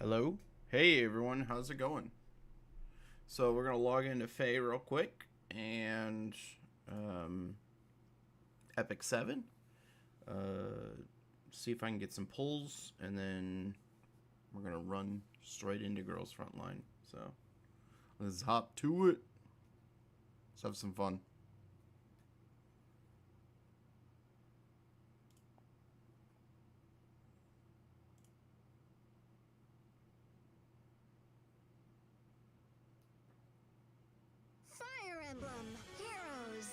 Hello? Hey everyone, how's it going? So we're gonna log into Faye real quick and um, Epic 7. See if I can get some pulls, and then we're gonna run straight into Girls Frontline. So let's hop to it. Let's have some fun. Fire Emblem Heroes.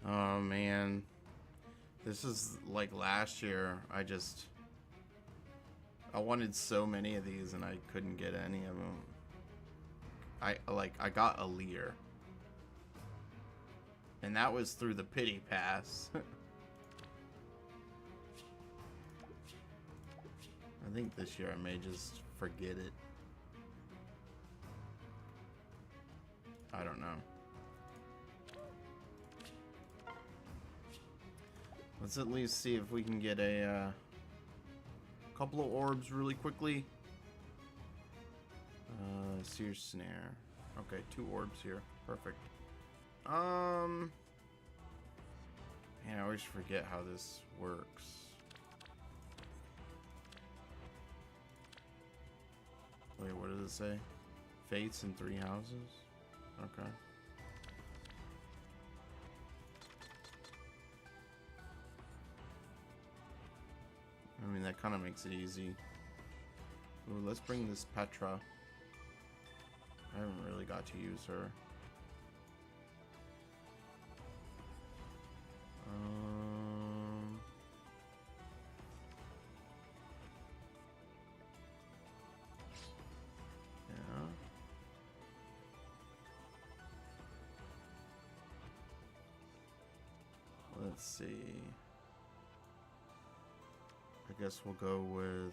Oh man, this is like last year. I wanted so many of these and I couldn't get any of them. I got a Lear, and that was through the pity pass. I think this year I may just forget it. I don't know. Let's at least see if we can get a couple of orbs really quickly. Seer snare. Okay, 2 orbs here. Perfect. Man, I always forget how this works. Wait, what does it say? Fates in 3 houses? Okay. I mean, that kind of makes it easy. Ooh, let's bring this Petra. I haven't really got to use her. Yeah. Let's see. I guess we'll go with...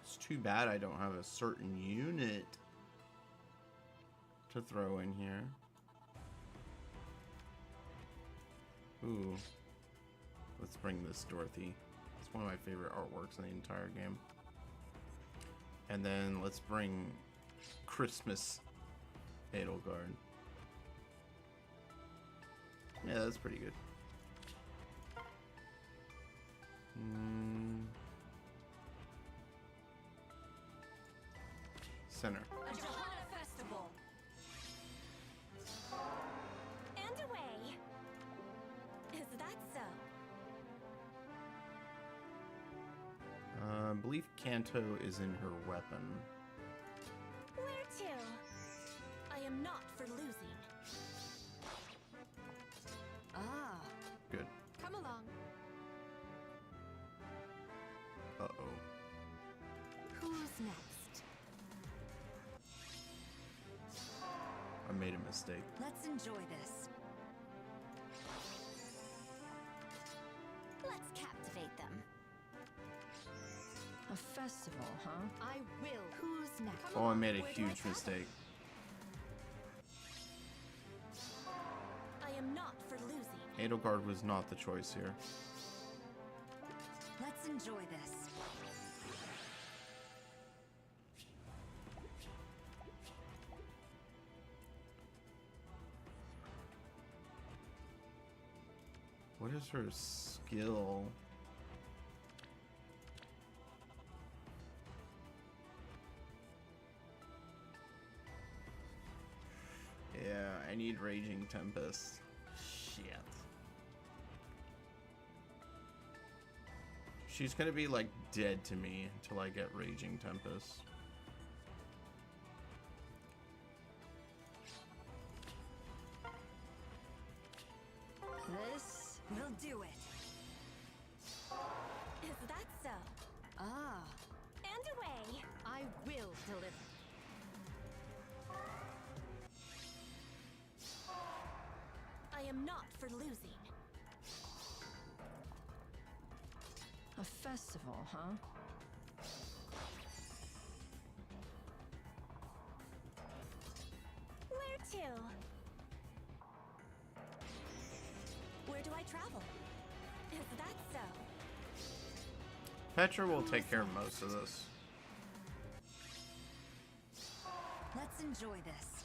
It's too bad I don't have a certain unit to throw in here. Ooh. Let's bring this Dorothy. It's one of my favorite artworks in the entire game. And then let's bring Christmas Edelgard. Yeah, that's pretty good. Center. A Johanna Festival. And away. Is that so? I believe Kanto is in her weapon. Where to? I am not for losing. Ah. Good. Come along. Uh-oh. Who's next? I made a mistake. Let's enjoy this. Let's captivate them. A festival, huh? I will. Who's next? Oh, I made a huge mistake. I am not for losing. Edelgard was not the choice here. Let's enjoy this. What is her skill? Yeah, I need Raging Tempest. Shit. She's gonna be like dead to me until I get Raging Tempest. This will do it. Is that so? Ah. And away. I will deliver. I am not for losing. A festival, huh? Where to? Where do I travel? Is that so? Petra will take care of most of this. Let's enjoy this.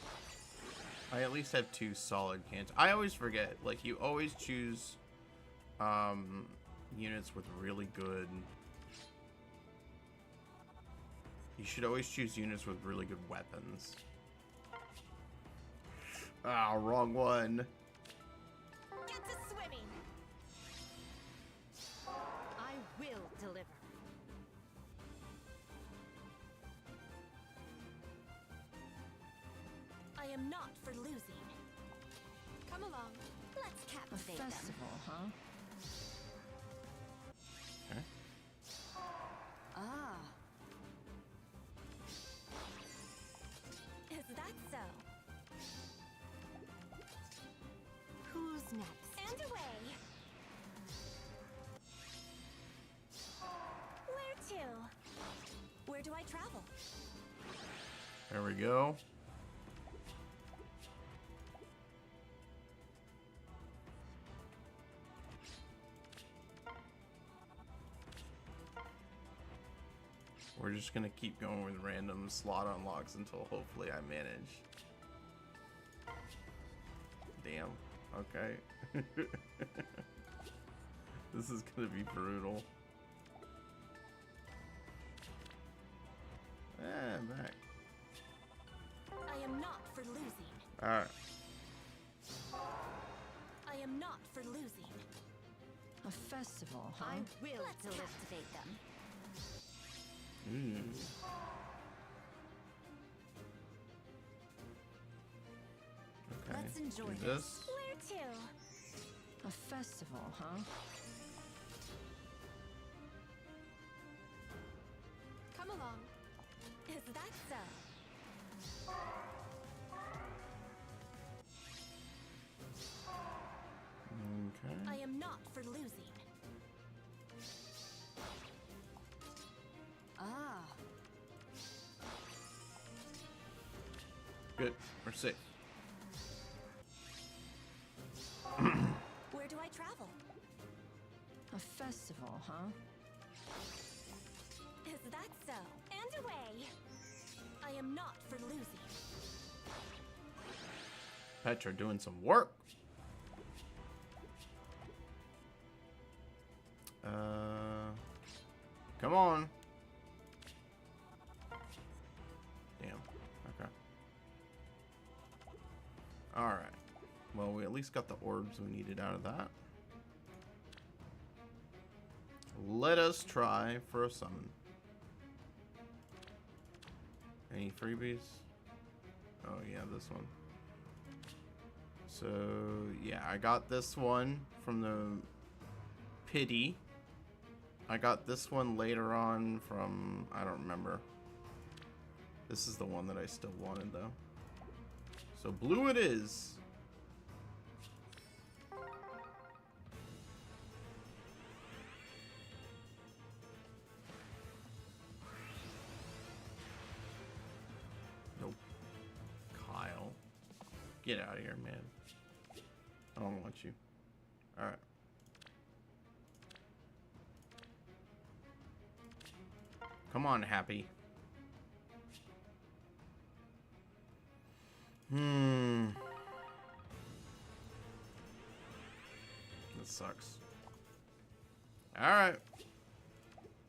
I at least have 2 solid cans. I always forget. Like, you always choose units with really good... You should always choose units with really good weapons. Ah, wrong one. Get to swimming. I will deliver. I am not for losing. Come along. Let's captivate them. A festival, huh? Okay. Ah. Is that so? Who's next? And away. Where to? Where do I travel? There we go. We're just gonna keep going with random slot unlocks until hopefully I manage. Damn. Okay. This is gonna be brutal. I'm back. I am not for losing. Alright. I am not for losing. A festival, huh? I will captivate them. Okay. Let's enjoy this. Where to? A festival, huh? Come along. Is that so? Okay. I am not for losing. Ah. Good. We're safe. Where do I travel? A festival, huh? Is that so? And away. I am not for losing. Petra doing some work. Come on. Damn. Okay. Alright. Well, we at least got the orbs we needed out of that. Let us try for a summon. Any freebies? Oh, yeah, this one. So, yeah, I got this one from the Pity. I got this one later on from, I don't remember. This is the one that I still wanted, though. So, blue it is. Nope. Kyle. Get out of here, man. I don't want you. Alright. Come on, Happy. This sucks. Alright.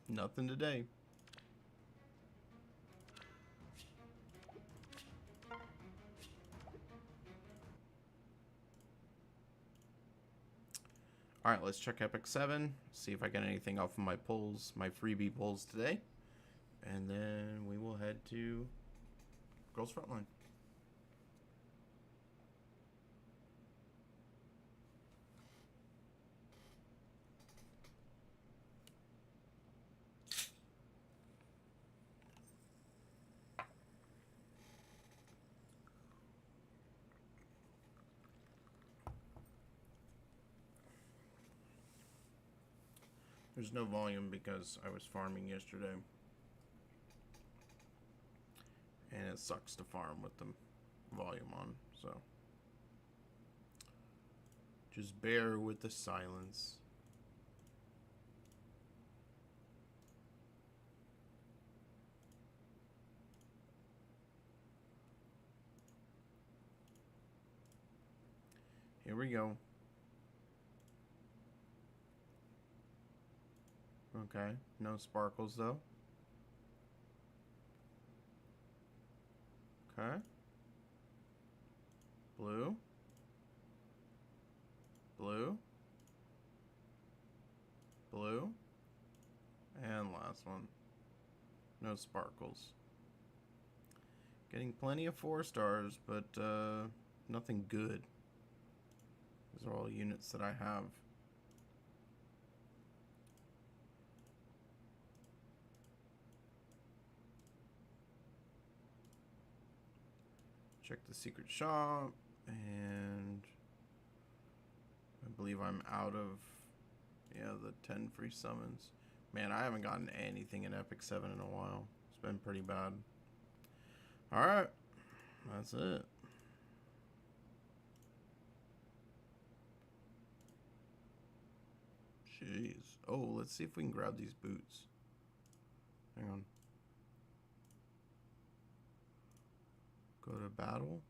Nothing today. Alright, let's check Epic 7. See if I get anything off of my pulls, my freebie pulls today. And then we will head to Girls Frontline. There's no volume because I was farming yesterday. And it sucks to farm with the volume on, so just bear with the silence. Here we go. Okay, no sparkles though. Okay. Blue. Blue. Blue. And last one. No sparkles. Getting plenty of 4 stars, but nothing good. These are all units that I have. Check the secret shop, and I believe I'm out of, the 10 free summons. Man, I haven't gotten anything in Epic 7 in a while. It's been pretty bad. Alright, that's it. Jeez. Oh, let's see if we can grab these boots. Hang on. Go to battle.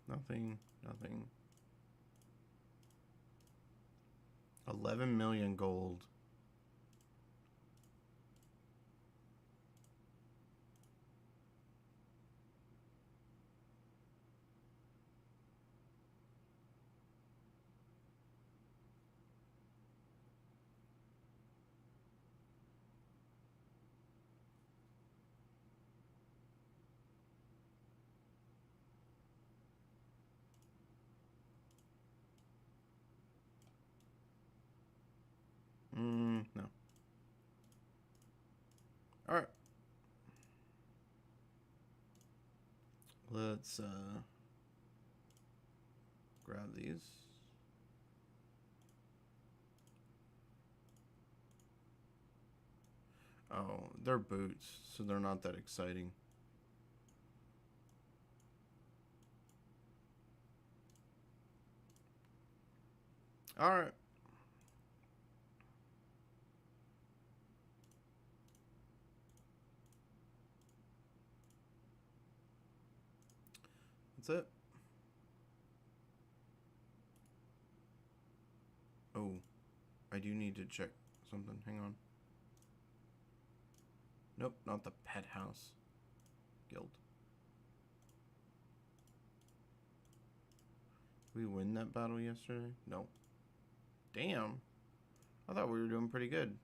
Nothing, nothing. 11 million gold. No. Alright. Let's grab these. Oh, they're boots, so they're not that exciting. Alright. That's it. Oh, I do need to check something. Hang on. Nope, not the pet house guild. Did we win that battle yesterday? No. Damn. I thought we were doing pretty good.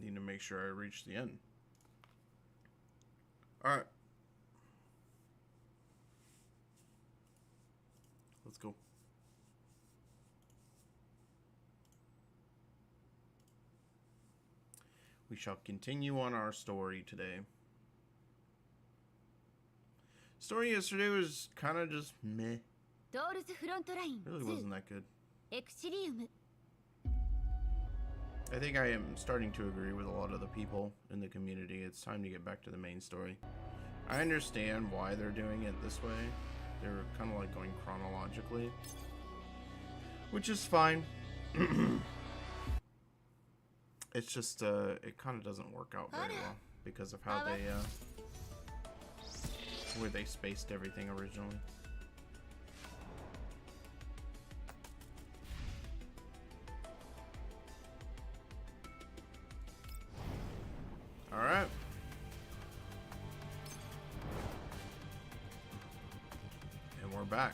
Need to make sure I reach the end. Alright. Let's go. We shall continue on our story today. Story yesterday was kind of just meh. Really wasn't that good. I think I am starting to agree with a lot of the people in the community. It's time to get back to the main story. I understand why they're doing it this way. They're kind of like going chronologically. which is fine. It's just it kind of doesn't work out very well because of how they where they spaced everything originally. All right. And we're back.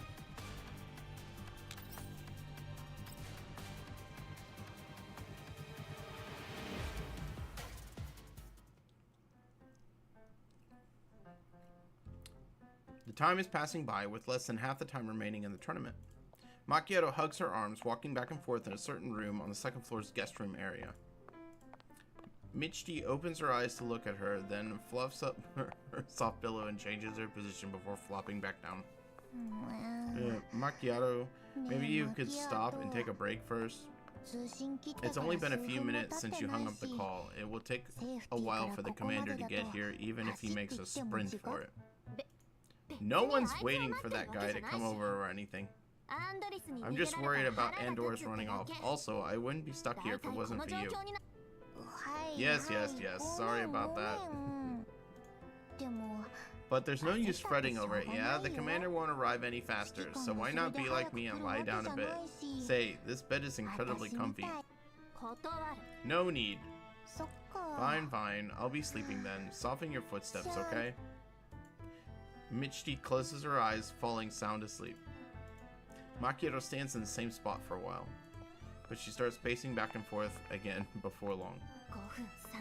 The time is passing by with less than half the time remaining in the tournament. Macchiato hugs her arms, walking back and forth in a certain room on the second floor's guest room area. Michty opens her eyes to look at her, then fluffs up her soft pillow and changes her position before flopping back down. Macchiato, maybe you could stop and take a break first? It's only been a few minutes since you hung up the call. It will take a while for the commander to get here, even if he makes a sprint for it. No one's waiting for that guy to come over or anything. I'm just worried about Andor's running off. Also, I wouldn't be stuck here if it wasn't for you. Yes. Sorry about that. But there's no use fretting over it, yeah? The commander won't arrive any faster, so why not be like me and lie down a bit? Say, this bed is incredibly comfy. No need. Fine. I'll be sleeping then. Soften your footsteps, okay? Michty closes her eyes, falling sound asleep. Macchiato stands in the same spot for a while, but she starts pacing back and forth again before long.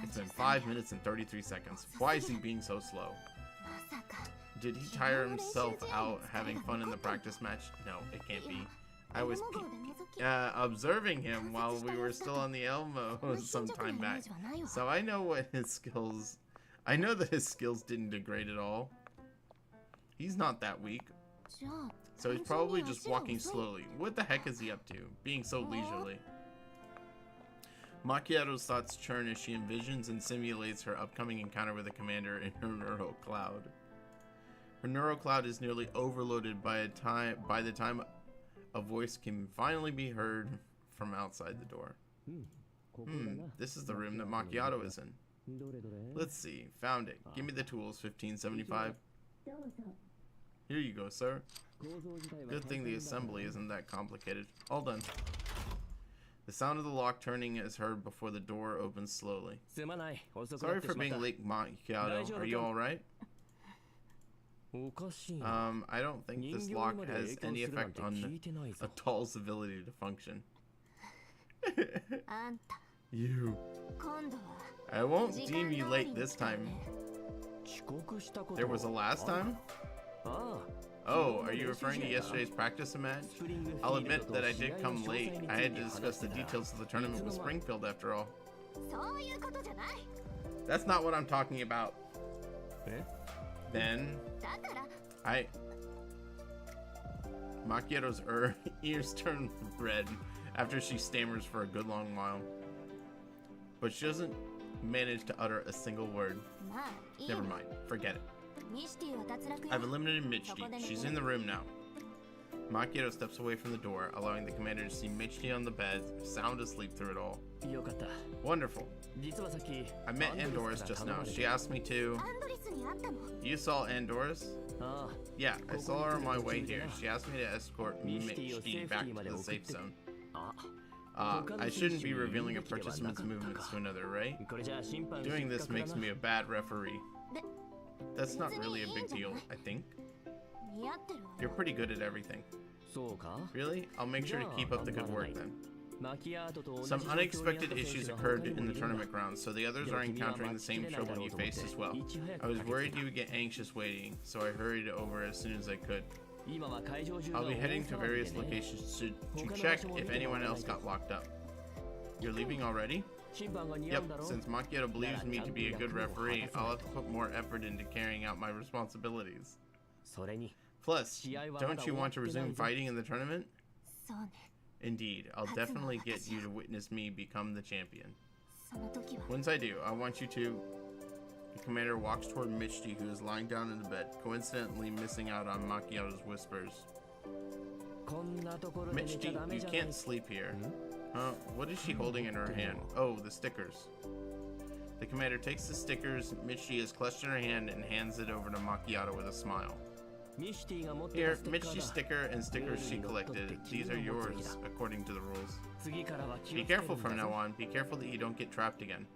It's been 5 minutes and 33 seconds. Why is he being so slow? Did he tire himself out having fun in the practice match? No, it can't be. I was observing him while we were still on the Elmo some time back, so I know what his skills... I know that his skills didn't degrade at all. He's not that weak. So he's probably just walking slowly. What the heck is he up to, being so leisurely? Macchiato's thoughts churn as she envisions and simulates her upcoming encounter with the commander in her neural cloud. Her neural cloud is nearly overloaded by the time a voice can finally be heard from outside the door. This is the room that Macchiato is in. Let's see. Found it. Give me the tools, 1575. Here you go, sir. Good thing the assembly isn't that complicated. All done. The sound of the lock turning is heard before the door opens slowly. Sorry for being late, Macchiato. Are you alright? I don't think this lock has any effect on a doll's ability to function. You. I won't deem you late this time. There was a last time? Oh, are you referring to yesterday's practice match? I'll admit that I did come late. I had to discuss the details of the tournament with Springfield after all. That's not what I'm talking about. Then, Macchiato's ears turn red after she stammers for a good long while. But she doesn't manage to utter a single word. Never mind, forget it. I've eliminated Michty. She's in the room now. Macchiato steps away from the door, allowing the commander to see Michty on the bed, sound asleep through it all. Wonderful. I met Andor's just now. She asked me to... You saw Andor's? Yeah, I saw her on my way here. She asked me to escort Michty back to the safe zone. I shouldn't be revealing a participant's movements to another, right? Doing this makes me a bad referee. That's not really a big deal, I think. You're pretty good at everything. Really? I'll make sure to keep up the good work then. Some unexpected issues occurred in the tournament grounds, so the others are encountering the same trouble you faced as well. I was worried you would get anxious waiting, so I hurried over as soon as I could. I'll be heading to various locations to check if anyone else got locked up. You're leaving already? Yep, since Macchiato believes me to be a good referee, I'll have to put more effort into carrying out my responsibilities. Plus, don't you want to resume fighting in the tournament? Indeed, I'll definitely get you to witness me become the champion. Once I do, I want you to... The commander walks toward Michty, who is lying down in the bed, coincidentally missing out on Macchiato's whispers. Michty, you can't sleep here. Huh? What is she holding in her hand? Oh, the stickers. The commander takes the stickers Michty has clutched in her hand and hands it over to Macchiato with a smile. Here, Michty's sticker and stickers she collected. These are yours, according to the rules. Be careful from now on. Be careful that you don't get trapped again.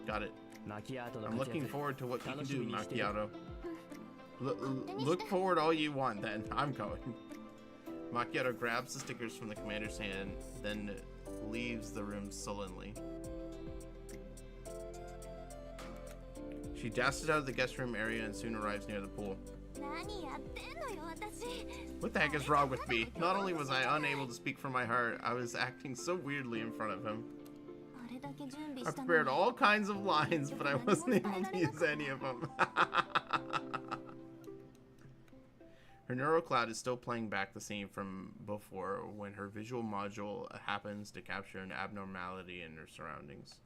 Got it. I'm looking forward to what you can do, Macchiato. Look forward all you want, then. I'm going. Macchiato grabs the stickers from the commander's hand, then leaves the room sullenly. She dashes out of the guest room area and soon arrives near the pool. What the heck is wrong with me? Not only was I unable to speak from my heart, I was acting so weirdly in front of him. I prepared all kinds of lines, but I wasn't able to use any of them. Her neural cloud is still playing back the scene from before when her visual module happens to capture an abnormality in her surroundings.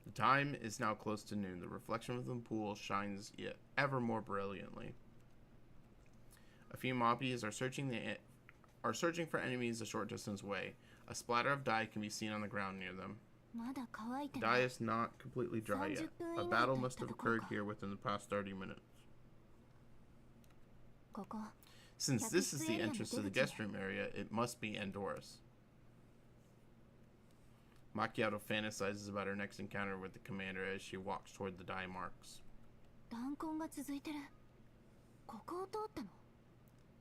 The time is now close to noon. The reflection of the pool shines yet ever more brilliantly. A few mobbies are searching for enemies a short distance away. A splatter of dye can be seen on the ground near them. The dye is not completely dry yet. A battle must have occurred here within the past 30 minutes. Since this is the entrance to the guest room area, it must be Andora's. Macchiato fantasizes about her next encounter with the commander as she walks toward the dye marks.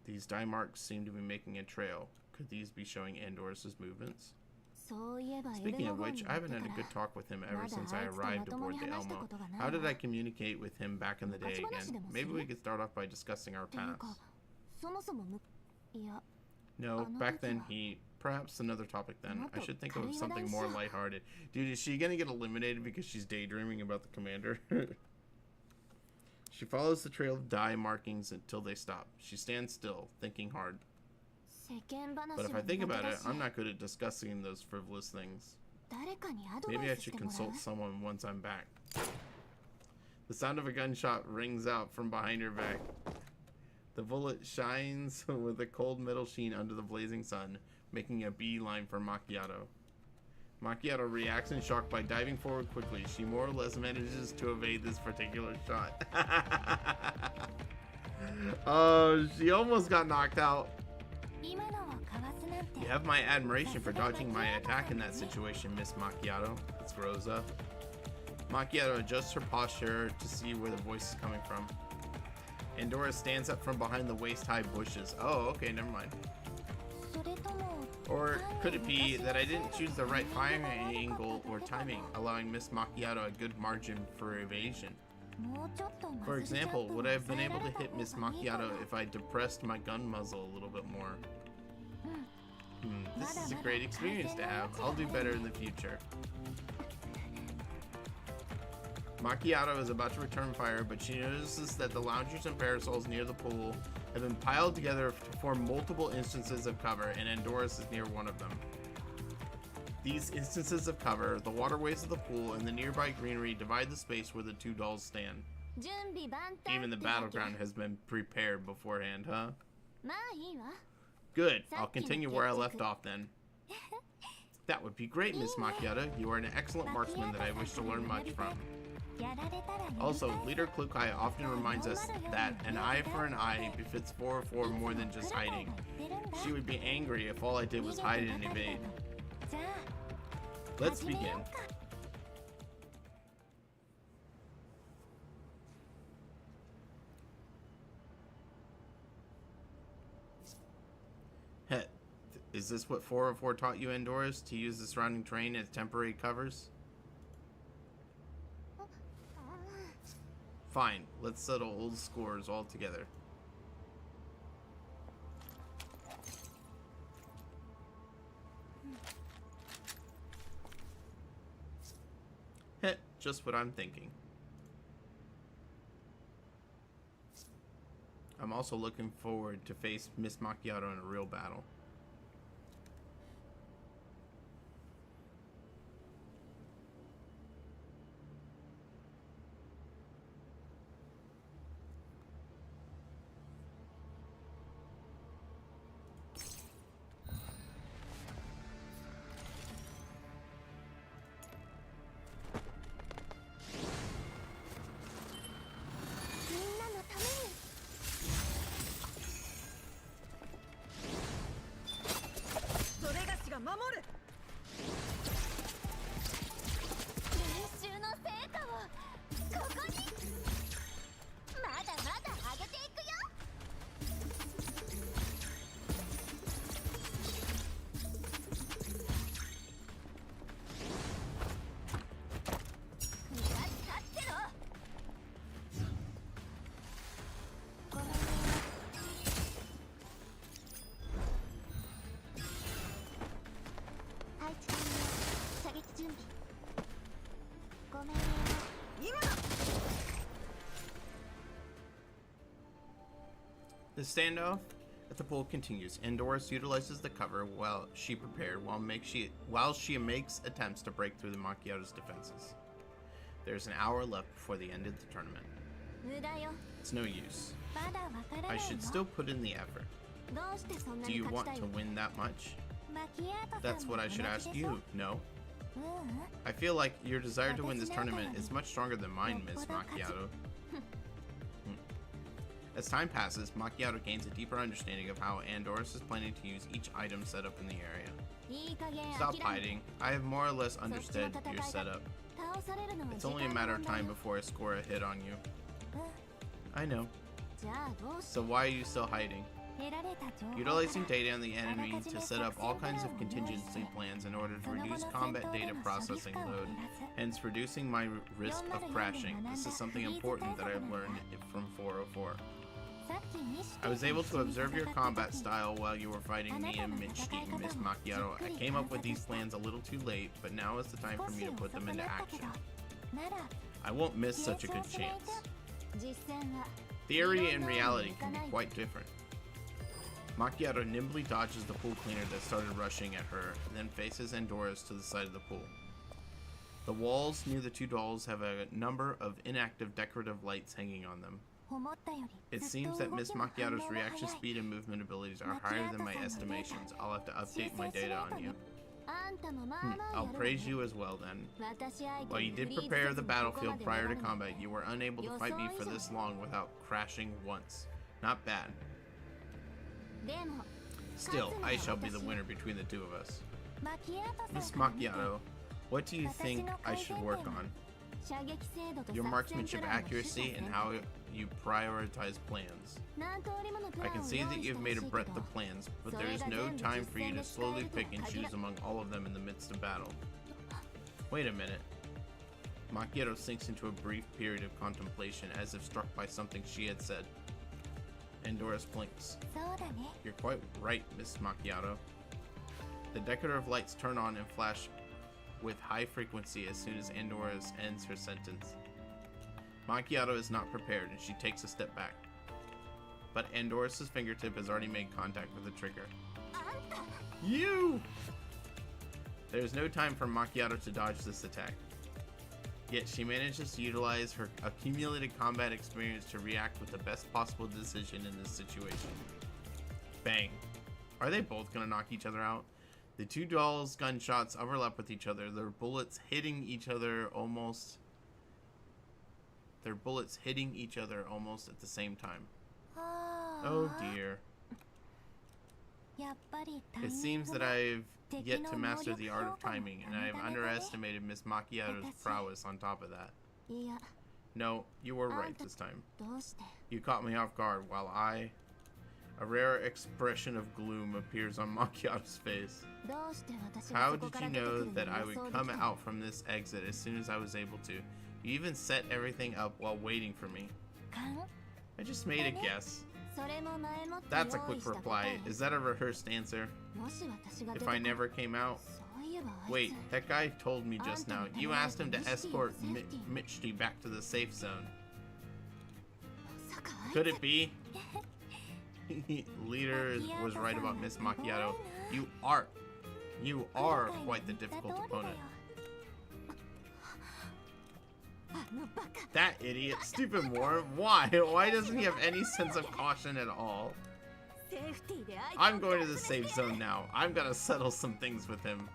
These dye marks seem to be making a trail. Could these be showing Andora's movements? Speaking of which, I haven't had a good talk with him ever since I arrived aboard the Elmo. How did I communicate with him back in the day again? Maybe we could start off by discussing our past. No, back then he... Perhaps another topic then. I should think of something more lighthearted. Dude, is she gonna get eliminated because she's daydreaming about the commander? She follows the trail of dye markings until they stop. She stands still, thinking hard. But if I think about it, I'm not good at discussing those frivolous things. Maybe I should consult someone once I'm back. The sound of a gunshot rings out from behind her back. The bullet shines with a cold metal sheen under the blazing sun, making a beeline for Macchiato. Macchiato reacts in shock by diving forward quickly. She more or less manages to evade this particular shot. Oh, she almost got knocked out. You have my admiration for dodging my attack in that situation, Miss Macchiato. It's Rosa. Macchiato adjusts her posture to see where the voice is coming from. Andorra stands up from behind the waist-high bushes. Oh, okay, never mind. Or could it be that I didn't choose the right firing angle or timing, allowing Miss Macchiato a good margin for evasion? For example, would I have been able to hit Miss Macchiato if I depressed my gun muzzle a little bit more? This is a great experience to have. I'll do better in the future. Macchiato is about to return fire, but she notices that the loungers and parasols near the pool have been piled together to form multiple instances of cover, and Andora's is near one of them. These instances of cover, the waterways of the pool, and the nearby greenery divide the space where the two dolls stand. Even the battleground has been prepared beforehand, huh? Good. I'll continue where I left off then. That would be great, Miss Macchiato. You are an excellent marksman that I wish to learn much from. Also, Leader Klukai often reminds us that an eye for an eye befits 404 more than just hiding. She would be angry if all I did was hide and evade. Let's begin. Heh, is this what 404 taught you, Andora's? To use the surrounding terrain as temporary covers? Fine, let's settle old scores all together. Heh, just what I'm thinking. I'm also looking forward to face Miss Macchiato in a real battle. The standoff at the pool continues, and Doris utilizes the cover while she makes attempts to break through the Macchiato's defenses. There's an hour left before the end of the tournament. It's no use. I should still put in the effort. Do you want to win that much? That's what I should ask you, no? I feel like your desire to win this tournament is much stronger than mine, Miss Macchiato. As time passes, Macchiato gains a deeper understanding of how Andoris is planning to use each item set up in the area. Stop hiding. I have more or less understood your setup. It's only a matter of time before I score a hit on you. I know. So why are you still hiding? Utilizing data on the enemy to set up all kinds of contingency plans in order to reduce combat data processing load, hence reducing my risk of crashing. This is something important that I've learned from 404. I was able to observe your combat style while you were fighting me and Michki, Miss Macchiato. I came up with these plans a little too late, but now is the time for me to put them into action. I won't miss such a good chance. Theory and reality can be quite different. Macchiato nimbly dodges the pool cleaner that started rushing at her, and then faces Andoris to the side of the pool. The walls near the two dolls have a number of inactive decorative lights hanging on them. It seems that Miss Macchiato's reaction speed and movement abilities are higher than my estimations. I'll have to update my data on you. I'll praise you as well then. While you did prepare the battlefield prior to combat, you were unable to fight me for this long without crashing once. Not bad. Still, I shall be the winner between the two of us. Miss Macchiato, what do you think I should work on? Your marksmanship accuracy and how you prioritize plans. I can see that you've made a breadth of plans, but there is no time for you to slowly pick and choose among all of them in the midst of battle. Wait a minute. Macchiato sinks into a brief period of contemplation as if struck by something she had said. Andoris blinks. You're quite right, Miss Macchiato. The decorative lights turn on and flash with high frequency as soon as Andoris ends her sentence. Macchiato is not prepared and she takes a step back. But Andoris' fingertip has already made contact with the trigger. You! There is no time for Macchiato to dodge this attack. Yet she manages to utilize her accumulated combat experience to react with the best possible decision in this situation. Bang. Are they both gonna knock each other out? The two dolls' gunshots overlap with each other, their bullets hitting each other almost at the same time. Oh dear. It seems that I've yet to master the art of timing, and I have underestimated Miss Macchiato's prowess on top of that. No, you were right this time. You caught me off guard while a rare expression of gloom appears on Macchiato's face. How did you know that I would come out from this exit as soon as I was able to? You even set everything up while waiting for me. I just made a guess. That's a quick reply. Is that a rehearsed answer? If I never came out? Wait, that guy told me just now. You asked him to escort Michki back to the safe zone. Could it be? Leader was right about Miss Macchiato. You are quite the difficult opponent. That idiot, stupid Warren. Why? Why doesn't he have any sense of caution at all? I'm going to the safe zone now. I'm gonna settle some things with him.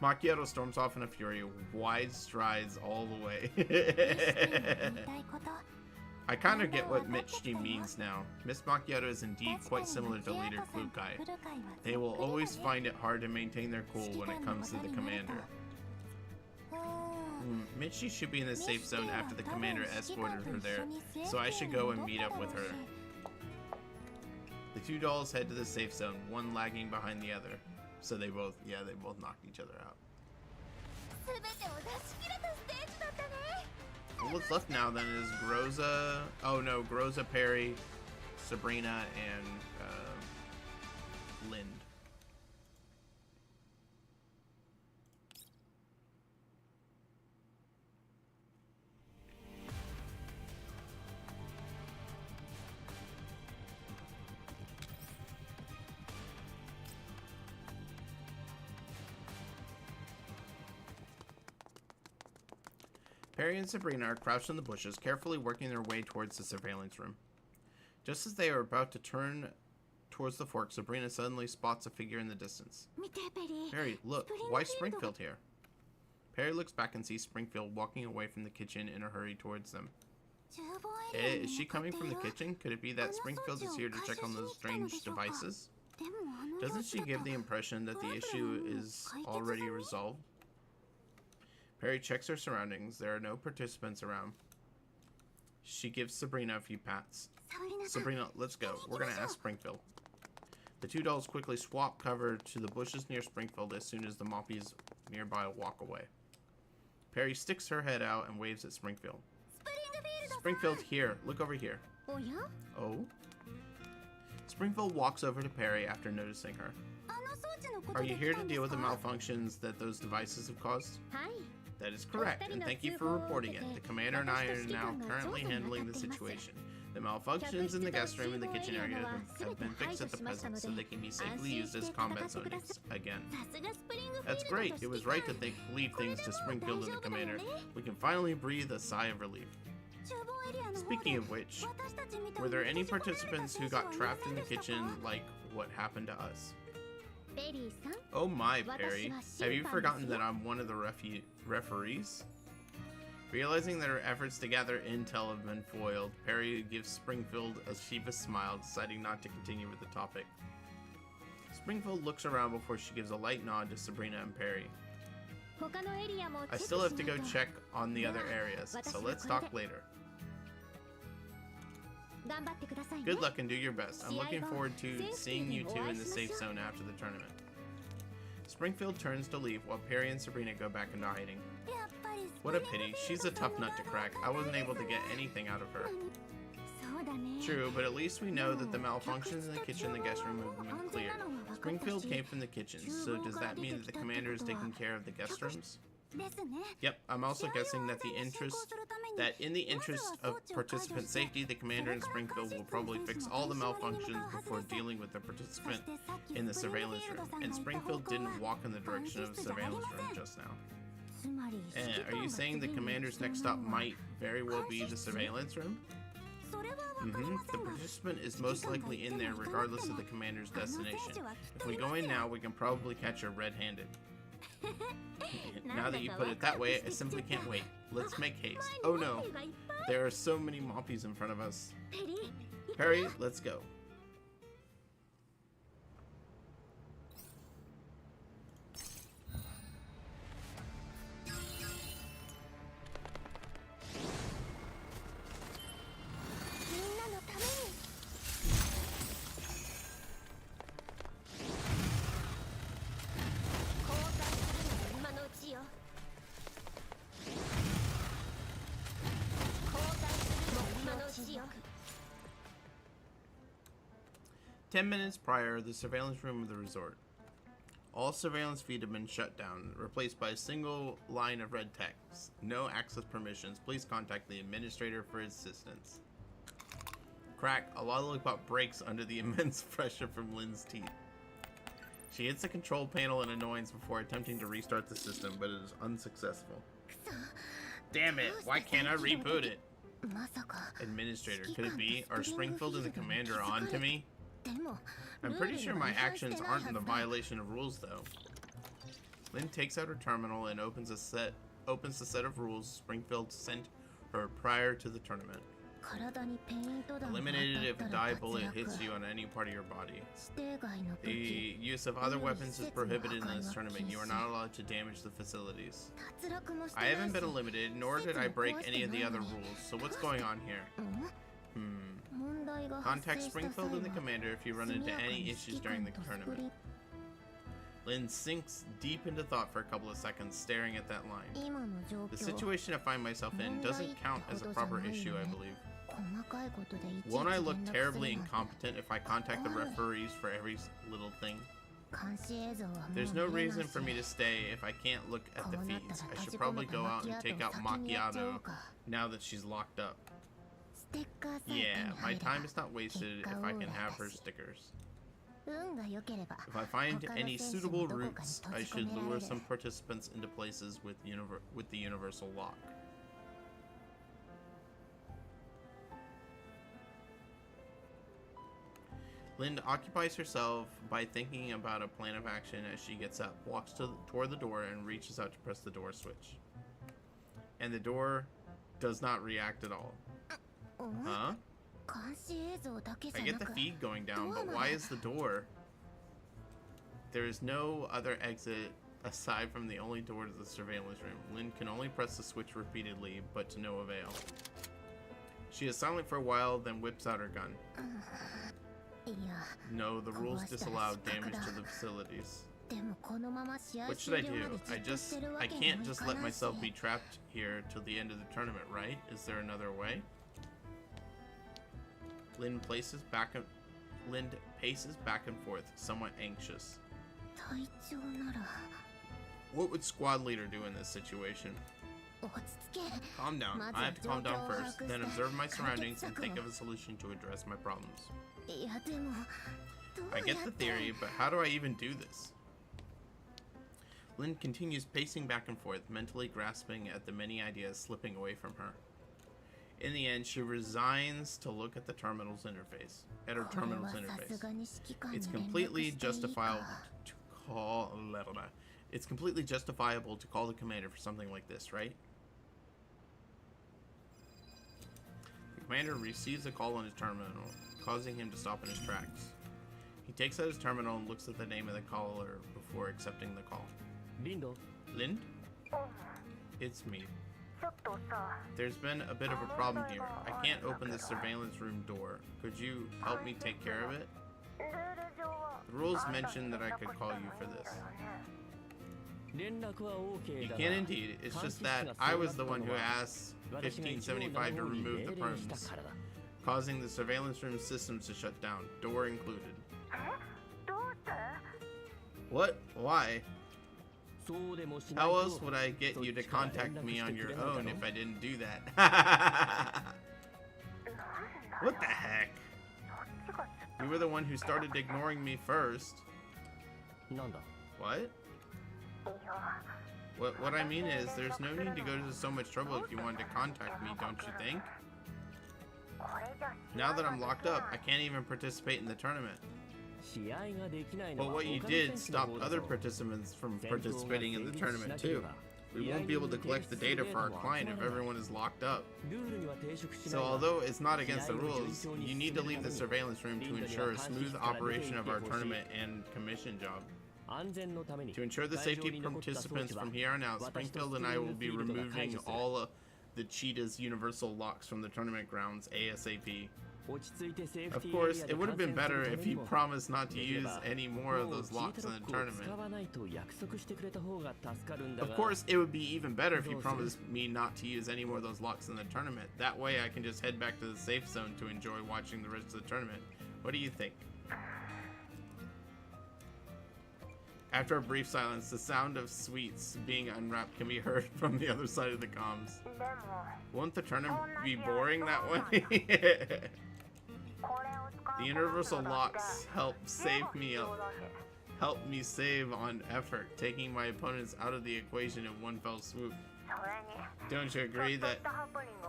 Macchiato storms off in a fury, wide strides all the way. I kind of get what Michki means now. Miss Macchiato is indeed quite similar to Leader Klukai. They will always find it hard to maintain their cool when it comes to the commander. Michki should be in the safe zone after the commander escorted her there, so I should go and meet up with her. The two dolls head to the safe zone, one lagging behind the other. So they both knocked each other out. Well, what's left now then is Groza, Groza, Perry, Sabrina, and Lind. Perry and Sabrina are crouched in the bushes, carefully working their way towards the surveillance room. Just as they are about to turn towards the fork, Sabrina suddenly spots a figure in the distance. Perry, look, why Springfield here? Perry looks back and sees Springfield walking away from the kitchen in a hurry towards them. Is she coming from the kitchen? Could it be that Springfield is here to check on those strange devices? Doesn't she give the impression that the issue is already resolved? Perry checks her surroundings. There are no participants around. She gives Sabrina a few pats. Sabrina, let's go. We're gonna ask Springfield. The two dolls quickly swap cover to the bushes near Springfield as soon as the Moppies nearby walk away. Perry sticks her head out and waves at Springfield. Springfield, here. Look over here. Oh? Springfield walks over to Perry after noticing her. Are you here to deal with the malfunctions that those devices have caused? That is correct, and thank you for reporting it. The commander and I are now currently handling the situation. The malfunctions in the guest room and the kitchen area have been fixed at the present, so they can be safely used as combat zones again. That's great. It was right to leave things to Springfield and the commander. We can finally breathe a sigh of relief. Speaking of which, were there any participants who got trapped in the kitchen like what happened to us? Oh my, Perry. Have you forgotten that I'm one of the referees? Realizing that her efforts to gather intel have been foiled, Perry gives Springfield a sheepish smile, deciding not to continue with the topic. Springfield looks around before she gives a light nod to Sabrina and Perry. I still have to go check on the other areas, so let's talk later. Good luck and do your best. I'm looking forward to seeing you two in the safe zone after the tournament. Springfield turns to leave while Perry and Sabrina go back into hiding. What a pity. She's a tough nut to crack. I wasn't able to get anything out of her. True, but at least we know that the malfunctions in the kitchen and the guest room have been cleared. Springfield came from the kitchen, so does that mean that the commander is taking care of the guest rooms? Yep, I'm also guessing that in the interest of participant safety, the commander in Springfield will probably fix all the malfunctions before dealing with the participant in the surveillance room. And Springfield didn't walk in the direction of the surveillance room just now. Are you saying the commander's next stop might very well be the surveillance room? The participant is most likely in there regardless of the commander's destination. If we go in now, we can probably catch her red-handed. Now that you put it that way, I simply can't wait. Let's make haste. Oh no, there are so many Moppies in front of us. Perry, let's go. "10 minutes prior, the surveillance room of the resort. All surveillance feed have been shut down, replaced by a single line of red text. No access permissions. Please contact the administrator for assistance." Crack, a lollipop breaks under the immense pressure from Lynn's teeth. She hits the control panel in annoyance before attempting to restart the system, but it is unsuccessful. Damn it, why can't I reboot it? Administrator, could it be? Are Springfield and the commander on to me? I'm pretty sure my actions aren't in the violation of rules, though. Lynn takes out her terminal and opens the set of rules Springfield sent her prior to the tournament. Eliminated if a dye bullet hits you on any part of your body. The use of other weapons is prohibited in this tournament. You are not allowed to damage the facilities. I haven't been eliminated, nor did I break any of the other rules, so what's going on here? Contact Springfield and the commander if you run into any issues during the tournament. Lynn sinks deep into thought for a couple of seconds, staring at that line. The situation I find myself in doesn't count as a proper issue, I believe. Won't I look terribly incompetent if I contact the referees for every little thing? There's no reason for me to stay if I can't look at the feeds. I should probably go out and take out Macchiato now that she's locked up. Yeah, my time is not wasted if I can have her stickers. If I find any suitable routes, I should lure some participants into places with the universal lock. Lynn occupies herself by thinking about a plan of action as she gets up, walks toward the door, and reaches out to press the door switch. And the door does not react at all. Huh? I get the feed going down, but why is the door? There is no other exit aside from the only door to the surveillance room. Lynn can only press the switch repeatedly, but to no avail. She is silent for a while, then whips out her gun. No, the rules disallow damage to the facilities. What should I do? I can't just let myself be trapped here till the end of the tournament, right? Is there another way? Lynn paces back and forth, somewhat anxious. What would squad leader do in this situation? Calm down. I have to calm down first, then observe my surroundings and think of a solution to address my problems. I get the theory, but how do I even do this? Lynn continues pacing back and forth, mentally grasping at the many ideas slipping away from her. In the end, she resigns to look at the terminal's interface. It's completely justifiable to call. It's completely justifiable to call the commander for something like this, right? The commander receives a call on his terminal, causing him to stop in his tracks. He takes out his terminal and looks at the name of the caller before accepting the call. Lind? It's me. There's been a bit of a problem here. I can't open the surveillance room door. Could you help me take care of it? The rules mention that I could call you for this. You can indeed. It's just that I was the one who asked 1575 to remove the perms, causing the surveillance room systems to shut down, door included. What? Why? How else would I get you to contact me on your own if I didn't do that? What the heck? You were the one who started ignoring me first. What? What I mean is, there's no need to go to so much trouble if you wanted to contact me, don't you think? Now that I'm locked up, I can't even participate in the tournament. But what you did stopped other participants from participating in the tournament too. We won't be able to collect the data for our client if everyone is locked up. So although it's not against the rules, you need to leave the surveillance room to ensure a smooth operation of our tournament and commission job. To ensure the safety of participants from here on out, Springfield and I will be removing all the Cheetah's universal locks from the tournament grounds ASAP. Of course, it would have been better if he promised not to use any more of those locks in the tournament. Of course, it would be even better if he promised me not to use any more of those locks in the tournament. That way I can just head back to the safe zone to enjoy watching the rest of the tournament. What do you think? After a brief silence, the sound of sweets being unwrapped can be heard from the other side of the comms. Won't the tournament be boring that way? The universal locks help me save on effort, taking my opponents out of the equation in one fell swoop. Don't you agree that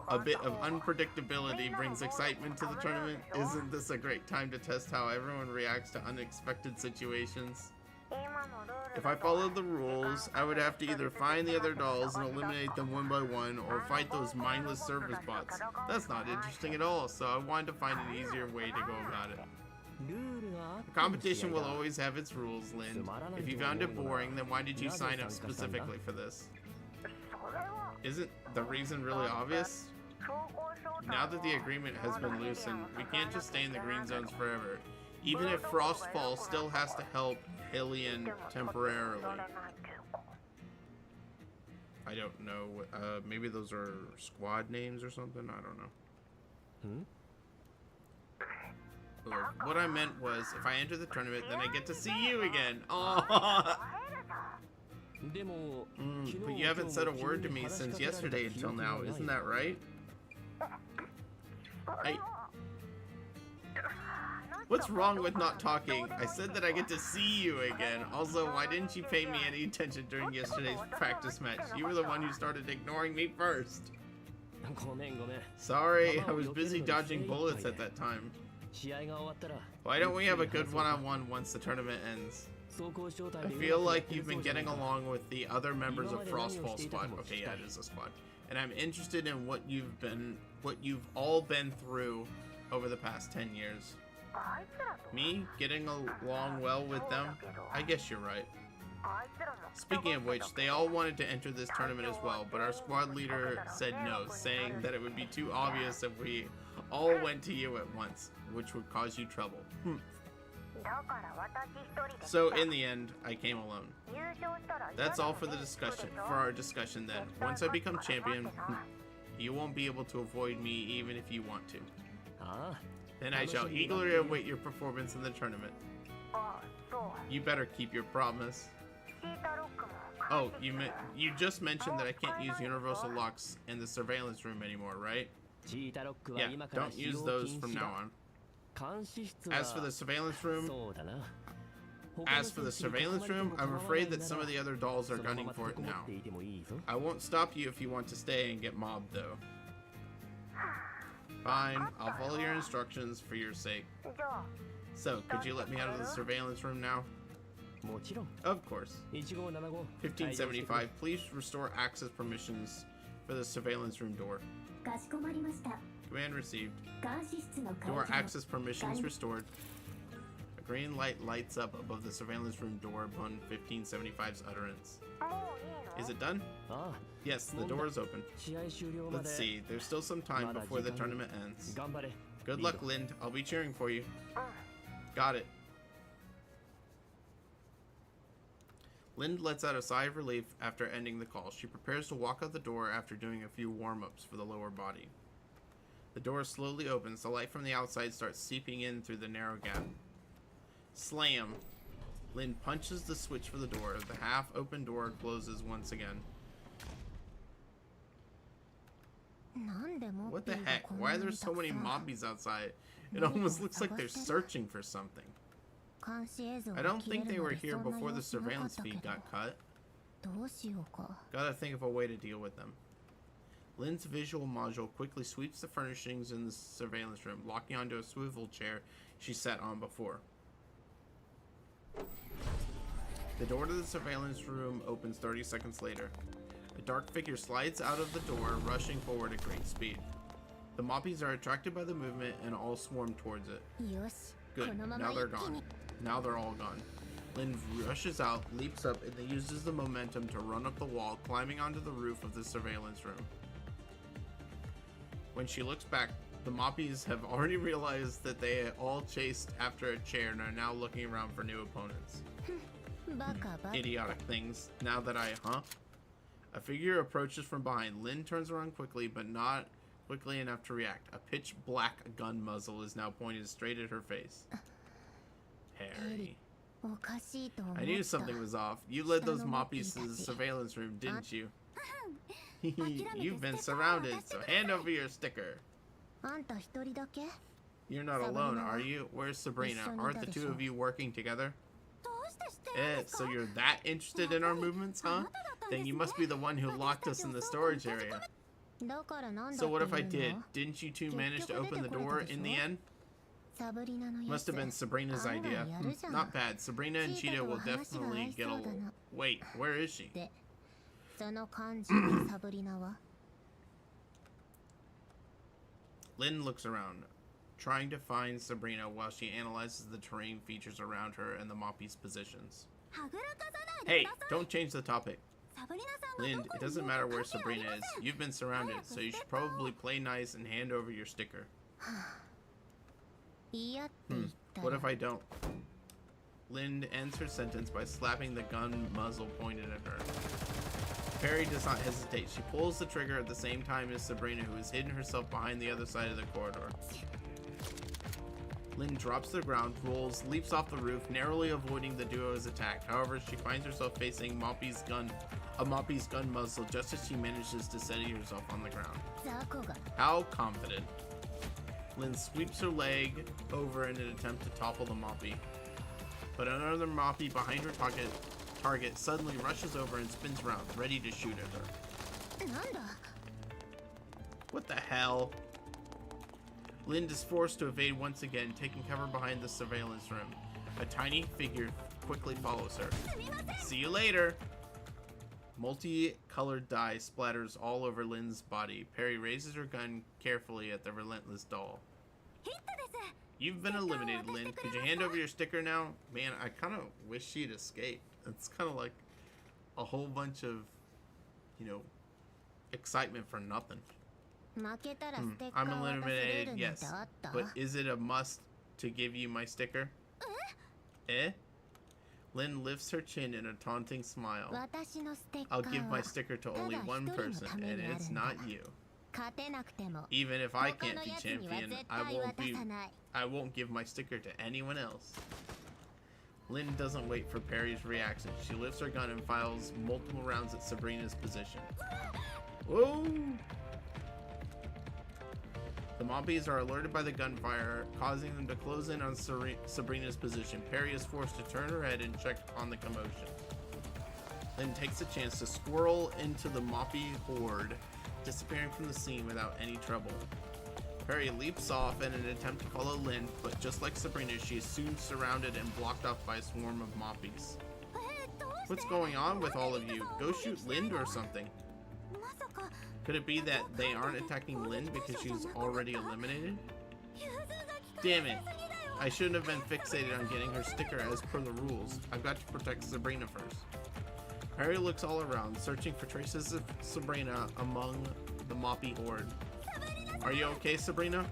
a bit of unpredictability brings excitement to the tournament? Isn't this a great time to test how everyone reacts to unexpected situations? If I followed the rules, I would have to either find the other dolls and eliminate them one by one, or fight those mindless service bots. That's not interesting at all, so I wanted to find an easier way to go about it. The competition will always have its rules, Lynn. If you found it boring, then why did you sign up specifically for this? Isn't the reason really obvious? Now that the agreement has been loosened, we can't just stay in the green zones forever. Even if Frostfall still has to help Hillian temporarily. I don't know. Maybe those are squad names or something? I don't know. Look, what I meant was, if I enter the tournament, then I get to see you again. Oh. But you haven't said a word to me since yesterday until now, isn't that right? What's wrong with not talking? I said that I get to see you again. Also, why didn't you pay me any attention during yesterday's practice match? You were the one who started ignoring me first. Sorry, I was busy dodging bullets at that time. Why don't we have a good one-on-one once the tournament ends? I feel like you've been getting along with the other members of Frostfall Squad. Okay, yeah, it is a squad. And I'm interested in what you've all been through over the past 10 years. Me getting along well with them? I guess you're right. Speaking of which, they all wanted to enter this tournament as well, but our squad leader said no, saying that it would be too obvious if we all went to you at once, which would cause you trouble. So in the end, I came alone. That's all for our discussion then. Once I become champion, you won't be able to avoid me even if you want to. Then I shall eagerly await your performance in the tournament. You better keep your promise. Oh, you just mentioned that I can't use universal locks in the surveillance room anymore, right? Yeah, don't use those from now on. As for the surveillance room, I'm afraid that some of the other dolls are gunning for it now. I won't stop you if you want to stay and get mobbed, though. Fine, I'll follow your instructions for your sake. So, could you let me out of the surveillance room now? Of course. 1575, please restore access permissions for the surveillance room door. Command received. Door access permissions restored. A green light lights up above the surveillance room door upon 1575's utterance. Is it done? Yes, the door is open. Let's see, there's still some time before the tournament ends. Good luck, Lind. I'll be cheering for you. Got it. Lind lets out a sigh of relief after ending the call. She prepares to walk out the door after doing a few warm-ups for the lower body. The door slowly opens. The light from the outside starts seeping in through the narrow gap. Slam! Lind punches the switch for the door. The half-open door closes once again. What the heck? Why are there so many mobbies outside? It almost looks like they're searching for something. I don't think they were here before the surveillance feed got cut. Gotta think of a way to deal with them. Lind's visual module quickly sweeps the furnishings in the surveillance room, locking onto a swivel chair she sat on before. The door to the surveillance room opens 30 seconds later. A dark figure slides out of the door, rushing forward at great speed. The Moppies are attracted by the movement and all swarm towards it. Good, now they're gone. Now they're all gone. Lind rushes out, leaps up, and then uses the momentum to run up the wall, climbing onto the roof of the surveillance room. When she looks back, the Moppies have already realized that they all chased after a chair and are now looking around for new opponents. Idiotic things. Now that A figure approaches from behind. Lind turns around quickly, but not quickly enough to react. A pitch black gun muzzle is now pointed straight at her face. Harry. I knew something was off. You led those Moppies to the surveillance room, didn't you? You've been surrounded, so hand over your sticker. You're not alone, are you? Where's Sabrina? Aren't the two of you working together? So you're that interested in our movements, huh? Then you must be the one who locked us in the storage area. So what if I did? Didn't you two manage to open the door in the end? Must have been Sabrina's idea. Not bad. Sabrina and Cheetah will definitely get along. Wait, where is she? Lind looks around, trying to find Sabrina while she analyzes the terrain features around her and the Moppies' positions. Hey, don't change the topic. Lind, it doesn't matter where Sabrina is. You've been surrounded, so you should probably play nice and hand over your sticker. What if I don't? Lind ends her sentence by slapping the gun muzzle pointed at her. Perry does not hesitate. She pulls the trigger at the same time as Sabrina, who has hidden herself behind the other side of the corridor. Lind drops to the ground, rolls, leaps off the roof, narrowly avoiding the duo's attack. However, she finds herself facing a Moppies gun muzzle just as she manages to steady herself on the ground. How confident. Lind sweeps her leg over in an attempt to topple the Moppy. But another Moppy behind her target suddenly rushes over and spins around, ready to shoot at her. What the hell? Lind is forced to evade once again, taking cover behind the surveillance room. A tiny figure quickly follows her. See you later! Multicolored dye splatters all over Lind's body. Perry raises her gun carefully at the relentless doll. You've been eliminated, Lind. Could you hand over your sticker now? Man, I kind of wish she'd escaped. It's kind of like a whole bunch of, you know, excitement for nothing. I'm eliminated, yes. But is it a must to give you my sticker? Eh? Lind lifts her chin in a taunting smile. I'll give my sticker to only one person, and it's not you. Even if I can't be champion, I won't give my sticker to anyone else. Lind doesn't wait for Perry's reaction. She lifts her gun and fires multiple rounds at Sabrina's position. Whoa! The Moppies are alerted by the gunfire, causing them to close in on Sabrina's position. Perry is forced to turn her head and check on the commotion. Lind takes a chance to squirrel into the Moppy horde, disappearing from the scene without any trouble. Perry leaps off in an attempt to follow Lind, but just like Sabrina, she is soon surrounded and blocked off by a swarm of Moppies. What's going on with all of you? Go shoot Lind or something. Could it be that they aren't attacking Lind because she's already eliminated? Damn it. I shouldn't have been fixated on getting her sticker as per the rules. I've got to protect Sabrina first. Perry looks all around, searching for traces of Sabrina among the Moppy horde. Are you okay, Sabrina?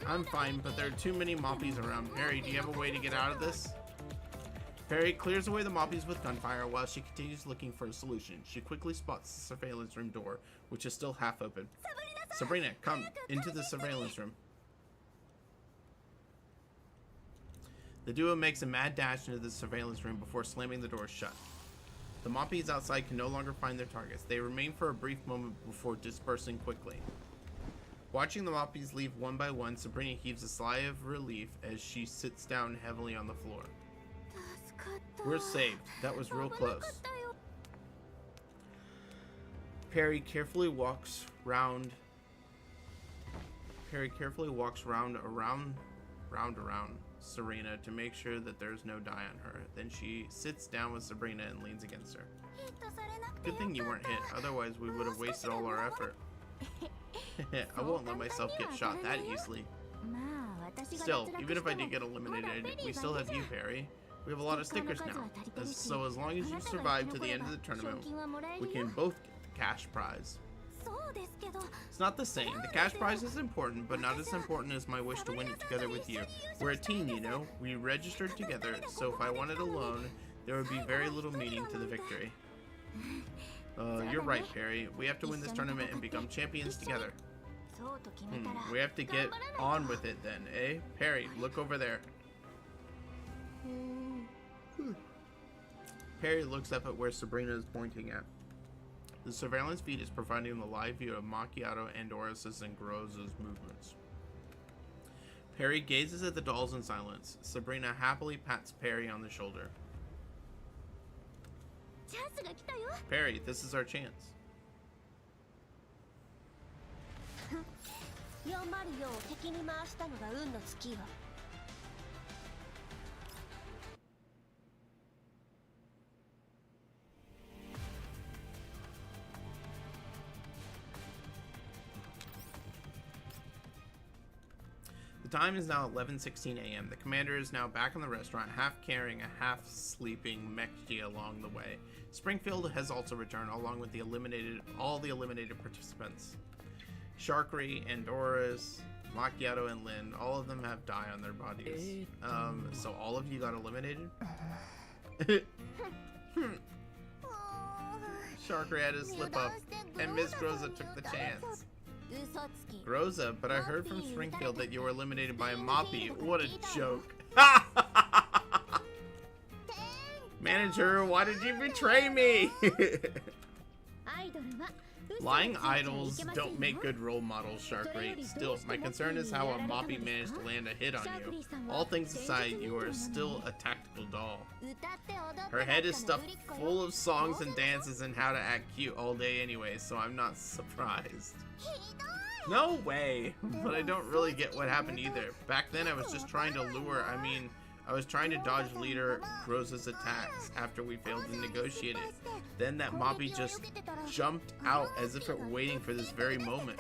I'm fine, but there are too many Moppies around. Perry, do you have a way to get out of this? Perry clears away the Moppies with gunfire while she continues looking for a solution. She quickly spots the surveillance room door, which is still half open. Sabrina, come into the surveillance room. The duo makes a mad dash into the surveillance room before slamming the door shut. The Moppies outside can no longer find their targets. They remain for a brief moment before dispersing quickly. Watching the Moppies leave one by one, Sabrina heaves a sigh of relief as she sits down heavily on the floor. We're saved. That was real close. Perry carefully walks round around Serena to make sure that there's no dye on her. Then she sits down with Sabrina and leans against her. Good thing you weren't hit, otherwise we would have wasted all our effort. I won't let myself get shot that easily. Still, even if I did get eliminated, we still have you, Perry. We have a lot of stickers now, so as long as you survive to the end of the tournament, we can both get the cash prize. It's not the same. The cash prize is important, but not as important as my wish to win it together with you. We're a team, you know. We registered together, so if I won it alone, there would be very little meaning to the victory. You're right, Perry. We have to win this tournament and become champions together. We have to get on with it then, eh? Perry, look over there. Perry looks up at where Sabrina is pointing at. The surveillance feed is providing the live view of Macchiato, Andorras, and Groza's movements. Perry gazes at the dolls in silence. Sabrina happily pats Perry on the shoulder. Perry, this is our chance. The time is now 11:16 a.m. The commander is now back in the restaurant, half carrying a half-sleeping Mekji along the way. Springfield has also returned, along with all the eliminated participants. Sharkery, Andorras, Macchiato, and Lind, all of them have dye on their bodies. So all of you got eliminated? Sharkery had to slip up, and Miss Groza took the chance. Groza, but I heard from Springfield that you were eliminated by a Moppy. What a joke. Manager, why did you betray me? Lying idols don't make good role models, Sharkray. Still, my concern is how a Moppy managed to land a hit on you. All things aside, you are still a tactical doll. Her head is stuffed full of songs and dances and how to act cute all day anyway, so I'm not surprised. No way! But I don't really get what happened either. Back then I was just trying to I was trying to dodge leader Rosa's attacks after we failed to negotiate it. Then that Moppy just jumped out as if it were waiting for this very moment.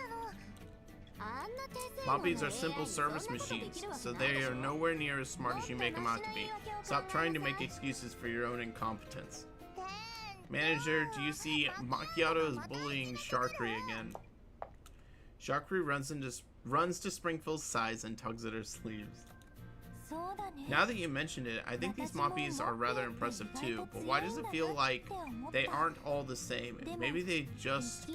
Moppies are simple service machines, so they are nowhere near as smart as you make them out to be. Stop trying to make excuses for your own incompetence. Manager, do you see Macchiato is bullying Sharkray again? Sharkray runs to Springfield's sides and tugs at her sleeves. Now that you mentioned it, I think these Moppies are rather impressive too, but why does it feel like they aren't all the same? Maybe they just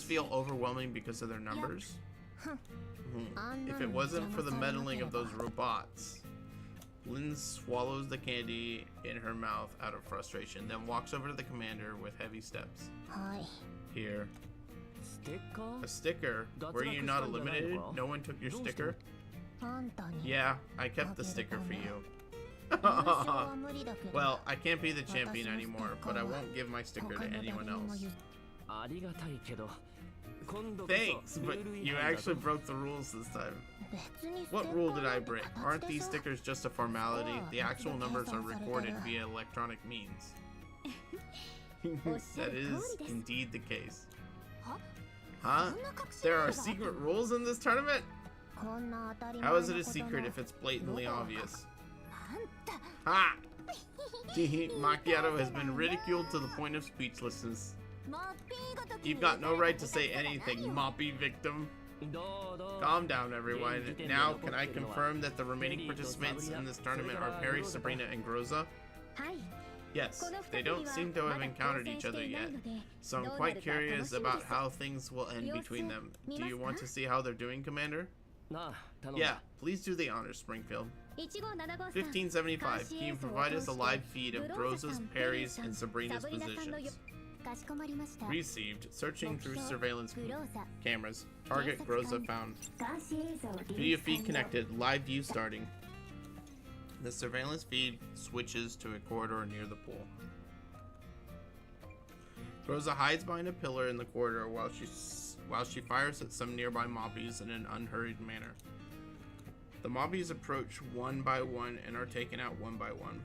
feel overwhelming because of their numbers? If it wasn't for the meddling of those robots. Lynn swallows the candy in her mouth out of frustration, then walks over to the commander with heavy steps. Here. A sticker? Were you not eliminated? No one took your sticker? Yeah, I kept the sticker for you. Well, I can't be the champion anymore, but I won't give my sticker to anyone else. Thanks, but you actually broke the rules this time. What rule did I break? Aren't these stickers just a formality? The actual numbers are recorded via electronic means. That is indeed the case. Huh? There are secret rules in this tournament? How is it a secret if it's blatantly obvious? Ha! Macchiato has been ridiculed to the point of speechlessness. You've got no right to say anything, Moppy victim. Calm down, everyone. Now, can I confirm that the remaining participants in this tournament are Perry, Sabrina, and Groza? Yes, they don't seem to have encountered each other yet, so I'm quite curious about how things will end between them. Do you want to see how they're doing, Commander? Yeah, please do the honors, Springfield. 1575, can you provide us a live feed of Groza's, Perry's, and Sabrina's positions? Received. Searching through surveillance cameras. Target Groza found. Video feed connected. Live view starting. The surveillance feed switches to a corridor near the pool. Groza hides behind a pillar in the corridor while she fires at some nearby Moppies in an unhurried manner. The Moppies approach one by one and are taken out one by one.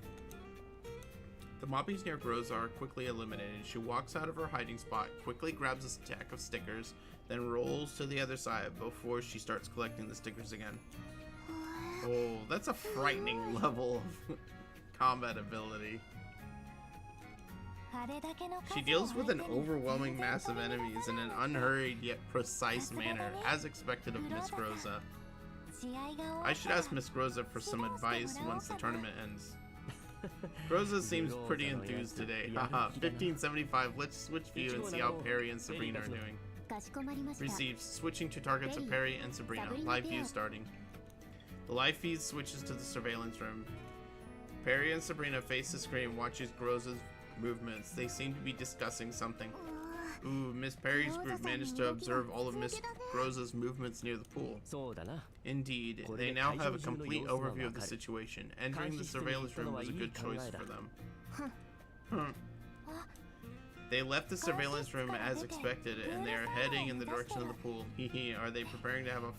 The Moppies near Groza are quickly eliminated. She walks out of her hiding spot, quickly grabs a stack of stickers, then rolls to the other side before she starts collecting the stickers again. Oh, that's a frightening level of combat ability. She deals with an overwhelming mass of enemies in an unhurried yet precise manner, as expected of Miss Groza. I should ask Miss Groza for some advice once the tournament ends. Groza seems pretty enthused today. Haha, 1575, let's switch view and see how Perry and Sabrina are doing. Received. Switching to targets of Perry and Sabrina. Live view starting. The live feed switches to the surveillance room. Perry and Sabrina face the screen, watches Groza's movements. They seem to be discussing something. Ooh, Miss Perry's group managed to observe all of Miss Groza's movements near the pool. Indeed, they now have a complete overview of the situation. Entering the surveillance room was a good choice for them. They left the surveillance room as expected, and they are heading in the direction of the pool. Hehe, are they preparing to have a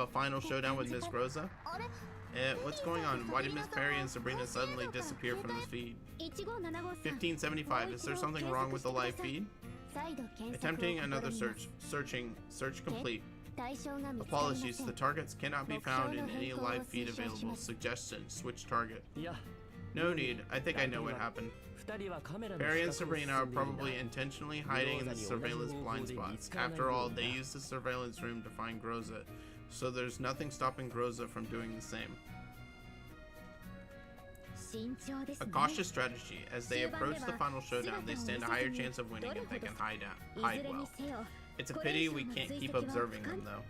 final showdown with Miss Groza? What's going on? Why did Miss Perry and Sabrina suddenly disappear from the feed? 1575, is there something wrong with the live feed? Attempting another search. Searching. Search complete. Apologies, the targets cannot be found in any live feed available. Suggestion, switch target. No need, I think I know what happened. Perry and Sabrina are probably intentionally hiding in the surveillance blind spots. After all, they used the surveillance room to find Groza, so there's nothing stopping Groza from doing the same. A cautious strategy. As they approach the final showdown, they stand a higher chance of winning if they can hide well. It's a pity we can't keep observing them, though.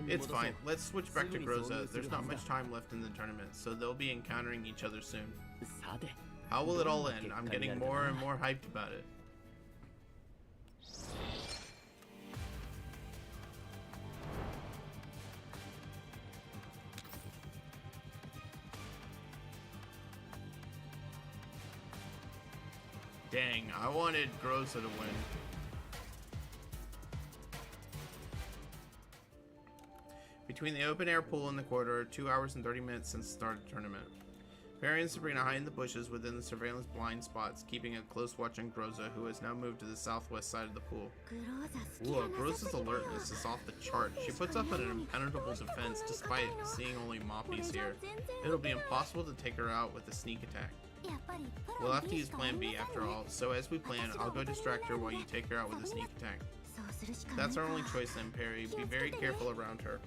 It's fine. Let's switch back to Groza. There's not much time left in the tournament, so they'll be encountering each other soon. How will it all end? I'm getting more and more hyped about it. Dang, I wanted Groza to win. Between the open air pool and the corridor, 2 hours and 30 minutes since the start of the tournament. Perry and Sabrina hide in the bushes within the surveillance blind spots, keeping a close watch on Groza, who has now moved to the southwest side of the pool. Ooh, Groza's alertness is off the chart. She puts up an impenetrable defense despite seeing only Moppies here. It'll be impossible to take her out with a sneak attack. We'll have to use plan B after all, so as we plan, I'll go distract her while you take her out with a sneak attack. That's our only choice then, Perry. Be very careful around her.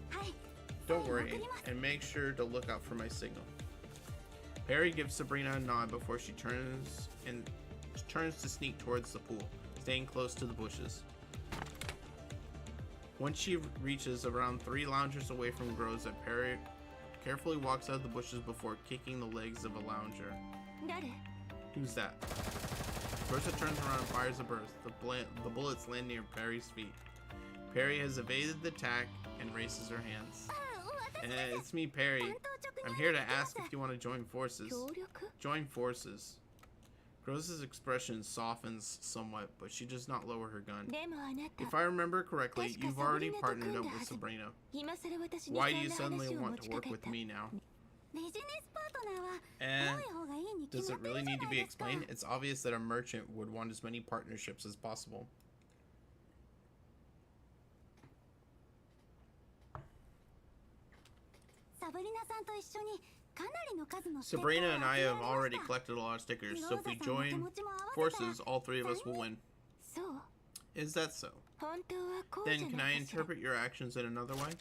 Don't worry, and make sure to look out for my signal. Perry gives Sabrina a nod before she turns to sneak towards the pool, staying close to the bushes. Once she reaches around 3 loungers away from Groza, Perry carefully walks out of the bushes before kicking the legs of a lounger. Who's that? Groza turns around and fires a burst. The bullets land near Perry's feet. Perry has evaded the attack and raises her hands. It's me, Perry. I'm here to ask if you want to join forces. Join forces. Groza's expression softens somewhat, but she does not lower her gun. If I remember correctly, you've already partnered up with Sabrina. Why do you suddenly want to work with me now? Does it really need to be explained? It's obvious that a merchant would want as many partnerships as possible. Sabrina and I have already collected a lot of stickers, so if we join forces, all 3 of us will win. Is that so? Then can I interpret your actions in another way?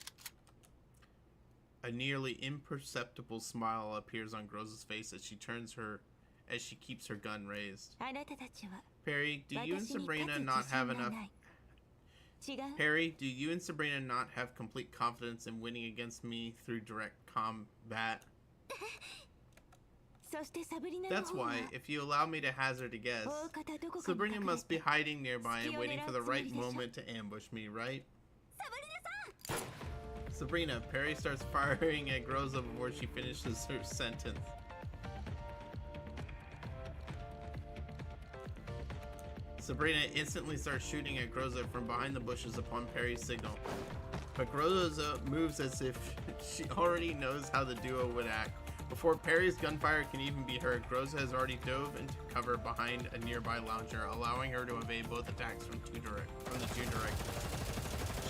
A nearly imperceptible smile appears on Groza's face as she keeps her gun raised. Perry, do you and Sabrina not have enough? Perry, do you and Sabrina not have complete confidence in winning against me through direct combat? That's why, if you allow me to hazard a guess, Sabrina must be hiding nearby and waiting for the right moment to ambush me, right? Sabrina, Perry starts firing at Groza before she finishes her sentence. Sabrina instantly starts shooting at Groza from behind the bushes upon Perry's signal. But Groza moves as if she already knows how the duo would act. Before Perry's gunfire can even be heard, Groza has already dove into cover behind a nearby lounger, allowing her to evade both attacks from the 2 directions.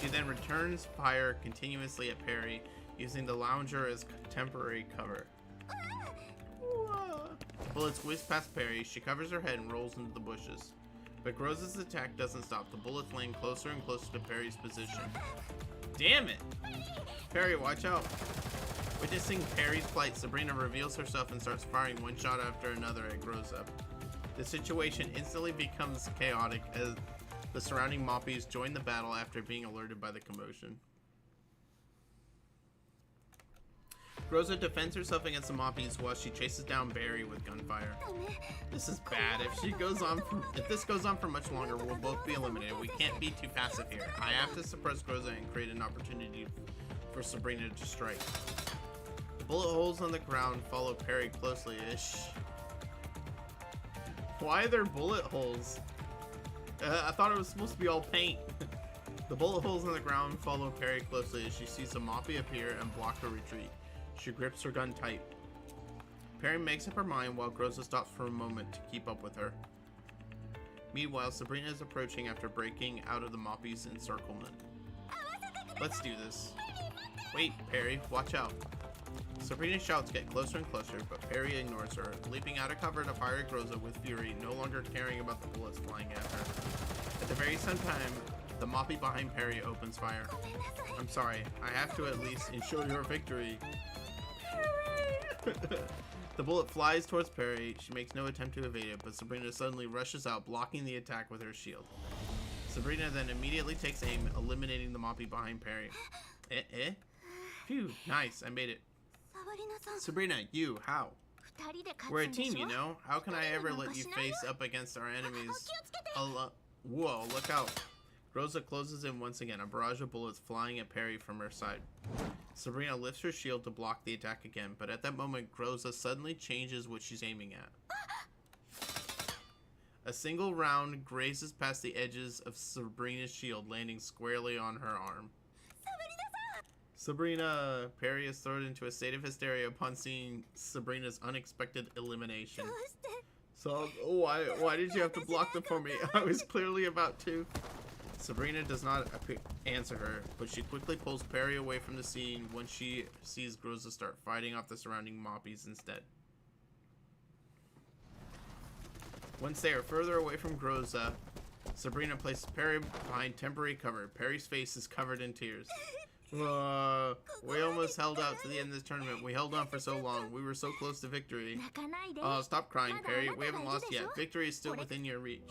She then returns fire continuously at Perry, using the lounger as temporary cover. Bullets whiz past Perry. She covers her head and rolls into the bushes. But Groza's attack doesn't stop. The bullets land closer and closer to Perry's position. Damn it! Perry, watch out! Witnessing Perry's plight, Sabrina reveals herself and starts firing one shot after another at Groza. The situation instantly becomes chaotic as the surrounding Moppies join the battle after being alerted by the commotion. Groza defends herself against the Moppies while she chases down Barry with gunfire. This is bad. If this goes on for much longer, we'll both be eliminated. We can't be too passive here. I have to suppress Groza and create an opportunity for Sabrina to strike. The bullet holes on the ground follow Perry closely. Why are there bullet holes? I thought it was supposed to be all paint. The bullet holes on the ground follow Perry closely as she sees a Moppy appear and block her retreat. She grips her gun tight. Perry makes up her mind while Groza stops for a moment to keep up with her. Meanwhile, Sabrina is approaching after breaking out of the Moppy's encirclement. Let's do this. Wait, Perry, watch out. Sabrina's shouts get closer and closer, but Perry ignores her, leaping out of cover to fire at Groza with fury, no longer caring about the bullets flying at her. At the very same time, the Moppy behind Perry opens fire. I'm sorry, I have to at least ensure your victory. The bullet flies towards Perry. She makes no attempt to evade it, but Sabrina suddenly rushes out, blocking the attack with her shield. Sabrina then immediately takes aim, eliminating the Moppy behind Perry. Phew, nice, I made it. Sabrina, you, how? We're a team, you know? How can I ever let you face up against our enemies? Whoa, look out. Rosa closes in once again, a barrage of bullets flying at Perry from her side. Sabrina lifts her shield to block the attack again, but at that moment, Rosa suddenly changes what she's aiming at. A single round grazes past the edges of Sabrina's shield, landing squarely on her arm. Sabrina! Perry is thrown into a state of hysteria upon seeing Sabrina's unexpected elimination. So, why did you have to block them for me? I was clearly about to. Sabrina does not answer her, but she quickly pulls Perry away from the scene when she sees Rosa start fighting off the surrounding moppies instead. Once they are further away from Groza, Sabrina places Perry behind temporary cover. Perry's face is covered in tears. We almost held out to the end of this tournament. We held on for so long. We were so close to victory. Stop crying, Perry. We haven't lost yet. Victory is still within your reach.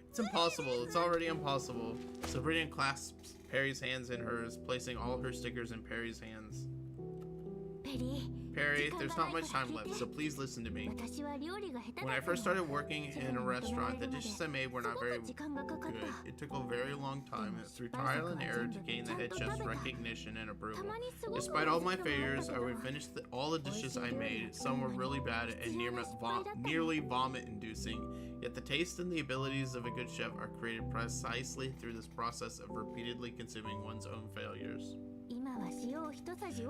It's impossible. It's already impossible. Sabrina clasps Perry's hands in hers, placing all her stickers in Perry's hands. Perry, there's not much time left, so please listen to me. When I first started working in a restaurant, the dishes I made were not very good. It took a very long time through trial and error to gain the head chef's recognition and approval. Despite all my failures, I would finish all the dishes I made. Some were really bad and nearly vomit-inducing. Yet the taste and the abilities of a good chef are created precisely through this process of repeatedly consuming one's own failures.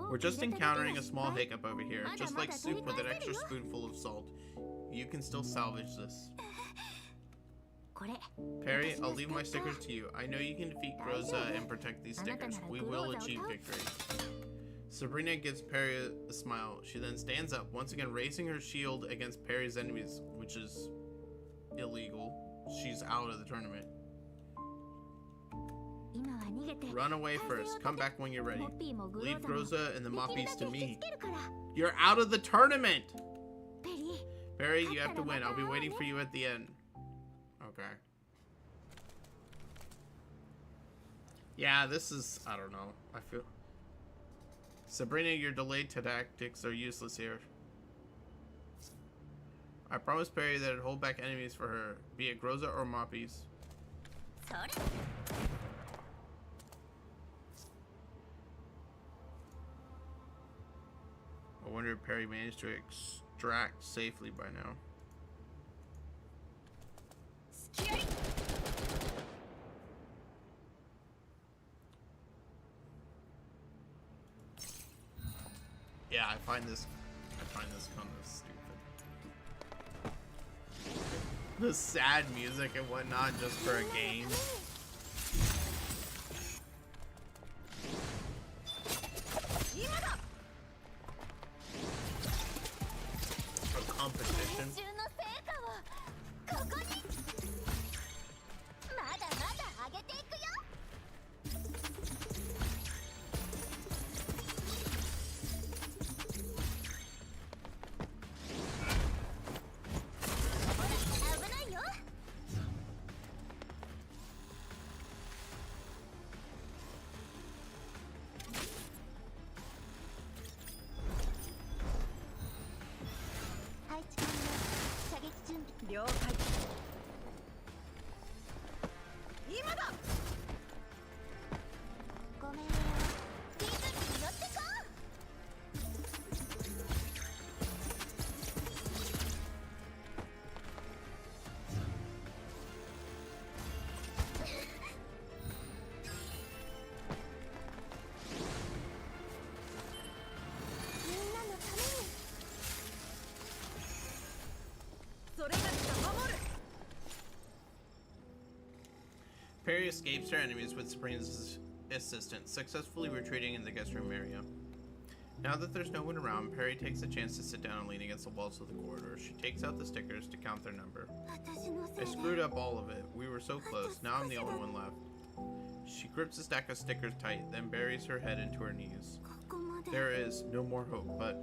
We're just encountering a small hiccup over here, just like soup with an extra spoonful of salt. You can still salvage this. Perry, I'll leave my stickers to you. I know you can defeat Groza and protect these stickers. We will achieve victory. Sabrina gives Perry a smile. She then stands up, once again raising her shield against Perry's enemies, which is illegal. She's out of the tournament. Run away first. Come back when you're ready. Leave Groza and the Moppies to me. You're out of the tournament! Perry, you have to win. I'll be waiting for you at the end. Okay. Yeah, this is... I don't know. I feel... Sabrina, your delayed tactics are useless here. I promised Perry that I'd hold back enemies for her, be it Groza or Moppies. I wonder if Perry managed to extract safely by now. Yeah, I find this kind of stupid. The sad music and whatnot just for a game. Competition. Perry escapes her enemies with Sabrina's assistance, successfully retreating in the guest room area. Now that there's no one around, Perry takes a chance to sit down and lean against the walls of the corridor. She takes out the stickers to count their number. I screwed up all of it. We were so close. Now I'm the only one left. She grips a stack of stickers tight, then buries her head into her knees. There is no more hope, but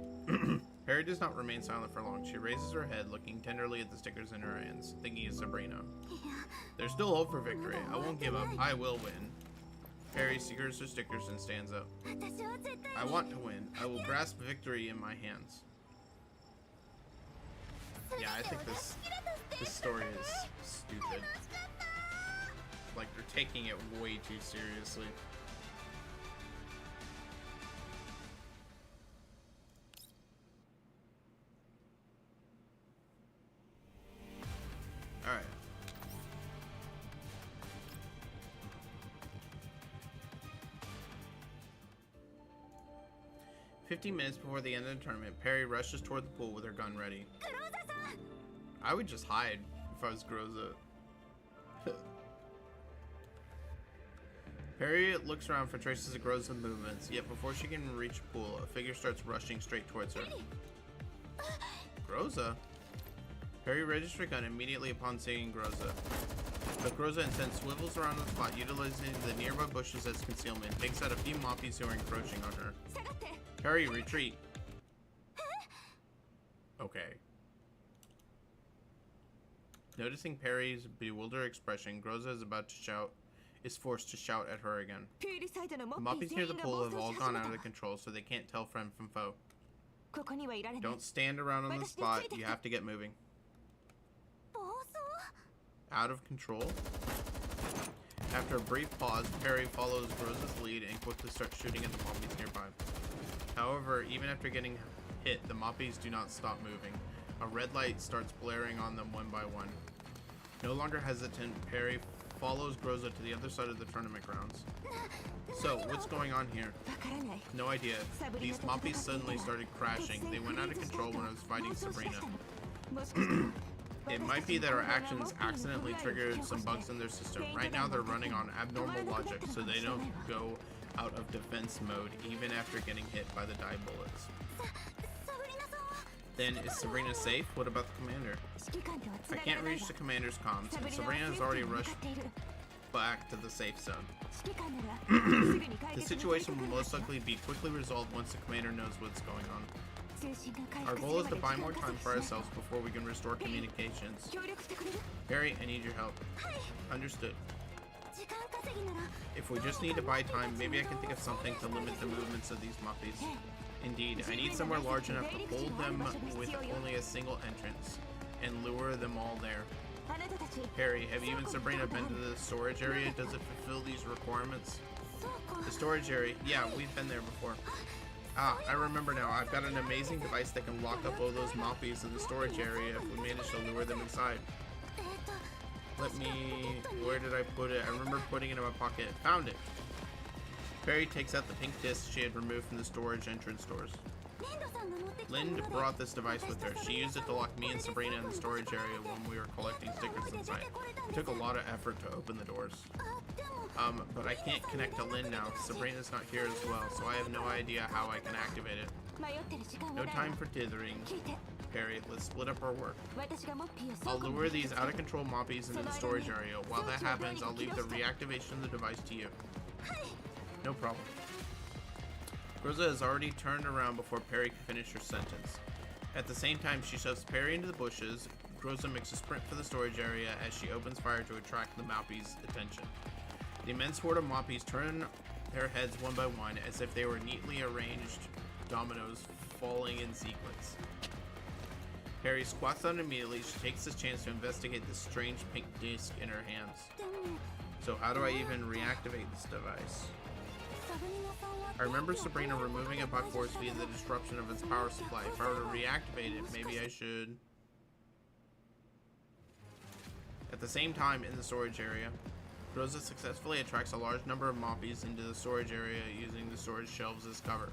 Perry does not remain silent for long. She raises her head, looking tenderly at the stickers in her hands, thinking of Sabrina. There's still hope for victory. I won't give up. I will win. Perry secures her stickers and stands up. I want to win. I will grasp victory in my hands. Yeah, I think this story is stupid. Like, they're taking it way too seriously. Alright. "15 minutes before the end of the tournament, Perry rushes toward the pool with her gun ready." I would just hide if I was Groza. Perry looks around for traces of Groza's movements, yet before she can reach the pool, a figure starts rushing straight towards her. Groza? Perry registers her gun immediately upon seeing Groza. But Groza instead swivels around the spot, utilizing the nearby bushes as concealment, takes out a few moppies who are encroaching on her. Perry, retreat! Okay. Noticing Perry's bewildered expression, Groza is forced to shout at her again. The moppies near the pool have all gone out of control, so they can't tell friend from foe. Don't stand around on the spot, you have to get moving. Out of control? After a brief pause, Perry follows Groza's lead and quickly starts shooting at the moppies nearby. However, even after getting hit, the moppies do not stop moving. A red light starts blaring on them one by one. No longer hesitant, Perry follows Groza to the other side of the tournament grounds. So, what's going on here? No idea. These moppies suddenly started crashing. They went out of control when I was fighting Sabrina. It might be that our actions accidentally triggered some bugs in their system. Right now they're running on abnormal logic, so they don't go out of defense mode even after getting hit by the die bullets. Then, is Sabrina safe? What about the commander? I can't reach the commander's comms, and Sabrina has already rushed back to the safe zone. The situation will most likely be quickly resolved once the commander knows what's going on. Our goal is to buy more time for ourselves before we can restore communications. Perry, I need your help. Understood. If we just need to buy time, maybe I can think of something to limit the movements of these moppies. Indeed, I need somewhere large enough to hold them with only a single entrance, and lure them all there. Perry, have you and Sabrina been to the storage area? Does it fulfill these requirements? The storage area? Yeah, we've been there before. Ah, I remember now. I've got an amazing device that can lock up all those moppies in the storage area if we manage to lure them inside. Where did I put it? I remember putting it in my pocket. Found it. Perry takes out the pink disc she had removed from the storage entrance doors. Lind brought this device with her. She used it to lock me and Sabrina in the storage area when we were collecting stickers inside. It took a lot of effort to open the doors. But I can't connect to Lind now. Sabrina's not here as well, so I have no idea how I can activate it. No time for dithering. Perry, let's split up our work. I'll lure these out-of-control moppies into the storage area. While that happens, I'll leave the reactivation of the device to you. No problem. Groza has already turned around before Perry can finish her sentence. At the same time, she shoves Perry into the bushes. Groza makes a sprint for the storage area as she opens fire to attract the moppies' attention. The immense horde of moppies turn their heads one by one as if they were neatly arranged dominoes falling in sequence. Perry squats down immediately. She takes this chance to investigate the strange pink disc in her hands. So how do I even reactivate this device? I remember Sabrina removing a buck force via the disruption of its power supply. If I were to reactivate it, maybe I should. At the same time, in the storage area, Groza successfully attracts a large number of moppies into the storage area using the storage shelves as cover.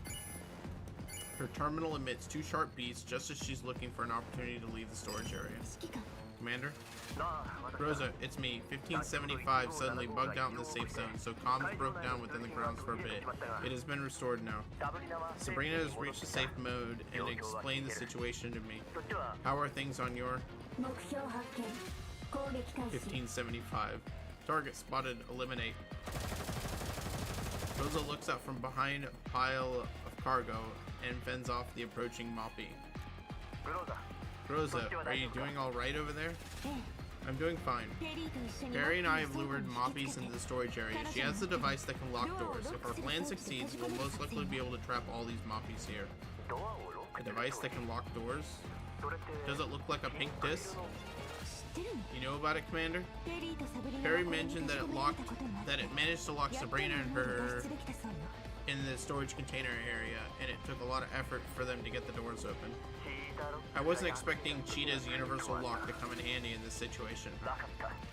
Her terminal emits 2 sharp beats just as she's looking for an opportunity to leave the storage area. Commander? Groza, it's me. 1575 suddenly bugged out in the safe zone, so comms broke down within the grounds for a bit. It has been restored now. Sabrina has reached the safe mode and explained the situation to me. How are things on your 1575? Target spotted. Eliminate. Groza looks up from behind a pile of cargo and fends off the approaching moppy. Groza, are you doing alright over there? I'm doing fine. Perry and I have lured moppies into the storage area. She has the device that can lock doors. If our plan succeeds, we'll most likely be able to trap all these moppies here. A device that can lock doors? Does it look like a pink disc? You know about it, Commander? Perry mentioned that it managed to lock Sabrina and her in the storage container area, and it took a lot of effort for them to get the doors open. I wasn't expecting Cheetah's universal lock to come in handy in this situation.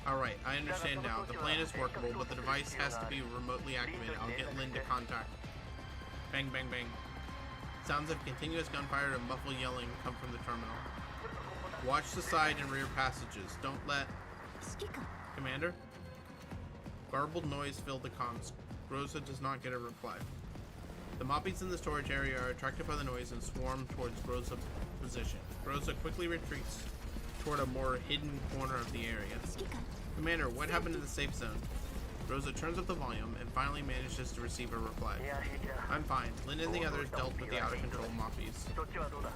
Alright, I understand now. The plan is workable, but the device has to be remotely activated. I'll get Lynn to contact. Bang, bang, bang. Sounds of continuous gunfire and muffled yelling come from the terminal. Watch the side and rear passages. Don't let... Commander? Garbled noise filled the comms. Rosa does not get a reply. The Moppies in the storage area are attracted by the noise and swarm towards Rosa's position. Rosa quickly retreats toward a more hidden corner of the area. Commander, what happened to the safe zone? Rosa turns up the volume and finally manages to receive a reply. I'm fine. Lynn and the others dealt with the out-of-control Moppies.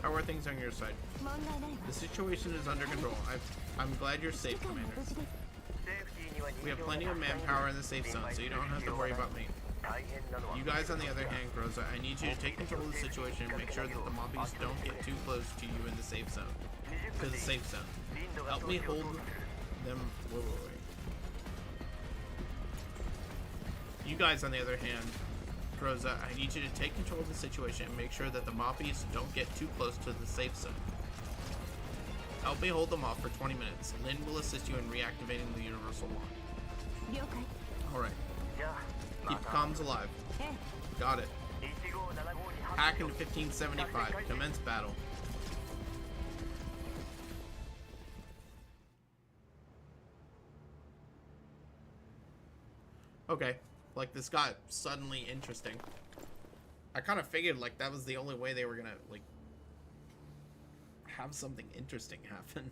How are things on your side? The situation is under control. I'm glad you're safe, Commander. We have plenty of manpower in the safe zone, so you don't have to worry about me. You guys, on the other hand, Rosa, I need you to take control of the situation and make sure that the Moppies don't get too close to you in the safe zone. To the safe zone. Help me hold them... Wait. You guys, on the other hand, Rosa, I need you to take control of the situation and make sure that the Moppies don't get too close to the safe zone. Help me hold them off for 20 minutes. Lynn will assist you in reactivating the universal lock. Alright. Keep comms alive. Got it. Hack into 1575. Commence battle. Okay. Like, this got suddenly interesting. I kind of figured, like, that was the only way they were gonna, like, have something interesting happen.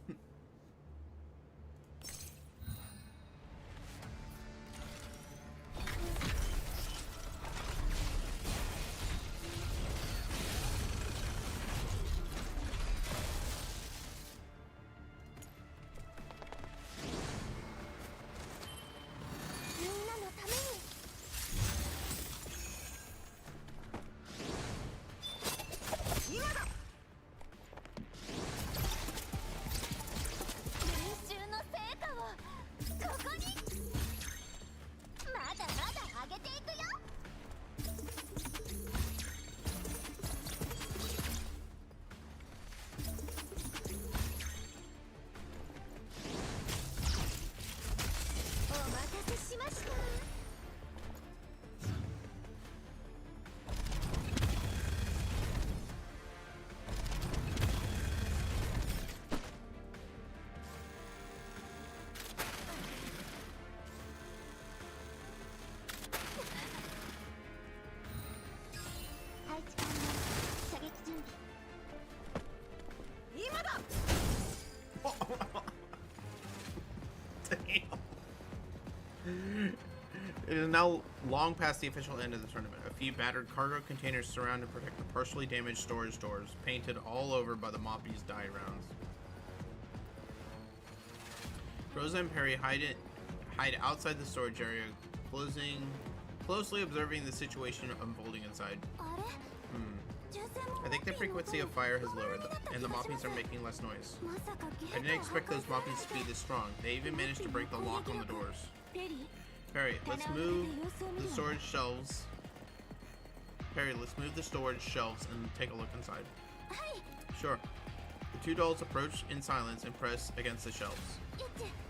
It is now long past the official end of the tournament. A few battered cargo containers surround and protect the partially damaged storage doors, painted all over by the Moppies' die rounds. Rosa and Perry hide outside the storage area, closely observing the situation unfolding inside. I think the frequency of fire has lowered, and the Moppies are making less noise. I didn't expect those Moppies to be this strong. They even managed to break the lock on the doors. Perry, let's move the storage shelves. Perry, let's move the storage shelves and take a look inside. Sure. The two dolls approach in silence and press against the shelves.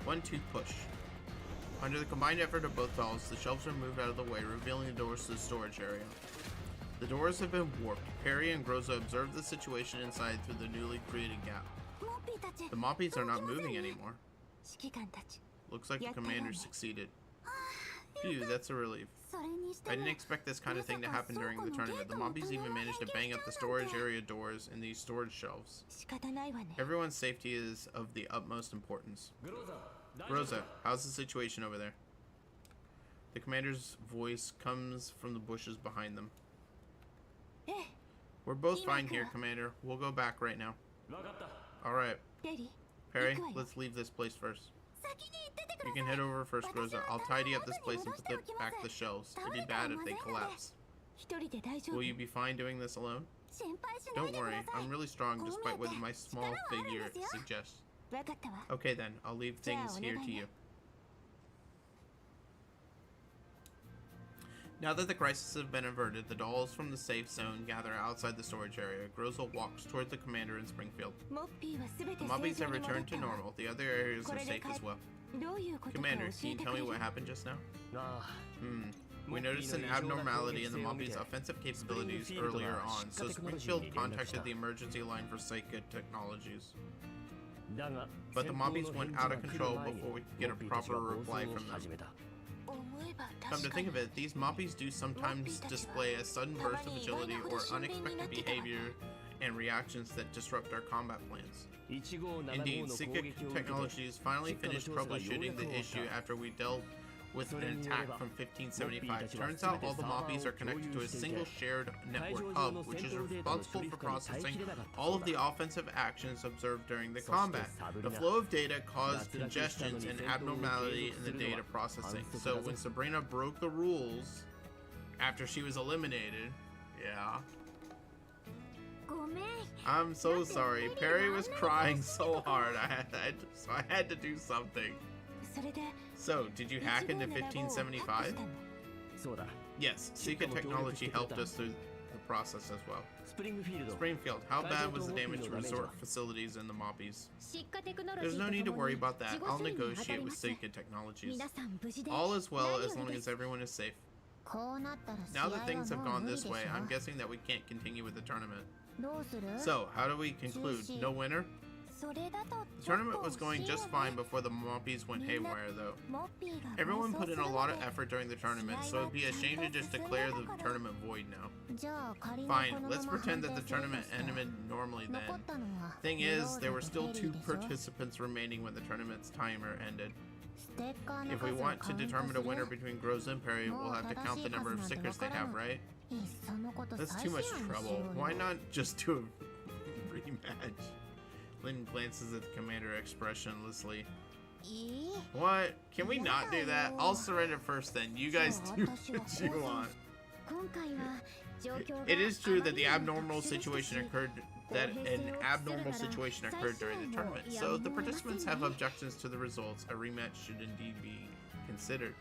1, 2, push. Under the combined effort of both dolls, the shelves are moved out of the way, revealing the doors to the storage area. The doors have been warped. Perry and Rosa observe the situation inside through the newly created gap. The Moppies are not moving anymore. Looks like the commander succeeded. Phew, that's a relief. I didn't expect this kind of thing to happen during the tournament. The Moppies even managed to bang up the storage area doors in these storage shelves. Everyone's safety is of the utmost importance. Rosa, how's the situation over there? The commander's voice comes from the bushes behind them. We're both fine here, Commander. We'll go back right now. Alright. Perry, let's leave this place first. You can head over first, Rosa. I'll tidy up this place and put back the shelves. It'd be bad if they collapse. Will you be fine doing this alone? Don't worry, I'm really strong despite what my small figure suggests. Okay then, I'll leave things here to you. Now that the crisis has been averted, the dolls from the safe zone gather outside the storage area. Grozel walks towards the commander in Springfield. The Moppies have returned to normal. The other areas are safe as well. Commander, can you tell me what happened just now? We noticed an abnormality in the Moppies' offensive capabilities earlier on, so Springfield contacted the emergency line for Psychic Technologies. But the Moppies went out of control before we could get a proper reply from them. Come to think of it, these Moppies do sometimes display a sudden burst of agility or unexpected behavior and reactions that disrupt our combat plans. Indeed, Psychic Technologies finally finished troubleshooting the issue after we dealt with an attack from 1575. Turns out all the Moppies are connected to a single shared network hub, which is responsible for processing all of the offensive actions observed during the combat. The flow of data caused congestions and abnormality in the data processing. So when Sabrina broke the rules after she was eliminated, I'm so sorry. Perry was crying so hard. I had to do something. So, did you hack into 1575? Yes, Psychic Technology helped us through the process as well. Springfield, how bad was the damage to resort facilities in the Moppies? There's no need to worry about that. I'll negotiate with Psychic Technologies. All is well as long as everyone is safe. Now that things have gone this way, I'm guessing that we can't continue with the tournament. So, how do we conclude? No winner? The tournament was going just fine before the Moppies went haywire, though. Everyone put in a lot of effort during the tournament, so it'd be a shame to just declare the tournament void now. Fine, let's pretend that the tournament ended normally then. Thing is, there were still 2 participants remaining when the tournament's timer ended. If we want to determine a winner between Groza and Perry, we'll have to count the number of stickers they have, right? That's too much trouble. Why not just do a rematch? Lynn glances at the commander expressionlessly. What? Can we not do that? I'll surrender first then. You guys do what you want. It is true that an abnormal situation occurred during the tournament, so if the participants have objections to the results, a rematch should indeed be considered.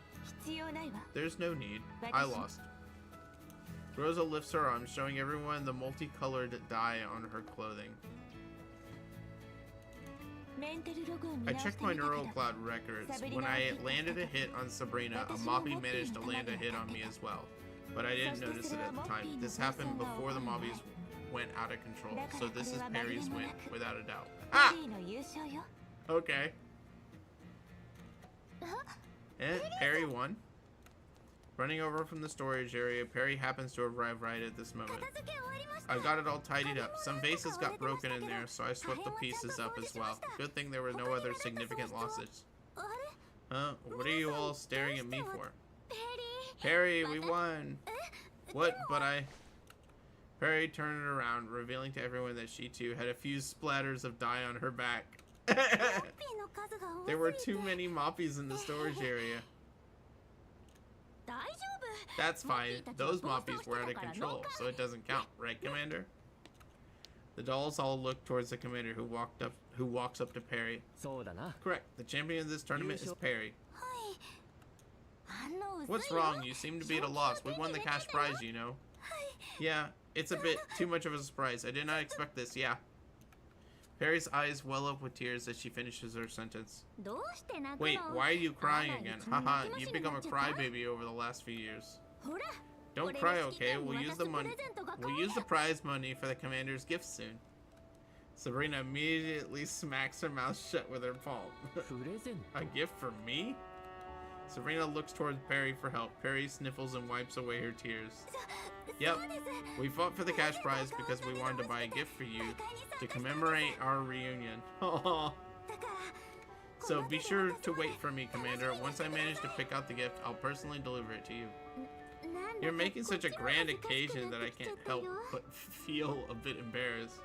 There's no need. I lost. Rosa lifts her arm, showing everyone the multicolored dye on her clothing. I checked my neural cloud records. When I landed a hit on Sabrina, a Moppy managed to land a hit on me as well. But I didn't notice it at the time. This happened before the Mobbies went out of control. So this is Perry's win, without a doubt. Ah! Okay. Perry won. Running over from the storage area, Perry happens to arrive right at this moment. I got it all tidied up. Some vases got broken in there, so I swept the pieces up as well. Good thing there were no other significant losses. Huh? What are you all staring at me for? Perry, we won! What? But I... Perry turned it around, revealing to everyone that she too had a few splatters of dye on her back. There were too many Moppies in the storage area. That's fine. Those Moppies were out of control, so it doesn't count, right, Commander? The dolls all look towards the commander, who walks up to Perry. Correct. The champion of this tournament is Perry. What's wrong? You seem to be at a loss. We won the cash prize, you know. Yeah, it's a bit too much of a surprise. I did not expect this, yeah. Perry's eyes well up with tears as she finishes her sentence. Wait, why are you crying again? Haha, you've become a crybaby over the last few years. Don't cry, okay? We'll use the prize money for the commander's gift soon. Sabrina immediately smacks her mouth shut with her palm. A gift for me? Sabrina looks towards Perry for help. Perry sniffles and wipes away her tears. Yep, we fought for the cash prize because we wanted to buy a gift for you to commemorate our reunion. So be sure to wait for me, Commander. Once I manage to pick out the gift, I'll personally deliver it to you. You're making such a grand occasion that I can't help but feel a bit embarrassed.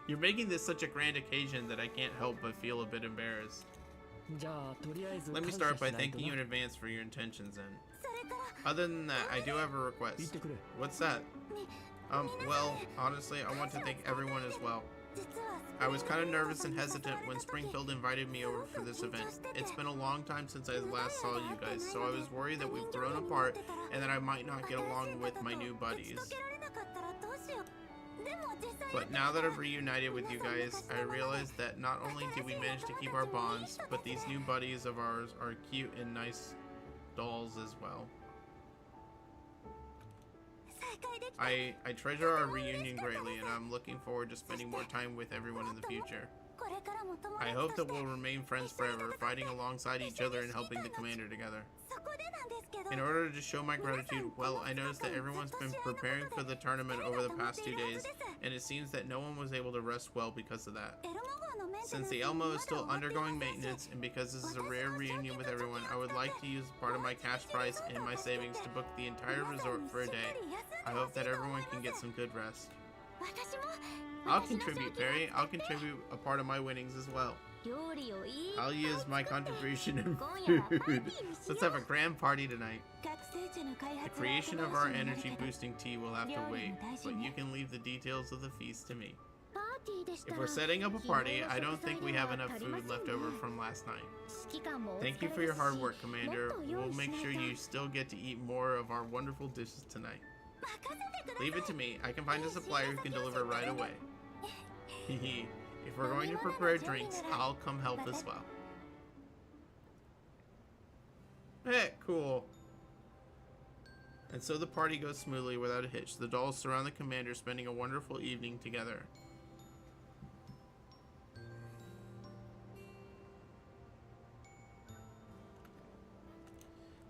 You're making this such a grand occasion that I can't help but feel a bit embarrassed. Let me start by thanking you in advance for your intentions then. Other than that, I do have a request. What's that? Well, honestly, I want to thank everyone as well. I was kind of nervous and hesitant when Springfield invited me over for this event. It's been a long time since I last saw you guys, so I was worried that we've grown apart and that I might not get along with my new buddies. But now that I've reunited with you guys, I realized that not only did we manage to keep our bonds, but these new buddies of ours are cute and nice dolls as well. I treasure our reunion greatly, and I'm looking forward to spending more time with everyone in the future. I hope that we'll remain friends forever, fighting alongside each other and helping the commander together. In order to show my gratitude, well, I noticed that everyone's been preparing for the tournament over the past 2 days, and it seems that no one was able to rest well because of that. Since the Elmo is still undergoing maintenance, and because this is a rare reunion with everyone, I would like to use part of my cash price and my savings to book the entire resort for a day. I hope that everyone can get some good rest. I'll contribute, Perry. I'll contribute a part of my winnings as well. I'll use my contribution in food. Let's have a grand party tonight. The creation of our energy boosting tea will have to wait, but you can leave the details of the feast to me. If we're setting up a party, I don't think we have enough food left over from last night. Thank you for your hard work, Commander. We'll make sure you still get to eat more of our wonderful dishes tonight. Leave it to me. I can find a supplier who can deliver right away. Hehe. If we're going to prepare drinks, I'll come help as well. Hey, cool. And so the party goes smoothly without a hitch. The dolls surround the commander, spending a wonderful evening together.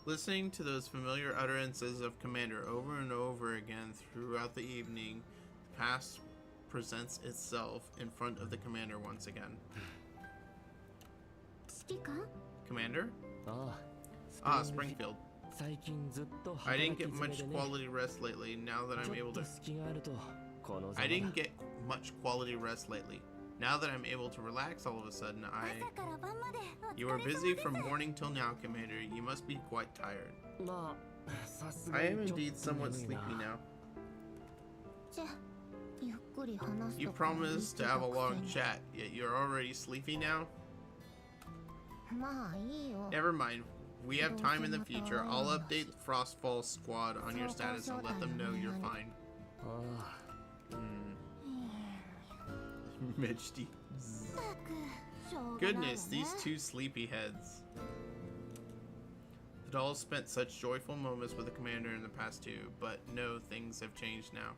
Listening to those familiar utterances of Commander over and over again throughout the evening, the past presents itself in front of the Commander once again. Commander? Ah, Springfield. I didn't get much quality rest lately. Now that I'm able to... I didn't get much quality rest lately. Now that I'm able to relax all of a sudden, You were busy from morning till now, Commander. You must be quite tired. I am indeed somewhat sleepy now. You promised to have a long chat, yet you're already sleepy now? Never mind. We have time in the future. I'll update the Frostfall squad on your status and let them know you're fine. Mitchty. Goodness, these two sleepyheads. The dolls spent such joyful moments with the commander in the past too, but no, things have changed now.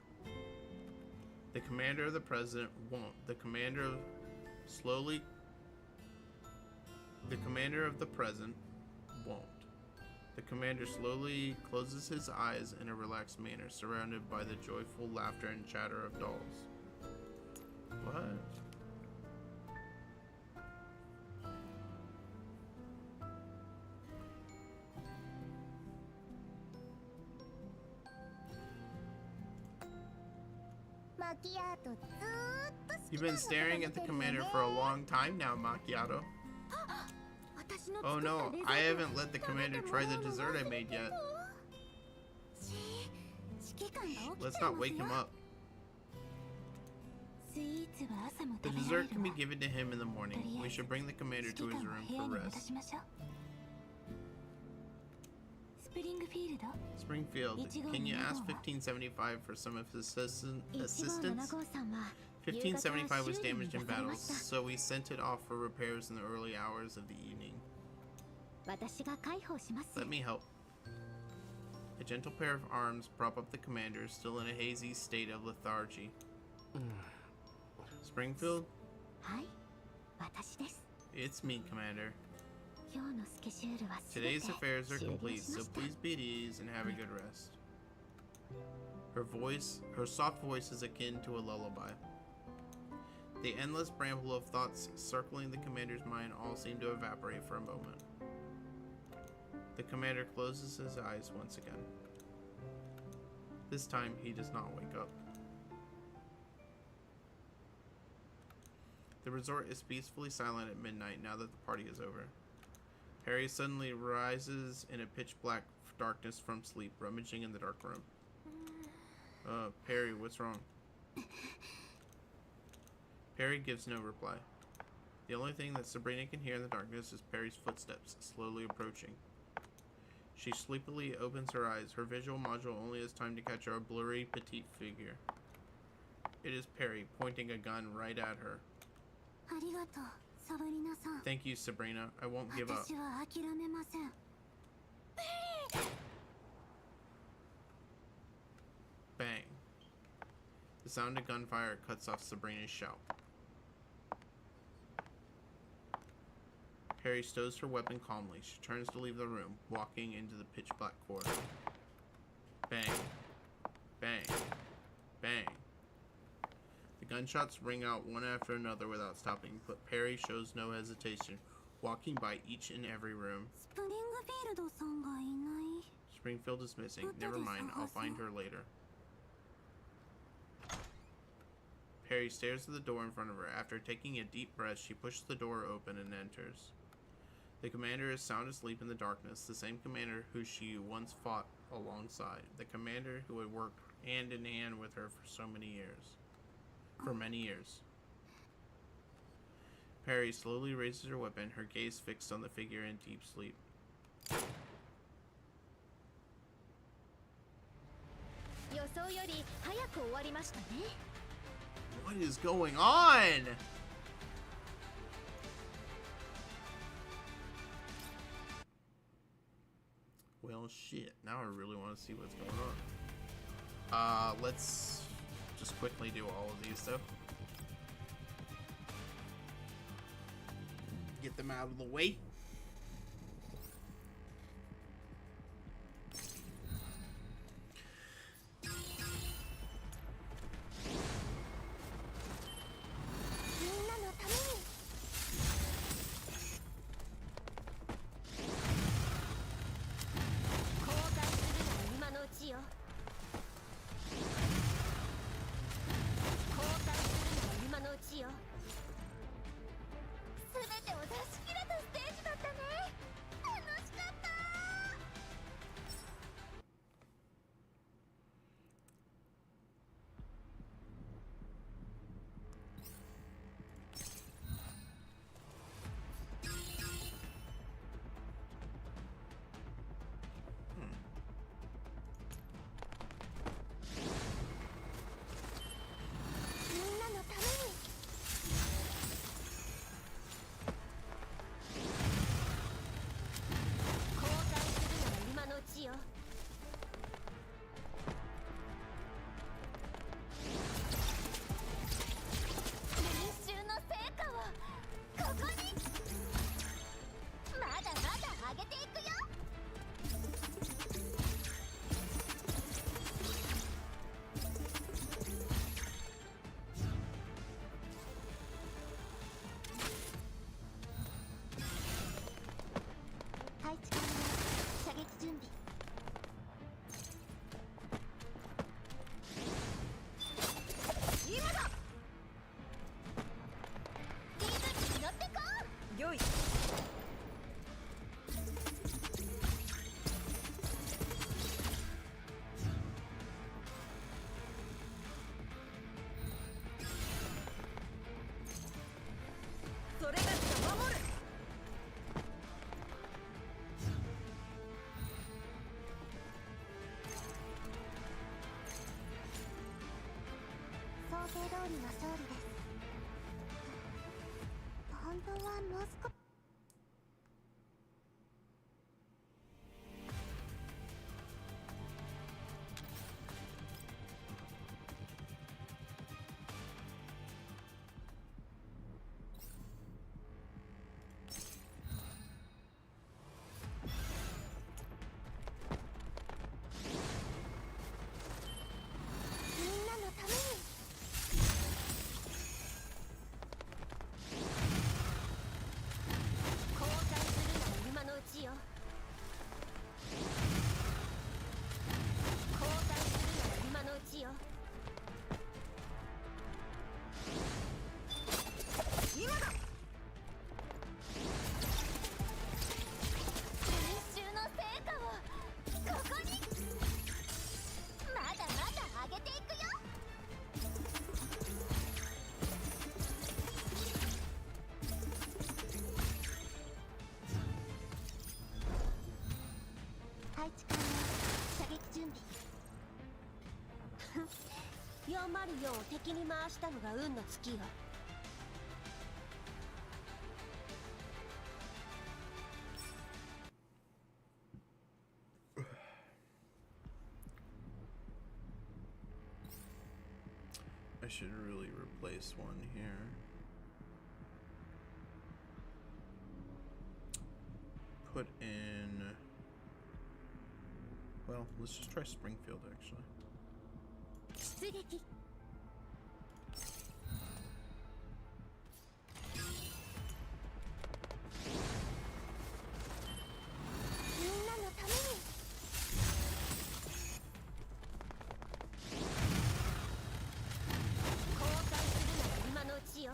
The commander of the president won't. The commander of the present won't. The commander slowly closes his eyes in a relaxed manner, surrounded by the joyful laughter and chatter of dolls. What? You've been staring at the commander for a long time now, Macchiato. Oh no, I haven't let the commander try the dessert I made yet. Let's not wake him up. The dessert can be given to him in the morning. We should bring the commander to his room for rest. Springfield, can you ask 1575 for some of his assistance? 1575 was damaged in battle, so we sent it off for repairs in the early hours of the evening. Let me help. A gentle pair of arms prop up the commander, still in a hazy state of lethargy. Springfield? It's me, Commander. Today's affairs are complete, so please be at ease and have a good rest. Her soft voice is akin to a lullaby. The endless bramble of thoughts circling the commander's mind all seem to evaporate for a moment. The commander closes his eyes once again. This time, he does not wake up. The resort is peacefully silent at midnight now that the party is over. Harry suddenly rises in a pitch-black darkness from sleep, rummaging in the dark room. Perry, what's wrong? Perry gives no reply. The only thing that Sabrina can hear in the darkness is Perry's footsteps, slowly approaching. She sleepily opens her eyes. Her visual module only has time to catch a blurry, petite figure. It is Perry, pointing a gun right at her. Thank you, Sabrina. I won't give up. Bang. The sound of gunfire cuts off Sabrina's shout. Perry stows her weapon calmly. She turns to leave the room, walking into the pitch-black corridor. Bang. Bang. Bang. The gunshots ring out one after another without stopping, but Perry shows no hesitation, walking by each and every room. Springfield is missing. Never mind, I'll find her later. Perry stares at the door in front of her. After taking a deep breath, she pushes the door open and enters. The commander is sound asleep in the darkness, the same commander who she once fought alongside. The commander who had worked hand in hand with her for so many years. For many years. Perry slowly raises her weapon, her gaze fixed on the figure in deep sleep. What is going on? Well, shit. Now I really want to see what's going on. Let's just quickly do all of these, though. Get them out of the way. 404を敵に回したのが運の尽きよ。I should really replace one here. Put in... Well, let's just try Springfield, actually. 出撃。みんなのために。交換するなら今のうちよ。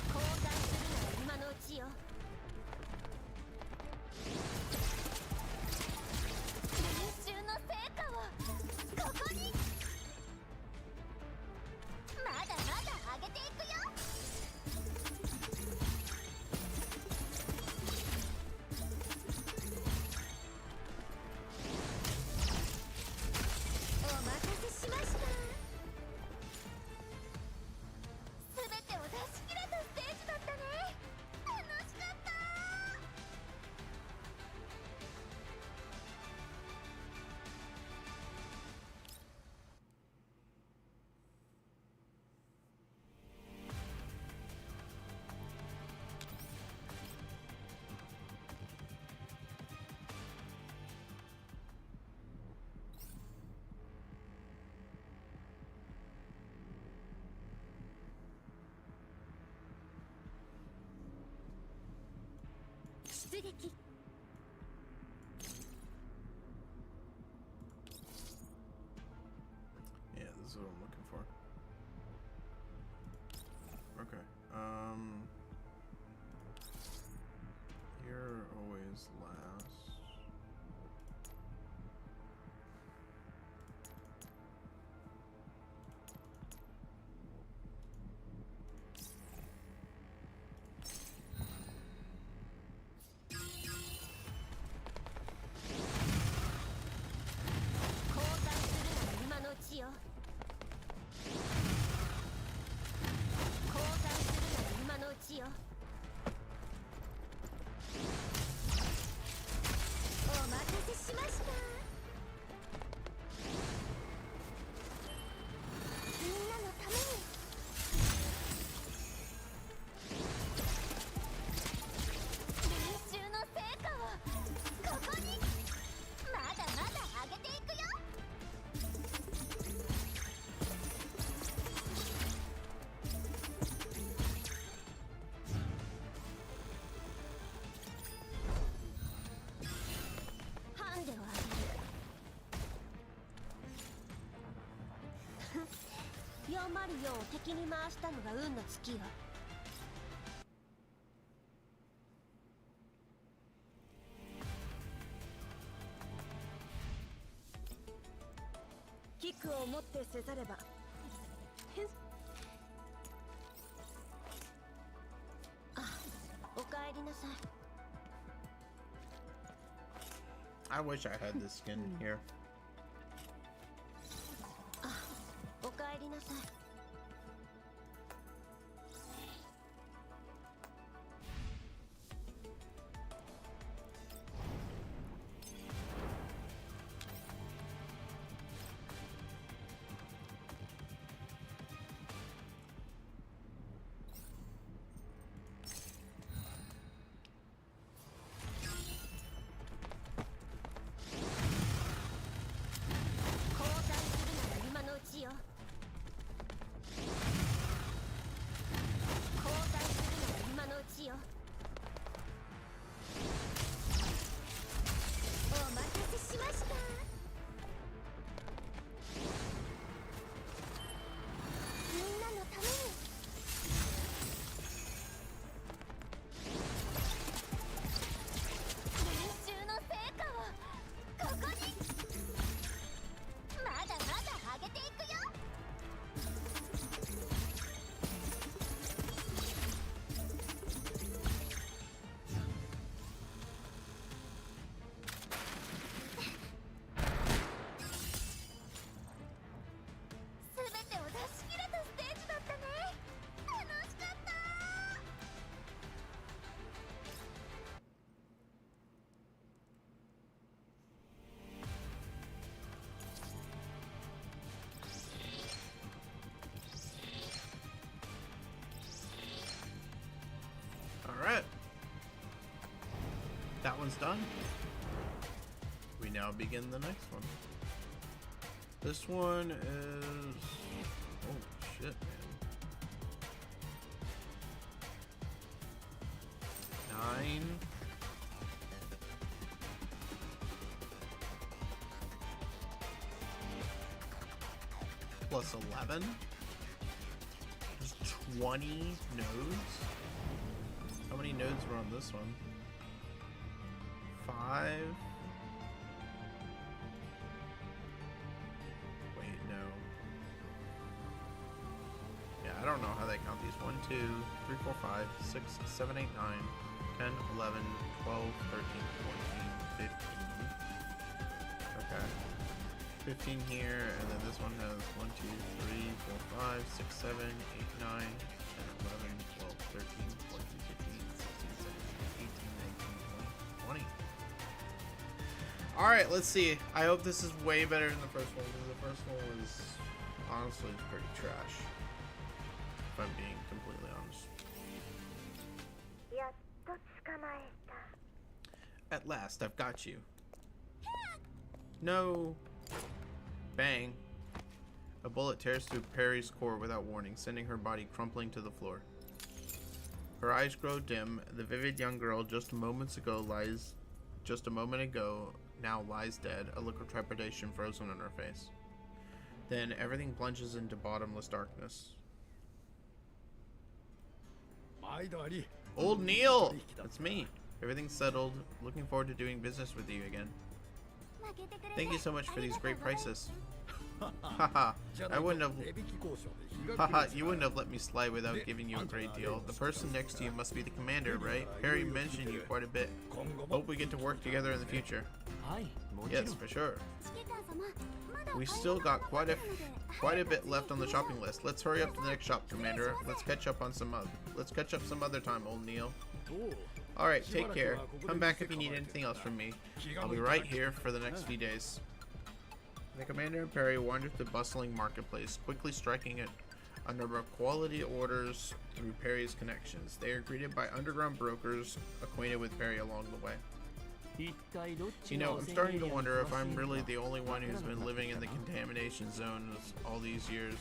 交換するなら今のうちよ。練習の成果をここに。まだまだ上げていくよ。お待たせしました。すべてを出し切れたステージだったね。楽しかった。出撃。Yeah, this is what I'm looking for. Okay. You're always last.404を敵に回したのが運の尽きよ。キックを持ってせざれば。あ、おかえりなさい。I wish I had this skin here. あ、おかえりなさい。交代するなら今のうちよ。one's done. We now begin the next one. This one is... Oh, shit, man. 9. Plus 11. There's 20 nodes. How many nodes were on this one? 5. Wait, no. Yeah, I don't know how they count these. 1, 2, 3, 4, 5, 6, 7, 8, 9, 10, 11, 12, 13, 14, 15. Okay. 15 here, and then this one has 1, 2, 3, 4, 5, 6, 7, 8, 9, 10, 11, 12, 13, 14, 15, 16, 17, 18, 19, 20, 20. Alright, let's see. I hope this is way better than the first one, because the first one was honestly pretty trash. If I'm being completely honest. At last, I've got you. No. Bang. A bullet tears through Perry's core without warning, sending her body crumpling to the floor. Her eyes grow dim. The vivid young girl just a moment ago now lies dead, a look of trepidation frozen on her face. Then everything plunges into bottomless darkness. Old Neil! It's me. Everything's settled. Looking forward to doing business with you again. Thank you so much for these great prices. Haha, you wouldn't have let me slide without giving you a great deal. The person next to you must be the commander, right? Perry mentioned you quite a bit. Hope we get to work together in the future. Yes, for sure. We still got quite a bit left on the shopping list. Let's hurry up to the next shop, Commander. Let's catch up some other time, old Neil. Alright, take care. Come back if you need anything else from me. I'll be right here for the next few days. The Commander and Perry wandered the bustling marketplace, quickly striking a number of quality orders through Perry's connections. They are greeted by underground brokers acquainted with Perry along the way. You know, I'm starting to wonder if I'm really the only one who's been living in the contamination zone all these years.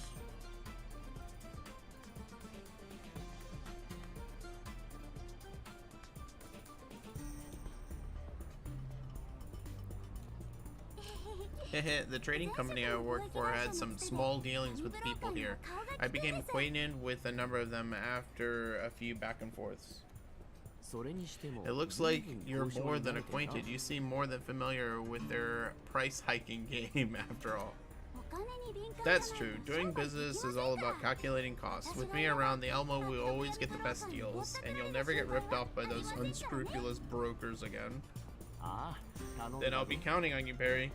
The trading company I worked for had some small dealings with people here. I became acquainted with a number of them after a few back and forths. It looks like you're more than acquainted. You seem more than familiar with their price hiking game after all. That's true. Doing business is all about calculating costs. With me around the Elmo, we always get the best deals, and you'll never get ripped off by those unscrupulous brokers again. Then I'll be counting on you, Perry.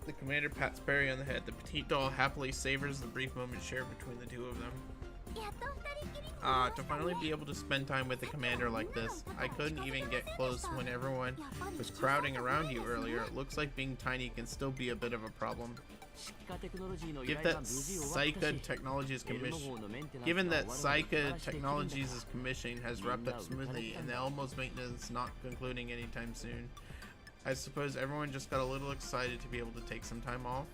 The commander pats Perry on the head. The petite doll happily savors the brief moment shared between the two of them. To finally be able to spend time with the commander like this. I couldn't even get close when everyone was crowding around you earlier. It looks like being tiny can still be a bit of a problem. Given that Saika Technologies' commission has wrapped up smoothly and the Elmo's maintenance not concluding anytime soon, I suppose everyone just got a little excited to be able to take some time off.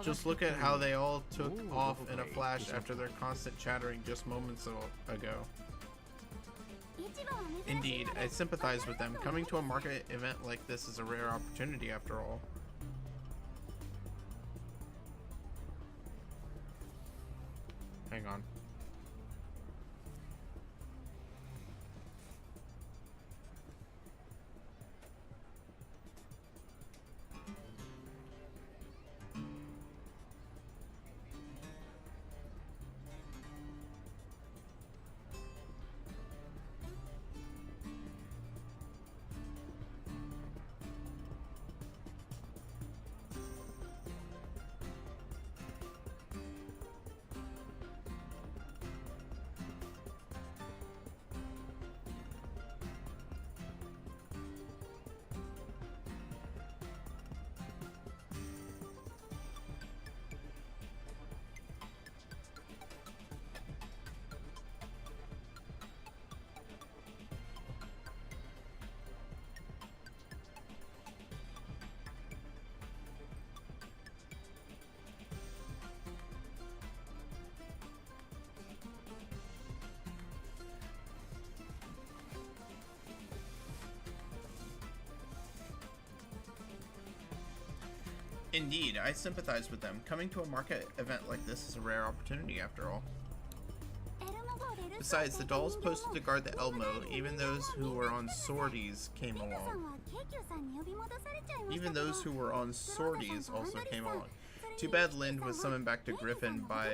Just look at how they all took off in a flash after their constant chattering just moments ago. Indeed, I sympathize with them. Coming to a market event like this is a rare opportunity after all. Hang on. Indeed, I sympathize with them. Coming to a market event like this is a rare opportunity after all. Besides, the dolls posted to guard the Elmo. Even those who were on sorties came along. Even those who were on sorties also came along. Too bad Lind was summoned back to Griffin by...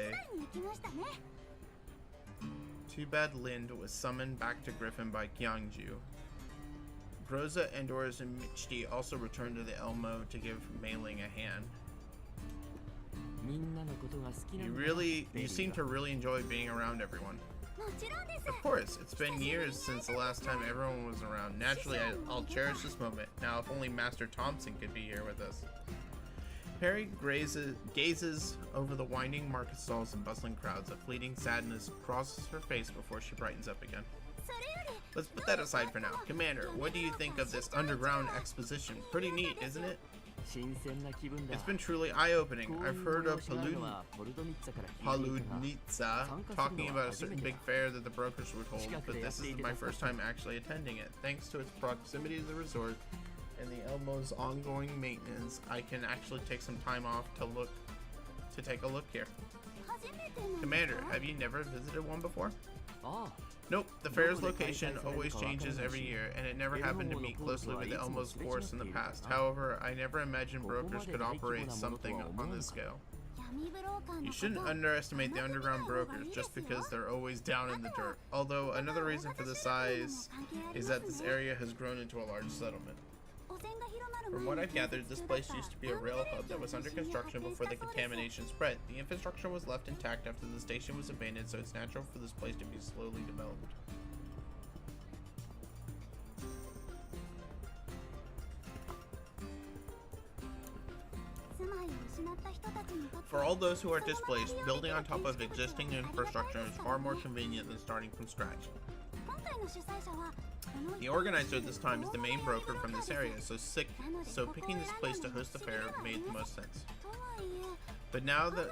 Too bad Lind was summoned back to Griffin by Kyangju. Groza, Endors, and Michti also returned to the Elmo to give Mei-Ling a hand. You seem to really enjoy being around everyone. Of course, it's been years since the last time everyone was around. Naturally, I'll cherish this moment. Now, if only Master Thompson could be here with us. Perry gazes over the winding market stalls and bustling crowds. A fleeting sadness crosses her face before she brightens up again. Let's put that aside for now. Commander, what do you think of this underground exposition? Pretty neat, isn't it? It's been truly eye-opening. I've heard of Paludnitsa talking about a certain big fair that the brokers would hold, but this is my first time actually attending it. Thanks to its proximity to the resort and the Elmo's ongoing maintenance, I can actually take some time off to take a look here. Commander, have you never visited one before? Nope, the fair's location always changes every year, and it never happened to meet closely with the Elmo's force in the past. However, I never imagined brokers could operate something on this scale. You shouldn't underestimate the underground brokers just because they're always down in the dirt. Although, another reason for the size is that this area has grown into a large settlement. From what I've gathered, this place used to be a rail hub that was under construction before the contamination spread. The infrastructure was left intact after the station was abandoned, so it's natural for this place to be slowly developed. For all those who are displaced, building on top of existing infrastructure is far more convenient than starting from scratch. The organizer this time is the main broker from this area, so picking this place to host the fair made the most sense. But now that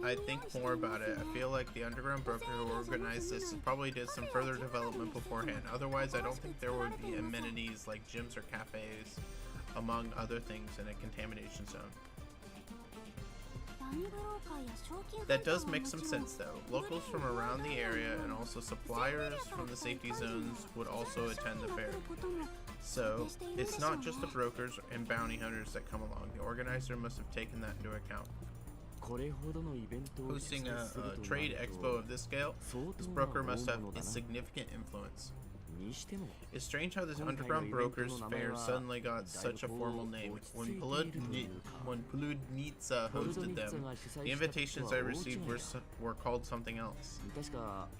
I think more about it, I feel like the underground broker who organized this probably did some further development beforehand. Otherwise, I don't think there would be amenities like gyms or cafes, among other things, in a contamination zone. That does make some sense though. Locals from around the area and also suppliers from the safety zones would also attend the fair. So, it's not just the brokers and bounty hunters that come along. The organizer must have taken that into account. Hosting a trade expo of this scale, this broker must have a significant influence. It's strange how this underground brokers fair suddenly got such a formal name. When Paludnitsa hosted them, the invitations I received were called something else.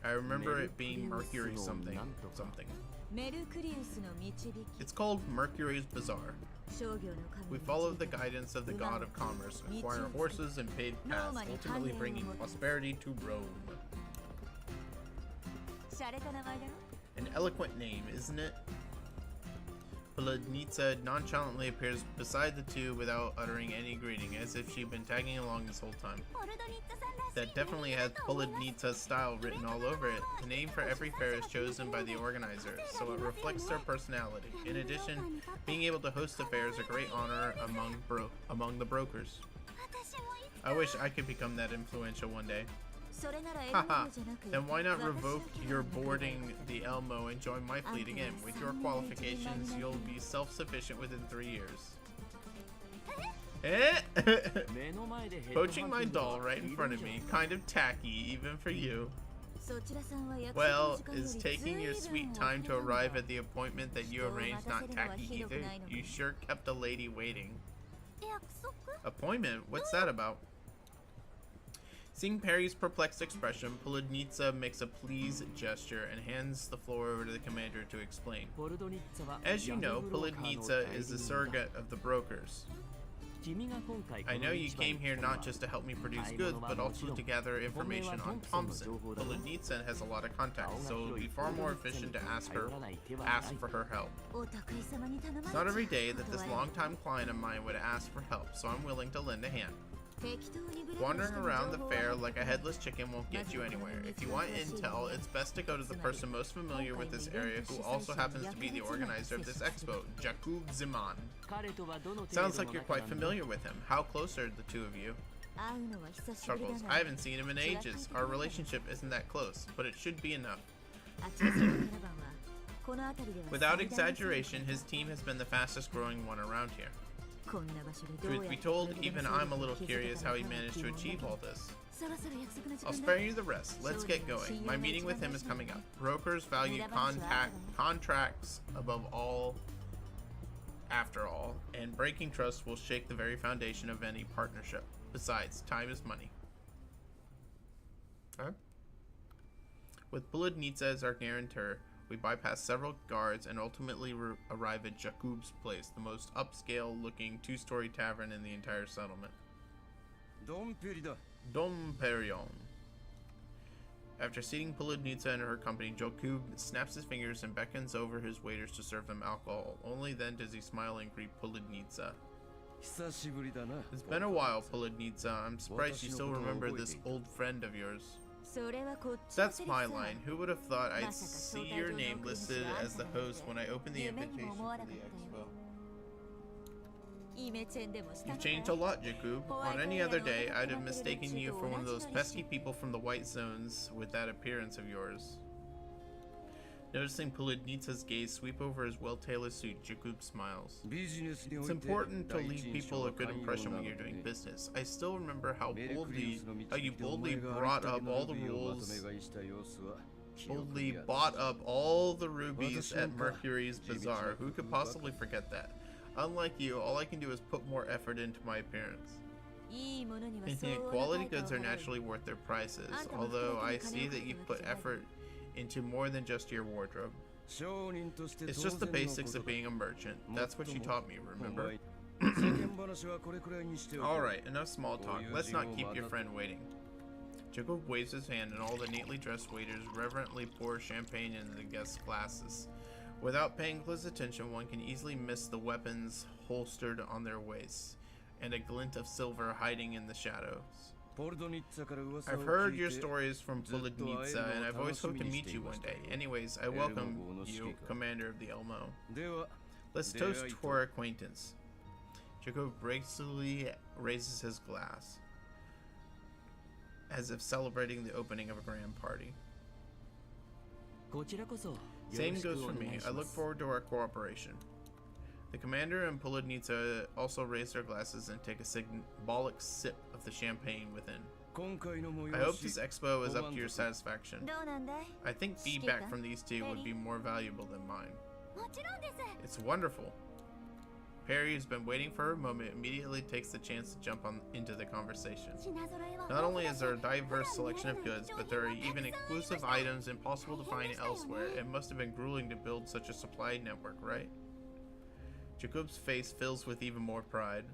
I remember it being Mercury something. It's called Mercury's Bazaar. We followed the guidance of the god of commerce, acquire horses and paid paths, ultimately bringing prosperity to Rome. An eloquent name, isn't it? Paludnitsa nonchalantly appears beside the two without uttering any greeting, as if she'd been tagging along this whole time. That definitely has Paludnitsa's style written all over it. The name for every fair is chosen by the organizer, so it reflects their personality. In addition, being able to host the fair is a great honor among the brokers. I wish I could become that influential one day. Haha, then why not revoke your boarding the Elmo and join my fleet again? With your qualifications, you'll be self-sufficient within 3 years. Eh? Poaching my doll right in front of me, kind of tacky, even for you. Well, is taking your sweet time to arrive at the appointment that you arranged not tacky either? You sure kept a lady waiting. Appointment? What's that about? Seeing Perry's perplexed expression, Paludnitsa makes a please gesture and hands the floor over to the commander to explain. As you know, Paludnitsa is the surrogate of the brokers. I know you came here not just to help me produce goods, but also to gather information on Thompson. Paludnitsa has a lot of contacts, so it would be far more efficient to ask for her help. It's not every day that this longtime client of mine would ask for help, so I'm willing to lend a hand. Wandering around the fair like a headless chicken won't get you anywhere. If you want intel, it's best to go to the person most familiar with this area who also happens to be the organizer of this expo, Jakub Ziman. Sounds like you're quite familiar with him. How close are the two of you? Chuckles. I haven't seen him in ages. Our relationship isn't that close, but it should be enough. Without exaggeration, his team has been the fastest growing one around here. Truth be told, even I'm a little curious how he managed to achieve all this. I'll spare you the rest. Let's get going. My meeting with him is coming up. Brokers value contracts above all, after all, and breaking trust will shake the very foundation of any partnership. Besides, time is money. Okay. With Poludnitsa as our guarantor, we bypass several guards and ultimately arrive at Jakub's place, the most upscale-looking two-story tavern in the entire settlement. Dom Perion. After seating Poludnitsa and her company, Jakub snaps his fingers and beckons over his waiters to serve them alcohol. Only then does he smile and greet Poludnitsa. It's been a while, Poludnitsa. I'm surprised you still remember this old friend of yours. That's my line. Who would have thought I'd see your name listed as the host when I opened the invitation for the expo? You've changed a lot, Jakub. On any other day, I'd have mistaken you for one of those pesky people from the White Zones with that appearance of yours. Noticing Poludnitsa's gaze sweep over his well-tailored suit, Jakub smiles. It's important to leave people a good impression when you're doing business. I still remember how you boldly brought up all the rules, boldly bought up all the rubies at Mercury's Bazaar. Who could possibly forget that? Unlike you, all I can do is put more effort into my appearance. Quality goods are naturally worth their prices, although I see that you put effort into more than just your wardrobe. It's just the basics of being a merchant. That's what you taught me, remember? Alright, enough small talk. Let's not keep your friend waiting. Jacob waves his hand and all the neatly dressed waiters reverently pour champagne into the guests' glasses. Without paying close attention, one can easily miss the weapons holstered on their waists, and a glint of silver hiding in the shadows. I've heard your stories from Poludnitsa, and I've always hoped to meet you one day. Anyways, I welcome you, Commander of the Elmo. Let's toast to our acquaintance. Jacob gracefully raises his glass, as if celebrating the opening of a grand party. Same goes for me. I look forward to our cooperation. The commander and Poludnitsa also raise their glasses and take a symbolic sip of the champagne within. I hope this expo is up to your satisfaction. I think feedback from these two would be more valuable than mine. It's wonderful. Perry, who's been waiting for a moment, immediately takes the chance to jump into the conversation. Not only is there a diverse selection of goods, but there are even exclusive items impossible to find elsewhere. It must have been grueling to build such a supply network, right? Jacob's face fills with even more pride.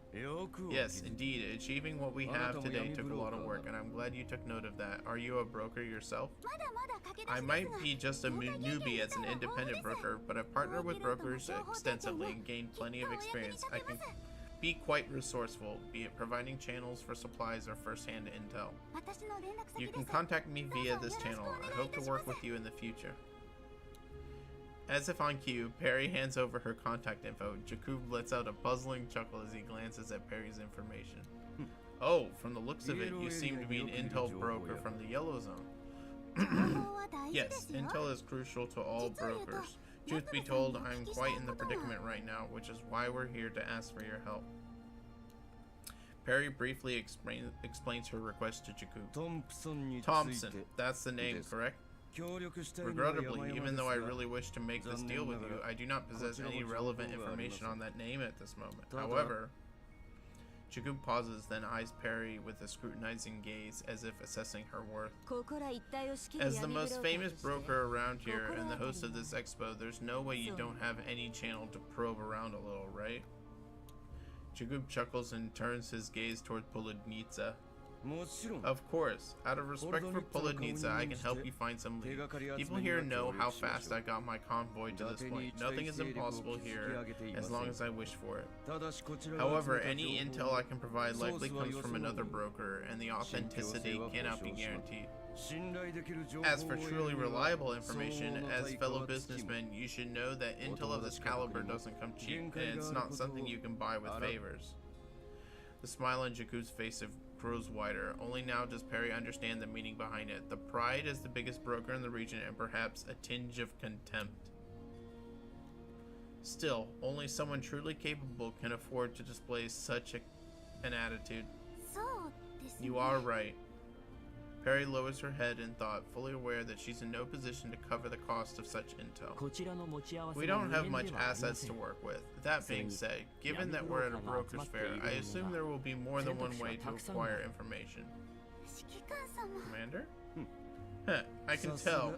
Yes, indeed, achieving what we have today took a lot of work, and I'm glad you took note of that. Are you a broker yourself? I might be just a newbie as an independent broker, but I've partnered with brokers extensively and gained plenty of experience. I can be quite resourceful, be it providing channels for supplies or first-hand intel. You can contact me via this channel. I hope to work with you in the future. As if on cue, Perry hands over her contact info. Jakub lets out a puzzling chuckle as he glances at Perry's information. Oh, from the looks of it, you seem to be an intel broker from the Yellow Zone. Yes, intel is crucial to all brokers. Truth be told, I'm quite in the predicament right now, which is why we're here to ask for your help. Perry briefly explains her request to Jakub. Thompson, that's the name, correct? Regrettably, even though I really wish to make this deal with you, I do not possess any relevant information on that name at this moment. However, Jakub pauses, then eyes Perry with a scrutinizing gaze as if assessing her worth. As the most famous broker around here and the host of this expo, there's no way you don't have any channel to probe around a little, right? Jakub chuckles and turns his gaze toward Poludnitsa. Of course. Out of respect for Polonitsa, I can help you find some lead. People here know how fast I got my convoy to this point. Nothing is impossible here, as long as I wish for it. However, any intel I can provide likely comes from another broker, and the authenticity cannot be guaranteed. As for truly reliable information, as fellow businessmen, you should know that intel of this caliber doesn't come cheap, and it's not something you can buy with favors. The smile on Jakku's face grows wider. Only now does Perry understand the meaning behind it. The pride as the biggest broker in the region, and perhaps a tinge of contempt. Still, only someone truly capable can afford to display such an attitude. You are right. Perry lowers her head in thought, fully aware that she's in no position to cover the cost of such intel. We don't have much assets to work with. That being said, given that we're at a broker's fair, I assume there will be more than one way to acquire information. Commander? Heh, I can tell.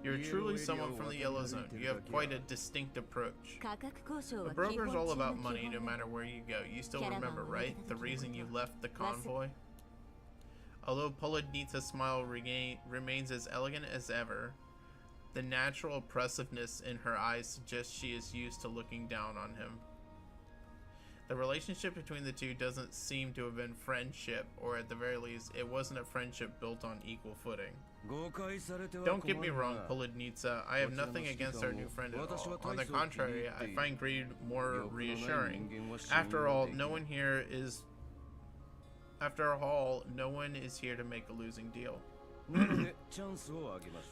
You're truly someone from the Yellow Zone. You have quite a distinct approach. A broker's all about money no matter where you go. You still remember, right? The reason you left the convoy? Although Polonitsa's smile remains as elegant as ever, the natural oppressiveness in her eyes suggests she is used to looking down on him. The relationship between the two doesn't seem to have been friendship, or at the very least, it wasn't a friendship built on equal footing. Don't get me wrong, Polonitsa, I have nothing against our new friend at all. On the contrary, I find greed more reassuring. After all, no one is here to make a losing deal.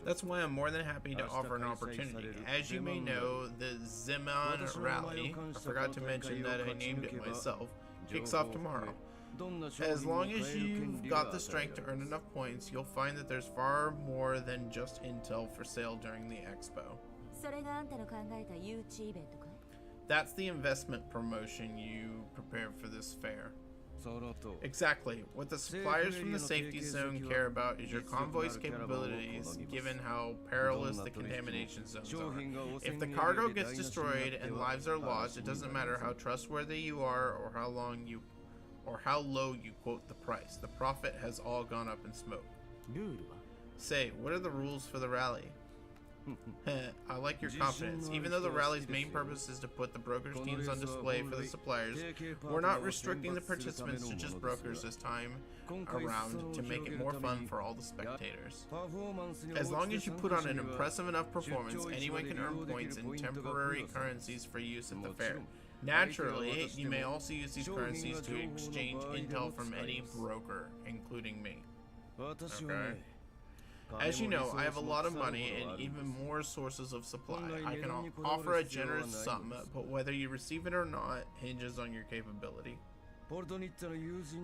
That's why I'm more than happy to offer an opportunity. As you may know, the Zeman Rally, I forgot to mention that I named it myself, kicks off tomorrow. As long as you've got the strength to earn enough points, you'll find that there's far more than just intel for sale during the expo. That's the investment promotion you prepared for this fair. Exactly. What the suppliers from the safety zone care about is your convoy's capabilities, given how perilous the contamination zones are. If the cargo gets destroyed and lives are lost, it doesn't matter how trustworthy you are or how low you quote the price. The profit has all gone up in smoke. Say, what are the rules for the rally? I like your confidence. Even though the rally's main purpose is to put the brokers' teams on display for the suppliers, we're not restricting the participants to just brokers this time around to make it more fun for all the spectators. As long as you put on an impressive enough performance, anyone can earn points in temporary currencies for use at the fair. Naturally, you may also use these currencies to exchange intel from any broker, including me. Okay. As you know, I have a lot of money and even more sources of supply. I can offer a generous sum, but whether you receive it or not hinges on your capability.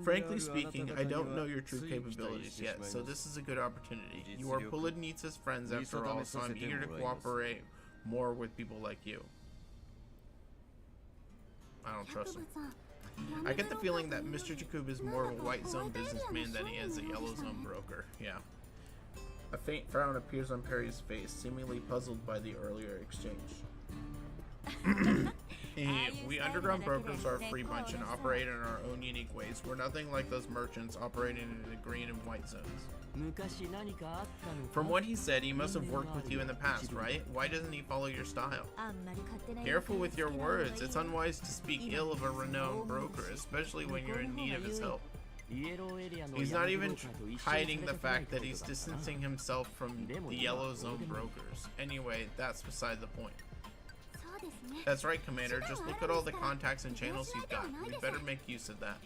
Frankly speaking, I don't know your true capabilities yet, so this is a good opportunity. You are Polonitsa's friends after all, so I'm eager to cooperate more with people like you. I don't trust him. I get the feeling that Mr. Jakku is more of a white zone businessman than he is a yellow zone broker. Yeah. A faint frown appears on Perry's face, seemingly puzzled by the earlier exchange. We underground brokers are a free bunch and operate in our own unique ways. We're nothing like those merchants operating in the green and white zones. From what he said, he must have worked with you in the past, right? Why doesn't he follow your style? Careful with your words. It's unwise to speak ill of a renowned broker, especially when you're in need of his help. He's not even hiding the fact that he's distancing himself from the Yellow Zone brokers. Anyway, that's beside the point. That's right, Commander. Just look at all the contacts and channels he's got. We better make use of that.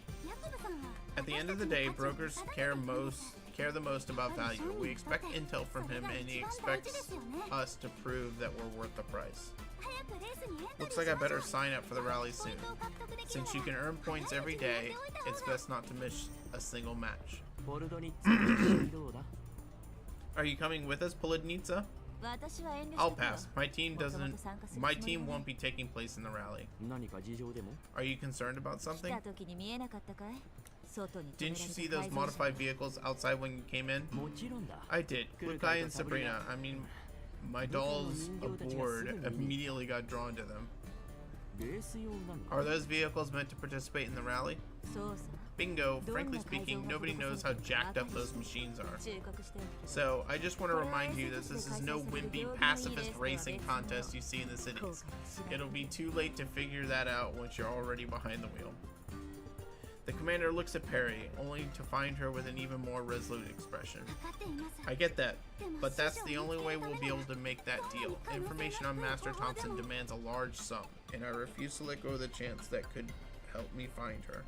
At the end of the day, brokers care the most about value. We expect intel from him, and he expects us to prove that we're worth the price. Looks like I better sign up for the rally soon. Since you can earn points every day, it's best not to miss a single match. Are you coming with us, Polonitsa? I'll pass. My team won't be taking place in the rally. Are you concerned about something? Didn't you see those modified vehicles outside when you came in? I did. Lukai and Sabrina. I mean, my dolls aboard immediately got drawn to them. Are those vehicles meant to participate in the rally? Bingo, frankly speaking, nobody knows how jacked up those machines are. So, I just want to remind you that this is no wimpy pacifist racing contest you see in the cities. It'll be too late to figure that out once you're already behind the wheel. The commander looks at Perry, only to find her with an even more resolute expression. I get that, but that's the only way we'll be able to make that deal. Information on Master Thompson demands a large sum, and I refuse to let go of the chance that could help me find her.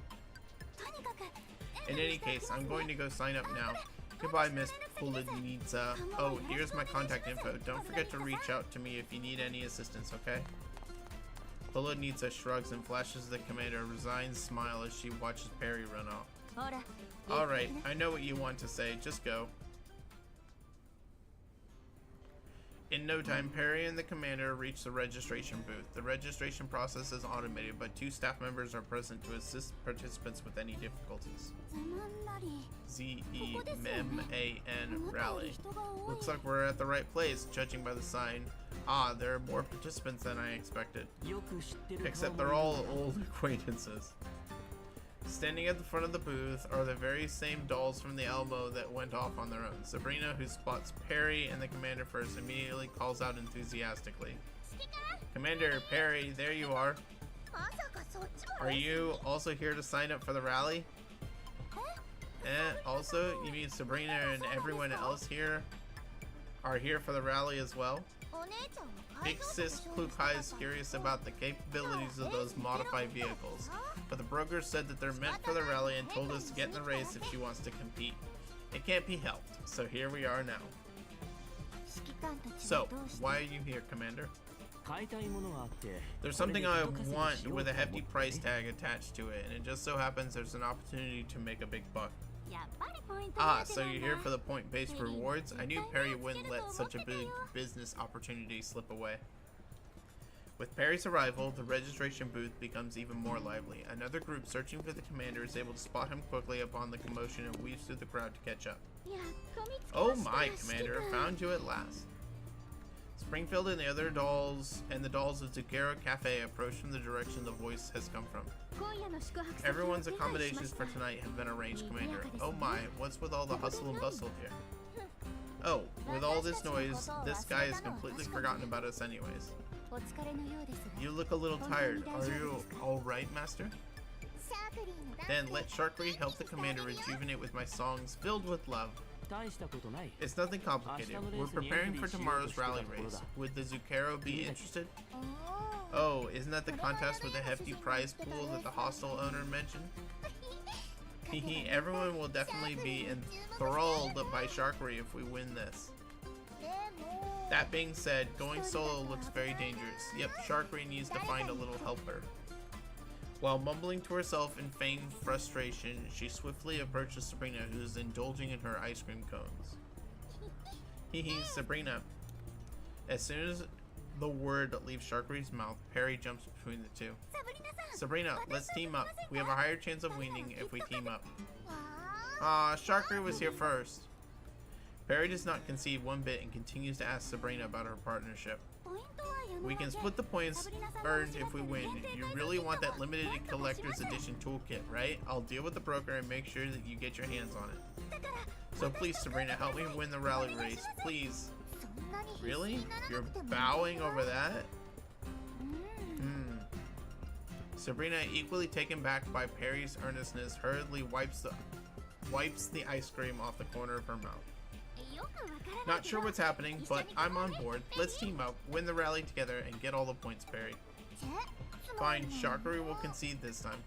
In any case, I'm going to go sign up now. Goodbye, Miss Polonitsa. Oh, here's my contact info. Don't forget to reach out to me if you need any assistance, okay? Polonitsa shrugs and flashes the commander a resigned smile as she watches Perry run off. Alright, I know what you want to say. Just go. In no time, Perry and the commander reach the registration booth. The registration process is automated, but 2 staff members are present to assist participants with any difficulties. Z-E-M-A-N Rally. Looks like we're at the right place, judging by the sign. Ah, there are more participants than I expected. Except they're all old acquaintances. Standing at the front of the booth are the very same dolls from the Elmo that went off on their own. Sabrina, who spots Perry and the commander first, immediately calls out enthusiastically. Commander, Perry, there you are. Are you also here to sign up for the rally? Also, you mean Sabrina and everyone else here are here for the rally as well? Big Sis Klukai is curious about the capabilities of those modified vehicles, but the broker said that they're meant for the rally and told us to get in the race if she wants to compete. It can't be helped, so here we are now. So, why are you here, Commander? There's something I want with a hefty price tag attached to it, and it just so happens there's an opportunity to make a big buck. Ah, so you're here for the point-based rewards? I knew Perry wouldn't let such a big business opportunity slip away. With Perry's arrival, the registration booth becomes even more lively. Another group searching for the commander is able to spot him quickly upon the commotion and weaves through the crowd to catch up. Oh my, Commander, found you at last. Springfield and the other dolls and the dolls of Zucchero Cafe approach from the direction the voice has come from. Everyone's accommodations for tonight have been arranged, Commander. Oh my, what's with all the hustle and bustle here? Oh, with all this noise, this guy has completely forgotten about us anyways. You look a little tired. Are you alright, Master? Then let Sharkry help the commander rejuvenate with my songs filled with love. It's nothing complicated. We're preparing for tomorrow's rally race. Would the Zucchero be interested? Oh, isn't that the contest with the hefty prize pool that the hostel owner mentioned? Hehe, everyone will definitely be enthralled by Sharkry if we win this. That being said, going solo looks very dangerous. Yep, Sharkry needs to find a little helper. While mumbling to herself in feigned frustration, she swiftly approaches Sabrina, who's indulging in her ice cream cones. Hehe, Sabrina. As soon as the word leaves Sharkry's mouth, Perry jumps between the two. Sabrina, let's team up. We have a higher chance of winning if we team up. Aw, Sharkry was here first. Perry does not concede one bit and continues to ask Sabrina about her partnership. We can split the points earned if we win. You really want that limited collector's edition toolkit, right? I'll deal with the broker and make sure that you get your hands on it. So please, Sabrina, help me win the rally race. Please. Really? You're bowing over that? Sabrina, equally taken back by Perry's earnestness, hurriedly wipes the ice cream off the corner of her mouth. Not sure what's happening, but I'm on board. Let's team up, win the rally together, and get all the points, Perry. Fine, Sharkry will concede this time.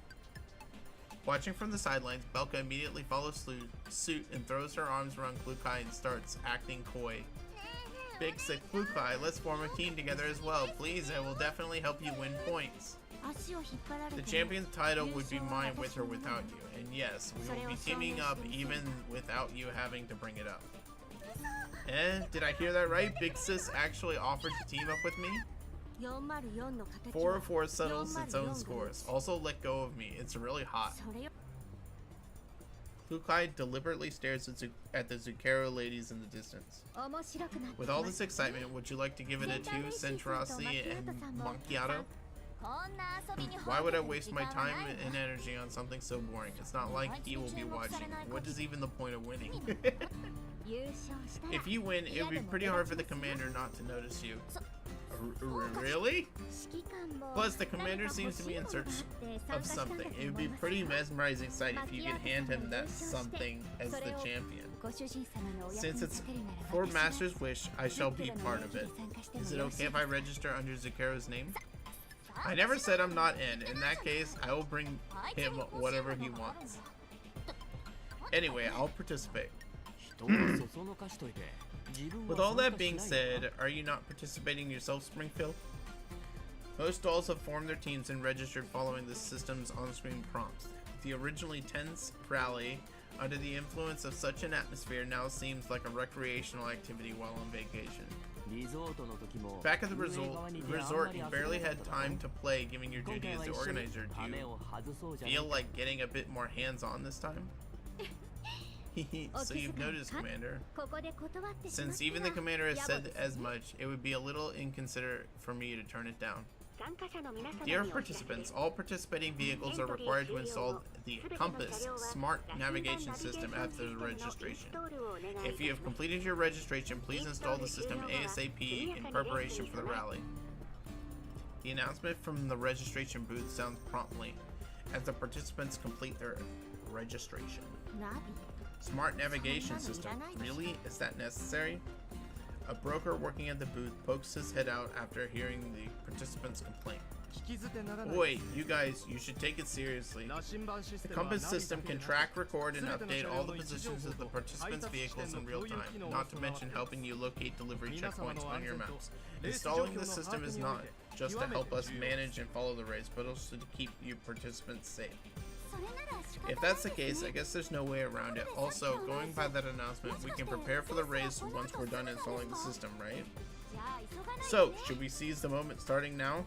Watching from the sidelines, Belka immediately follows suit and throws her arms around Klukai and starts acting coy. Big Sick Klukai, let's form a team together as well. Please, I will definitely help you win points. The champion's title would be mine with or without you. And yes, we will be teaming up even without you having to bring it up. Did I hear that right? Big Sis actually offered to team up with me? 404 settles its own scores. Also let go of me. It's really hot. Klukai deliberately stares at the Zucchero ladies in the distance. With all this excitement, would you like to give it a 2 Centrossi and Macchiato? Why would I waste my time and energy on something so boring? It's not like he will be watching. What is even the point of winning? If you win, it would be pretty hard for the commander not to notice you. Really? Plus, the commander seems to be in search of something. It would be a pretty mesmerizing sight if you could hand him that something as the champion. Since it's for Master's wish, I shall be part of it. Is it okay if I register under Zukero's name? I never said I'm not in. In that case, I will bring him whatever he wants. Anyway, I'll participate. With all that being said, are you not participating yourself, Springfield? Most dolls have formed their teams and registered following the system's on-screen prompts. The originally tense rally, under the influence of such an atmosphere, now seems like a recreational activity while on vacation. Back at the resort, you barely had time to play, given your duty as the organizer. Do you feel like getting a bit more hands-on this time? So you've noticed, Commander. Since even the commander has said as much, it would be a little inconsiderate for me to turn it down. Dear participants, all participating vehicles are required to install the Compass smart navigation system after the registration. If you have completed your registration, please install the system ASAP in preparation for the rally. The announcement from the registration booth sounds promptly as the participants complete their registration. Smart navigation system. Really? Is that necessary? A broker working at the booth pokes his head out after hearing the participants' complaint. Wait, you guys, you should take it seriously. The Compass system can track, record, and update all the positions of the participants' vehicles in real time, not to mention helping you locate delivery checkpoints on your maps. Installing the system is not just to help us manage and follow the race, but also to keep you participants safe. If that's the case, I guess there's no way around it. Also, going by that announcement, we can prepare for the race once we're done installing the system, right? So, should we seize the moment starting now?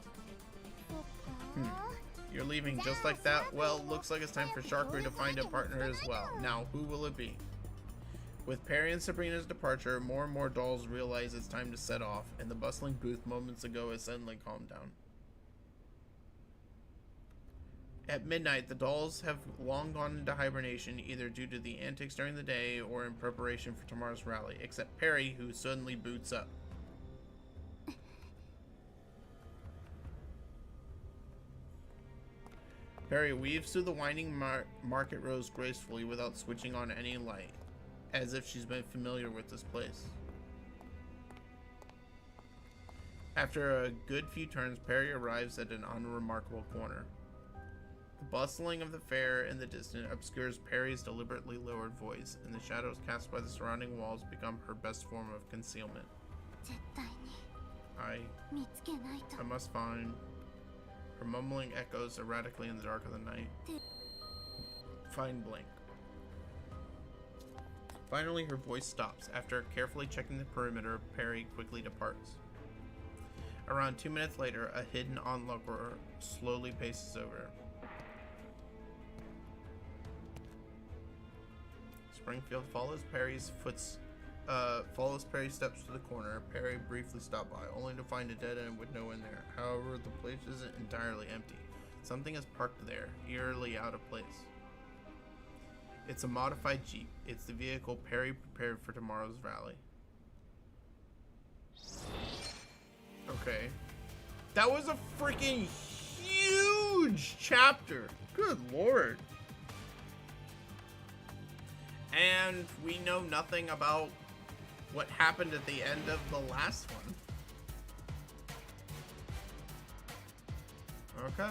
You're leaving just like that? Well, looks like it's time for Sharkray to find a partner as well. Now, who will it be? With Perry and Sabrina's departure, more and more dolls realize it's time to set off, and the bustling booth moments ago has suddenly calmed down. At midnight, the dolls have long gone into hibernation, either due to the antics during the day or in preparation for tomorrow's rally, except Perry, who suddenly boots up. Perry weaves through the winding market rows gracefully without switching on any light, as if she's been familiar with this place. After a good few turns, Perry arrives at an unremarkable corner. The bustling of the fair in the distance obscures Perry's deliberately lowered voice, and the shadows cast by the surrounding walls become her best form of concealment. I must find... Her mumbling echoes erratically in the dark of the night. Find Blink. Finally, her voice stops. After carefully checking the perimeter, Perry quickly departs. Around 2 minutes later, a hidden onlooker slowly paces over. Springfield follows Perry's steps to the corner. Perry briefly stopped by, only to find a dead end with no one there. However, the place isn't entirely empty. Something is parked there, eerily out of place. It's a modified Jeep. It's the vehicle Perry prepared for tomorrow's rally. Okay. That was a freaking huge chapter. Good lord. And we know nothing about what happened at the end of the last one. Okay.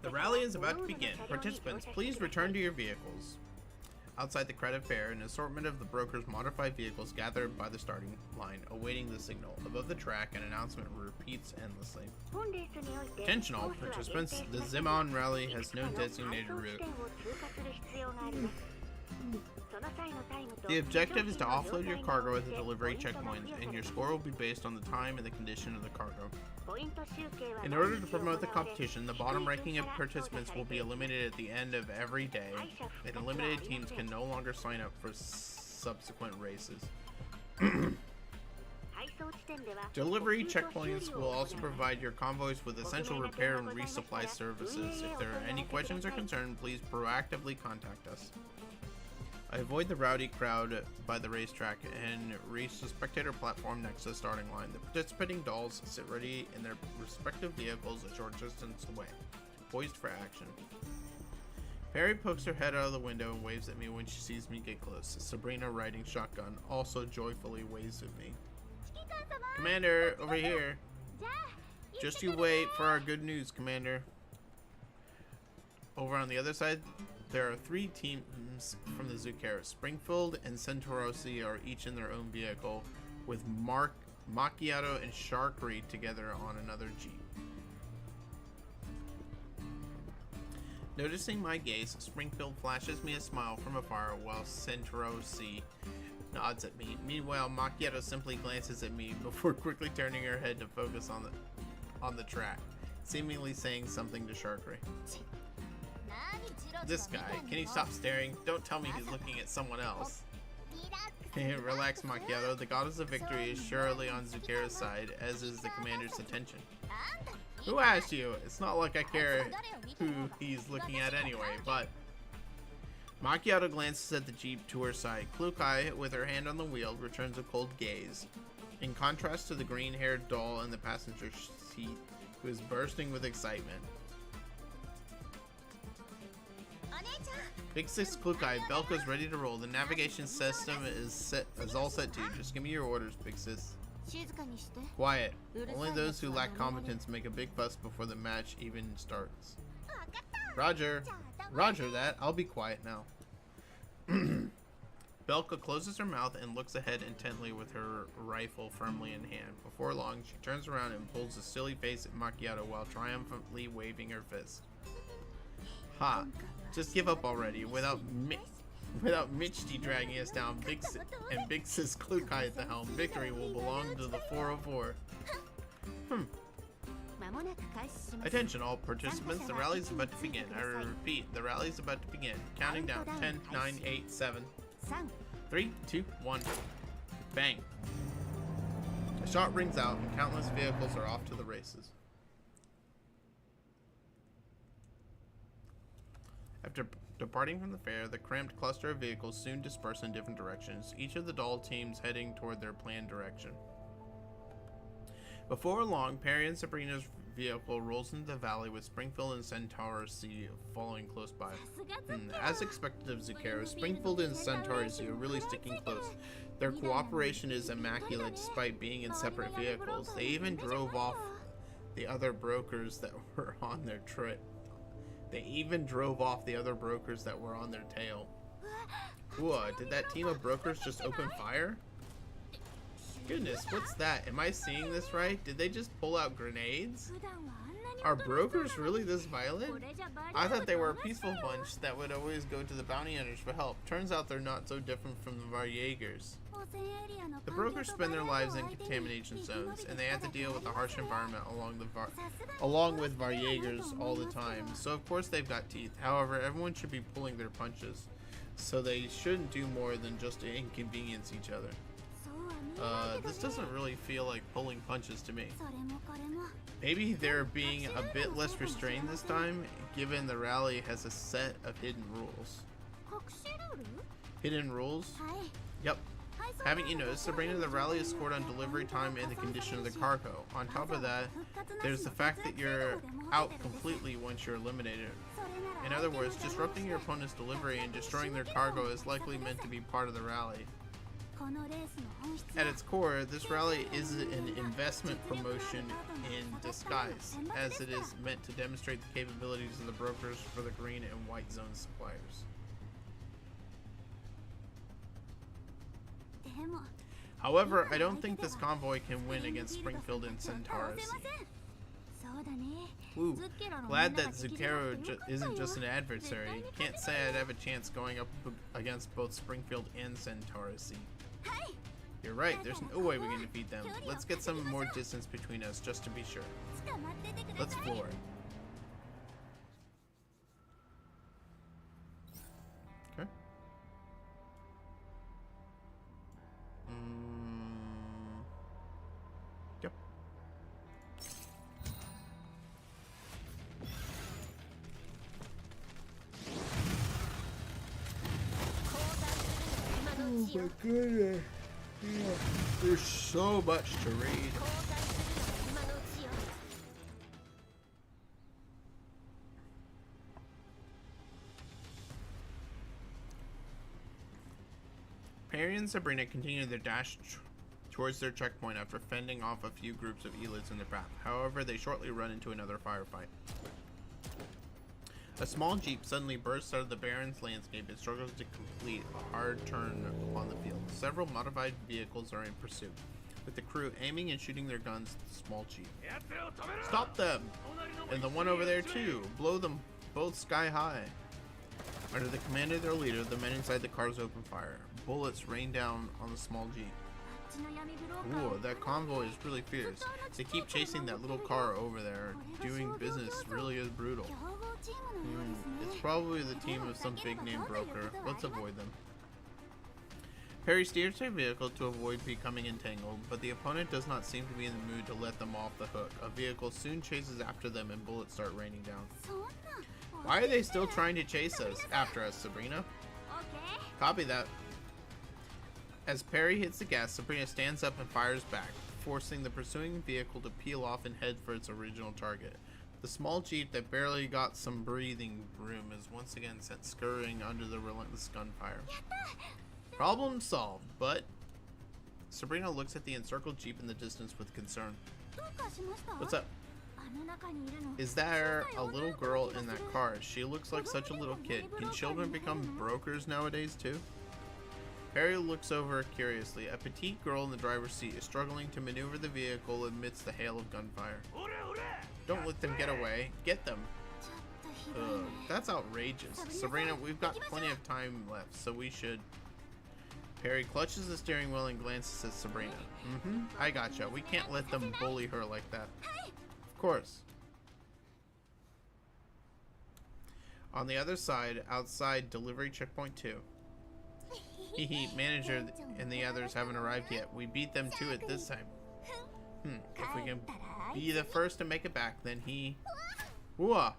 The rally is about to begin. Participants, please return to your vehicles. Outside the crowded fair, an assortment of the broker's modified vehicles gather by the starting line, awaiting the signal. Above the track, an announcement repeats endlessly. Attention all participants, the Zimon Rally has no designated route. The objective is to offload your cargo at the delivery checkpoint, and your score will be based on the time and the condition of the cargo. In order to promote the competition, the bottom ranking of participants will be eliminated at the end of every day, and eliminated teams can no longer sign up for subsequent races. Delivery checkpoints will also provide your convoys with essential repair and resupply services. If there are any questions or concerns, please proactively contact us. I avoid the rowdy crowd by the racetrack and reach the spectator platform next to the starting line. The participating dolls sit ready in their respective vehicles a short distance away, poised for action. Perry pokes her head out of the window and waves at me when she sees me get close. Sabrina, riding shotgun, also joyfully waves at me. Commander, over here. Just you wait for our good news, Commander. Over on the other side, there are 3 teams from the Zucchero. Springfield and Centaurossi are each in their own vehicle, with Macchiato and Sharkery together on another Jeep. Noticing my gaze, Springfield flashes me a smile from afar while Centaurossi nods at me. Meanwhile, Macchiato simply glances at me before quickly turning her head to focus on the track, seemingly saying something to Sharkery. This guy, can he stop staring? Don't tell me he's looking at someone else. Relax, Macchiato. The goddess of victory is surely on Zucchero's side, as is the commander's attention. Who asked you? It's not like I care who he's looking at anyway, but... Macchiato glances at the Jeep to her side. Klukai, with her hand on the wheel, returns a cold gaze. In contrast to the green-haired doll in the passenger seat, who is bursting with excitement. Big Sis Klukai, Belko's ready to roll. The navigation system is all set too. Just give me your orders, Big Sis. Quiet. Only those who lack competence make a big fuss before the match even starts. Roger. Roger that. I'll be quiet now. Belka closes her mouth and looks ahead intently with her rifle firmly in hand. Before long, she turns around and pulls a silly face at Macchiato while triumphantly waving her fist. Ha! Just give up already. Without Michty dragging us down, Big Sis Klukai at the helm, victory will belong to the 404. Attention all participants, the rally is about to begin. I repeat, the rally is about to begin. Counting down. 10, 9, 8, 7. 3, 2, 1. Bang. A shot rings out and countless vehicles are off to the races. After departing from the fair, the cramped cluster of vehicles soon disperse in different directions, each of the doll teams heading toward their planned direction. Before long, Perry and Sabrina's vehicle rolls into the valley with Springfield and Centaurossi following close by. As expected of Zucchero, Springfield and Centaurossi are really sticking close. Their cooperation is immaculate despite being in separate vehicles. They even drove off the other brokers that were on their trip. They even drove off the other brokers that were on their tail. Whoa, did that team of brokers just open fire? Goodness, what's that? Am I seeing this right? Did they just pull out grenades? Are brokers really this violent? I thought they were a peaceful bunch that would always go to the bounty hunters for help. Turns out they're not so different from the Varjagers. The brokers spend their lives in contamination zones, and they have to deal with the harsh environment along with Varjagers all the time, so of course they've got teeth. However, everyone should be pulling their punches, so they shouldn't do more than just to inconvenience each other. This doesn't really feel like pulling punches to me. Maybe they're being a bit less restrained this time, given the rally has a set of hidden rules. Hidden rules? Yep. Haven't you noticed, Sabrina, the rally is scored on delivery time and the condition of the cargo. On top of that, there's the fact that you're out completely once you're eliminated. In other words, disrupting your opponent's delivery and destroying their cargo is likely meant to be part of the rally. At its core, this rally is an investment promotion in disguise, as it is meant to demonstrate the capabilities of the brokers for the green and white zone suppliers. However, I don't think this convoy can win against Springfield and Centaurus. Ooh, glad that Zucchero isn't just an adversary. Can't say I'd have a chance going up against both Springfield and Centaurus. You're right, there's no way we can defeat them. Let's get some more distance between us just to be sure. Let's floor it. Okay. Yep. Oh my goodness. Yeah. There's so much to read. Perry and Sabrina continue their dash towards their checkpoint after fending off a few groups of elites in their path. However, they shortly run into another firefight. A small jeep suddenly bursts out of the Baron's landscape and struggles to complete a hard turn on the field. Several modified vehicles are in pursuit, with the crew aiming and shooting their guns at the small jeep. Stop them! And the one over there too! Blow them both sky high! Under the command of their leader, the men inside the cars open fire. Bullets rain down on the small jeep. Ooh, that convoy is really fierce. They keep chasing that little car over there. Doing business really is brutal. It's probably the team of some big name broker. Let's avoid them. Perry steers their vehicle to avoid becoming entangled, but the opponent does not seem to be in the mood to let them off the hook. A vehicle soon chases after them and bullets start raining down. Why are they still trying to chase us? After us, Sabrina. Copy that. As Perry hits the gas, Sabrina stands up and fires back, forcing the pursuing vehicle to peel off and head for its original target. The small jeep that barely got some breathing room is once again sent scurrying under the relentless gunfire. Problem solved, but Sabrina looks at the encircled jeep in the distance with concern. What's up? Is there a little girl in that car? She looks like such a little kid. Can children become brokers nowadays too? Perry looks over curiously. A petite girl in the driver's seat is struggling to maneuver the vehicle amidst the hail of gunfire. Don't let them get away. Get them. Ugh, that's outrageous. Sabrina, we've got plenty of time left, so we should... Perry clutches the steering wheel and glances at Sabrina. I gotcha. We can't let them bully her like that. Of course. On the other side, outside delivery checkpoint 2. Hehe, manager and the others haven't arrived yet. We beat them to it this time. If we can be the first to make it back, then he... Whoa!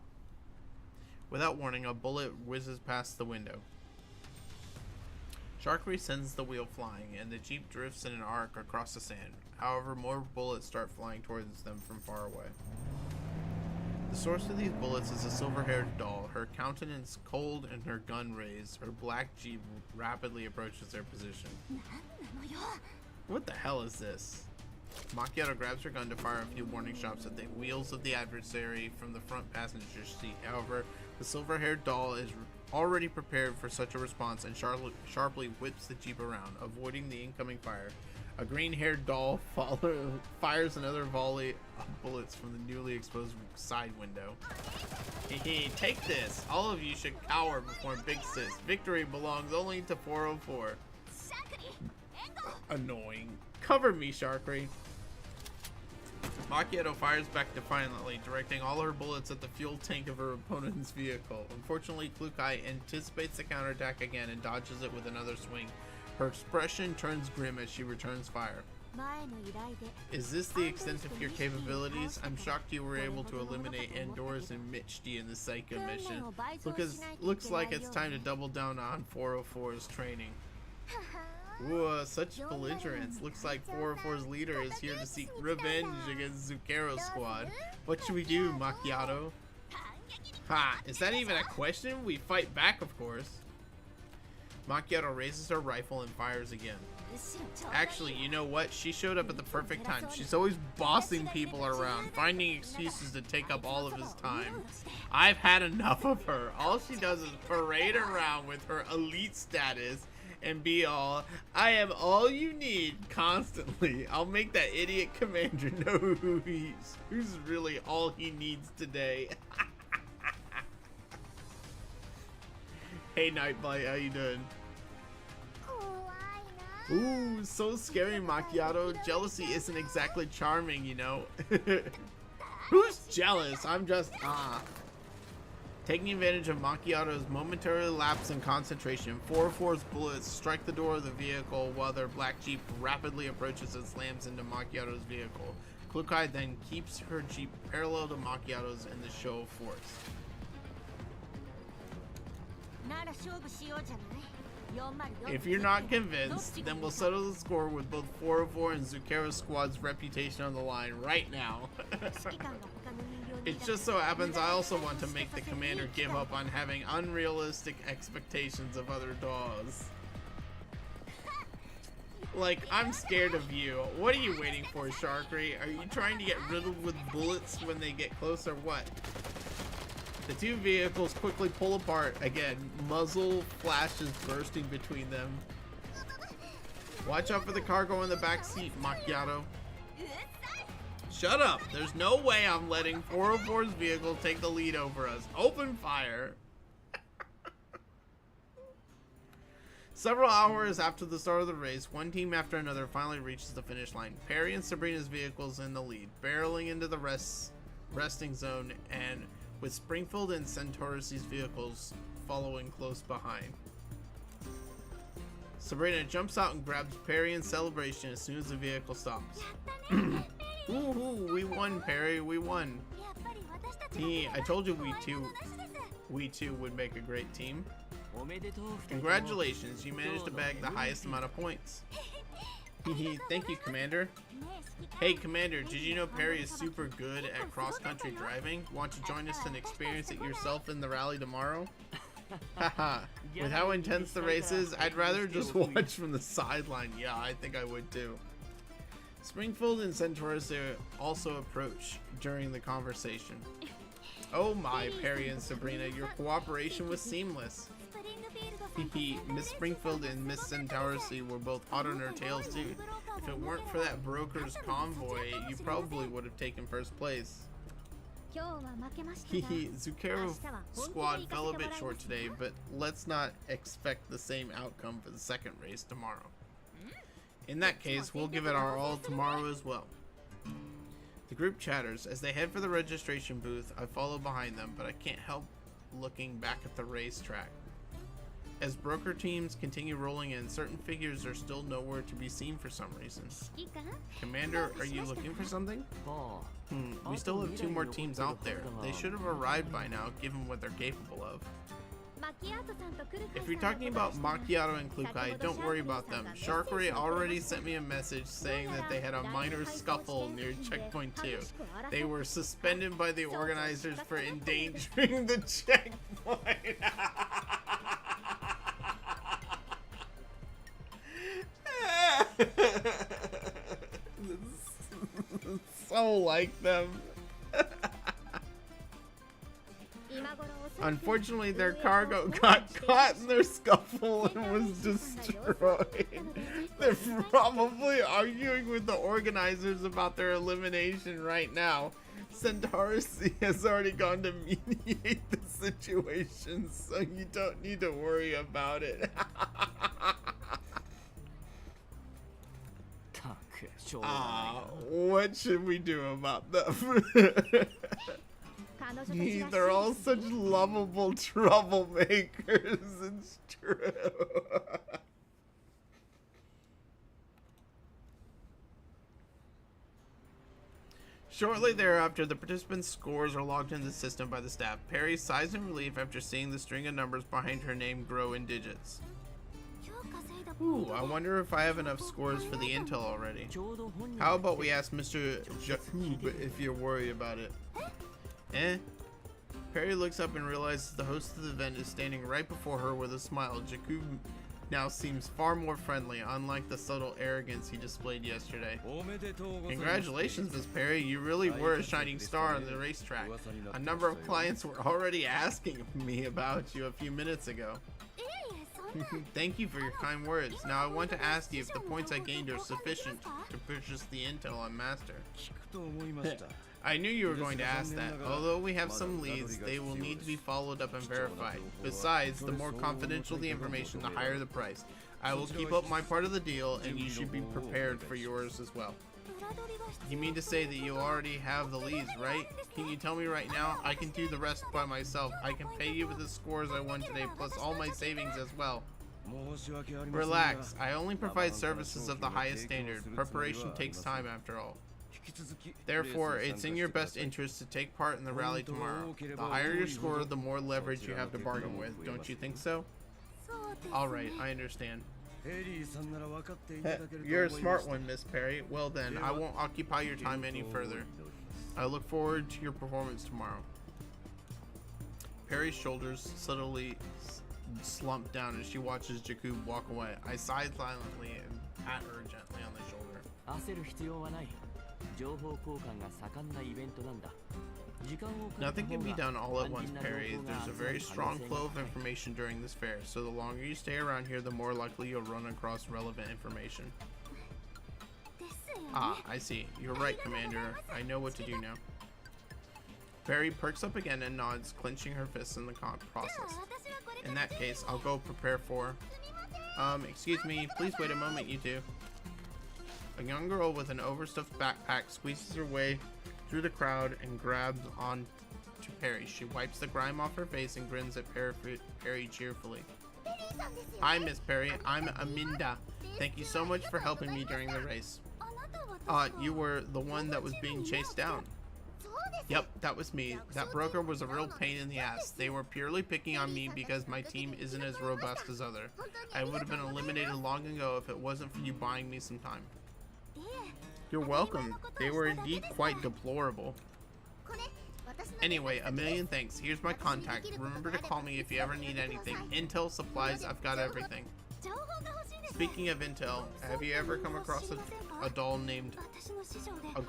Without warning, a bullet whizzes past the window. Sharkery sends the wheel flying, and the jeep drifts in an arc across the sand. However, more bullets start flying towards them from far away. The source of these bullets is a silver-haired doll, her countenance cold and her gun raised. Her black jeep rapidly approaches their position. What the hell is this? Macchiato grabs her gun to fire a few warning shots at the wheels of the adversary from the front passenger seat. However, the silver-haired doll is already prepared for such a response and sharply whips the jeep around, avoiding the incoming fire. A green-haired doll fires another volley of bullets from the newly exposed side window. Hehe, take this! All of you should cower before Big Sis. Victory belongs only to 404. Annoying. Cover me, Sharkery. Macchiato fires back defiantly, directing all her bullets at the fuel tank of her opponent's vehicle. Unfortunately, Klukai anticipates the counterattack again and dodges it with another swing. Her expression turns grim as she returns fire. Is this the extent of your capabilities? I'm shocked you were able to eliminate Andorras and Michty in the Psycho mission. Looks like it's time to double down on 404's training. Whoa, such belligerence. Looks like 404's leader is here to seek revenge against Zucchero's squad. What should we do, Macchiato? Ha, is that even a question? We fight back, of course. Macchiato raises her rifle and fires again. Actually, you know what? She showed up at the perfect time. She's always bossing people around, finding excuses to take up all of his time. I've had enough of her. All she does is parade around with her elite status and be all, I am all you need constantly. I'll make that idiot commander know who's really all he needs today. Hey Nightblight, how you doing? Ooh, so scary, Macchiato. Jealousy isn't exactly charming, you know. Who's jealous? I'm just, Taking advantage of Macchiato's momentary lapse in concentration, 404's bullets strike the door of the vehicle while their black Jeep rapidly approaches and slams into Macchiato's vehicle. Klukai then keeps her Jeep parallel to Macchiato's in the show of force. If you're not convinced, then we'll settle the score with both 404 and Zucchero Squad's reputation on the line right now. It just so happens I also want to make the commander give up on having unrealistic expectations of other dogs. Like, I'm scared of you. What are you waiting for, Sharkery? Are you trying to get riddled with bullets when they get close or what? The two vehicles quickly pull apart. Again, muzzle flashes bursting between them. Watch out for the cargo in the back seat, Macchiato. Shut up! There's no way I'm letting 404's vehicle take the lead over us. Open fire! Several hours after the start of the race, one team after another finally reaches the finish line. Perry and Sabrina's vehicles in the lead, barreling into the resting zone, and with Springfield and Centaurus's vehicles following close behind. Sabrina jumps out and grabs Perry in celebration as soon as the vehicle stops. Woohoo, we won, Perry, we won. I told you we two would make a great team. Congratulations, you managed to bag the highest amount of points. Thank you, Commander. Hey, Commander, did you know Perry is super good at cross-country driving? Want to join us and experience it yourself in the rally tomorrow? Haha, with how intense the race is, I'd rather just watch from the sideline. Yeah, I think I would too. Springfield and Centaurus also approach during the conversation. Oh my, Perry and Sabrina, your cooperation was seamless. Miss Springfield and Miss Centaurus were both hot on her tails too. If it weren't for that broker's convoy, you probably would have taken first place. Zucchero Squad fell a bit short today, but let's not expect the same outcome for the second race tomorrow. In that case, we'll give it our all tomorrow as well. The group chatters. As they head for the registration booth, I follow behind them, but I can't help looking back at the racetrack. As broker teams continue rolling in, certain figures are still nowhere to be seen for some reason. Commander, are you looking for something? We still have two more teams out there. They should have arrived by now, given what they're capable of. If you're talking about Macchiato and Klukai, don't worry about them. Sharkery already sent me a message saying that they had a minor scuffle near Checkpoint 2. They were suspended by the organizers for endangering the checkpoint. So like them. Unfortunately, their cargo got caught in their scuffle and was destroyed. They're probably arguing with the organizers about their elimination right now. Centaurus has already gone to mediate the situation, so you don't need to worry about it. What should we do about them? They're all such lovable troublemakers, it's true. Shortly thereafter, the participants' scores are logged into the system by the staff. Perry sighs in relief after seeing the string of numbers behind her name grow in digits. Ooh, I wonder if I have enough scores for the intel already. How about we ask Mr. Jakub if you're worried about it? Perry looks up and realizes the host of the event is standing right before her with a smile. Jakub now seems far more friendly, unlike the subtle arrogance he displayed yesterday. Congratulations, Miss Perry. You really were a shining star on the racetrack. A number of clients were already asking me about you a few minutes ago. Thank you for your kind words. Now I want to ask you if the points I gained are sufficient to purchase the intel on Master. I knew you were going to ask that. Although we have some leads, they will need to be followed up and verified. Besides, the more confidential the information, the higher the price. I will keep up my part of the deal, and you should be prepared for yours as well. You mean to say that you already have the leads, right? Can you tell me right now? I can do the rest by myself. I can pay you with the scores I won today, plus all my savings as well. Relax. I only provide services of the highest standard. Preparation takes time after all. Therefore, it's in your best interest to take part in the rally tomorrow. The higher your score, the more leverage you have to bargain with. Don't you think so? Alright, I understand. You're a smart one, Miss Perry. Well then, I won't occupy your time any further. I look forward to your performance tomorrow. Perry's shoulders subtly slump down as she watches Jakub walk away. I sigh silently and pat her gently on the shoulder. Nothing can be done all at once, Perry. There's a very strong flow of information during this fair, so the longer you stay around here, the more likely you'll run across relevant information. Ah, I see. You're right, Commander. I know what to do now. Perry perks up again and nods, clenching her fists in the process. In that case, I'll go prepare for... excuse me, please wait a moment, you two. A young girl with an overstuffed backpack squeezes her way through the crowd and grabs on to Perry. She wipes the grime off her face and grins at Perry cheerfully. Hi, Miss Perry. I'm Aminda. Thank you so much for helping me during the race. You were the one that was being chased down. Yep, that was me. That broker was a real pain in the ass. They were purely picking on me because my team isn't as robust as other. I would have been eliminated long ago if it wasn't for you buying me some time. You're welcome. They were indeed quite deplorable. Anyway, a million thanks. Here's my contact. Remember to call me if you ever need anything. Intel, supplies, I've got everything. Speaking of intel, have you ever come across a doll named... A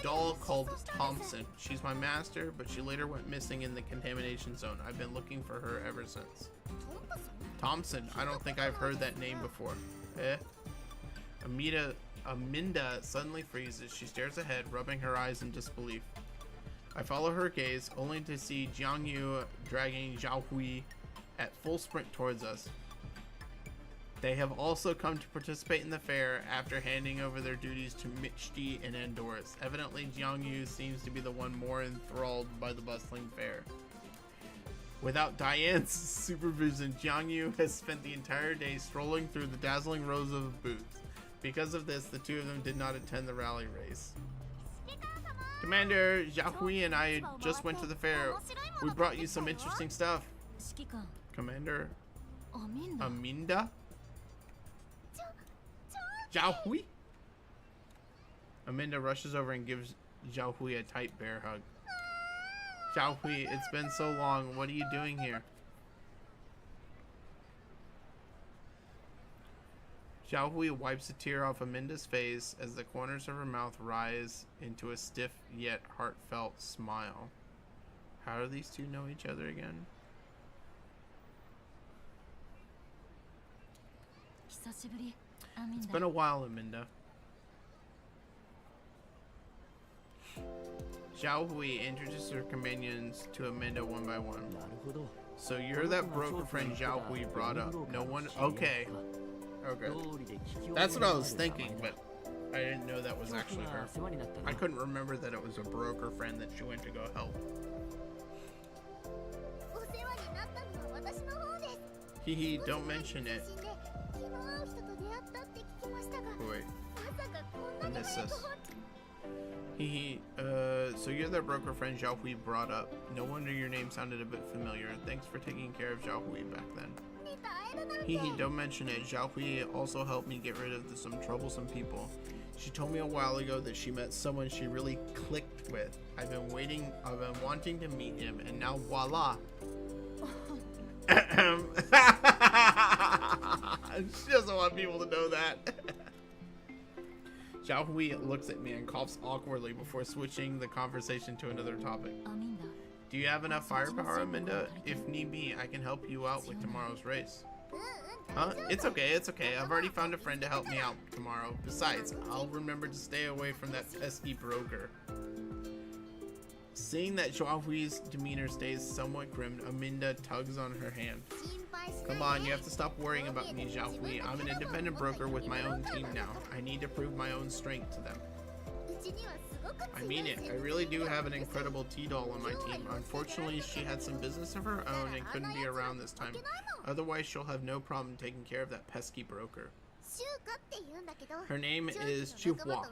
doll called Thompson. She's my master, but she later went missing in the contamination zone. I've been looking for her ever since. Thompson? I don't think I've heard that name before. Aminda suddenly freezes. She stares ahead, rubbing her eyes in disbelief. I follow her gaze, only to see Jiang Yu dragging Zhao Hui at full sprint towards us. They have also come to participate in the fair after handing over their duties to Michti and Andoris. Evidently, Jiang Yu seems to be the one more enthralled by the bustling fair. Without Diane's supervision, Jiang Yu has spent the entire day strolling through the dazzling rows of booths. Because of this, the two of them did not attend the rally race. Commander, Zhao Hui and I just went to the fair. We brought you some interesting stuff. Commander Aminda? Zhao Hui? Aminda rushes over and gives Zhao Hui a tight bear hug. Zhao Hui, it's been so long. What are you doing here? Zhao Hui wipes a tear off Aminda's face as the corners of her mouth rise into a stiff yet heartfelt smile. How do these two know each other again? It's been a while, Aminda. Zhao Hui introduces her companions to Aminda one by one. So you're that broker friend Zhao Hui brought up. No one... Okay. Okay. That's what I was thinking, but I didn't know that was actually her. I couldn't remember that it was a broker friend that she went to go help. Hee, don't mention it. Wait. I missed this. Hee, so you're that broker friend Zhao Hui brought up. No wonder your name sounded a bit familiar. Thanks for taking care of Zhao Hui back then. Hee, don't mention it. Zhao Hui also helped me get rid of some troublesome people. She told me a while ago that she met someone she really clicked with. I've been wanting to meet him, and now voila. She doesn't want people to know that. Zhao Hui looks at me and coughs awkwardly before switching the conversation to another topic. Aminda. Do you have enough firepower, Aminda? If need be, I can help you out with tomorrow's race. Huh? It's okay, it's okay. I've already found a friend to help me out tomorrow. Besides, I'll remember to stay away from that pesky broker. Seeing that Zhao Hui's demeanor stays somewhat grim, Aminda tugs on her hand. Come on, you have to stop worrying about me, Zhao Hui. I'm an independent broker with my own team now. I need to prove my own strength to them. I mean it. I really do have an incredible T-doll on my team. Unfortunately, she had some business of her own and couldn't be around this time. Otherwise, she'll have no problem taking care of that pesky broker. Her name is Chihuahua.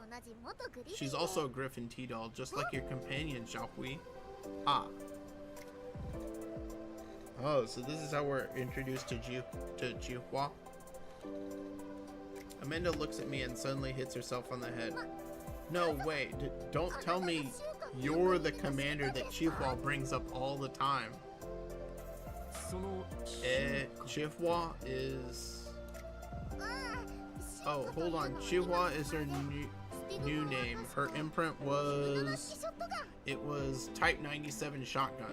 She's also a Griffin T-doll, just like your companion, Zhao Hui. Ah. Oh, so this is how we're introduced to Chihuahua. Amanda looks at me and suddenly hits herself on the head. No, wait, don't tell me you're the commander that Chihuahua brings up all the time. Chihuahua is... Oh, hold on. Chihuahua is her new name. Her imprint was... It was Type 97 shotgun.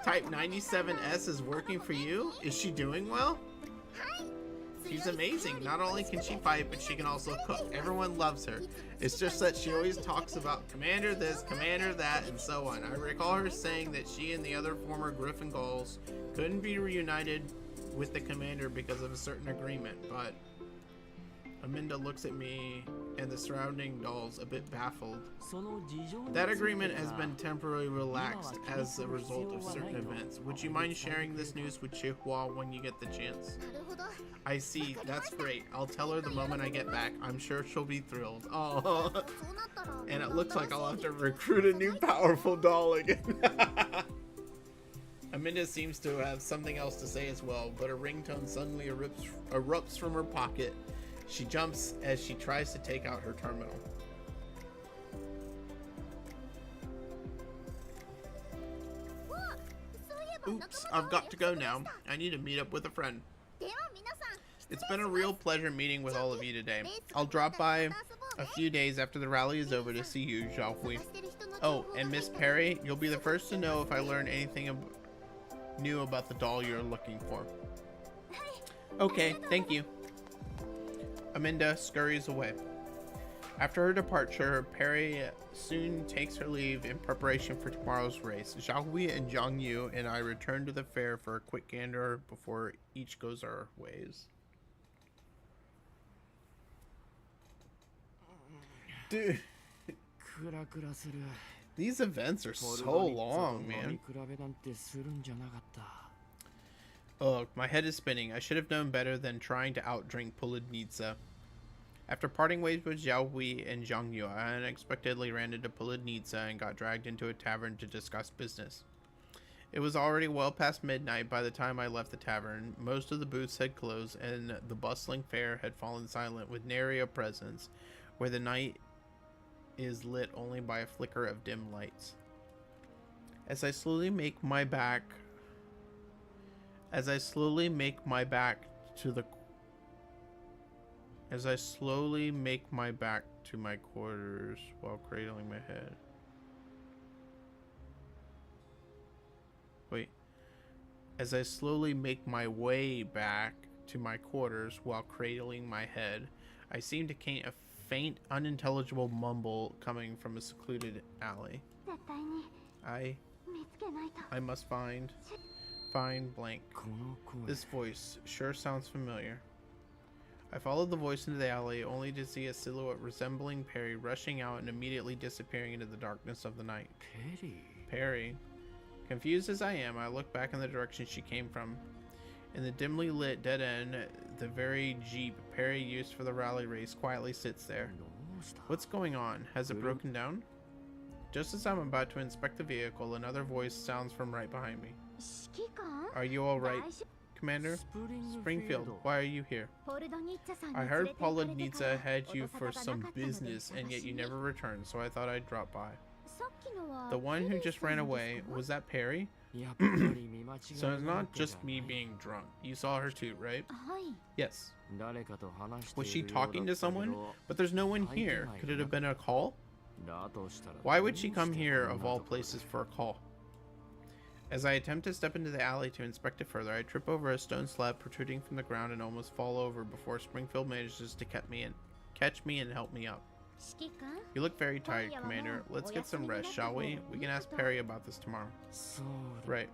Type 97S is working for you? Is she doing well? She's amazing. Not only can she fight, but she can also cook. Everyone loves her. It's just that she always talks about Commander this, Commander that, and so on. I recall her saying that she and the other former Griffin Gulls couldn't be reunited with the Commander because of a certain agreement, but Aminda looks at me and the surrounding dolls a bit baffled. That agreement has been temporarily relaxed as a result of certain events. Would you mind sharing this news with Chihuahua when you get the chance? I see. That's great. I'll tell her the moment I get back. I'm sure she'll be thrilled. Oh, and it looks like I'll have to recruit a new powerful doll again. Aminda seems to have something else to say as well, but a ringtone suddenly erupts from her pocket. She jumps as she tries to take out her terminal. Oops, I've got to go now. I need to meet up with a friend. It's been a real pleasure meeting with all of you today. I'll drop by a few days after the rally is over to see you, Zhao Hui. Oh, and Miss Perry, you'll be the first to know if I learn anything new about the doll you're looking for. Okay, thank you. Aminda scurries away. After her departure, Perry soon takes her leave in preparation for tomorrow's race. Zhao Hui and Zhang Yu and I return to the fair for a quick gander before each goes our ways. Dude, these events are so long, man. Ugh, my head is spinning. I should have known better than trying to outdrink Polidnitsa. After parting ways with Zhao Hui and Zhang Yu, I unexpectedly ran into Polidnitsa and got dragged into a tavern to discuss business. It was already well past midnight by the time I left the tavern. Most of the booths had closed, and the bustling fair had fallen silent with nary a presence, where the night is lit only by a flicker of dim lights. As I slowly make my back to my quarters while cradling my head. As I slowly make my way back to my quarters while cradling my head, I seem to catch a faint, unintelligible mumble coming from a secluded alley. I must find blank. This voice sure sounds familiar. I followed the voice into the alley, only to see a silhouette resembling Perry rushing out and immediately disappearing into the darkness of the night. Perry. Confused as I am, I look back in the direction she came from. In the dimly lit dead end, the very jeep Perry used for the rally race quietly sits there. What's going on? Has it broken down? Just as I'm about to inspect the vehicle, another voice sounds from right behind me. Are you alright, Commander? Springfield, why are you here? I heard Polidnitsa had you for some business, and yet you never returned, so I thought I'd drop by. The one who just ran away, was that Perry? So it's not just me being drunk. You saw her too, right? はい。 Yes. 誰かと話して Was い she るようだったけ talking ど to someone? But there's no one here. Could it have been a call? だとしたら Why would she come どうして here こん of な all ところで places for a call? As I attempt to step into the alley to inspect it further, I trip over a stone slab protruding from the ground and almost fall over before Springfield manages to catch me and help me up. 指揮官 You look very tired, Commander. Let's get some rest, shall we? We can ask Perry about this tomorrow. そうだ Right.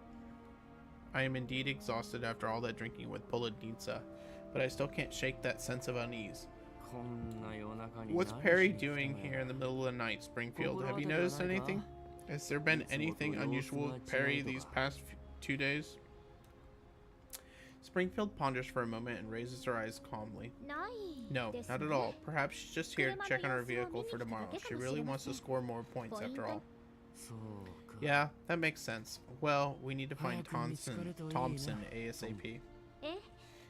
I am indeed exhausted after all that drinking with Polonitsa, but I still can't shake that sense of unease. こんな夜中に What's 何 Perry しに来たの doing よ here in the middle of the night, Springfield? Have you 心当たりは noticed ないか anything? Has there been いつもと anything 様子が unusual with Perry 違うとか these past 2 days? Springfield ponders for a moment and raises her eyes calmly. ない No, です not ね at all. Perhaps she's just here to check on her vehicle for tomorrow. She really wants to score more points after all. そうか Yeah, that makes sense. Well, we need to find 早く見つかるといいな。 Thompson ASAP. え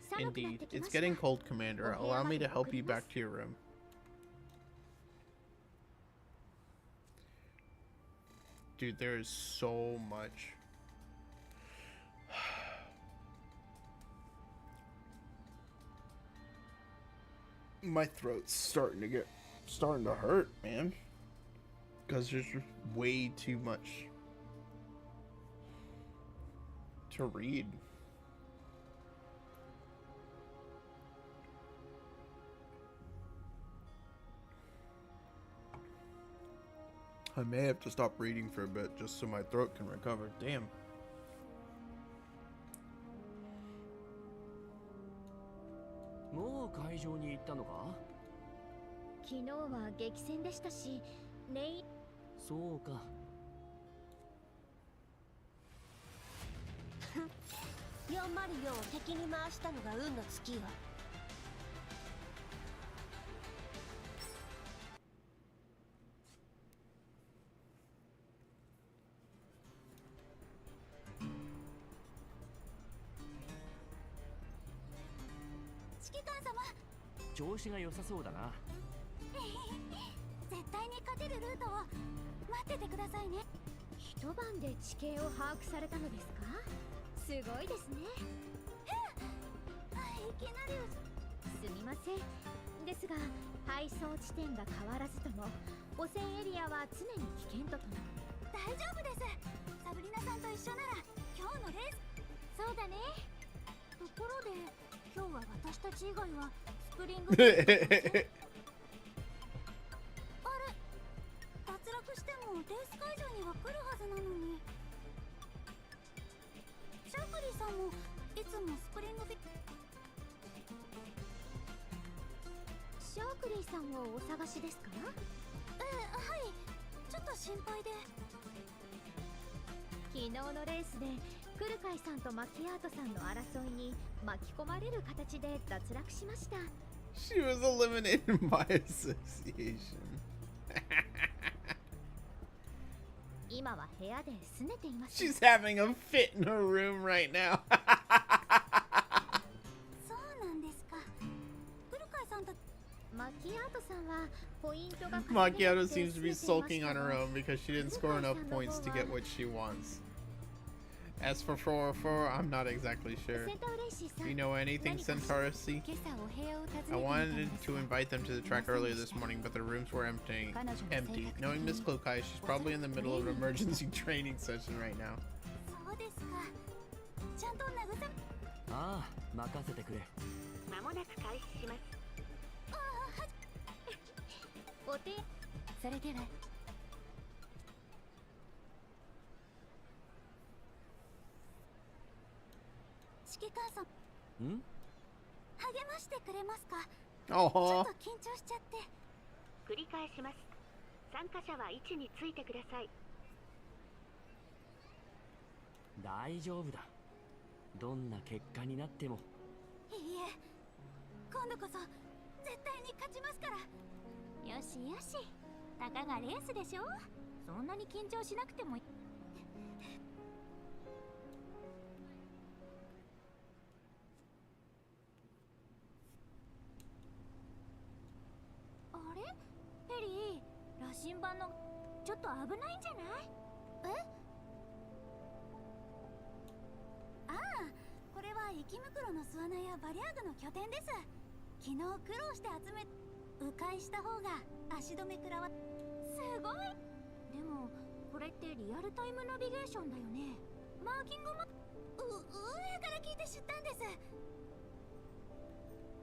寒くなっ Indeed. てきま It's した getting cold, Commander. Allow me to help you back to your room. Dude, there is so much. My throat's starting to hurt, man. Because there's just way too much to read. I may have to stop reading for a bit just so my throat can recover. Damn. もう会場に行ったのか昨日は激戦でしたしネイそうか404を敵に回したのが運の尽きよ指揮官様調子が良さそうだな絶対に勝てるルートを待っててくださいね一晩で地形を把握されたのですかすごいですねいきなりすみませんですが配送地点が変わらずとも汚染エリアは常に危険ととも大丈夫ですサブリナさんと一緒なら今日のレースそうだねところで今日は私たち以外はスプリングあれ脱落してもレース会場には来るはずなのにシャークリーさんもいつもスプリングフィシャークリーさんをお探しですかはいちょっと心配で昨日のレースでクルカイさんとマキアートさんの争いに巻き込まれる形で脱落しました She was eliminated by association. 今は部屋で拗ねています She's having a fit in her room right now. そうなんですかクルカイさんとマキアートさんはポイントが Macchiato seems to be sulking on her own because she didn't score enough points to get what she wants. As for 404, I'm not exactly sure. Do you know anything, Centaurus? I wanted to invite them to the track earlier this morning, but their rooms were empty. Knowing Miss Klokai, she's probably in the middle of an emergency training session right now. そうですかちゃんと慰めああ任せてくれ間もなく開始しますお手それでは指揮官さんん励ましてくれますか Oh, ちょっと緊張しちゃって繰り返します参加者は位置についてください大丈夫だどんな結果になってもいいえ今度こそ絶対に勝ちますからよしよしたかがレースでしょそんなに緊張しなくてもあれペリー羅針盤のちょっと危ないんじゃないえ袋の巣穴やバリアーグの拠点です。昨日苦労して集め迂回した方が足止め食らわすごい。でもこれってリアルタイムナビゲーションだよね。マーキングも運営から聞いて知ったんです。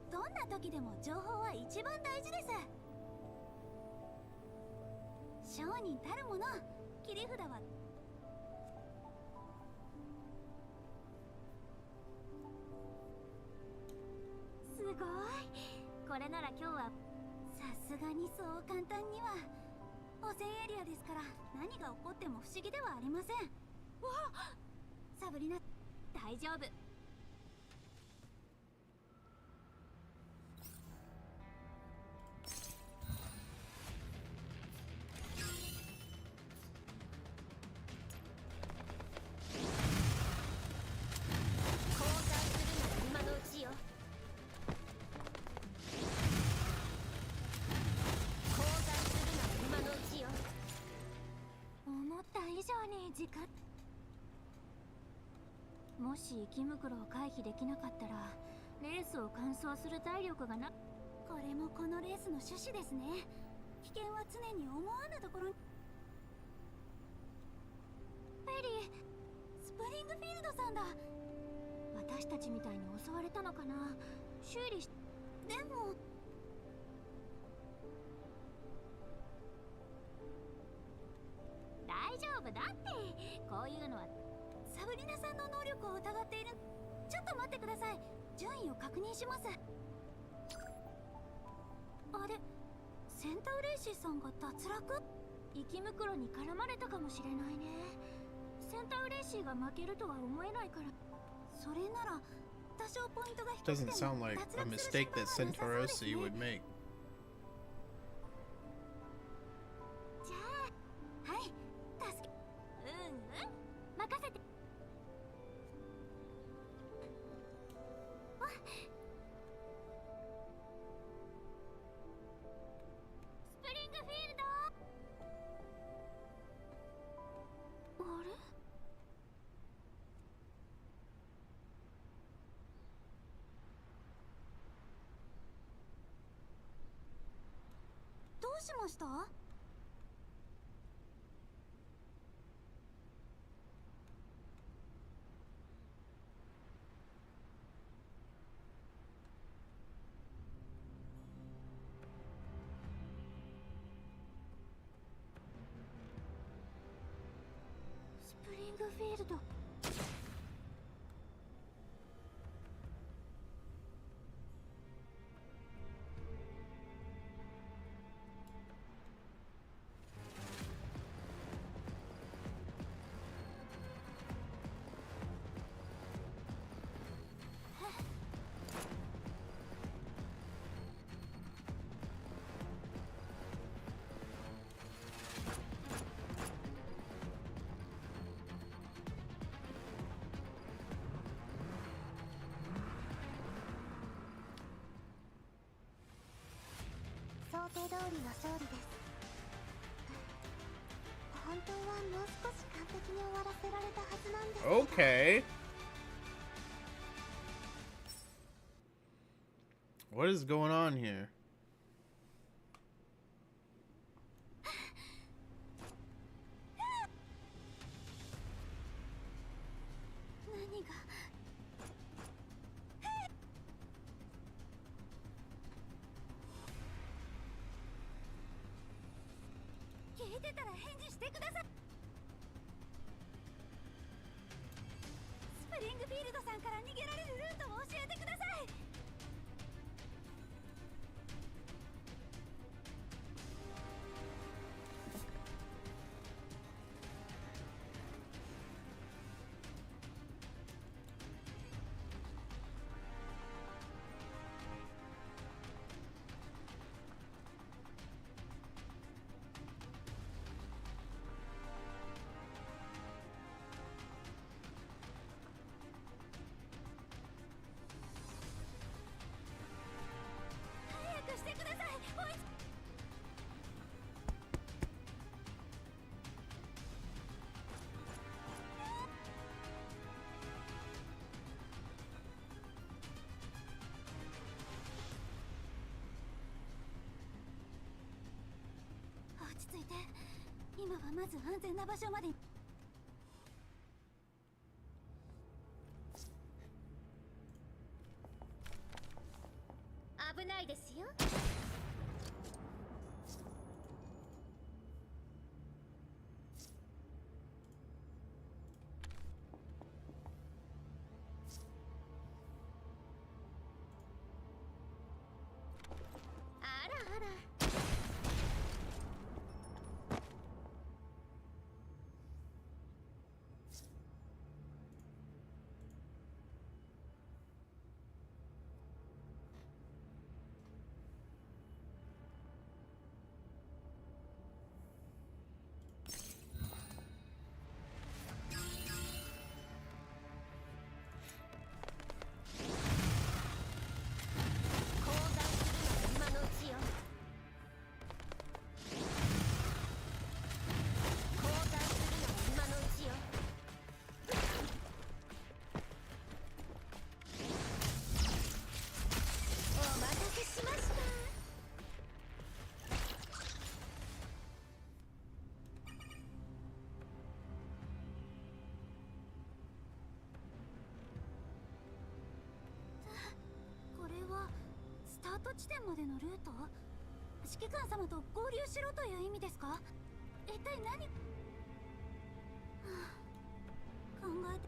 どんな時でも情報は一番大事です。商人たるもの、切り札はすごい。これなら今日はさすがにそう簡単には。汚染エリアですから何が起こっても不思議ではありません。わあ、サブリナ大丈夫。時間もし生き袋を回避できなかったらレースを完走する体力がな。これもこのレースの趣旨ですね。危険は常に思わぬところに。ペリー、スプリングフィールドさんだ。私たちみたいに襲われたのかな。修理しでも大丈夫だって。こういうのはサブリナさんの能力を疑っている。ちょっと待ってください。順位を確認します。あれ、センタウレイシーさんが脱落。生き袋に絡まれたかもしれないね。センタウレイシーが負けるとは思えないから。それなら多少ポイントが低くても Doesn't sound like a mistake that Centaurossi would make. じゃあ、はい、助け任せて。スプリングフィールド。あれ、どうしました？スプリングフィールド。想定通りの勝利です。本当はもう少し完璧に終わらせられたはずなんですけど。 Okay. What is going on here? 何が聞いてたら返事してください。スプリングフィールドさんから逃げられるルートを教えてください。ち着いて。今はまず安全な場所まで。危ないですよ。あらあら。地点までのルート？指揮官様と合流しろという意味ですか？一体何？はあ、考えて。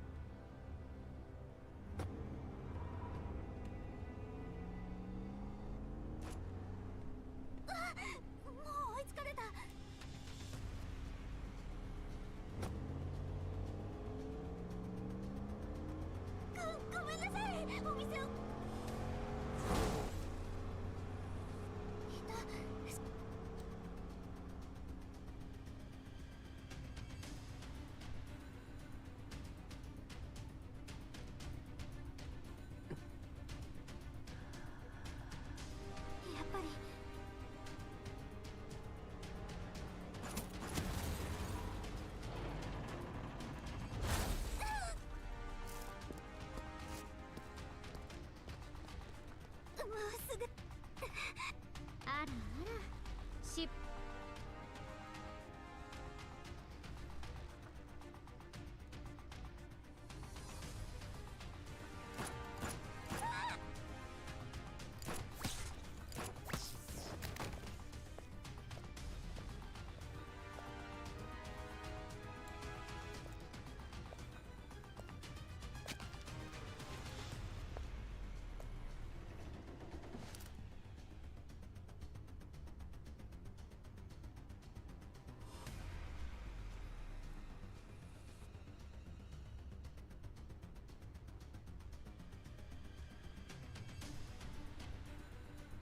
もう追いつかれた。ごめんなさい。お店を。もうすぐ。あらあら、し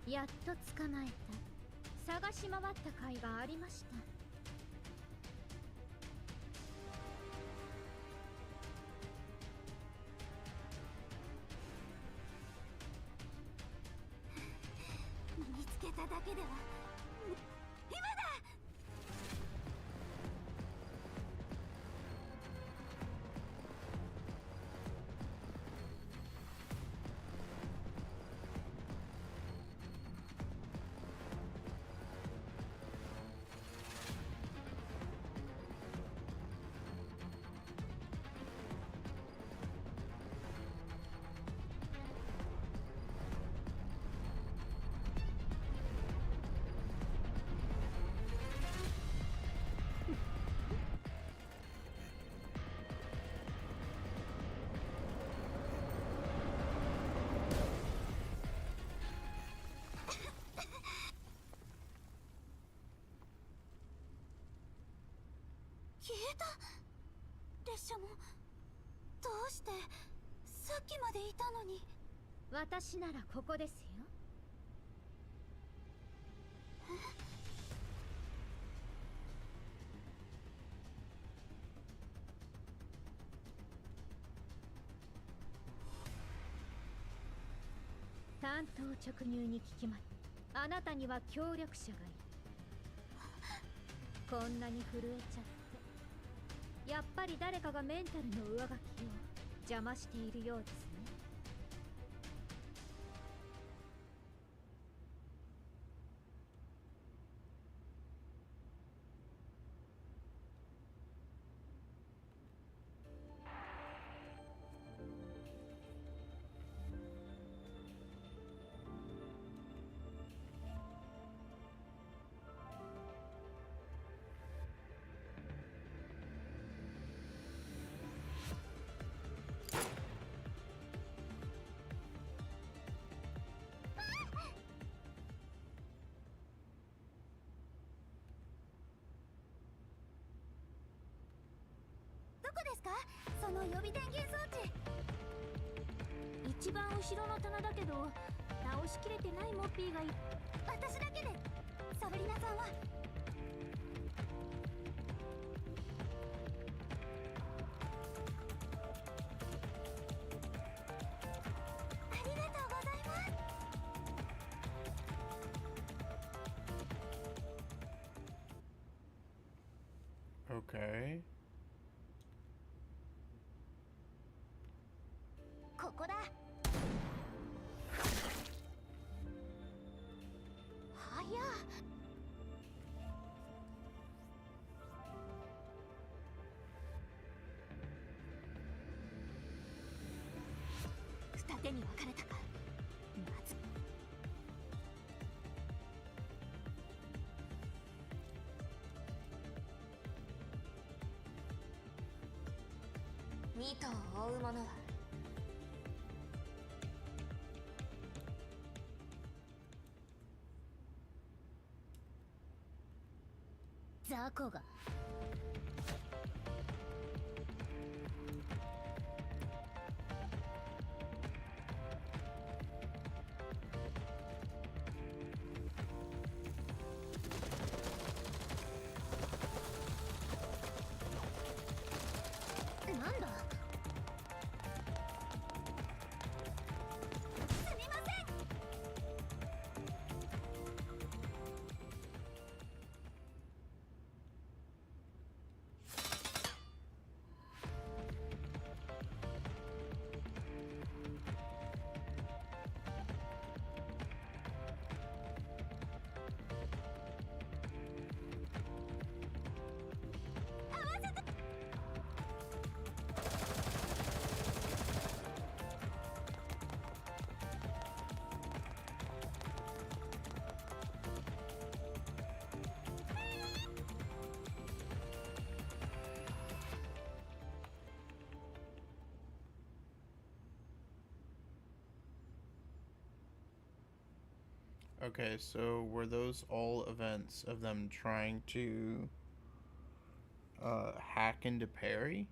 やっと捕まえた。探し回った甲斐がありました。見つけただけでは。今だ！消えた。列車も。どうしてさっきまでいたのに。私ならここですよ。単刀直入に聞きます。あなたには協力者がいる。こんなに震えちゃって、やっぱり誰かがメンタルの上書きを邪魔しているようですね。その予備電源装置。一番後ろの棚だけど直しきれてないモッピーがいる。私だけでサブリナさんは。ありがとうございます。Okay. ここだ。はや。二手に分かれたか。まず2頭を追う者は雑魚が。なんだ。すみません。Okay, so were those all events of them trying to hack into Perry?「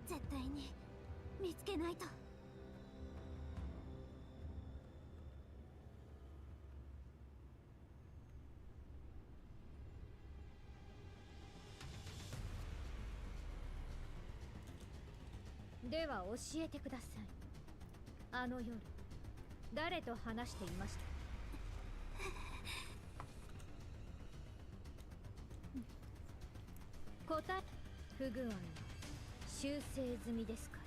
絶対に見つけないと」。では教えてください。あの夜誰と話していました？答え。不具合は修正済みですから。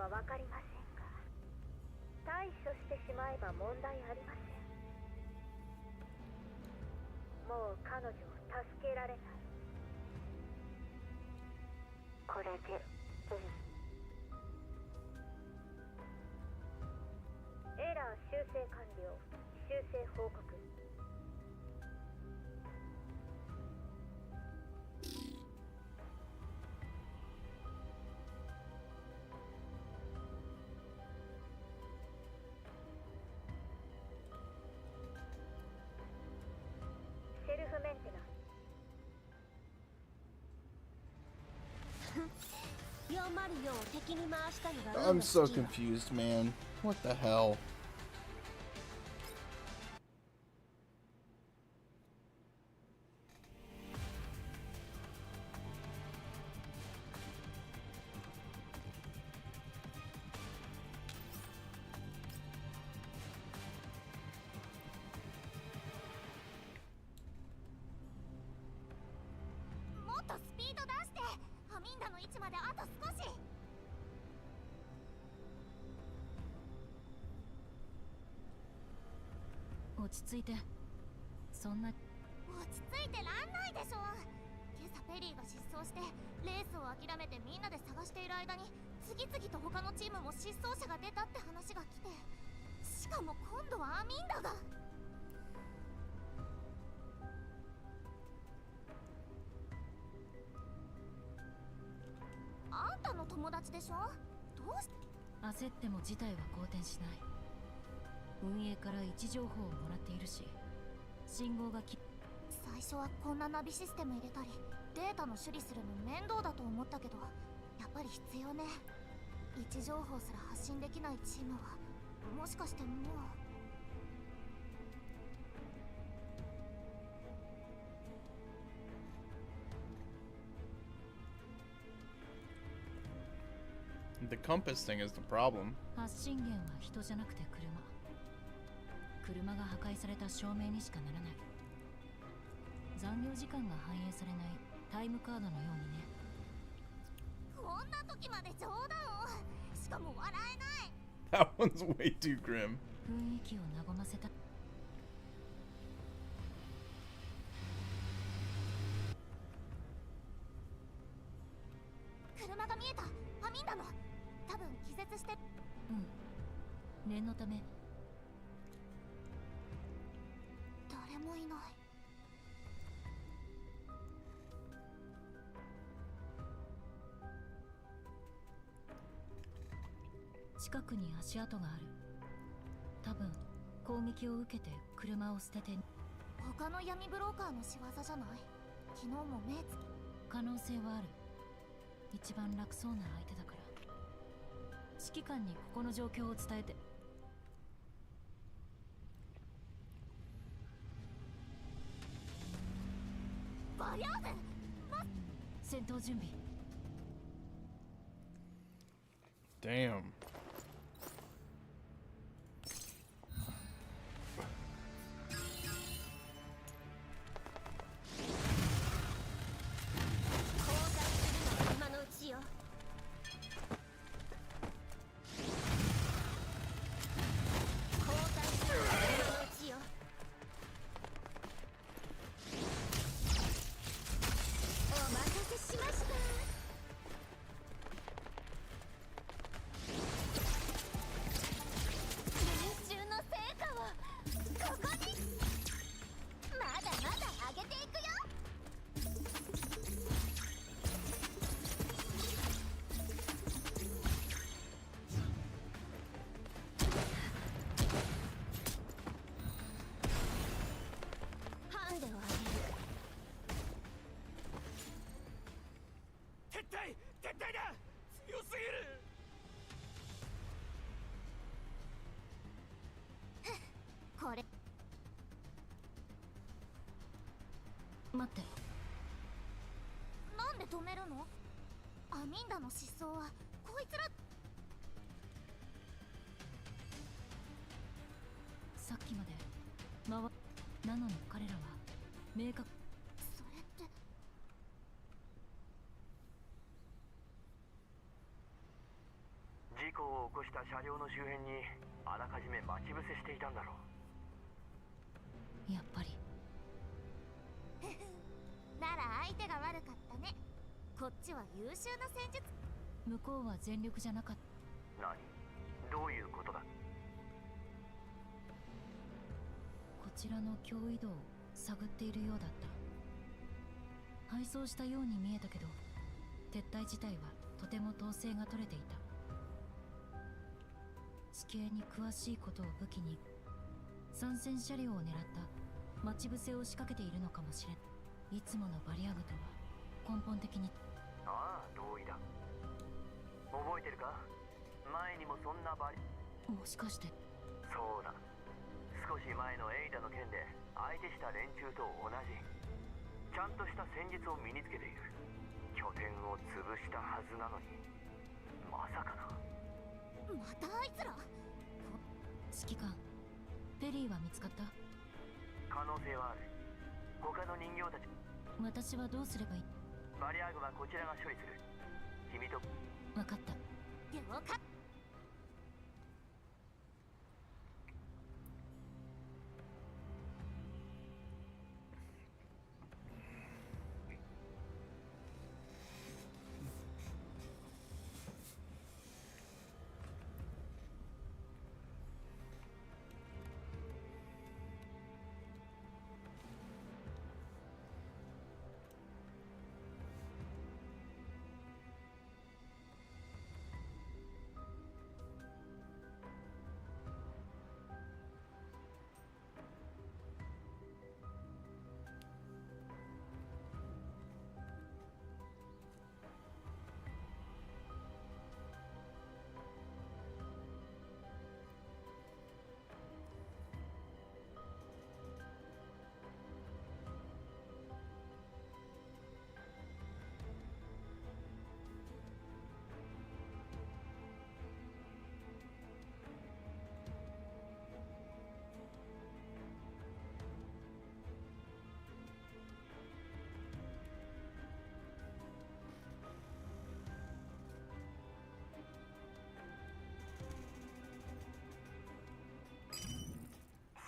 は分かりませんが、対処してしまえば問題ありません。もう彼女を助けられない。これでいい。エラー修正完了。修正報告。セルフメンテナンス。404を敵に回したのが I'm so confused, man. What the hell?そんな落ち着いてらんないでしょ。今朝ペリーが失踪してレースを諦めてみんなで探している間に次々と他のチームも失踪者が出たって話が来て、しかも今度はアミンダが。あんたの友達でしょ。どうし焦っても事態は好転しない。運営から位置情報をもらっているし、信号が最初はこんなナビシステム入れたりデータの処理するの面倒だと思ったけど、やっぱり必要ね。位置情報すら発信できないチームはもしかしてもう。The compass thing is the problem. 発信源は人じゃなくて車が破壊された証明にしかならない。残業時間が反映されないタイムカードのようにね。こんな時まで冗談を。しかも笑えない。 That one's way too grim. 雰囲気を和ませた。車が見えた。アミンダの多分気絶して。念のため。誰もいない。近くに足跡がある。多分攻撃を受けて車を捨てて。他の闇ブローカーの仕業じゃない。昨日も目つ可能性はある。一番楽そうな相手だから。指揮官にここの状況を伝えて。バリャーズ、戦闘準備。Damn. 絶対だ。強すぎる。これ待って。なんで止めるの。アミンダの失踪はこいつら。さっきまでなのに彼らは明確。それって事故車両の周辺にあらかじめ待ち伏せしていたんだろう。やっぱり。なら相手が悪かったね。こっちは優秀な戦術。向こうは全力じゃなかった。何？どういうことだ？こちらの脅威度を探っているようだった。敗走したように見えたけど、撤退自体はとても統制が取れていた。地形に詳しいことを武器に参戦車両を狙った待ち伏せを仕掛けているのかもしれん。いつものバリアグとは根本的に。ああ、同意だ。覚えてるか？前にもそんなバリ。もしかして。そうだ。少し前のエイダの件で相手した連中と同じちゃんとした戦術を身につけている。拠点を潰したはずなのに、まさかな。またあいつら。指揮官、ペリーは見つかった？可能性はある。他の人形たち。私はどうすればいい？バリアグはこちらが処理する。君と。分かった。了解。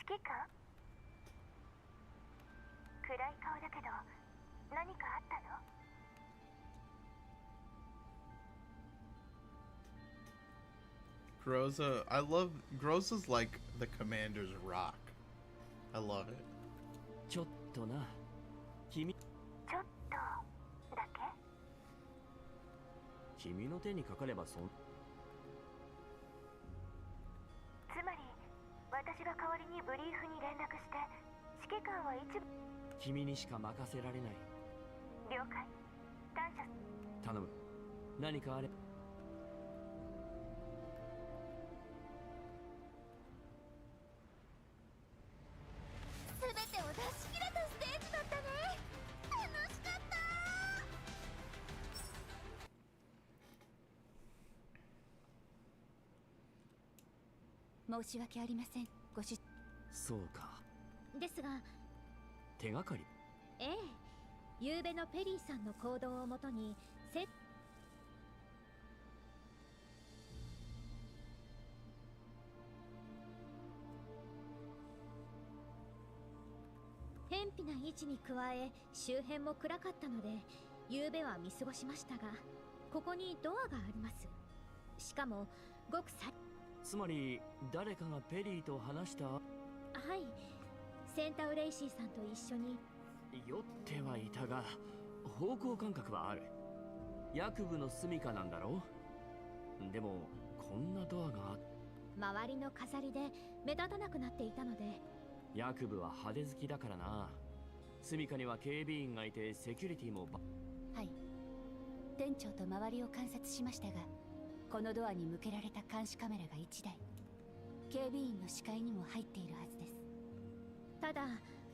指揮官？暗い顔だけど何かあったの？Groza, I love Groza's like the commander's rock. I love it. ちょっとな。君。ちょっとだけ？君の手にかかればそん。つまり私が代わりにブリーフに連絡して指揮官は一部。君にしか任せられない。了解。感謝。頼む。何かあれ。全てを出し切れたステージだったね。楽しかった。申し訳ありません、ご主。そうか。ですが、手がかり。ええ、昨べのペリーさんの行動をもとに偏僻な位置に加え周辺も暗かったので昨べは見過ごしましたが、ここにドアがあります。しかもごくさ。つまり誰かがペリーと話した。はい、センタウレイシーさんと一緒に。酔ってはいたが方向感覚はある。役部の住処なんだろう。でもこんなドアが周りの飾りで目立たなくなっていたので。役部は派手好きだからな。住処には警備員がいてセキュリティもはい、店長と周りを観察しましたが、このドアに向けられた監視カメラが1台、警備員の視界にも入っているはずです。ただ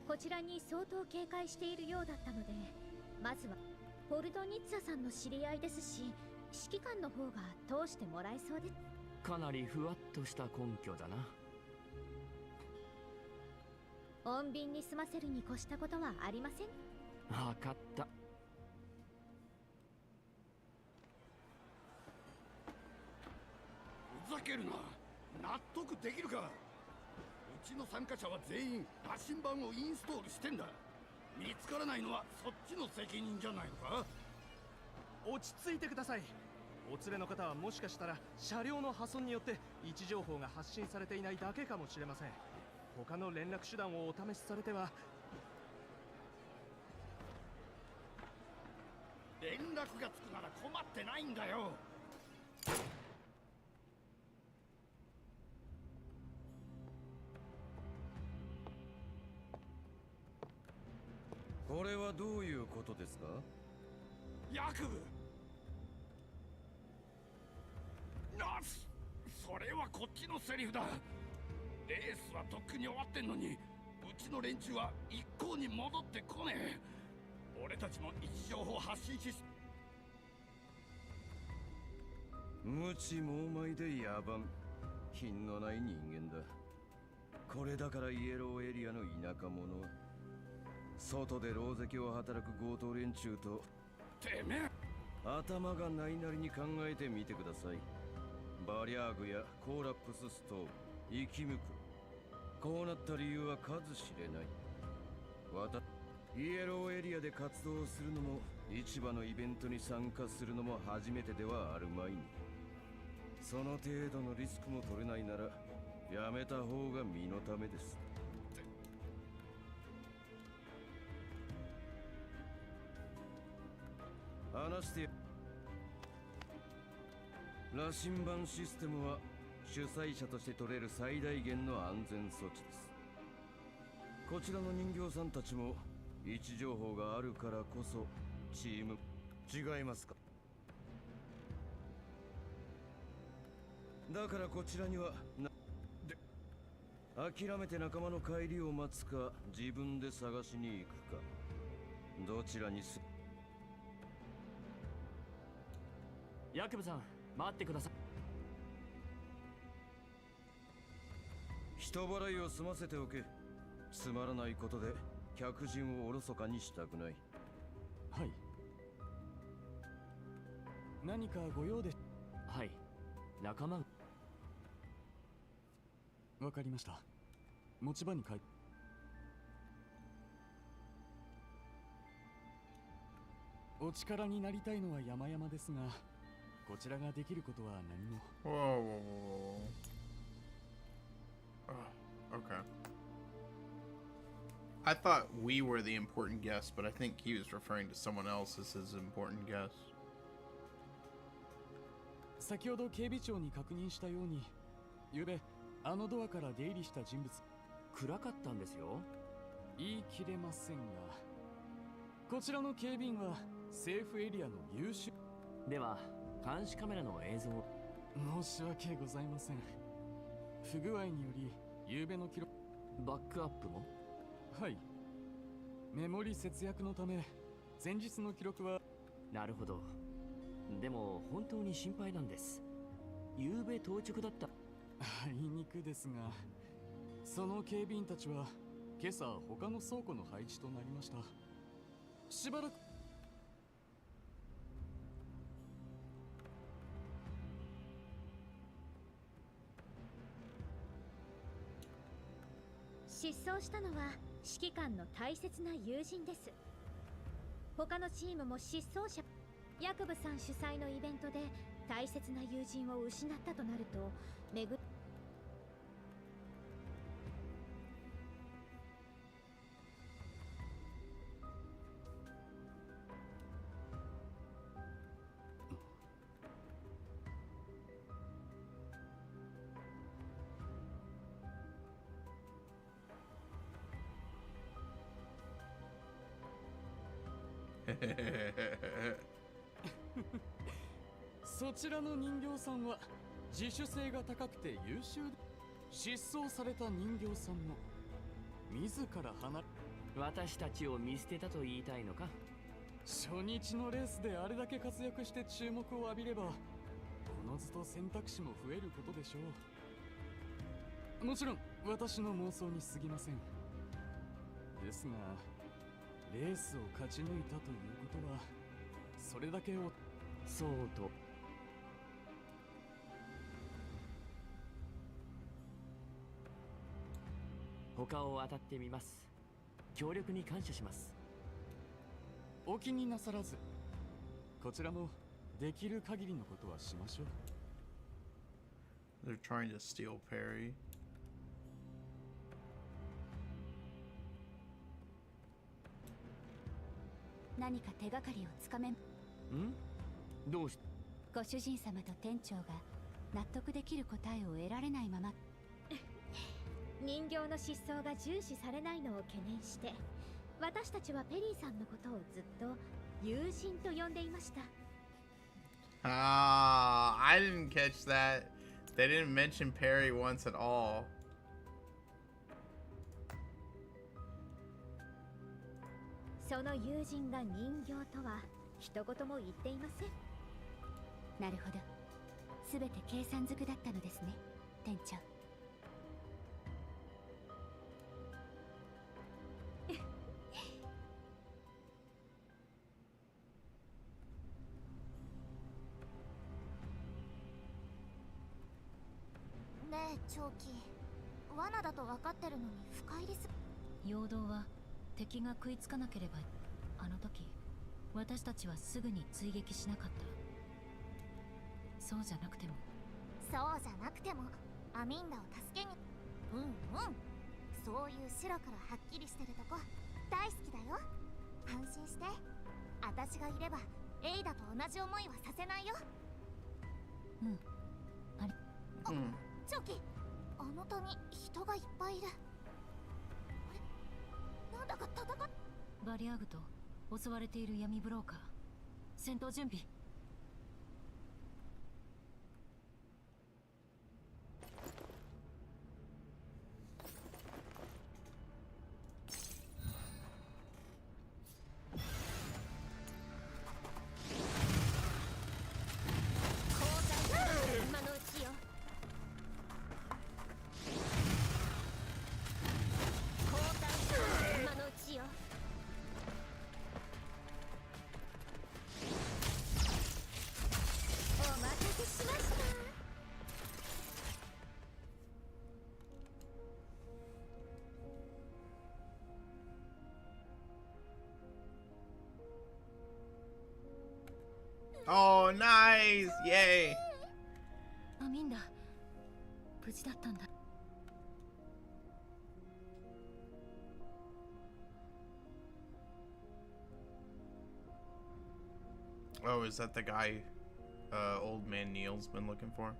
こちらに相当警戒しているようだったので、まずはポルトニッツァさんの知り合いですし、指揮官の方が通してもらえそうです。かなりふわっとした根拠だな。穏便に済ませるに越したことはありません。分かった。ふざけるな。納得できるか。うちの参加者は全員羅針盤をインストールしてんだ。見つからないのはそっちの責任じゃないのか。落ち着いてください。お連れの方はもしかしたら車両の破損によって位置情報が発信されていないだけかもしれません。他の連絡手段をお試しされては。連絡がつくなら困ってないんだよ。これはどういうことですか？ヤクブ。それはこっちのセリフだ。レースはとっくに終わってんのに、うちの連中は一向に戻ってこねえ。俺たちも位置情報を発信し、無知猛昧で野蛮、品のない人間だ。これだからイエローエリアの田舎者は外で狼藉を働く強盗連中とてめえ頭がないなりに考えてみてください。バリャーグやコーラップスストーブ、生き向く。こうなった理由は数知れない。イエローエリアで活動するのも市場のイベントに参加するのも初めてではあるまいに、その程度のリスクも取れないならやめた方が身のためです。話して羅針盤システムは主催者として取れる最大限の安全措置です。こちらの人形さんたちも位置情報があるからこそチーム。違いますか？だからこちらには諦めて仲間の帰りを待つか自分で探しに行くか、どちらにす。ヤクブさん、待ってください。人払いを済ませておけ。つまらないことで客人をおろそかにしたくない。はい。何かご用で。はい、仲間。わかりました。持ち場に帰っ。お力になりたいのは山々ですが、こちらができることは何も。Whoa, whoa, whoa, whoa. Okay. I thought we were the important guest, but I think he was referring to someone else as his important guest. 先ほど警備長に確認したように、ゆうべあのドアから出入りした人物。暗かったんですよ。言い切れませんが、こちらの警備員はセーフエリアの優秀。では監視カメラの映像。申し訳ございません。不具合により夕べの記録。バックアップも。はい。メモリ節約のため前日の記録は。なるほど。でも本当に心配なんです。夕べ到着だった。あいにくですが、その警備員たちは今朝他の倉庫の配置となりました。しばらく。失踪したのは指揮官の大切な友人です。他のチームも失踪者。ヤクブさん主催のイベントで大切な友人を失ったとなるとそちらの人形さんは自主性が高くて優秀で、失踪された人形さんも自ら離れ。私たちを見捨てたと言いたいのか。初日のレースであれだけ活躍して注目を浴びれば、おのずと選択肢も増えることでしょう。もちろん私の妄想に過ぎません。ですがレースを勝ち抜いたということはそれだけを。そうと。他を当たってみます。協力に感謝します。お気になさらず、こちらもできる限りのことはしましょう。They're trying to steal Perry. 何か手がかりをつかめん？どうしご主人様と店長が納得できる答えを得られないまま人形の失踪が重視されないのを懸念して、私たちはペリーさんのことをずっと友人と呼んでいました。Ah, I didn't catch that. They didn't mention Perry once at all. その友人が人形とは一言も言っていません。なるほど。すべて計算づくだったのですね、店長。ねえ長期、罠だと分かってるのに深入りす。陽動は敵が食いつかなければ、あの時私たちはすぐに追撃しなかった。そうじゃなくてもアミンダを助けに。そういう白黒はっきりしてるとこ大好きだよ。安心して、私がいればエイダと同じ思いはさせないよ。長期、あの谷人がいっぱいいる。あれ、なんだか戦っ。バリアーグと襲われている闇ブローカー、戦闘準備。今のうちよ。今のうちよ。お待たせしました。Oh, nice! Yay! アミンダ、無事だったんだ。Oh, is that the guy old man Neil's been looking for?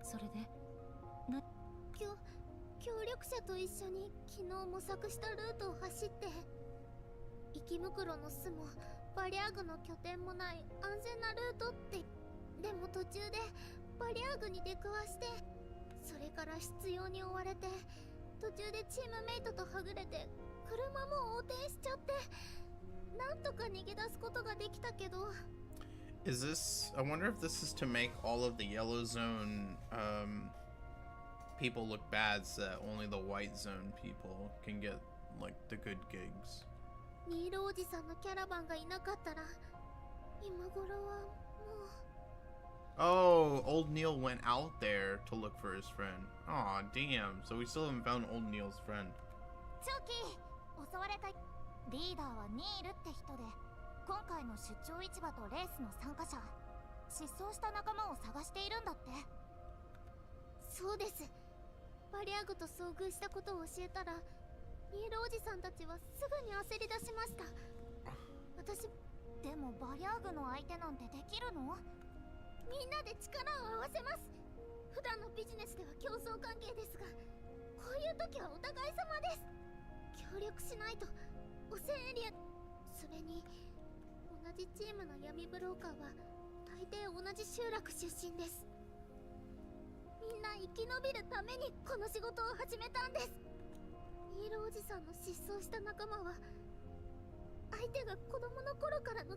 それで協力者と一緒に昨日模索したルートを走って、生き袋の巣もバリアーグの拠点もない安全なルートって。でも途中でバリアーグに出くわして、それから執拗に追われて、途中でチームメイトとはぐれて車も横転しちゃって、なんとか逃げ出すことができたけど。 Is this... I wonder if this is to make all of the yellow zone people look bad so that only the white zone people can get, like, the good gigs. ニールおじさんのキャラバンがいなかったら、今頃はもう。 Oh, old Neil went out there to look for his friend. Aw, damn. So we still haven't found old Neil's friend. 長期、襲われたリーダーはニールって人で、今回の出張市場とレースの参加者、失踪した仲間を探しているんだって。そうです。バリアグと遭遇したことを教えたら、ニールおじさんたちはすぐに焦り出しました。私でもバリアグの相手なんてできるの？みんなで力を合わせます。普段のビジネスでは競争関係ですが、こういう時はお互い様です。協力しないと汚染エリア。それに同じチームの闇ブローカーは大抵同じ集落出身です。みんな生き延びるためにこの仕事を始めたんです。ニールおじさんの失踪した仲間は、相手が子供の頃からの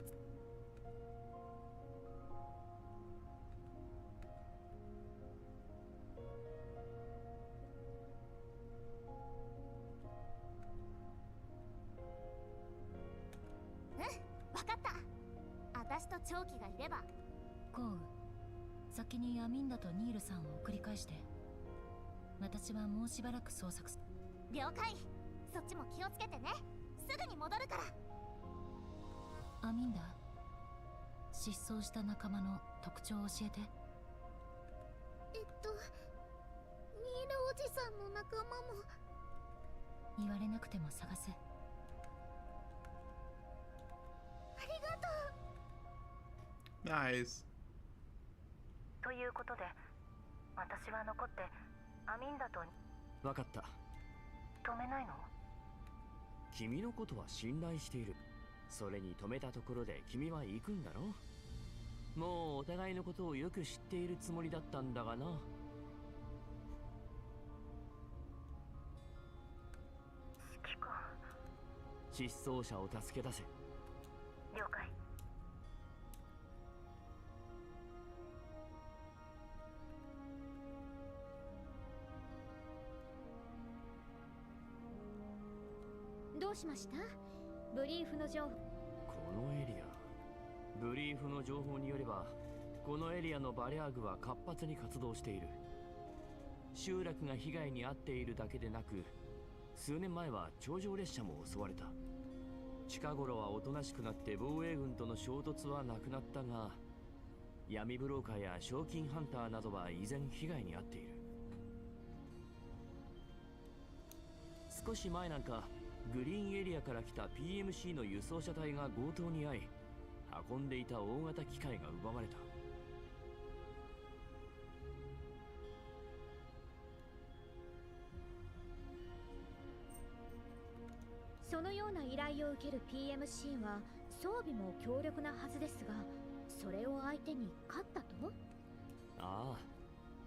わかった。私と長期がいれば。コウ、先にアミンダとニールさんを送り返して、私はもうしばらく捜索す。了解。そっちも気をつけてね。すぐに戻るから。アミンダ、失踪した仲間の特徴を教えて。ニールおじさんの仲間も。言われなくても探す。ありがとう。Nice. ということで私は残ってアミンダと。分かった。止めないの？君のことは信頼している。それに止めたところで君は行くんだろ。もうお互いのことをよく知っているつもりだったんだがな。指揮官。失踪者を助け出せ。了解。どうしました？ブリーフの情報。このエリア、ブリーフの情報によればこのエリアのバリャーグは活発に活動している。集落が被害に遭っているだけでなく、数年前は頂上列車も襲われた。近頃はおとなしくなって防衛軍との衝突はなくなったが、闇ブローカーや賞金ハンターなどは依然被害に遭っている。少し前なんかグリーンエリアから来た PMC の輸送車隊が強盗に遭い、運んでいた大型機械が奪われた。そのような依頼を受ける PMC は装備も強力なはずですが、それを相手に勝ったと？ああ、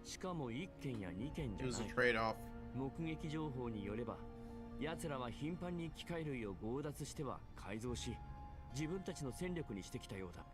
しかも1件や2件じ It ゃ was な a い。 trade-off. 目撃情報によれば、奴らは頻繁に機械類を強奪しては改造し、自分たちの戦力にしてきたようだ。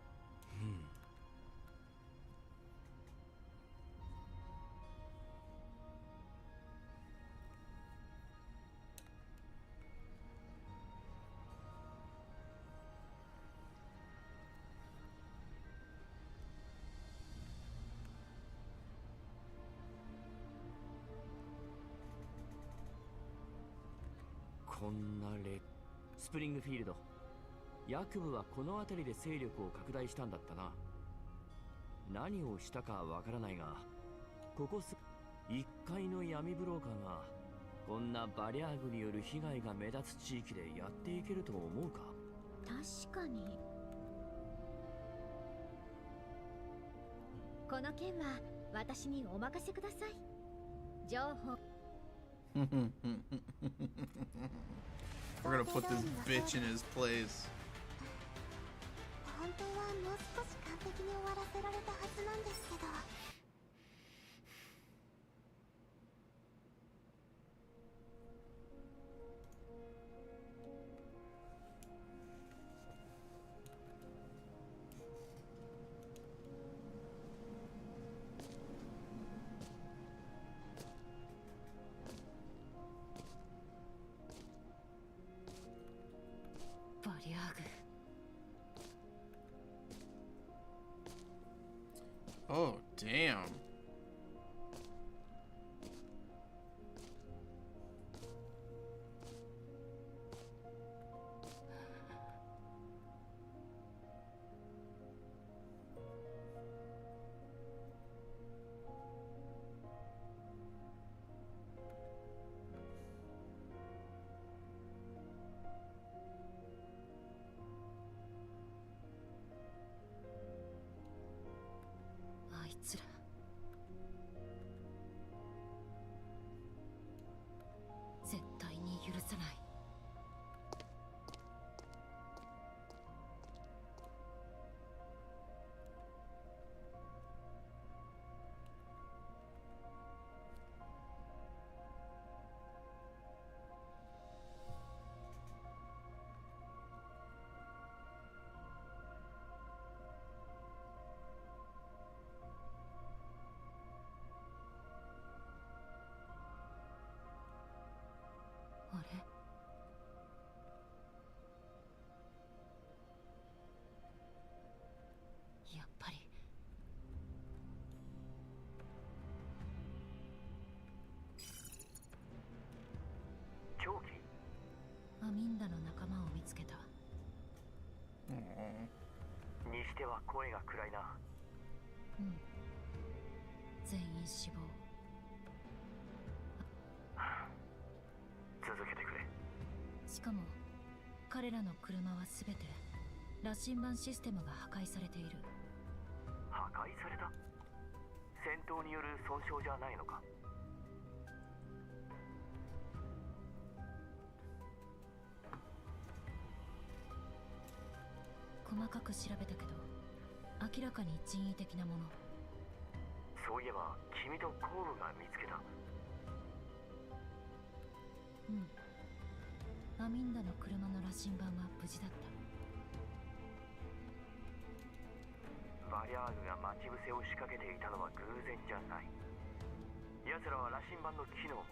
こんなスプリングフィールド、ヤクブはこの辺りで勢力を拡大したんだったな。何をしたかわからないが、ここ1階の闇ブローカーがこんなバリャーグによる被害が目立つ地域でやっていけると思うか？確かに。この件は私にお任せください。情報。We're gonna put this bitch in his place. 本当はもう少し完璧に終わらせられたはずなんですけど。バリアーグ。Oh, damn. しては声が暗いな。うん。全員死亡。続けてくれ。しかも彼らの車は全て羅針盤システムが破壊されている。破壊された？戦闘による損傷じゃないのか？細かく調べたけど明らかに人為的なもの。そういえば君とコーブが見つけた。うん。アミンダの車の羅針盤は無事だった。バリャーグが待ち伏せを仕掛けていたのは偶然じゃない。奴らは羅針盤の機能も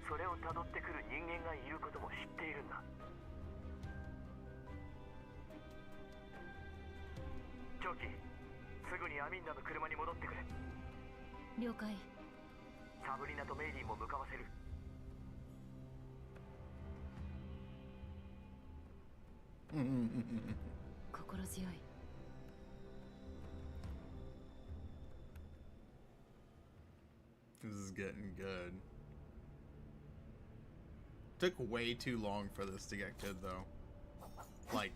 それをたどってくる人間がいることも知っているんだ。長期、すぐにアミンダの車に戻ってくれ。了解。サブリナとメイリーも向かわせる。心強い。This is getting good. Took way too long for this to get good, though. Like,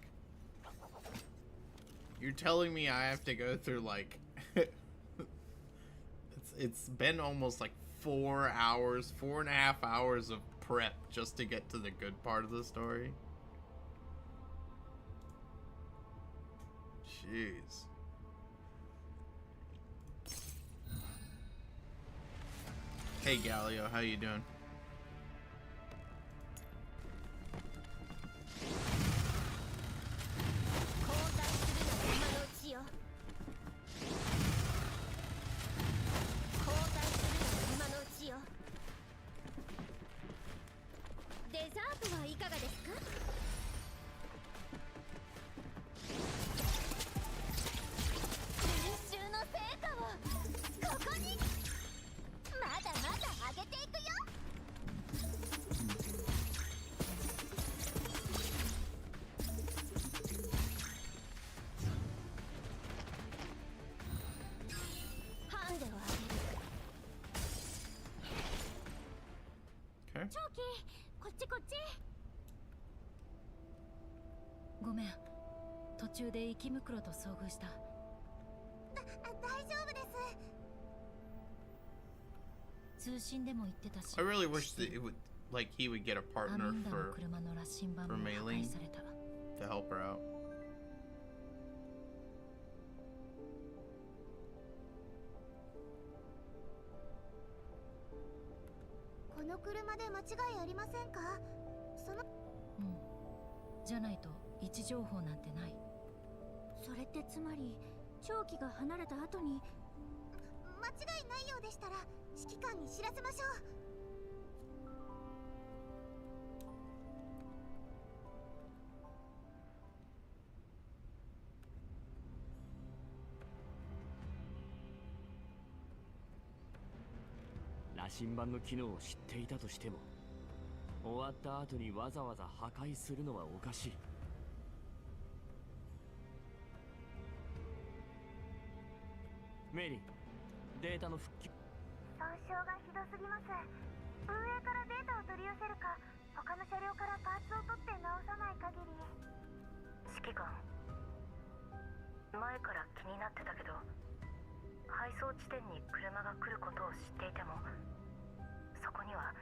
you're telling me I have to go through, like, it's been almost like 4 hours, 4.5 hours of prep just to get to the good part of the story? Jeez. Hey Galio, how you doing? Okay. こっちこっち。ごめん、途中で生き袋と遭遇した。大丈夫です。通信でも言ってたし。I really wish that it would, like, he would get a partner for Mei-Ling to help her out. この車で間違いありませんか？その…うん。じゃないと位置情報なんてない。それってつまり長期が離れた後に間違いないようでしたら指揮官に知らせましょう。羅針盤の機能を知っていたとしても終わった後にわざわざ破壊するのはおかしい。メイリー、データの復旧。損傷がひどすぎます。運営からデータを取り寄せるか他の車両からパーツを取って直さない限り。指揮官、前から気になってたけど配送地点に車が来ることを知っていてもそこには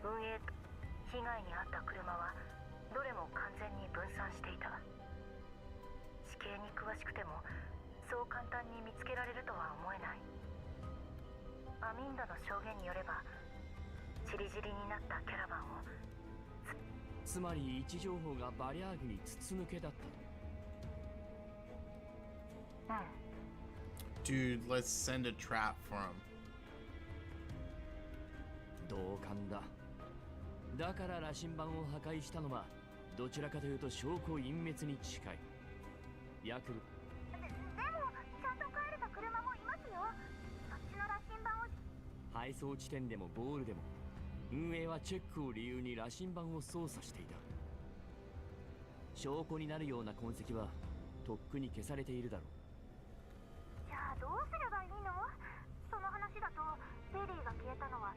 運営被害に遭った車はどれも完全に分散していた。地形に詳しくてもそう簡単に見つけられるとは思えない。アミンダの証言によればチリジリになったキャラバンをつまり位置情報がバリャーグに筒抜けだったと。うん。Dude, let's send a trap for him. 同感だ。だから羅針盤を破壊したのはどちらかというと証拠隠滅に近い。ヤクル。でもちゃんと帰れた車もいますよ。そっちの羅針盤を。配送地点でもゴールでも運営はチェックを理由に羅針盤を操作していた。証拠になるような痕跡はとっくに消されているだろう。じゃあどうすればいいの？その話だとベリーが消えたのは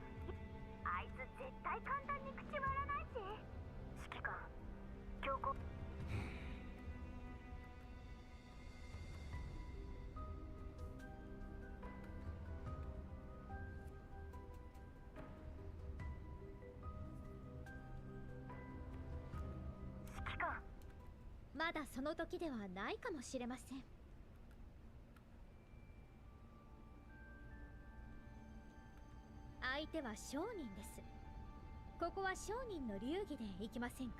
あいつ絶対簡単に口割らないし。指揮官、強行。指揮官、まだその時ではないかもしれません。相手は商人です。ここは商人の流儀で行きませんか？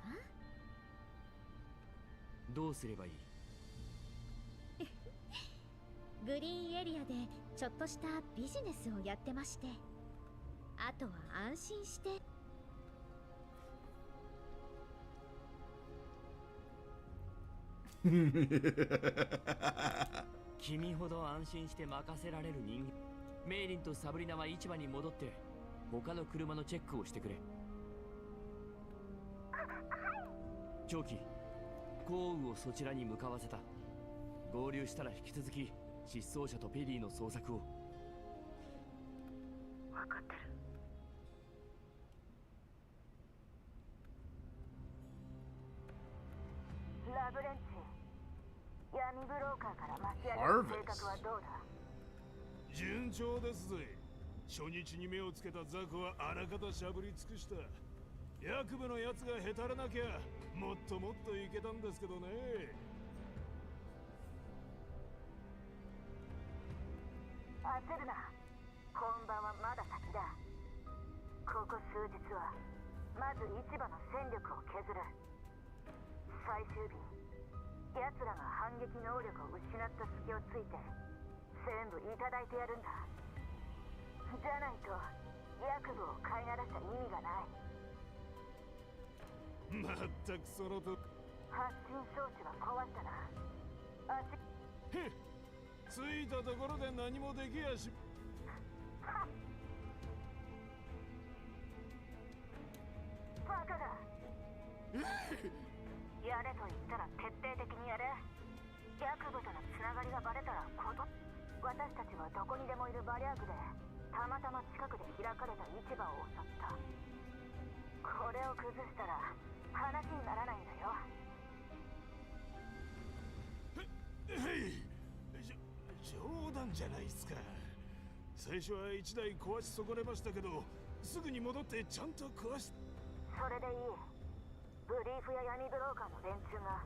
どうすればいい？グリーンエリアでちょっとしたビジネスをやってまして、あとは安心して。君ほど安心して任せられる人間。メイリンとサブリナは市場に戻って他の車のチェックをしてくれ。長期、降雨をそちらに向かわせた。合流したら引き続き失踪者とペリーの捜索を。分かってる。ラブレンチ、闇ブローカーから巻き上げる計画はどうだ？順調ですぜ。初日に目をつけたザコはあらかたしゃぶり尽くした。役部のやつがへたらなきゃもっともっといけたんですけどね。焦るな、本番はまだ先だ。ここ数日はまず市場の戦力を削る。最終日、奴らが反撃能力を失った隙をついて全部いただいてやるんだ。じゃないと役部を飼いならした意味がない。まったくそのと。発信装置は壊したな。へっ、ついたところで何もできやし。バカだ。やれと言ったら徹底的にやれ。役部とのつながりがバレたら私たちはどこにでもいるバリャーグでたまたま近くで開かれた市場を襲った。これを崩したら話にならないんだよ。へい、冗談じゃないっすか。最初は1台壊し損ねましたけど、すぐに戻ってちゃんと壊し。それでいい。ブリーフや闇ブローカーの連中が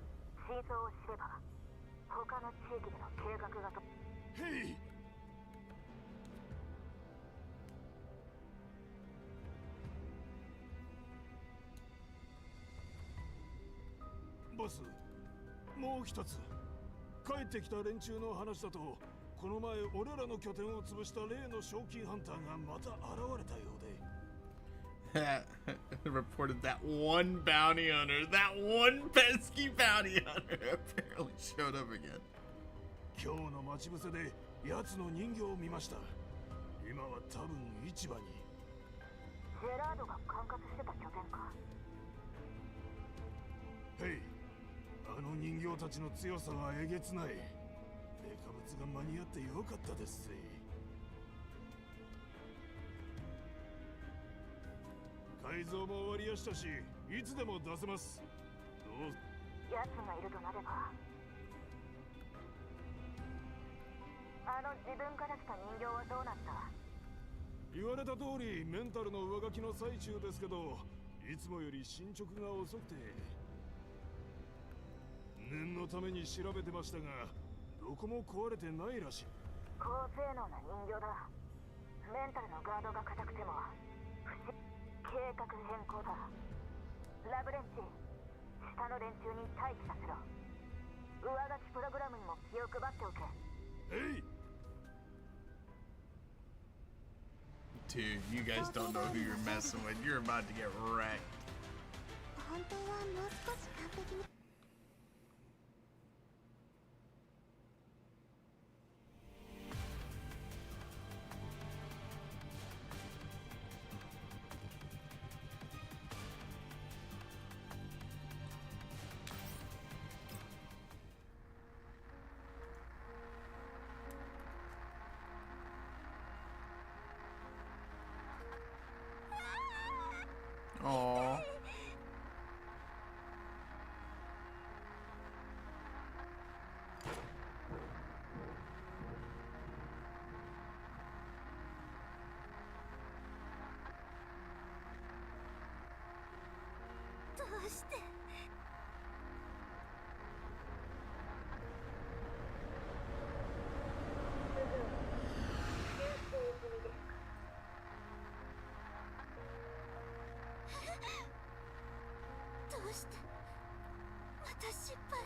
真相を知れば他の地域での計画がと。へい。ボス、もう一つ。帰ってきた連中の話だと、この前俺らの拠点を潰した例の賞金ハンターがまた現れたようで。Reported that one bounty hunter, that one pesky bounty hunter apparently showed up again. 今日の待ち伏せで奴の人形を見ました。今は多分市場に。ジェラードが管轄してた拠点か。へい、あの人形たちの強さはえげつない。デカブツが間に合ってよかったですぜ。改造も終わりやしたし、いつでも出せます。どう？奴がいるとなれば、あの自分から来た人形はどうなった？言われた通りメンタルの上書きの最中ですけど、いつもより進捗が遅くて。念のために調べてましたが、どこも壊れてないらしい。高性能な人形だ。メンタルのガードが硬くても計画変更だ。ラブレンチ、下の連中に待機させろ。上書きプログラムにも気を配っておけ。えい。 Dude, you guys don't know who you're messing with. You're about to get wrecked. 本当はもう少し完璧に。うして。どうしてまた失敗。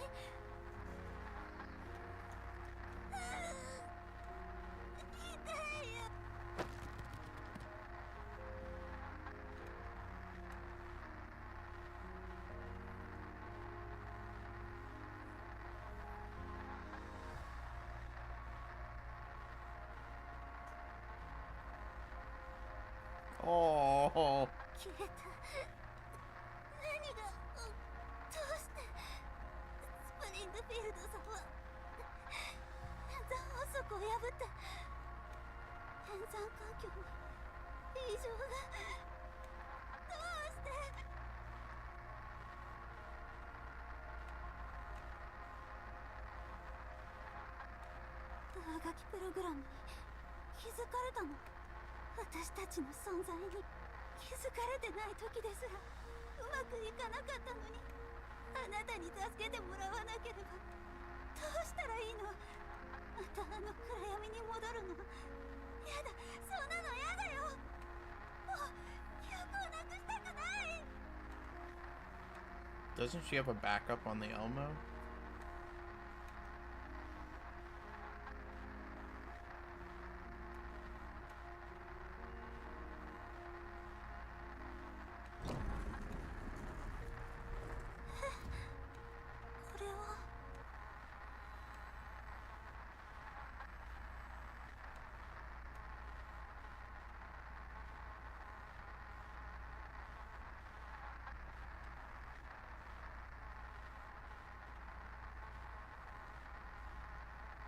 痛いよ。Oh. 消えた。何が、どうしてスプリングフィールドさんは法則を破って変山環境に異常が。どうして。上書きプログラムに気づかれたの。私たちの存在に気づかれてない時ですらうまくいかなかったのに、あなたに助けてもらわなければどうしたらいいの。またあの暗闇に戻るの。やだ、そんなのやだよ。もう記憶をなくしたくない。 Doesn't she have a backup on the Elmo?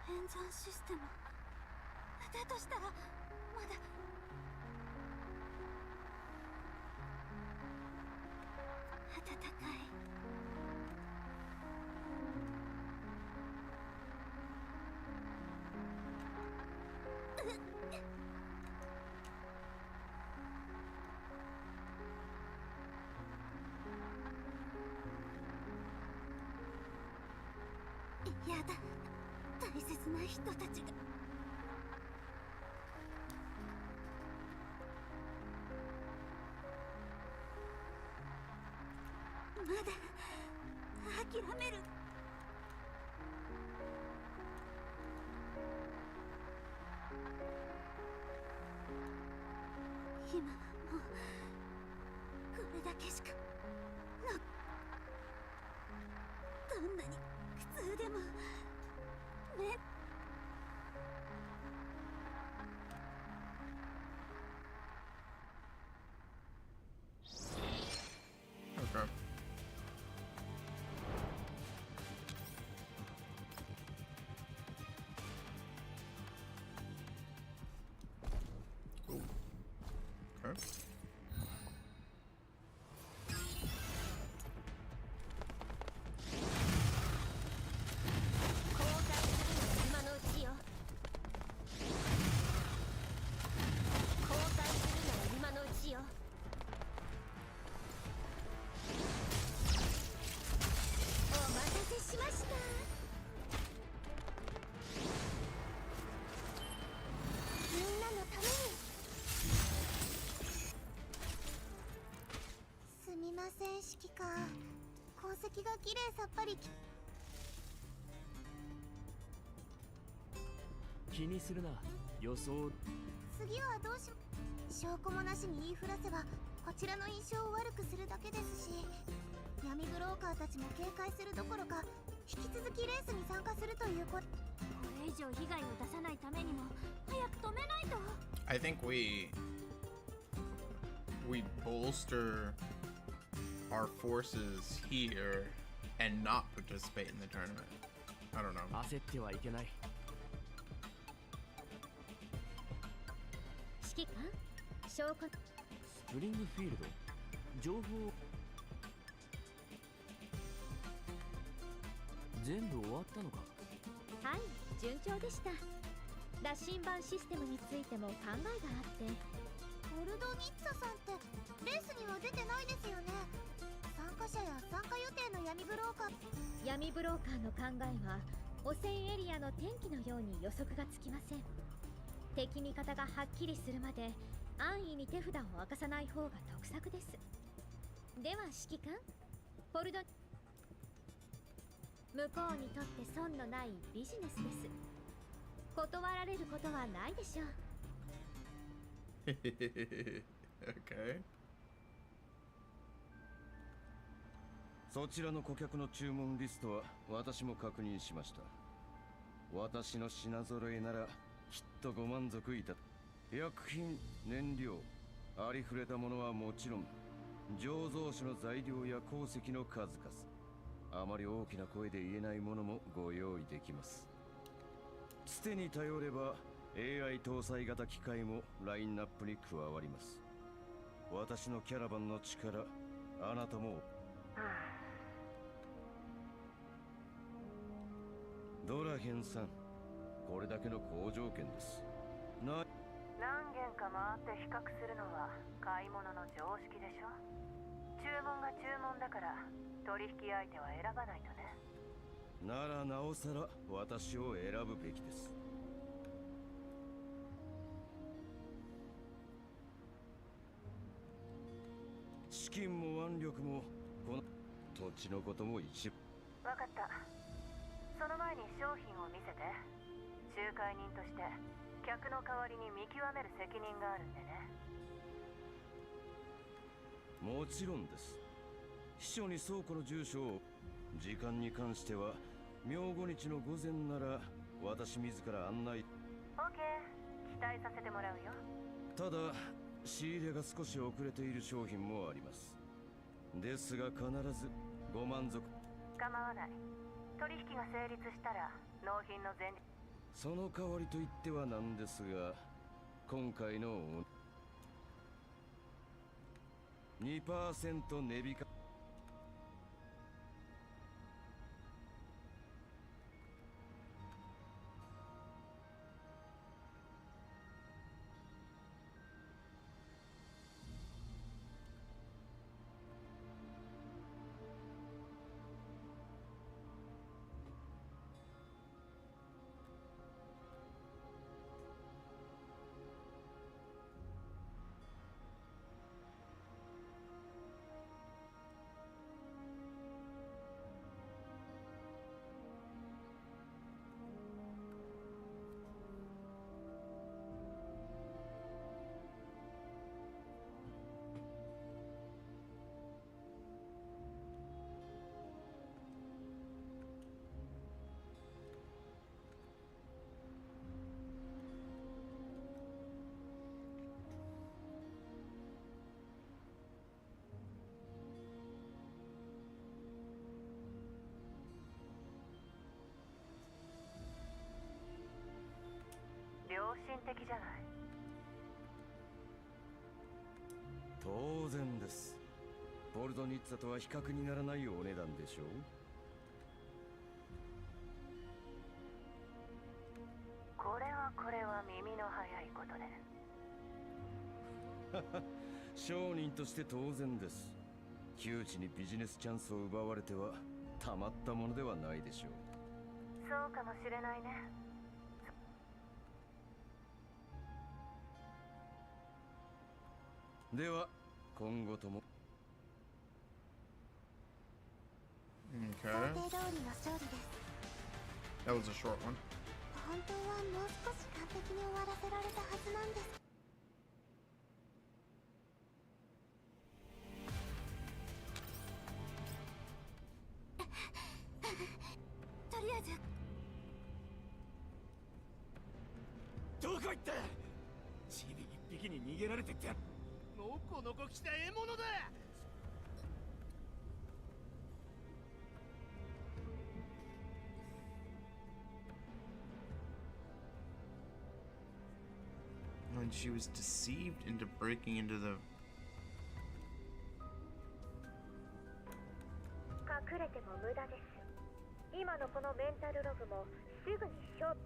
変山システムだとしたらまだ。暖かい。やだ、大切な人たちが。まだ諦める。今はもうこれだけしかの。どんなに苦痛でもね。Okay. Ooh. Okay. 式か。鉱石がきれいさっぱり。気にするな。予想。次はどうし。証拠もなしに言いふらせばこちらの印象を悪くするだけですし、闇ブローカーたちも警戒するどころか引き続きレースに参加するということ。これ以上被害を出さないためにも早く止めないと。I think we bolster our forces here and not participate in the tournament. I don't know. 焦ってはいけない。指揮官、証拠。スプリングフィールド。情報。全部終わったのか。はい、順調でした。羅針盤システムについても考えがあって。オルドニッツァさんってレースには出てないですよね。参加者や参加予定の闇ブローカー。闇ブローカーの考えは汚染エリアの天気のように予測がつきません。敵味方がはっきりするまで安易に手札を明かさない方が得策です。では指揮官、ポルド向こうにとって損のないビジネスです。断られることはないでしょう。Okay. そちらの顧客の注文リストは私も確認しました。私の品揃えならきっとご満足いた。薬品、燃料、ありふれたものはもちろん、醸造酒の材料や鉱石の数々、あまり大きな声で言えないものもご用意できます。つてに頼れば AI 搭載型機械もラインナップに加わります。私のキャラバンの力、あなたもドラヘンさん、これだけの好条件です。何軒か回って比較するのは買い物の常識でしょ。注文が注文だから取引相手は選ばないとね。ならなおさら私を選ぶべきです。資金も腕力もこの土地のことも一部。分かった。その前に商品を見せて。仲介人として客の代わりに見極める責任があるんでね。もちろんです。秘書に倉庫の住所を。時間に関しては明後日の午前なら私自ら案内。 OK、 期待させてもらうよ。ただ仕入れが少し遅れている商品もあります。ですが必ずご満足。構わない。取引が成立したら納品の前日。その代わりと言ってはなんですが、今回の 2% 値引か。良心的じゃない。当然です。ボルドニッツァとは比較にならないお値段でしょう。これは耳の早いことで。商人として当然です。窮地にビジネスチャンスを奪われてはたまったものではないでしょう。そうかもしれないね。では今後とも。Okay. 想定通りの勝利です。 That was a short one. 本当はもう少し完璧に終わらせられたはずなんです。とりあえずどこ行った。チビ一匹に逃げられてってのこのこ来た獲物だ。When she was deceived into breaking into the. 隠れても無駄です。今のこのメンタルログもすぐに勝負。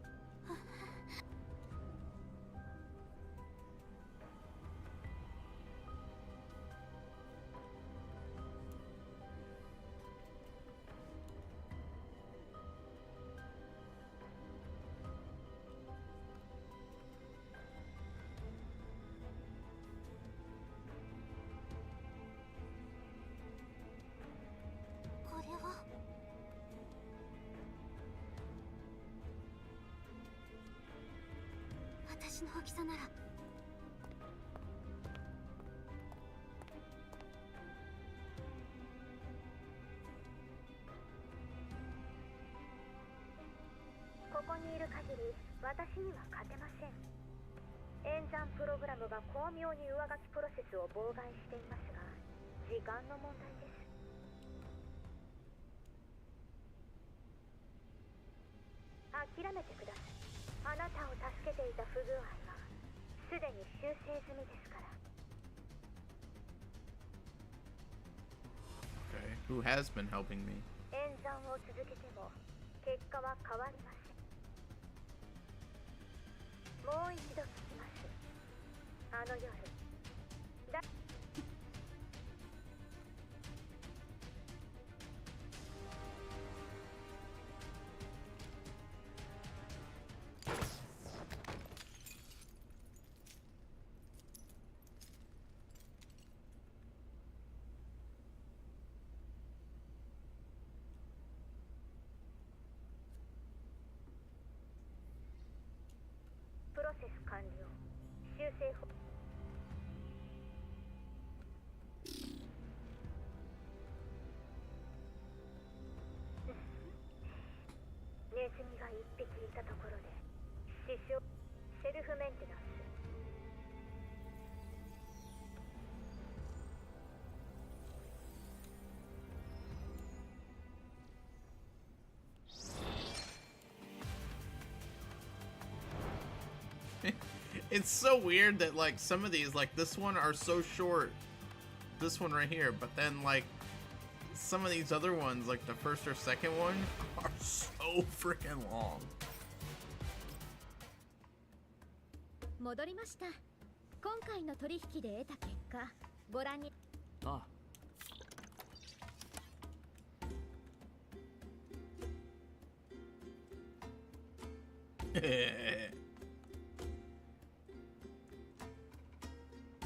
私の大きさなら。ここにいる限り私には勝てません。演算プログラムが巧妙に上書きプロセスを妨害していますが、時間の問題です。諦めてください。あなたを助けていた不具合はすでに修正済みですから。 Okay. Who has been helping me? 演算を続けても結果は変わりません。もう一度聞きます。あの夜だ。プロセス完了。修正法。ネズミが一匹いたところで支障。セルフメンテナンス。It's so weird that like some of these, like this one, are so short. This one right here, but then like some of these other ones, like the first or second one, are so freaking long. 戻りました。今回の取引で得た結果、ご覧に。ああ。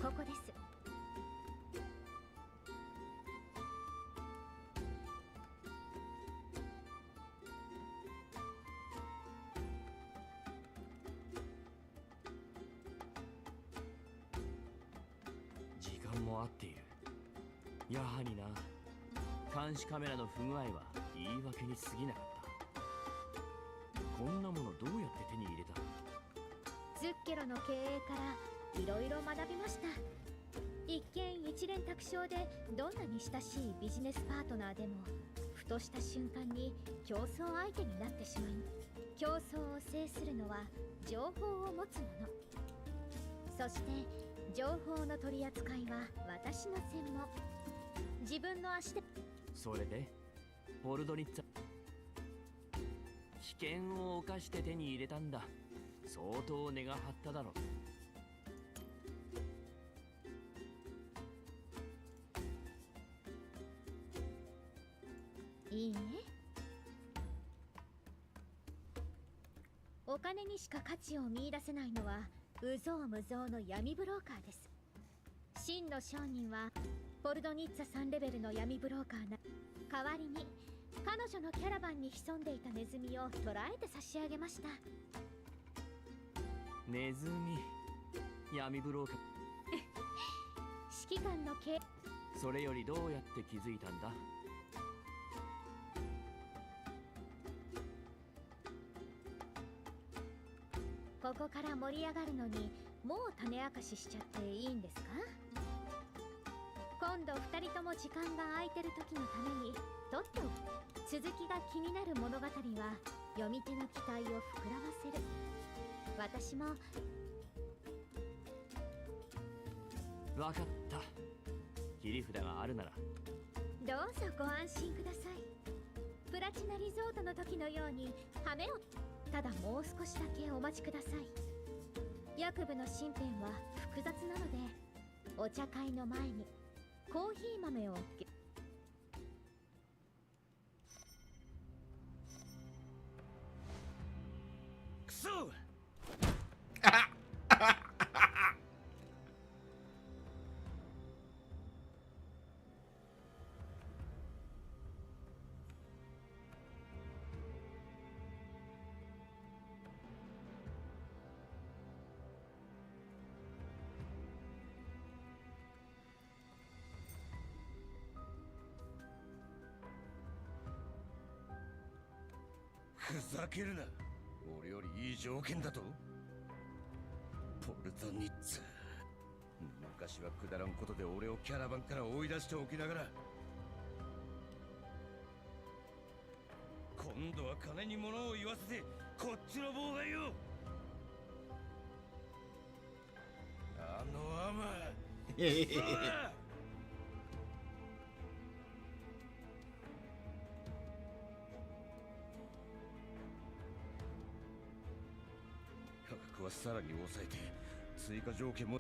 ここです。時間も合っている。やはりな、監視カメラの不具合は言い訳に過ぎなかった。こんなものどうやって手に入れた？ズッケロの経営からいろいろ学びました。一見一蓮托生でどんなに親しいビジネスパートナーでもふとした瞬間に競争相手になってしまい、競争を制するのは情報を持つ者。そして情報の取り扱いは私の専門。自分の足で。それでポルドニッツァ、危険を冒して手に入れたんだ。相当値が張っただろう。いいね。お金にしか価値を見出せないのは有象無象の闇ブローカーです。真の商人はポルドニッツァ3レベルの闇ブローカーな。代わりに彼女のキャラバンに潜んでいたネズミを捕らえて差し上げました。ネズミ、闇ブローカー。指揮官の経。それよりどうやって気づいたんだ？ここから盛り上がるのにもう種明かししちゃっていいんですか？今度2人とも時間が空いてる時のためにとっておく。続きが気になる物語は読み手の期待を膨らませる。私も。わかった。切り札があるならどうぞご安心ください。プラチナリゾートの時のように羽目を。ただもう少しだけお待ちください。薬部の身辺は複雑なので、お茶会の前にコーヒー豆を。くそふざけるな。俺よりいい条件だと。ポルトニッツァ、昔はくだらんことで俺をキャラバンから追い出しておきながら、今度は金に物を言わせてこっちの妨害を。あのアマ価格はさらに抑えて追加条件も。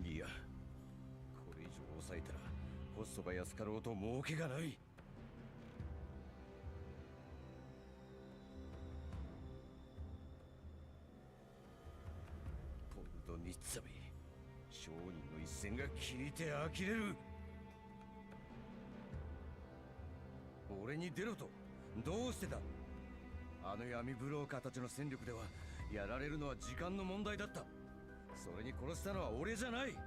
いや、これ以上抑えたらコストが安かろうと儲けがない。ポルトニッツァめ、商人の一戦が聞いて呆れる。俺に出ろと。どうしてだ。あの闇ブローカーたちの戦力ではやられるのは時間の問題だった。それに殺したのは俺じゃない。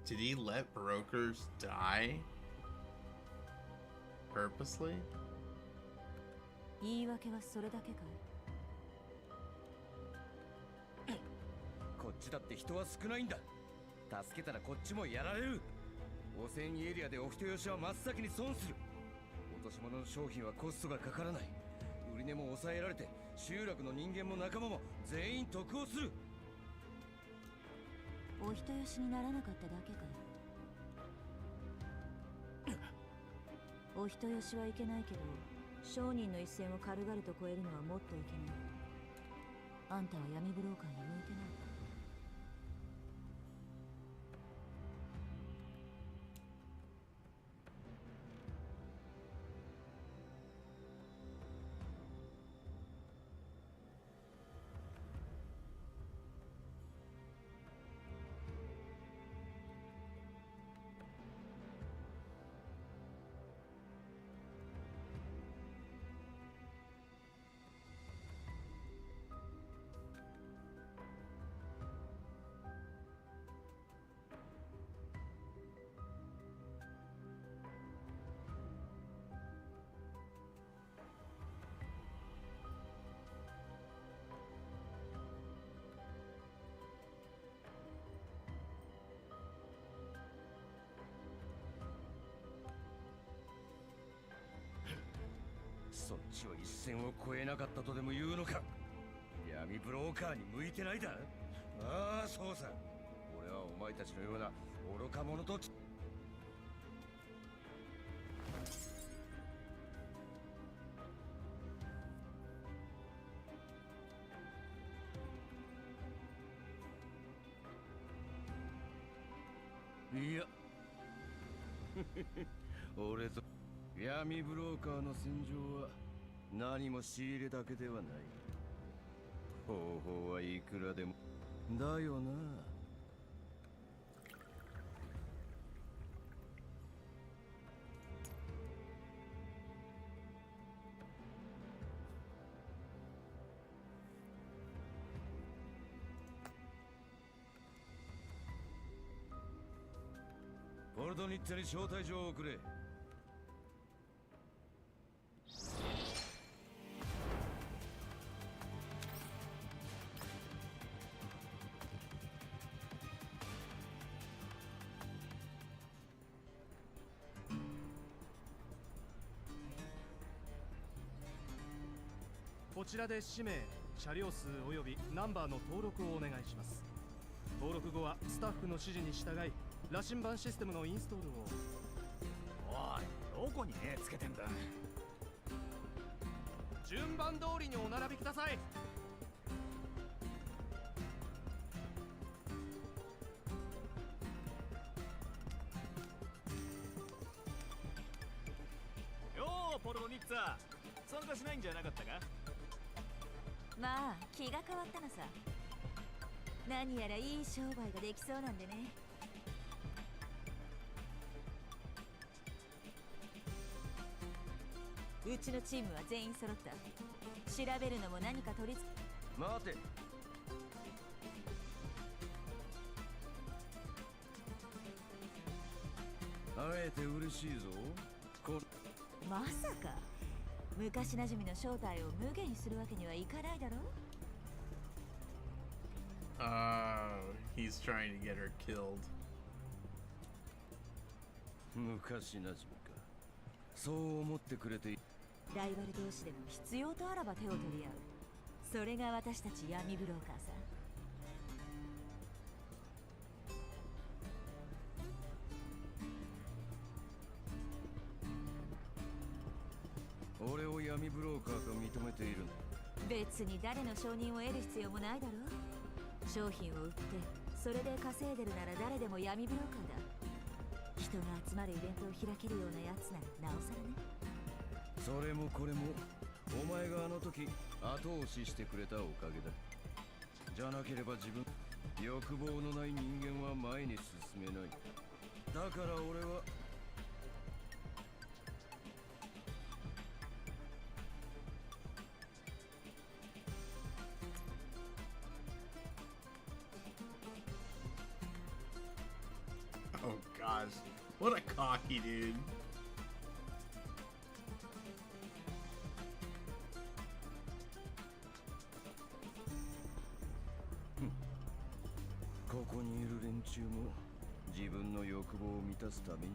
Did he let brokers die? Purposely? 言い訳はそれだけかい。こっちだって人は少ないんだ。助けたらこっちもやられる。汚染エリアでお人よしは真っ先に損する。落とし物の商品はコストがかからない。売り値も抑えられて集落の人間も仲間も全員得をする。お人よしにならなかっただけかい。お人よしはいけないけど、商人の一線を軽々と越えるのはもっといけない。あんたは闇ブローカーに向いてない。そっちは一線を越えなかったとでも言うのか。闇ブローカーに向いてないだ。ああ、そうさ。俺はお前たちのような愚か者といや俺と闇ブローカーの戦場は何も仕入れだけではない。方法はいくらでもだよな。ポルトニッツァに招待状を送れ。こちらで氏名、車両数およびナンバーの登録をお願いします。登録後はスタッフの指示に従い、羅針盤システムのインストールを。おい、どこに目つけてんだ。順番通りにお並びください。よー、ポルトニッツァ、参加しないんじゃなかったか。まあ気が変わったのさ。何やらいい商売ができそうなんでね。うちのチームは全員揃った。調べるのも何か取り付け。待て。会えて嬉しいぞ。まさか昔なじみの正体を無限にするわけにはいかないだろう。He's trying to get her killed. 昔なじみか。そう思ってくれていい。ライバル同士でも必要とあらば手を取り合う。それが私たち闇ブローカーさ。俺を闇ブローカーと認めている。別に誰の承認を得る必要もないだろう。商品を売ってそれで稼いでるなら誰でも闇ブローカーだ。人が集まるイベントを開けるようなやつならなおさらね。それもこれもお前があの時後押ししてくれたおかげだ。じゃなければ自分欲望のない人間は前に進めない。だから俺はOh gosh, what a cocky dude. ここにいる連中も自分の欲望を満たすために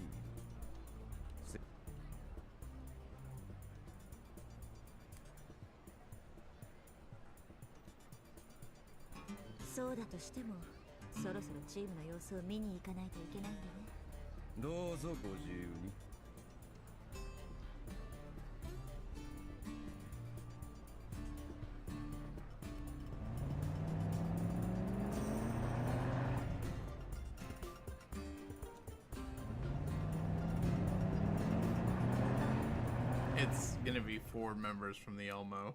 そうだとしてもそろそろチームの様子を見に行かないといけないんだね。どうぞご自由に。It's gonna be 4 members from the Elmo.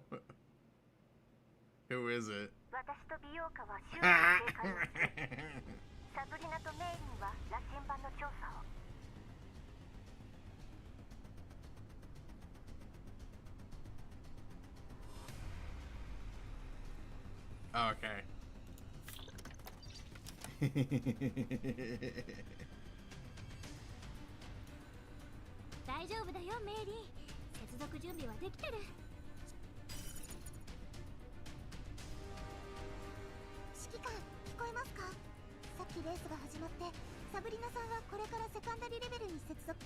Who is it? 私と美容家は周囲の警戒をしてサブリナとメイリンは羅針盤の調査を。Okay. 大丈夫だよメイリー。接続準備はできてる。指揮官聞こえますか？さっきレースが始まってサブリナさんはこれからセカンダリレベルに接続。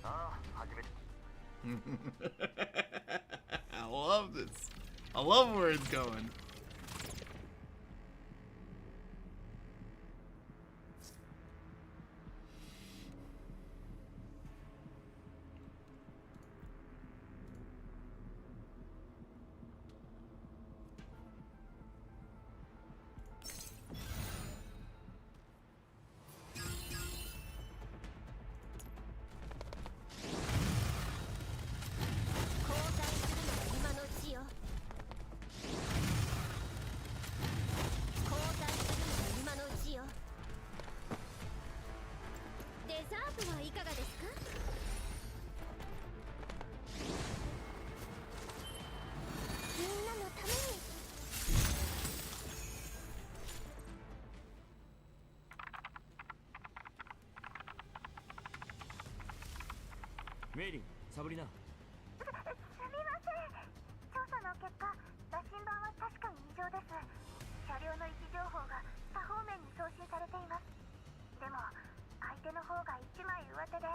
ああ、始めて。I love this. I love where it's going.メイリン、サブリナ。すみません。調査の結果、羅針盤は確かに異常です。車両の位置情報が多方面に送信されています。でも相手の方が1枚上手で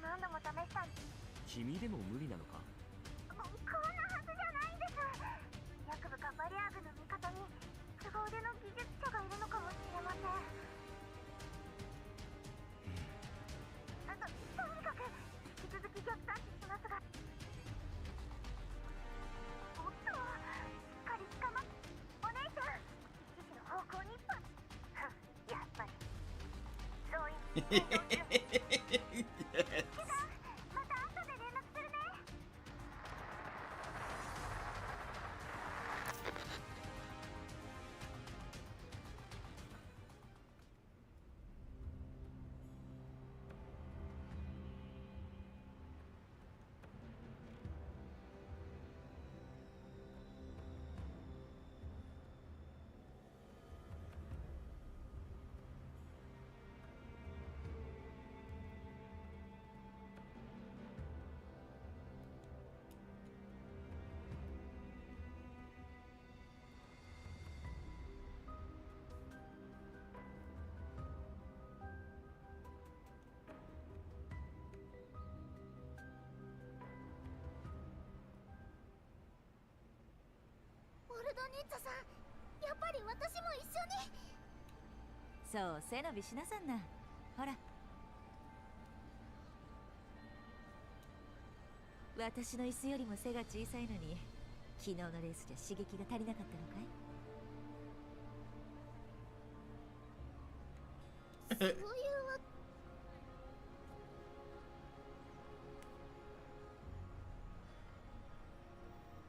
何度も試したんです。君でも無理なのか？こんなはずじゃないんです。ヤクブかバリアーグの味方に凄腕の技術者がいるのかもしれません。とにかく引き続き逆探知しますが。おっと、しっかり捕まっ。お姉ちゃん、1時の方向にやっぱり総員Yes. また後で連絡するね。ルドニッツァさん、やっぱり私も一緒に。そう背伸びしなさんな。ほら私の椅子よりも背が小さいのに昨日のレースじゃ刺激が足りなかったのかい？そういうわ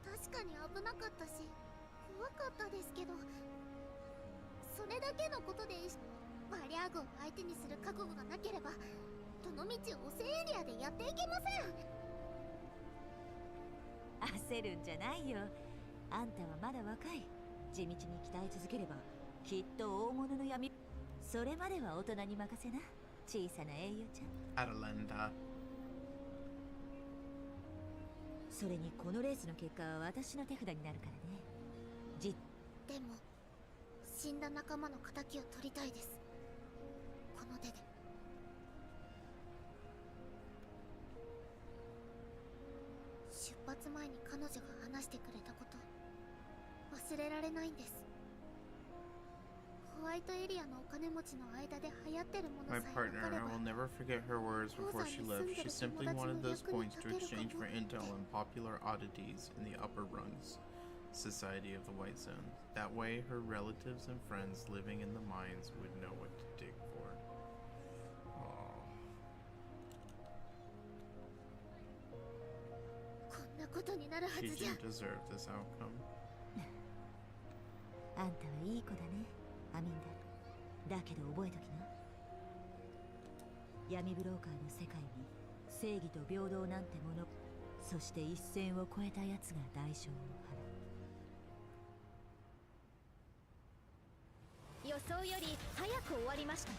確かに危なかったし怖かったですけど、それだけのことでバリャーグを相手にする覚悟がなければどのみち汚染エリアでやっていけません。焦るんじゃないよ。あんたはまだ若い。地道に鍛え続ければきっと大物の闇。それまでは大人に任せな、小さな英雄ちゃん。アトランダ。それにこのレースの結果は私の手札になるからね。でも死んだ仲間の仇を取りたいです、この手で。出発前に彼女が話してくれたこと忘れられないんです。ホワイトエリアのお金持ちの間で流行ってるものさ My え分 partner, かれ I ば will never forget her words before she left. She simply wanted those points to exchange for intel and popular oddities in the upper rungs society of the White Zone. That way, her relatives and friends living in the mines would know what to dig for. Aww. こんなことになるは She ずじゃ。 didn't deserve this outcome. あんたはいい子だね、アミンダ。だけど覚えときな。闇ブローカーの世界に正義と平等なんてもの、そして一線を越えたやつが代償を払予想より早く終わりましたね。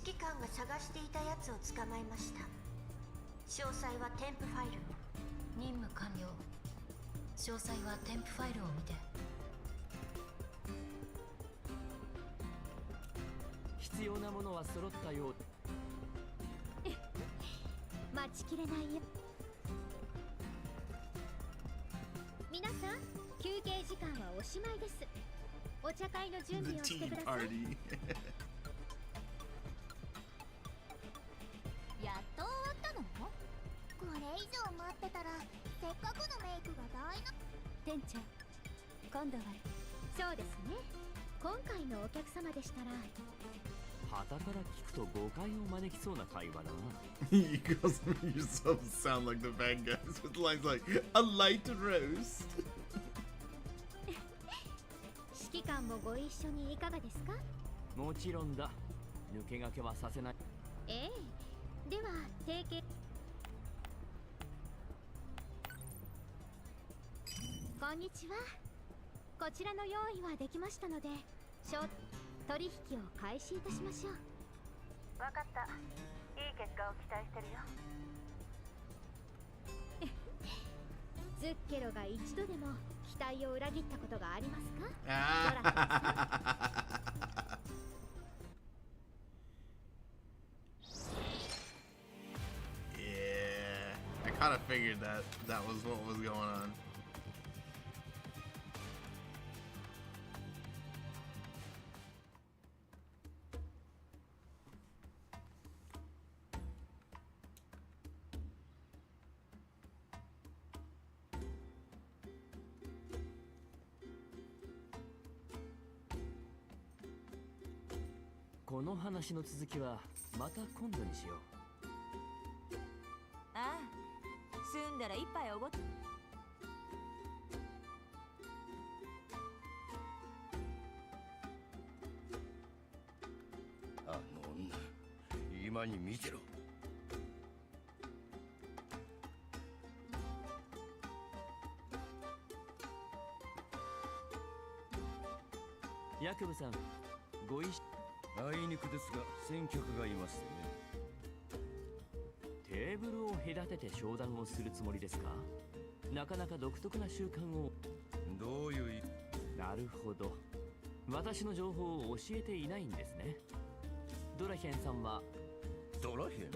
指揮官が探していたやつを捕まえました。詳細は添付ファイル。任務完了。詳細は添付ファイルを見て。必要なものは揃ったよう。待ちきれないよ。皆さん、休憩時間はおしまいです。お茶会の準備をしてください。やっと終わったの？これ以上待ってたらせっかくのメイクが台無し。店長、今度は。そうですね。今回のお客様でしたら旗から聞くと誤解を招きそうな会話だな。You guys make yourself sound like the bad guys with lines like a light roast. 指揮官もご一緒にいかがですか？もちろんだ。抜け駆けはさせない。ええ。では提携。こんにちは。こちらの用意はできましたので、取引を開始いたしましょう。分かった。いい結果を期待してるよ。ズッケロが一度でも期待を裏切ったことがありますか？ Yeah, I kind of figured that was what was going on.「この話の続きはまた今度にしよう。ああ、済んだら一杯おごっ。あの女、今に見てろ。ヤクブさん、ご一緒。あいにくですが先客がいますね。てテーブルを隔てて商談をするつもりですか？なかなか独特な習慣を。どういう意味？なるほど、私の情報を教えていないんですね。ドラヘンさんは。ドラヘン？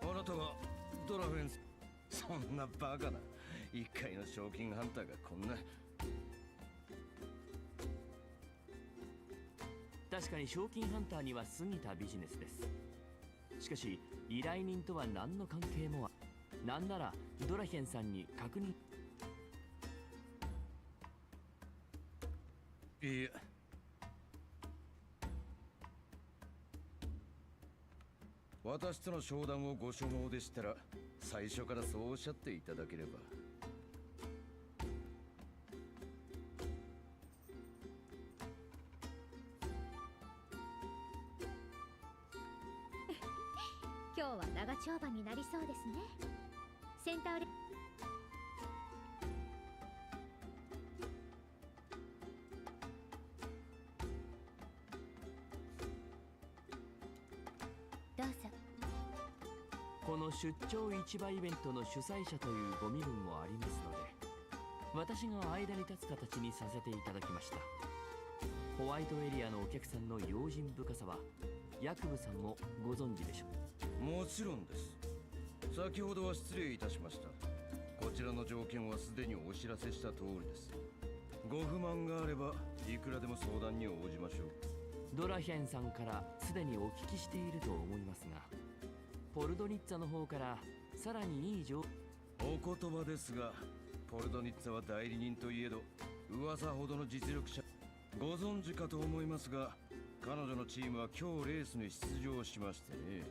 あなたがドラヘン？そんなバカな一回の賞金ハンターがこんな。確かに賞金ハンターには過ぎたビジネスです。しかし依頼人とは何の関係もなんならドラヘンさんに確認。いや、私との商談をご所望でしたら最初からそうおっしゃっていただければ。今日は長丁場になりそうですね。センターレどうぞ。この出張市場イベントの主催者というご身分もありますので、私が間に立つ形にさせていただきました。ホワイトエリアのお客さんの用心深さはヤクブさんもご存知でしょう。もちろんです。先ほどは失礼いたしました。こちらの条件はすでにお知らせした通りです。ご不満があればいくらでも相談に応じましょう。ドラヘンさんからすでにお聞きしていると思いますが、ポルドニッツァの方からさらにいい情報。お言葉ですが、ポルドニッツァは代理人といえど噂ほどの実力者ご存知かと思いますが、彼女のチームは今日レースに出場しましてね。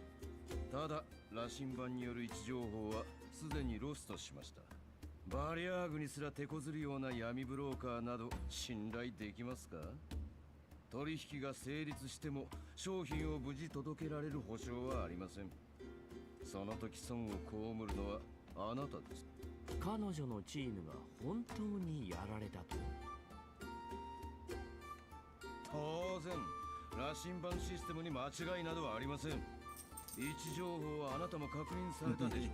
ただ羅針盤による位置情報はすでにロストしました。バリアーグにすら手こずるような闇ブローカーなど信頼できますか？取引が成立しても商品を無事届けられる保証はありません。その時損を被るのはあなたです。彼女のチームが本当にやられたと？当然羅針盤システムに間違いなどはありません。位置情報はあなたも確認されたでしょ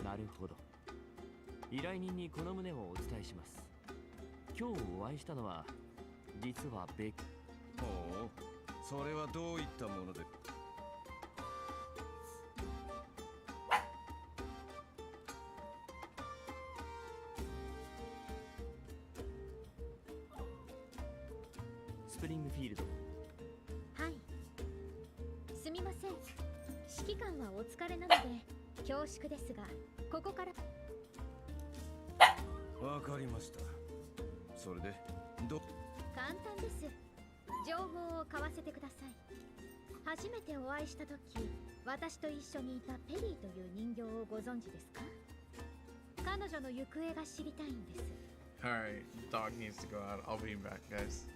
う。なるほど、依頼人にこの旨をお伝えします。今日お会いしたのは実は別。ほう、それはどういったもので？スプリングフィールド。はい、すみません。指揮官はお疲れなので恐縮ですが、ここから。わかりました。それで簡単です。情報を交わせてください。初めてお会いした時、私と一緒にいたペリーという人形をご存知ですか？彼女の行方が知りたいんです。 Alright, dog needs to go out. I'll be back, guys.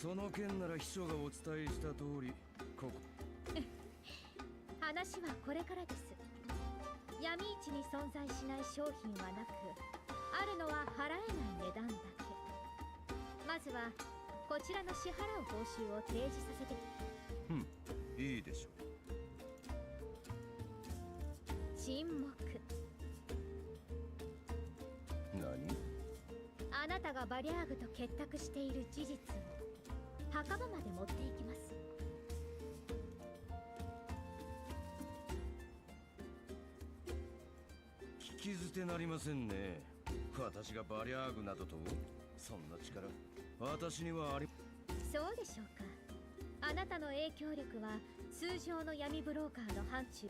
その件なら秘書がお伝えした通り、ここ話はこれからです。闇市に存在しない商品はなく、あるのは払えない値段だけ。まずはこちらの支払う報酬を提示させて。いいでしょう。沈黙。何？あなたがバリャーグと結託している事実を墓場まで持っていきます。聞き捨てなりませんね。私がバリャーグなどと、そんな力私にはあり。そうでしょうか。あなたの影響力は通常の闇ブローカーの範疇。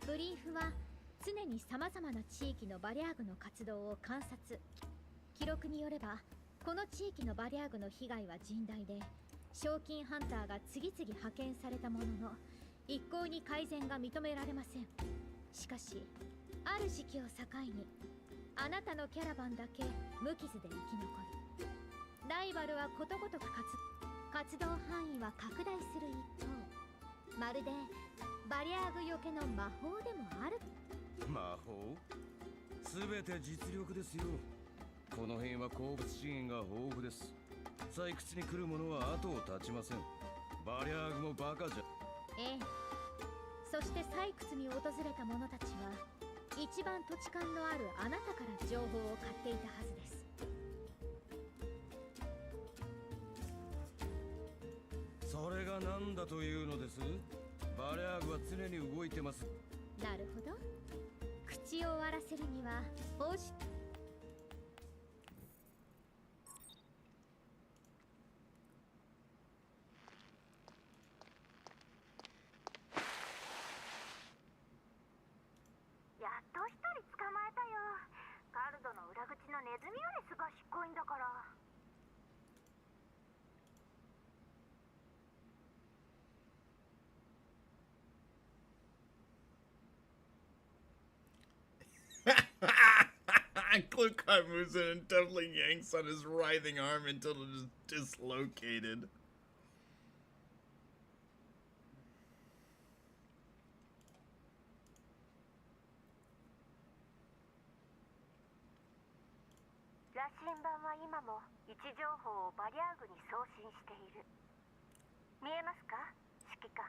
ブリーフは常に様々な地域のバリャーグの活動を観察。記録によればこの地域のバリャーグの被害は甚大で、賞金ハンターが次々派遣されたものの一向に改善が認められません。しかしある時期を境にあなたのキャラバンだけ無傷で生き残る。ライバルはことごとく活動範囲は拡大する一方、まるでバリャーグよけの魔法でもある。魔法？全て実力ですよ。この辺は鉱物資源が豊富です。採掘に来る者は後を絶ちません。バリャーグもバカじゃ。ええ。そして採掘に訪れた者たちは一番土地勘のあるあなたから情報を買っていたはずです。それが何だというのです？バリャーグは常に動いてます。なるほど。口を割らせるには報酬。やっと一人捕まえたよ。ガルドの裏口のネズミよりすが賢いんだから。Clue moves in and definitely yanks on his writhing arm until it is dislocated.「羅針盤は今も位置情報をバリャーグに送信している。見えますか、指揮官？」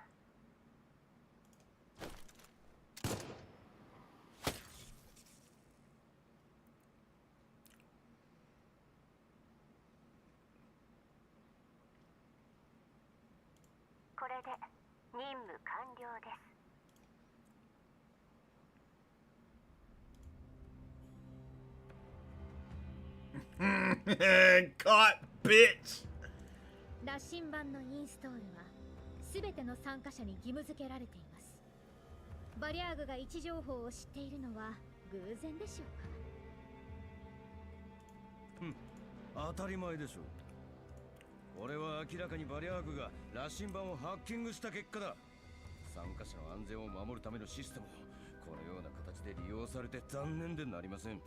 これで任務完了です。Caught, bitch! 羅針盤のインストールは全ての参加者に義務付けられています。バリャーグが位置情報を知っているのは偶然でしょうか。当たり前でしょう。俺は明らかにバリャーグが羅針盤をハッキングした結果だ。参加者の安全を守るためのシステムをこのような形で利用されて残念でなりません。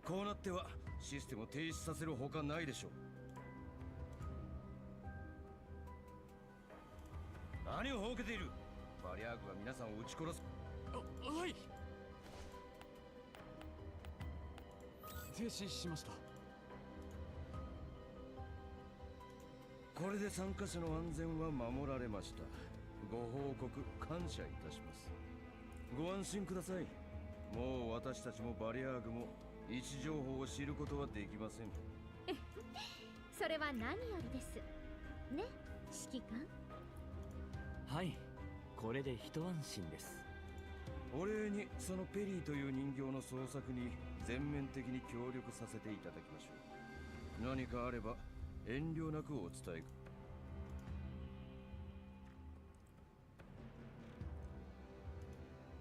こうなってはシステムを停止させるほかないでしょう。何をほうけている？バリャーグは皆さんを撃ち殺す。はい。停止しました。これで参加者の安全は守られました。ご報告感謝いたします。ご安心ください。もう私たちもバリアーグも位置情報を知ることはできません。それは何よりですね、指揮官。はい、これで一安心です。お礼にそのペリーという人形の捜索に全面的に協力させていただきましょう。何かあれば遠慮なくお伝え。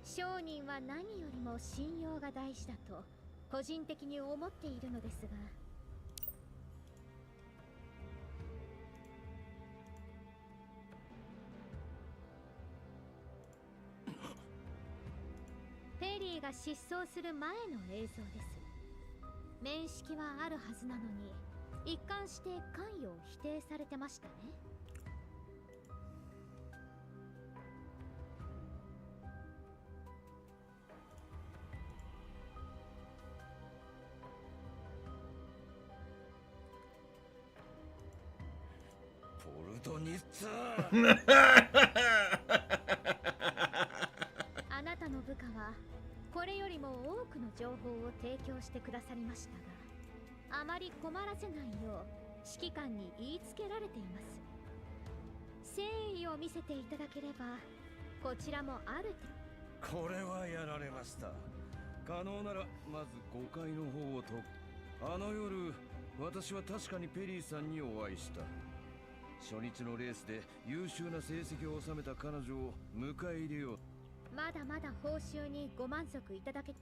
商人は何よりも信用が大事だと個人的に思っているのですが、ペリーが失踪する前の映像です。面識はあるはずなのに一貫して関与を否定されてましたね。ポルトニッツァあなたの部下はこれよりも多くの情報を提供してくださりましたが、あまり困らせないよう指揮官に言いつけられています。誠意を見せていただければこちらもあるこれはやられました。可能ならまず誤解の方をと。あの夜私は確かにペリーさんにお会いした。初日のレースで優秀な成績を収めた彼女を迎え入れよう。まだまだ報酬にご満足いただけ。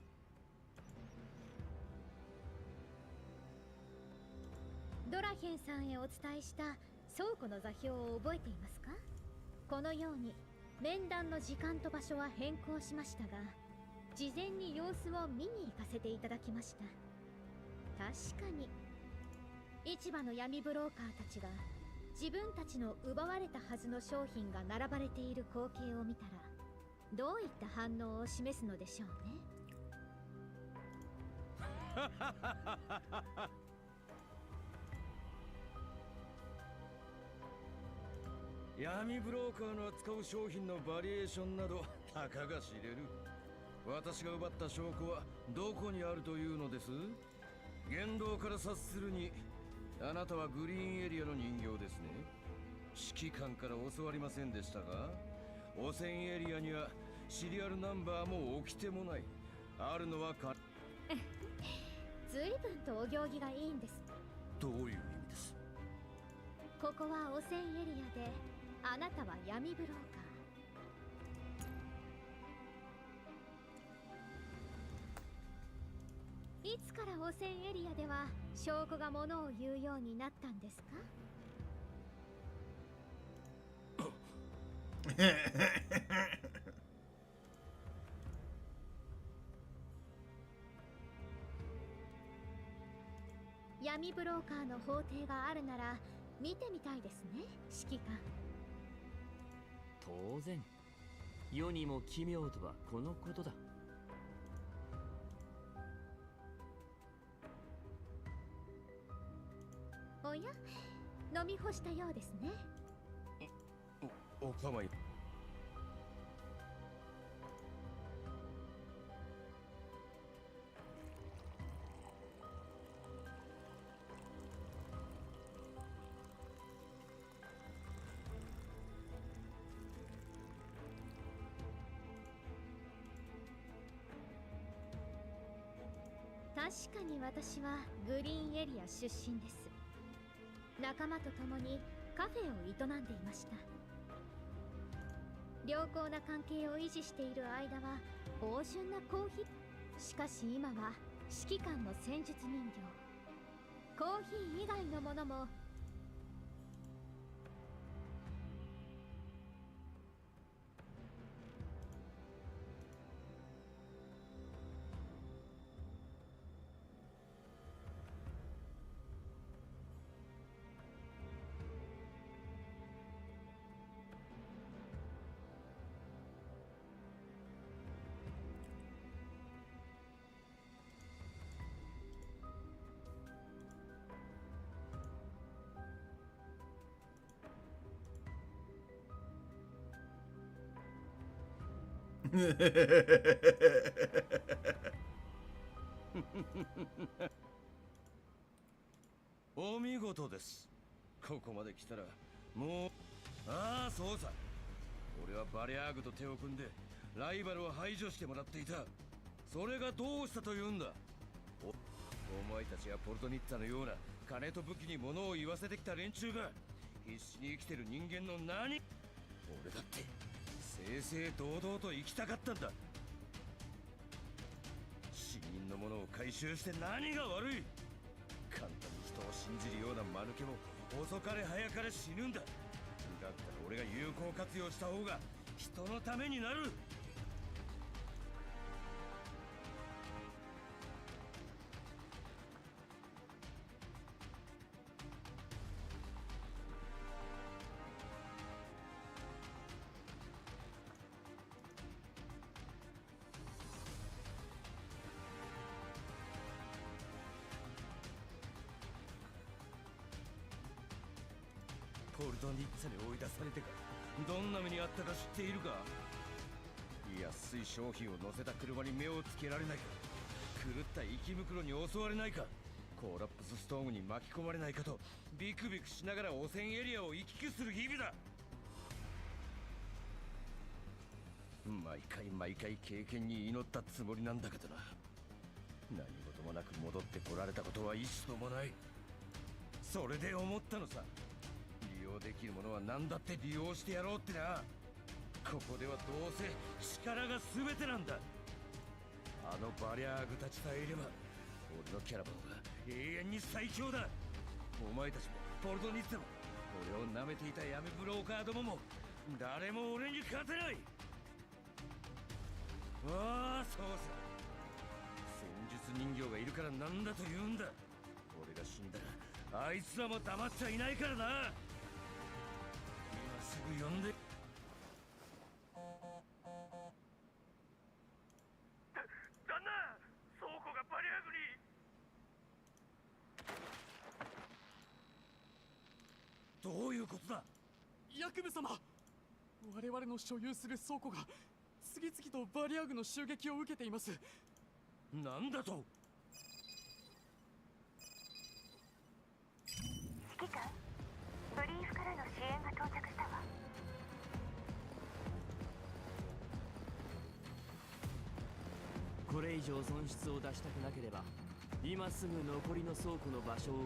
ドラヘンさんへお伝えした倉庫の座標を覚えていますか？このように面談の時間と場所は変更しましたが、事前に様子を見に行かせていただきました。確かに市場の闇ブローカーたちが自分たちの奪われたはずの商品が並ばれている光景を見たら、どういった反応を示すのでしょうね。闇ブローカーの扱う商品のバリエーションなどたかが知れる。私が奪った証拠はどこにあるというのです？言動から察するにあなたはグリーンエリアの人形ですね。指揮官から教わりませんでしたが、汚染エリアにはシリアルナンバーも起きてもない。あるのはか随分とお行儀がいいんです。どういう意味です？ここは汚染エリアで、あなたは闇ブローカー。いつから汚染エリアでは証拠がものを言うようになったんですか？闇ブローカーの法廷があるなら見てみたいですね、指揮官。当然、世にも奇妙とはこのことだ。おや、飲み干したようですね。お構い。確かに私はグリーンエリア出身です。仲間と共にカフェを営んでいました。良好な関係を維持している間は芳醇なコーヒー。しかし今は指揮官の戦術人形、コーヒー以外のものもお見事です。ここまで来たらもう、ああそうさ、俺はバリアーグと手を組んでライバルを排除してもらっていた。それがどうしたというんだ。お前たちがポルトニッツァのような金と武器に物を言わせてきた連中が必死に生きてる人間の何。俺だって正々堂々と生きたかったんだ。死人のものを回収して何が悪い。簡単に人を信じるような間抜けも遅かれ早かれ死ぬんだ。だったら俺が有効活用した方が人のためになる。ポルトニッツァに追い出されてかどんな目にあったか知っているか。安い商品を乗せた車に目をつけられないか、狂った生き袋に襲われないか、コーラップスストームに巻き込まれないかとビクビクしながら汚染エリアを行き来する日々だ。毎回経験に祈ったつもりなんだけどな。何事もなく戻ってこられたことは一度もない。それで思ったのさ、利用できるものは何だって利用してやろうってな。ここではどうせ力が全てなんだ。あのバリャーグたちさえいれば俺のキャラバンは永遠に最強だ。お前たちもポルトニッツァも俺を舐めていた闇ブローカーどもも誰も俺に勝てない。ああ、そうさ、戦術人形がいるからなんだと言うんだ。俺が死んだらあいつらも黙っちゃいないからな。今すぐ呼んで。旦那、倉庫がバリアグに。どういうことだ。ヤクブ様、我々の所有する倉庫が次々とバリアグの襲撃を受けています。なんだと。指揮官、ブリーフからの支援が到着したわ。これ以上損失を出したくなければ今すぐ残りの倉庫の場所を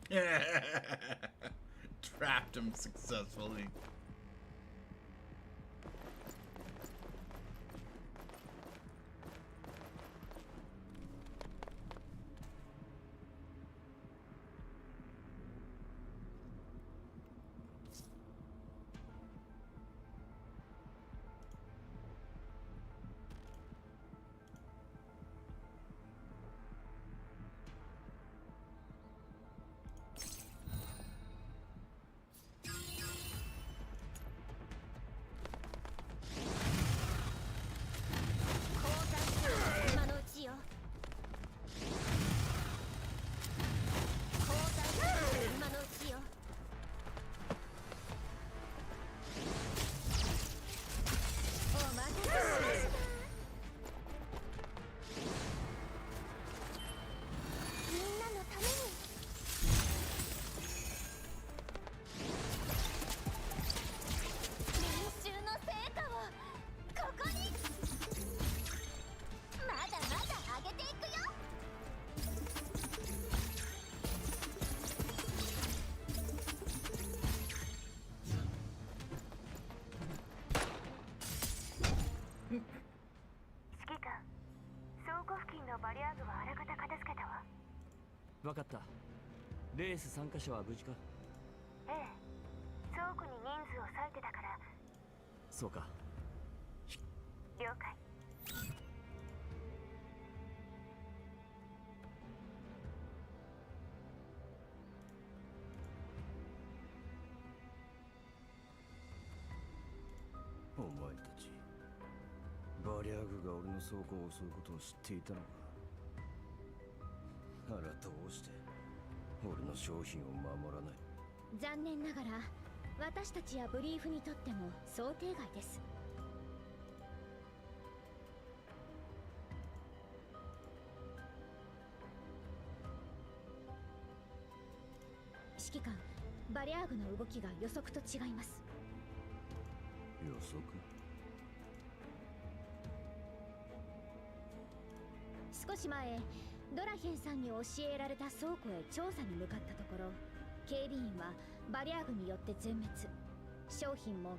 言え。Trapped him successfully.分かった。レース参加者は無事か。ええ、倉庫に人数を割いてたから。そうか。了解。お前たちバリャーグが俺の倉庫を襲うことを知っていたのか。ならどうして俺の商品を守らない。残念ながら私たちやブリーフにとっても想定外です。指揮官、バリアーグの動きが予測と違います。予測？少し前ドラヘンさんに教えられた倉庫へ調査に向かったところ、警備員はバリアーグによって全滅。商品も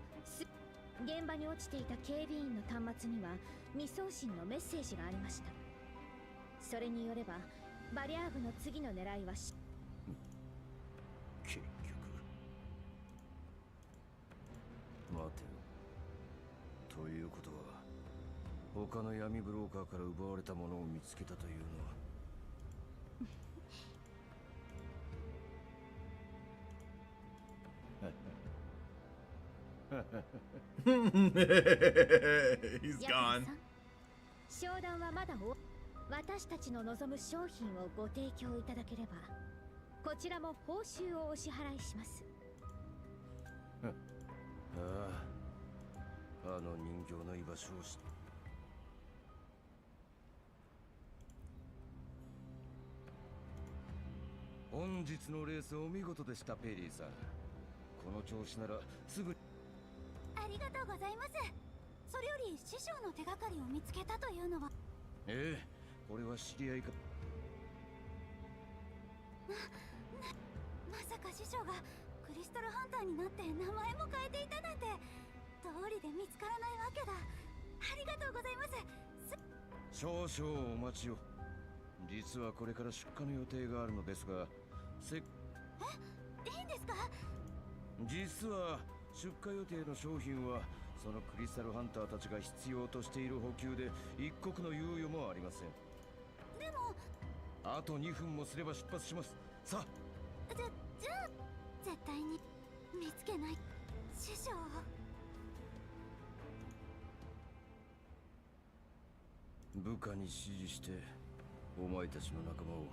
現場に落ちていた警備員の端末には未送信のメッセージがありました。それによればバリアーグの次の狙いは結局待てよ。ということは他の闇ブローカーから奪われたものを見つけたというのは。He's gone. 商談はまだ私たちの望む商品をご提供いただければこちらも報酬をお支払いします。あの人形の居場所を知っ本日のレースお見事でした、ペリーさん。この調子ならすぐ。ありがとうございます。それより師匠の手がかりを見つけたというのは。ええ、これは知り合いか。まさか師匠がクリスタルハンターになって名前も変えていたなんて。通りで見つからないわけだ。ありがとうございます。少々お待ちを。実はこれから出荷の予定があるのですが、いいんですか？実は出荷予定の商品はそのクリスタルハンターたちが必要としている補給で一刻の猶予もありません。でもあと2分もすれば出発します。さあ。じゃあ絶対に見つけない。師匠。部下に指示してお前たちの仲間を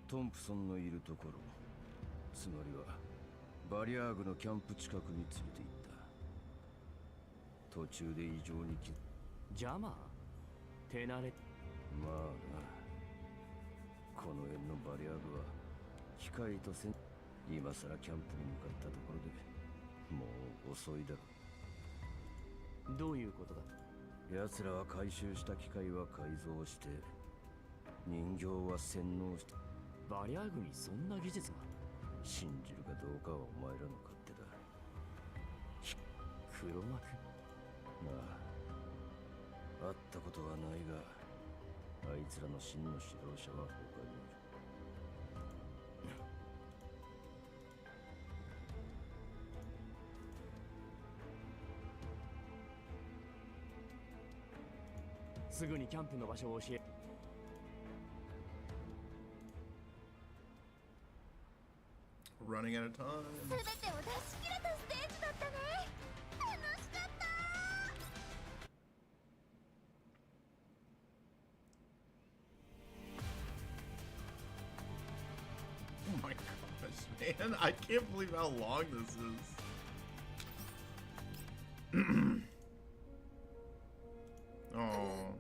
トンプソンのいるところ、つまりはバリアーグのキャンプ近くに連れて行った。途中で異常にジャマー手慣れ。まあな、この辺のバリアーグは機械と今さらキャンプに向かったところでもう遅いだろ。どういうことだ？奴らは回収した機械は改造して人形は洗脳して。バリアーグにそんな技術が？信じるかどうかはお前らの勝手だ。黒幕？ああ、会ったことはないがあいつらの真の指導者は他にいる。すぐにキャンプの場所を教え。Running out of time. 全てを出し切れたステージだったね。楽しかった。Oh my gosh, man. I can't believe how long this is. Oh.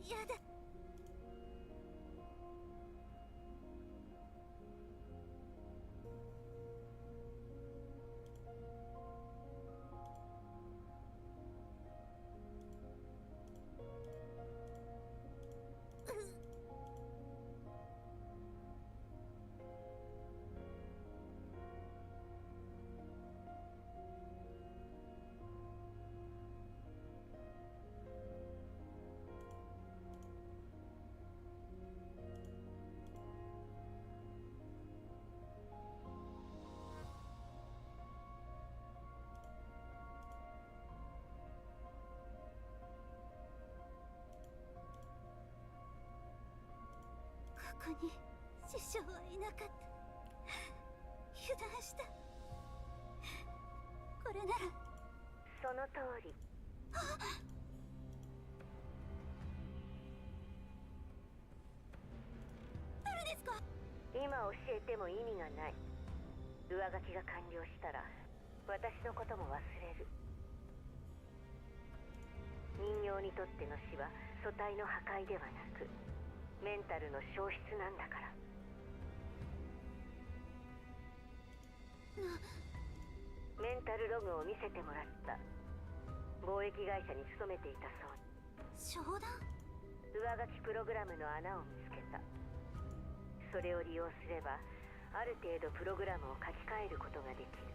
やだ。ここに師匠はいなかった。油断した。これなら。その通り。誰ですか？今教えても意味がない。上書きが完了したら私のことも忘れる。人形にとっての死は素体の破壊ではなくメンタルの消失なんだから。メンタルログを見せてもらった。貿易会社に勤めていたそう。商談？上書きプログラムの穴を見つけた。それを利用すればある程度プログラムを書き換えることができる。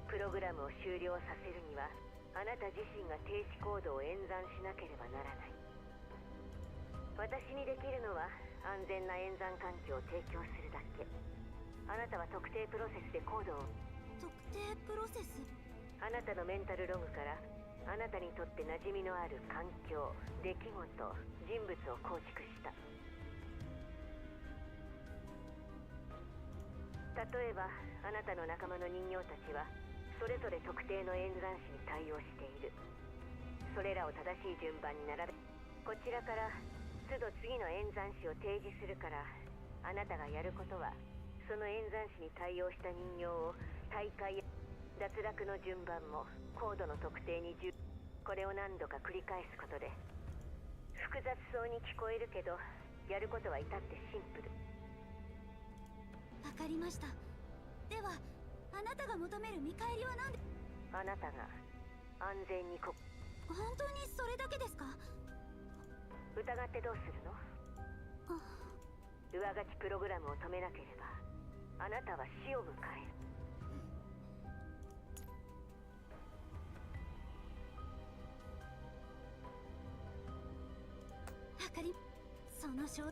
プログラムを終了させるにはあなた自身が停止コードを演算しなければならない。私にできるのは安全な演算環境を提供するだけ。あなたは特定プロセスでコードを。特定プロセス？あなたのメンタルログからあなたにとって馴染みのある環境、出来事、人物を構築した。例えばあなたの仲間の人形たちはそれぞれ特定の演算子に対応している。それらを正しい順番に並べ、こちらから都度次の演算子を提示するから、あなたがやることはその演算子に対応した人形を大会や脱落の順番もコードの特定にこれを何度か繰り返すことで、複雑そうに聞こえるけどやることは至ってシンプル。わかりました。ではあなたが求める見返りは何で？あなたが安全に本当にそれだけですか？疑ってどうするの？上書きプログラムを止めなければあなたは死を迎える。その交渉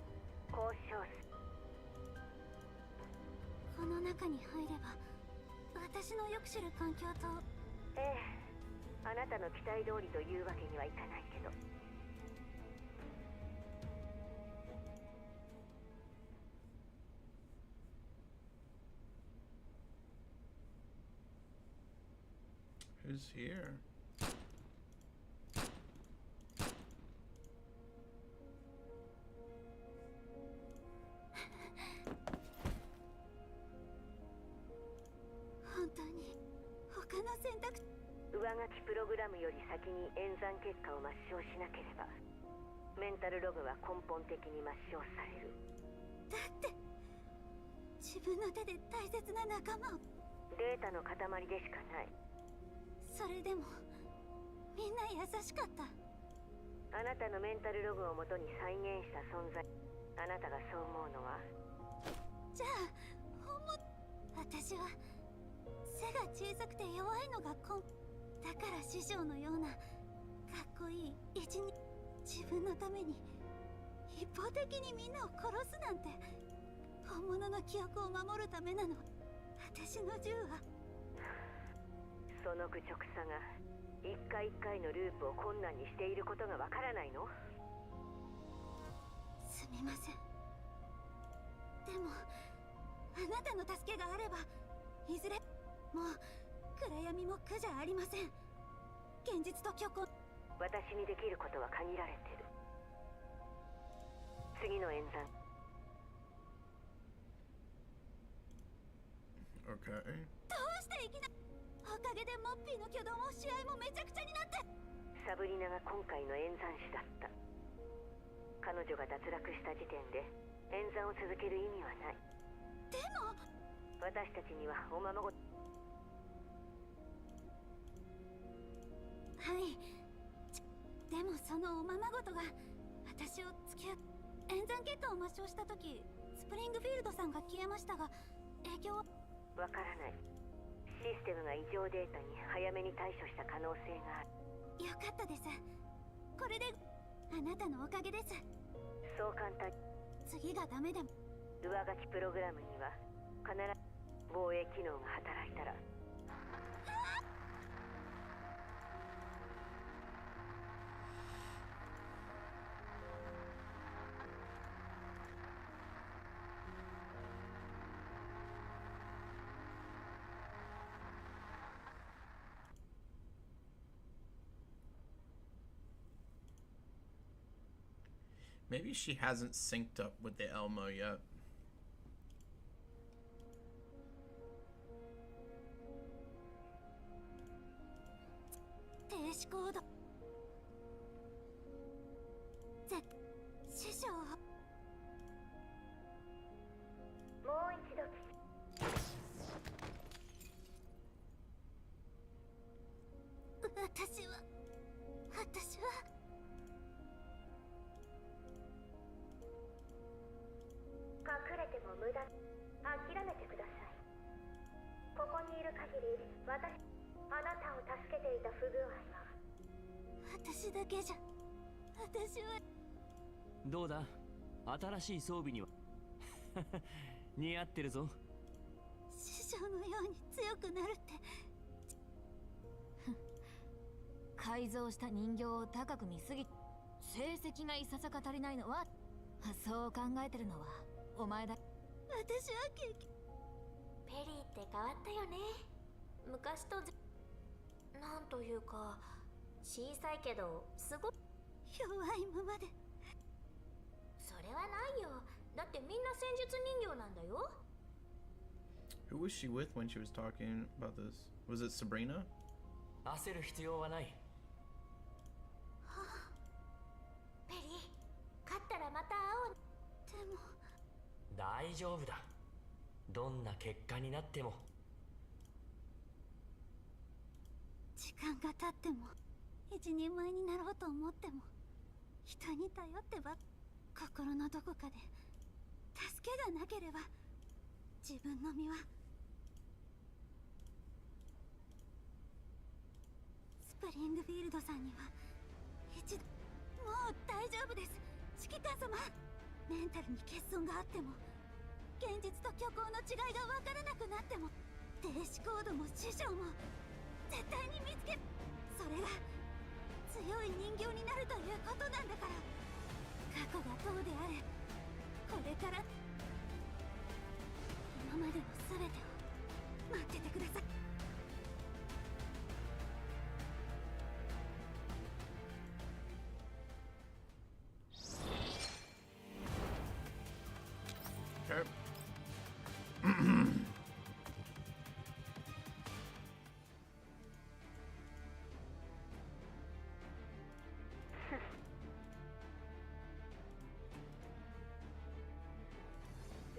この中に入れば私のよく知る環境と。ええ、あなたの期待通りというわけにはいかないけど。Who's here? 本当に他の選択。上書きプログラムより先に演算結果を抹消しなければメンタルログは根本的に抹消される。だって自分の手で大切な仲間を。データの塊でしかない。それでもみんな優しかった。あなたのメンタルログをもとに再現した存在。あなたがそう思うのは。じゃあ私は背が小さくて弱いのがだから師匠のようなかっこいい自分のために一方的にみんなを殺すなんて。本物の記憶を守るためなの。私の銃は。その愚直さが一回一回のループを困難にしていることがわからないの？すみません。でもあなたの助けがあればいずれもう暗闇も苦じゃありません。現実と虚構。私にできることは限られてる。次の演算。Okay. どうしていきなり。おかげでモッピーの挙動も試合もめちゃくちゃになって。サブリナが今回の演算師だった。彼女が脱落した時点で演算を続ける意味はない。でも私たちにはおままごと。はい。でもそのおままごとが私を突き演算結果を抹消した時スプリングフィールドさんが消えましたが影響は。わからない。システムが異常データに早めに対処した可能性がある。よかったです。これであなたのおかげです。そう簡単。次がダメでも上書きプログラムには必ず防衛機能が働いたら。Maybe she hasn't synced up with the Elmo yet. 停止コード。師匠。もう一度私は隠れても無駄。諦めてください。ここにいる限りあなたを助けていた不具合は私だけじゃ。私は。どうだ、新しい装備には似合ってるぞ。師匠のように強くなるって改造した人形を高く見すぎ、成績がいささか足りないのは、そう考えてるのはお前だ。私はペリーって変わったよね。昔となんというか小さいけどすごい弱いままで。それはないよ。だってみんな戦術人形なんだよ。 Who was she with when she was talking about this? Was it Sabrina? 焦る必要はない。ペリー、勝ったらまた会おう。でも大丈夫だ。どんな結果になっても。時間が経っても一人前になろうと思っても人に頼ってば心のどこかで助けがなければ自分の身は。スプリングフィールドさんには一度もう大丈夫です。指揮官様、メンタルに欠損があっても現実と虚構の違いが分からなくなっても停止コードも師匠も絶対に見つけ、それが強い人形になるということなんだから。過去がどうであれこれから今までの全てを待っててください。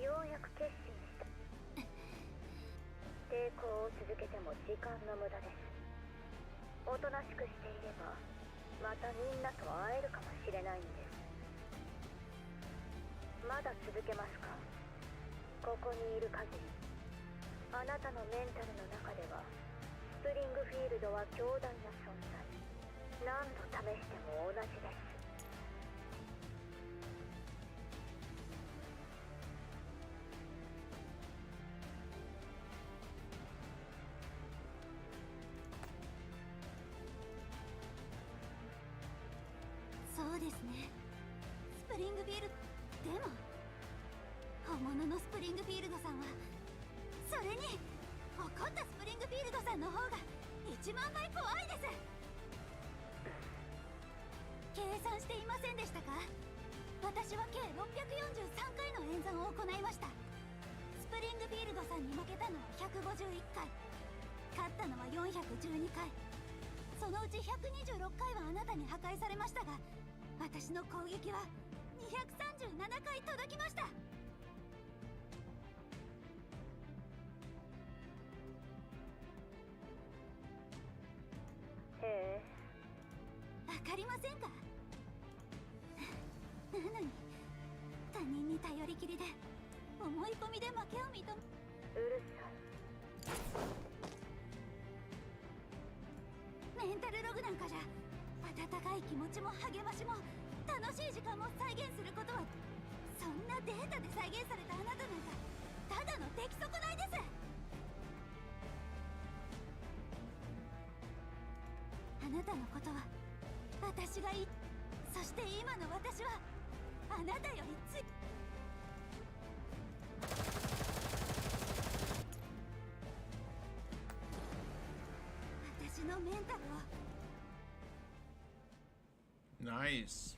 ようやく決心した。抵抗を続けても時間の無駄です。おとなしくしていればまたみんなと会えるかもしれないんです。まだ続けますか。ここにいる限りあなたのメンタルの中ではスプリングフィールドは強大な存在。何度試しても同じです。そうですね。スプリングフィールドでも本物のスプリングフィールドさんはそれに怒ったスプリングフィールドさんの方が1万倍怖いです。計算していませんでしたか。私は計643回の演算を行いました。スプリングフィールドさんに負けたのは151回、勝ったのは412回、そのうち126回はあなたに破壊されましたが、私の攻撃は237回届きました。へえ、わかりませんか。なのに他人に頼りきりで思い込みで負けを認め、うるさい。メンタルログなんかじゃ温かい気持ちも励ましも楽しい時間も再現することは、そんなデータで再現されたあなたなんかただの出来損ないです。あなたのことは私がそして今の私はあなたより私のメンタルを。Nice.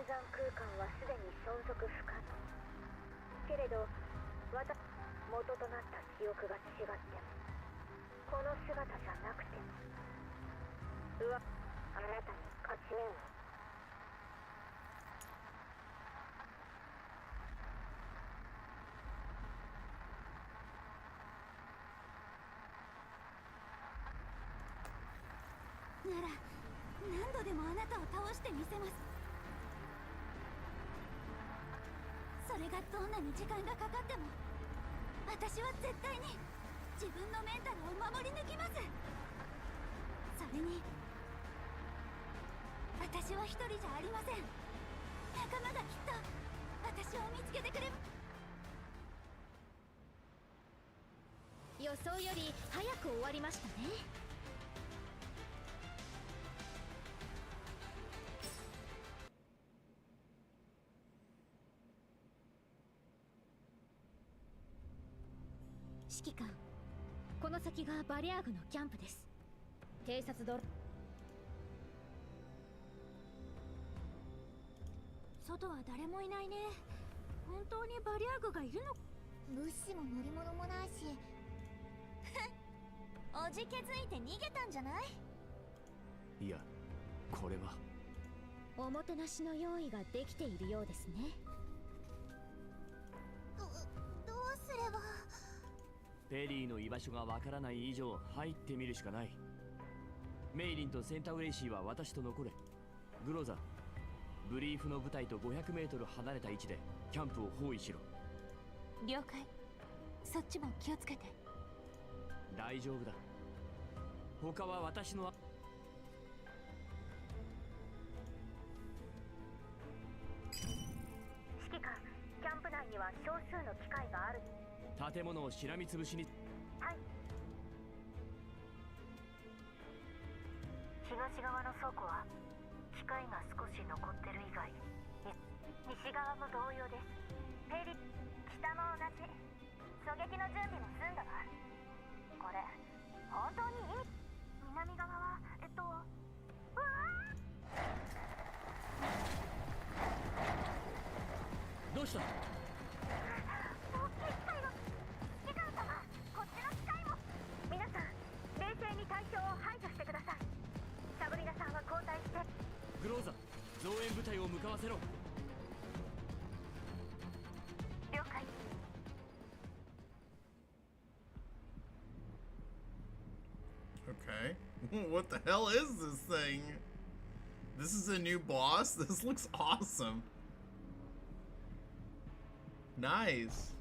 山空間はすでに存続不可能。けれど元となった記憶が違っても、この姿じゃなくても、あなたに勝ち目を。なら何度でもあなたを倒してみせます。それがどんなに時間がかかっても、私は絶対に自分のメンタルを守り抜きます。それに私は一人じゃありません。仲間がきっと私を見つけてくれ。予想より早く終わりましたね。指揮官、この先がバリアーグのキャンプです。偵察ドロ外は誰もいないね。本当にバリアーグがいるの？物資も乗り物もないしおじけづいて逃げたんじゃない？いや、これはおもてなしの用意ができているようですね。どうすれば。ペリーの居場所がわからない以上入ってみるしかない。メイリンとセンタウレイシーは私と残れ。グローザ、ブリーフの部隊と500メートル離れた位置でキャンプを包囲しろ。了解。そっちも気をつけて。大丈夫だ。他は私の。指揮官、キャンプ内には少数の機械がある。建物をしらみつぶしに。はい。東側の倉庫は機械が少し残ってる以外、西側も同様です。ペリ北も同じ。狙撃の準備も済んだわ。これ本当に意味。南側はうわー。どうした？大きい機械が。指揮官様、こっちの機械も。皆さん、冷静に対象を排除してください。サブリナさんは交代して。グローザ、増援部隊を向かわせろ。了解。Okay. What the hell is this thing? This is a new boss? This looks awesome. Nice.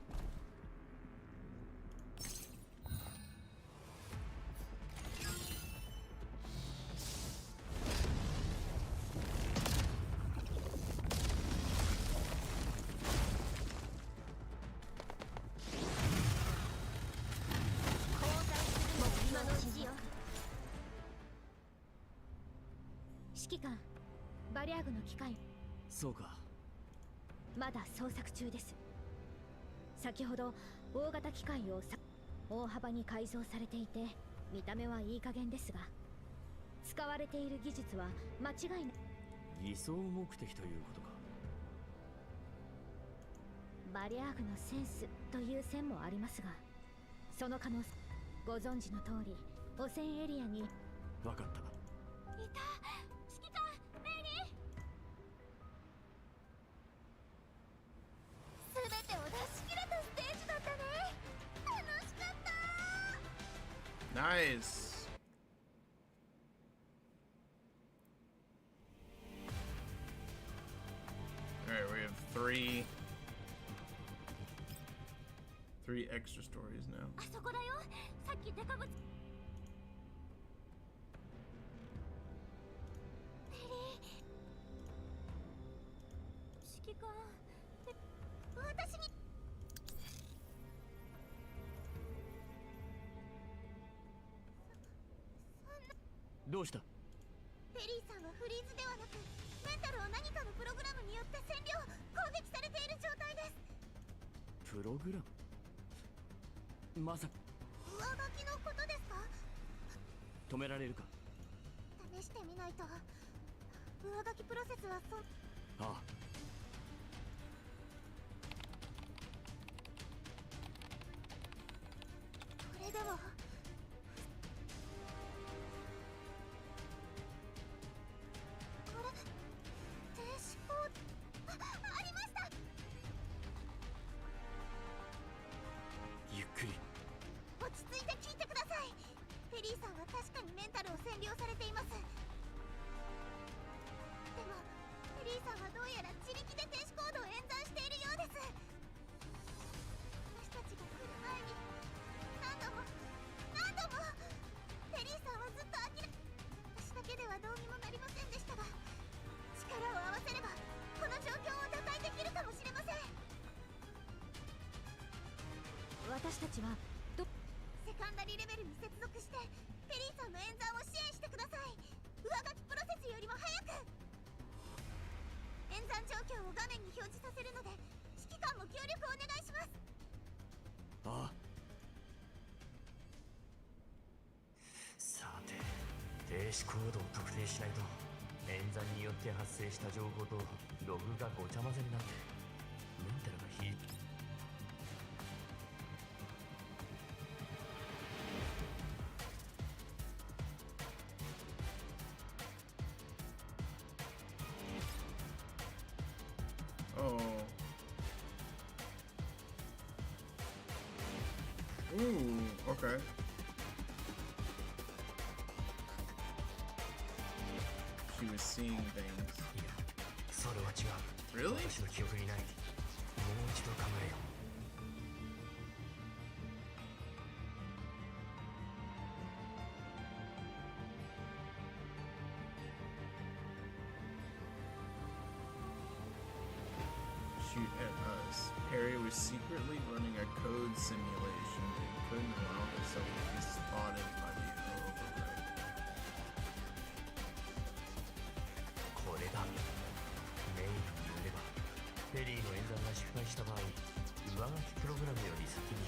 指揮官、バリアーグの機械。そうか。まだ捜索中です。先ほど大型機械を大幅に改造されていて、見た目はいい加減ですが、使われている技術は間違いない。偽装目的ということか。バリアーグのセンスという線もありますが、その可能性。ご存知の通り、汚染エリアに。分かった。いた。指揮官、メイリー。全てを出し切れたステージだったね。楽しかった。Nice. Alright, we have three extra stories now. あそこだよ。さっきデカブツ。ペリー。指揮官。私に。どうした？ペリーさんはフリーズではなく、メンタルを何かのプログラムによって占領、攻撃されている状態です。プログラム？まさか上書きのことですか？止められるか？試してみないと。上書きプロセスはああ。これでもこれ停止コードありました。ゆっくり。落ち着いて聞いてください。ペリーさんは確かにメンタルを占領されています。でもペリーさんはどうやら自力で停止コードを演算しているようです。私たちが来る前に何度もペリーさんはずっと私だけではどうにもなりませんでしたが、力を合わせればこの状況を打開できるかもしれません。私たちはセカンダリレベルに接続してペリーさんの演算を支援してください。上書きプロセスよりも早く演算状況を画面に表示させるので指揮官も協力お願いします。ああ。さて、停止コードを特定しないと演算によって発生した情報とログがごちゃ混ぜになってメンタルがOh. Ooh, okay. She was seeing things. いや、それは違う。 Really? 私の記憶にない。もう一度考えよう。Shoot at us. Harry was secretly running a code simulation and couldn't allow himself to be spotted by the override. これだ。メインによればペリーの演算が失敗した場合、上書きプログラムより先に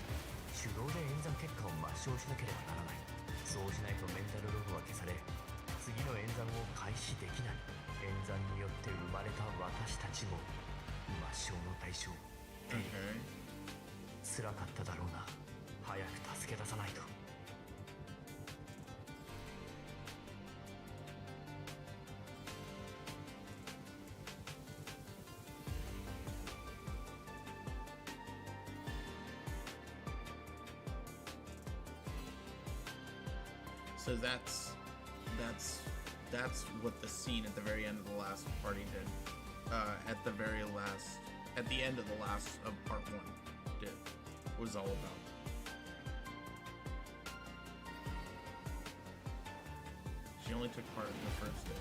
手動で演算結果を抹消しなければならない。そうしないとメンタルログは消され、次の演算を開始できない。演算によって生まれた私たちも抹消の対象。Okay. 辛かっただろうな。早く助け出さないと。So that's what the scene at the very end of the last party did. At the end of the last of part 1 was all about. She only took part in the first day.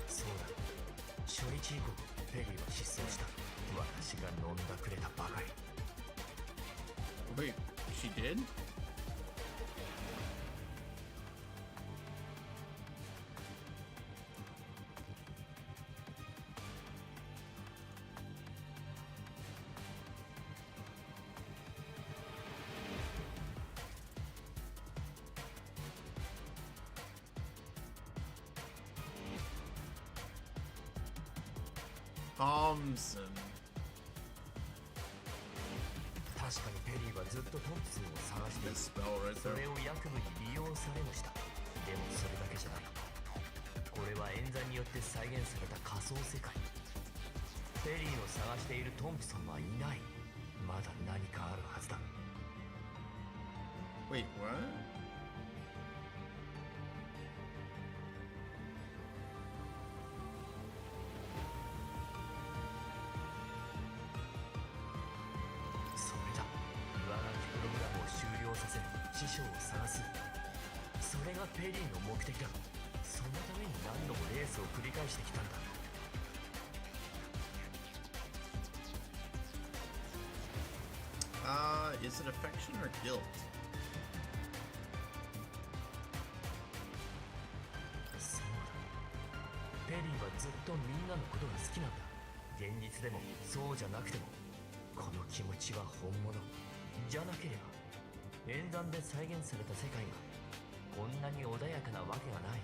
そうだ。初日以降ペリーは失踪した。私が飲んだくれたばかり。 Wait, she did? Thompson. 確かにペリーはずっとトンプソンを探してい This る。 spell right そ there. れをヤクムに利用されもした。でもそれだけじゃない。これは演算によって再現された仮想世界。ペリーの探しているトンプソンはいない。まだ何かあるはずだ。 Wait, what? それだ。上書きプログラムを終了させ師匠を探す。それがペリーの目的だ。そのために何度もレースを繰り返してきたんだ。Is it affection or guilt? そうだ。ペリーはずっとみんなのことが好きなんだ。現実でもそうじゃなくても、この気持ちは本物じゃなければ演算で再現された世界がこんなに穏やかなわけがない。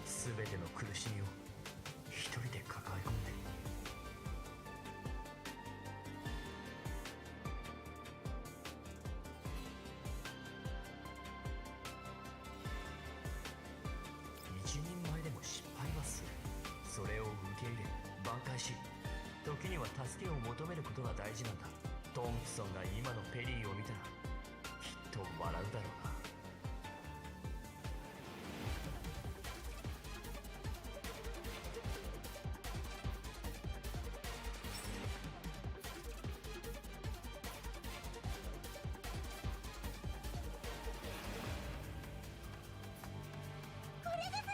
全ての苦しみを一人で抱え込んで。一人前でも失敗はする。それを受け入れ挽回し、時には助けを求めることが大事なんだ。トンプソンが今のペリーを見たらきっと笑うだろうな。これです。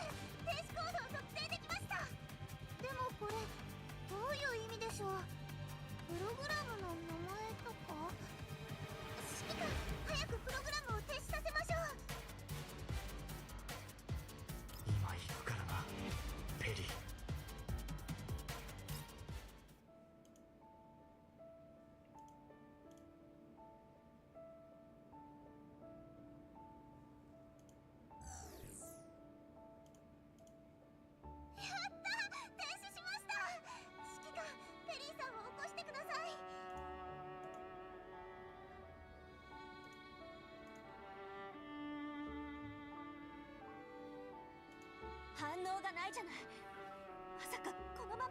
停止コードを特定できました。でもこれどういう意味でしょう。プログラムの名前とか。指揮官、早くプログラムを停止させましょう。今行くからな、ペリー。やったー、停止しました。指揮官、ペリーさんを起こしてください。反応がないじゃない。まさかこのまま。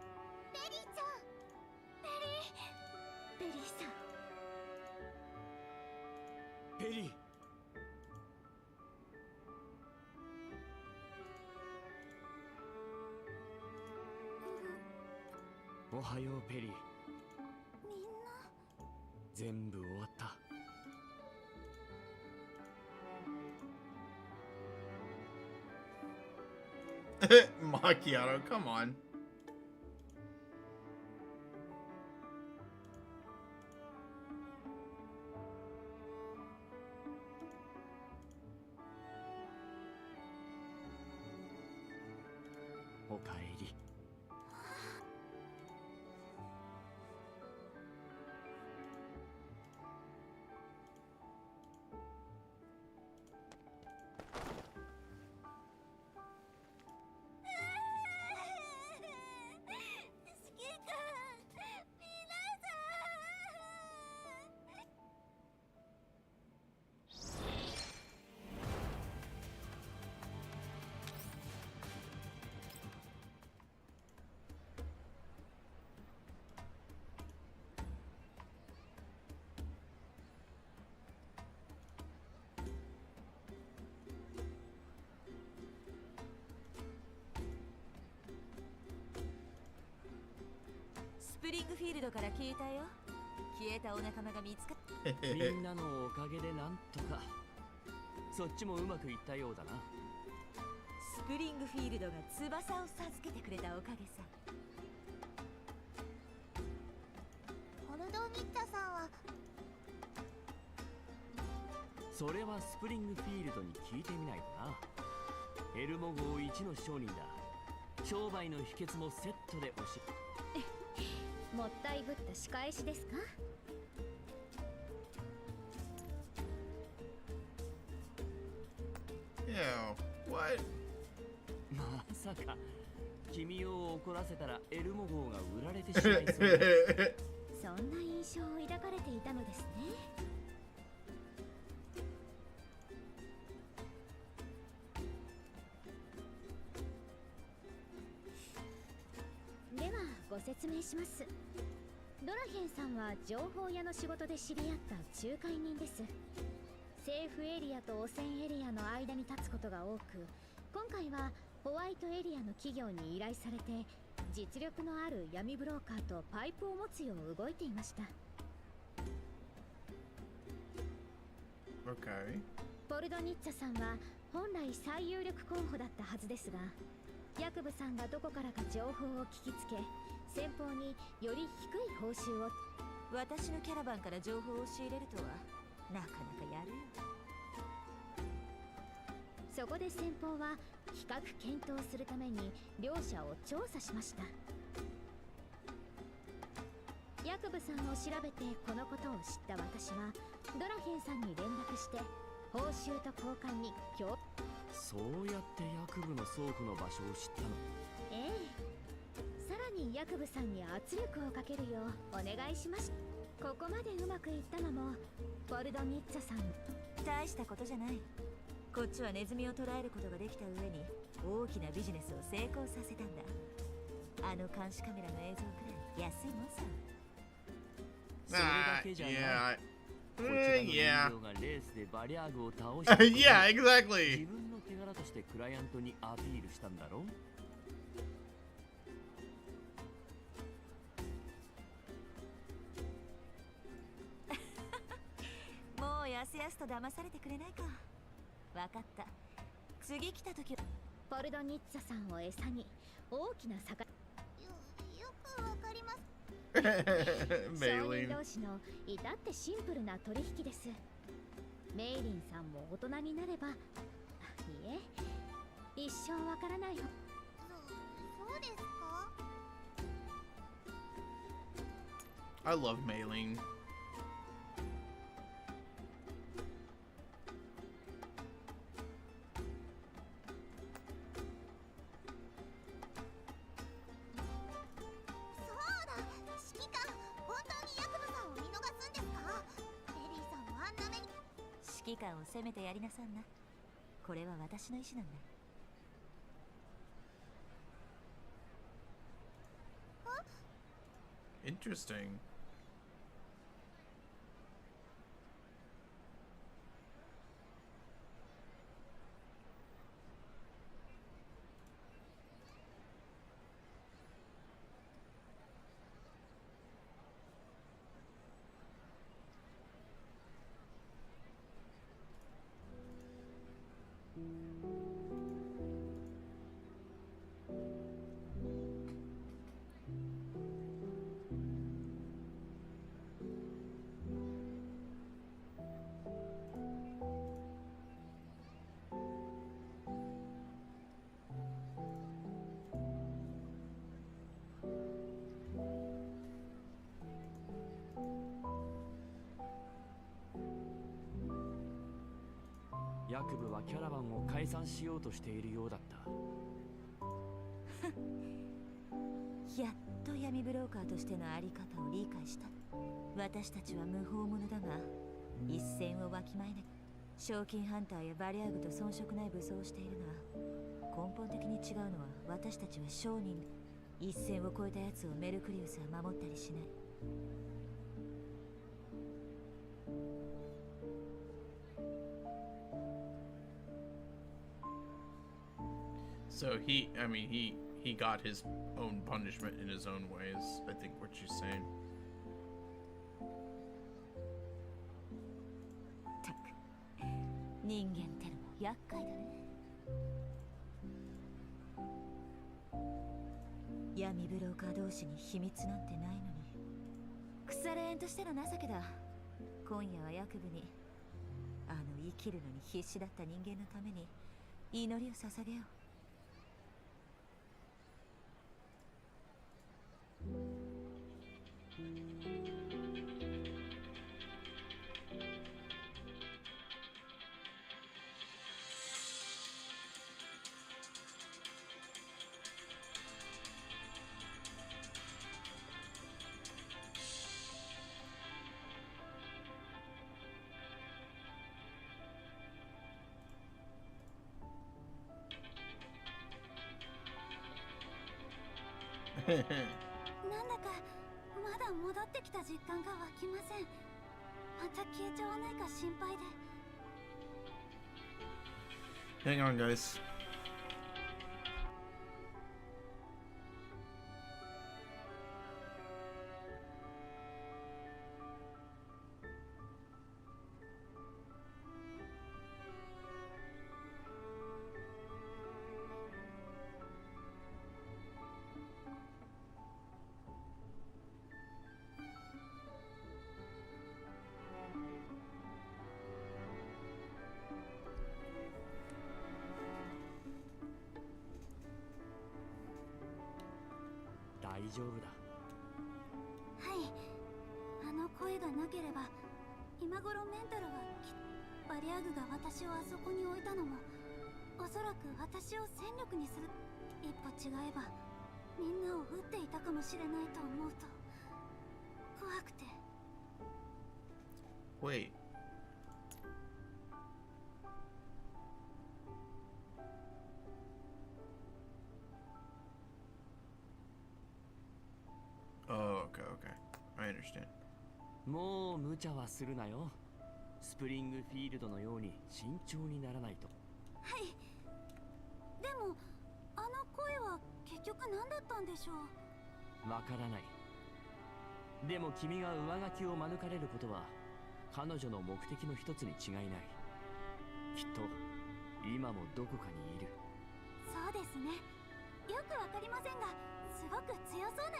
ペリーちゃん。ペリーさん。ペリー。おはようペリー。みんな。全部終わった。Macchiato, come on. おかえり。指揮官、皆さん。スプリングフィールドから聞いたよ。消えたお仲間が見つかっみんなのおかげでなんとか。そっちもうまくいったようだな。スプリングフィールドが翼を授けてくれたおかげさ。ホルドニッタさんは。それはスプリングフィールドに聞いてみないとな。エルモ号一の商人だ。商売の秘訣もセットで教え。もったいぶった仕返しですか。What? まさか君を怒らせたらエルモ号が売られてしまいそうだ。そんな印象を抱かれていたのですね。ではご説明します。ドラヘンさんは情報屋の仕事で知り合った仲介人です。政府エリアと汚染エリアの間に立つことが多く、今回はホワイトエリアの企業に依頼されて実力のある闇ブローカーとパイプを持つよう動いていました。 Okay. ポルドニッツァさんは本来最有力候補だったはずですが、ヤクブさんがどこからか情報を聞きつけ、先方により低い報酬を。私のキャラバンから情報を仕入れるとはなかなかやるよ。そこで先方は比較検討するために両者を調査しました。ヤクブさんを調べてこのことを知った私はドラヘンさんに連絡して報酬と交換にそうやってヤクブの倉庫の場所を知ったの。ええ、ヤクブさんに圧力をかけるようお願いします。ここまでうまくいったのもボルドニッツァさん。大したことじゃない。こっちはネズミを捕らえることができた上に大きなビジネスを成功させたんだ。あの監視カメラの映像くらい安いもんさ。それだけじゃない。 Yeah. こちらの人 Yeah. 形がレースでバリアーグを倒したことで Yeah, exactly. 自分の手柄としてクライアントにアピールしたんだろ。もうやすやすと騙されてくれないか。わかった。次来た時はボルドニッツァさんを餌に大きな魚。よくわかります。商 Maylene. 人同士の至ってシンプルな取引です。メイリンさんも大人になれば、いえ、一生わからない。そうですか。 I love Maylene. そうだ、指揮官、本当にヤクブさんを見逃すんですか？レリーさんをあんな目に。指揮官を責めてやりなさんな。これは私の意思なんだ。 Interesting.ヤクブはキャラバンを解散しようとしているようだった。やっと闇ブローカーとしてのあり方を理解した。私たちは無法者だが一線をわきまえなきゃ。賞金ハンターやバリアーグと遜色ない武装をしているが、根本的に違うのは私たちは商人。一線を越えたやつをメルクリウスは守ったりしない。 So he got his own punishment in his own ways. I think what you're saying. たく、人間ってのも厄介だね。闇ブローカー同士に秘密なんてないのに、腐れ縁としての情けだ。今夜はヤクブに、あの生きるのに必死だった人間のために祈りを捧げよう。 なんだかまだ戻ってきた実感が湧きません。また消えちゃわないか心配で。 Hang on, guys.大丈夫だ。はい、あの声がなければ今頃メンタルはバリアーグが私をあそこに置いたのもおそらく私を戦力にする。一歩違えばみんなを撃っていたかもしれないと思うと怖くて。 Wait. Oh, okay, okay. I understand. もう無茶はするなよ。スプリングフィールドのように慎重にならないと。はい。でもあの声は結局何だったんでしょう。わからない。でも君が上書きを免れることは彼女の目的の一つに違いない。きっと今もどこかにいる。そうですね。よくわかりませんがすごく強そうな。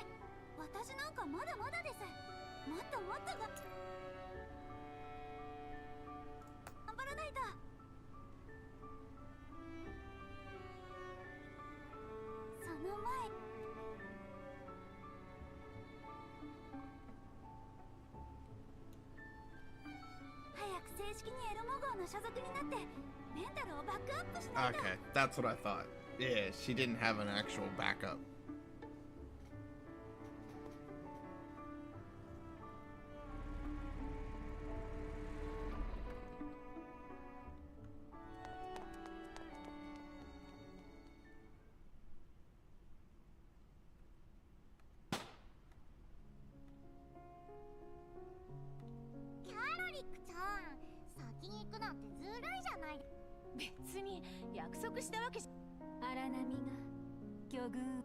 私なんかまだまだです。もっともっと頑張らないと。その前早く正式にエルモ号の所属になってメンタルをバックアップしないと。 Okay, that's what I thought. Yeah, she didn't have an actual backup.荒波が魚群。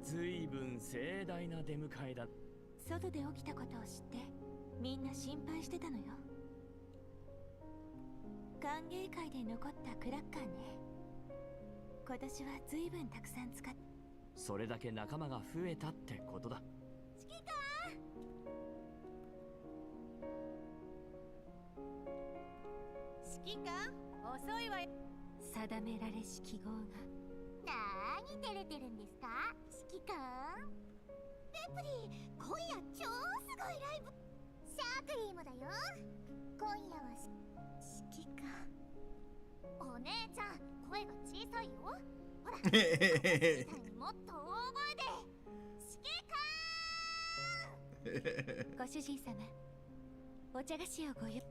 ずいぶん盛大な出迎えだ。外で起きたことを知ってみんな心配してたのよ。歓迎会で残ったクラッカーね。今年はずいぶんたくさん使っ。それだけ仲間が増えたってことだ。指揮官、指揮官、遅いわよ。定められし記号が。なーに照れてるんですか、指揮官。ペプリー、今夜超すごいライブ。シャークリームだよ。今夜は指揮官。お姉ちゃん、声が小さいよ。ほら、もっと大声で。指揮官。ご主人様、お茶菓子をご用。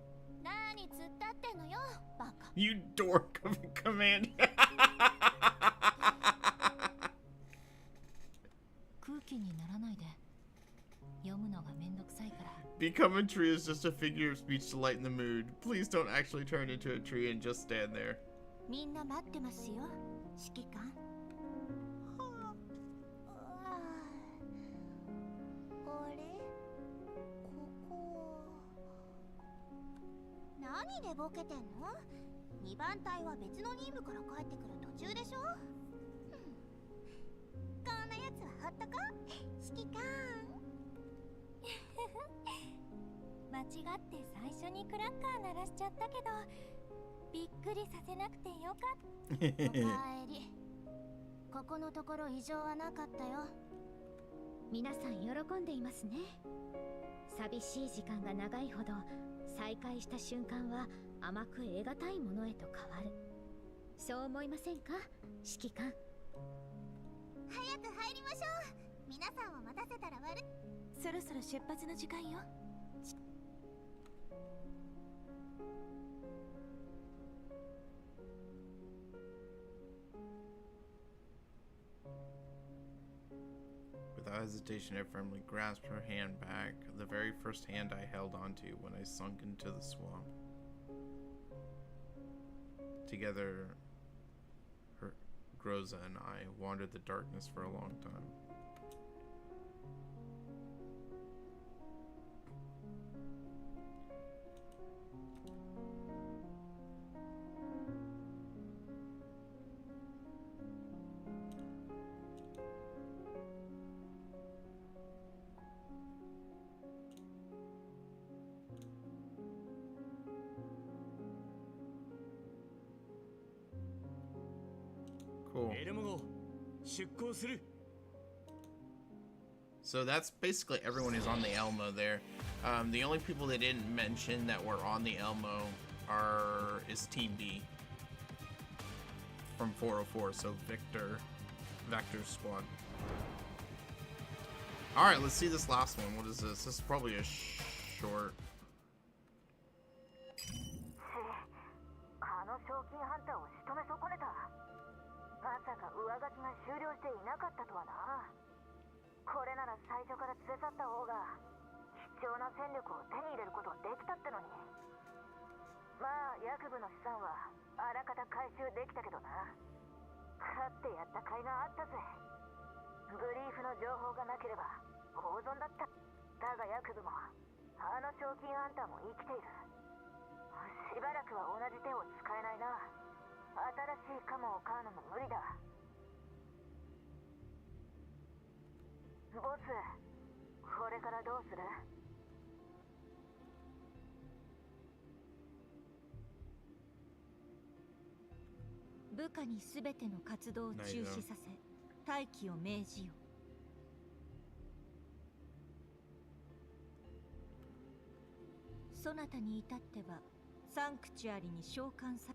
何突っ立ってんのよ、バカ。 You dork of a command. 空気にならないで。読むのがめんどくさいから。 Become a tree is just a figure of speech to lighten the mood. Please don't actually turn into a tree and just stand there. みんな待ってますよ、指揮官。あれ、ここ何寝ぼけてんの。2番隊は別の任務から帰ってくる途中でしょ。こんなやつはほっとこ、指揮官。間違って最初にクラッカー鳴らしちゃったけど、びっくりさせなくてよかった。おかえり。ここのところ異常はなかったよ。皆さん喜んでいますね。寂しい時間が長いほど再会した瞬間は甘く得難いものへと変わる。そう思いませんか、指揮官。早く入りましょう。皆さんを待たせたら悪い。そろそろ出発の時間よ。Without hesitation, I firmly grasped her hand back, the very first hand I held onto when I sunk into the swamp. Together, Groza and I wandered the darkness for a long time. Cool. So that's basically everyone who's on the Elmo there. The only people they didn't mention that were on the Elmo is Team B from 404, so Vector's squad. Alright, let's see this last one. What is this? This is probably a short. あの賞金ハンターを仕留め損ねた。まさか上書きが終了していなかったとはな。これなら最初から連れ去った方が貴重な戦力を手に入れることができたってのに。まあ役部の資産はあらかた回収できたけどな。勝ってやった甲斐があったぜ。ブリーフの情報がなければ大損だった。だが役部もあの賞金ハンターも生きている。しばらくは同じ手を使えないな。新しいカモを飼うのも無理だ。ボス、これからどうする？部下に全ての活動を中止させ、待機を命じよ。そなたに至ってはサンクチュアリに召喚さ。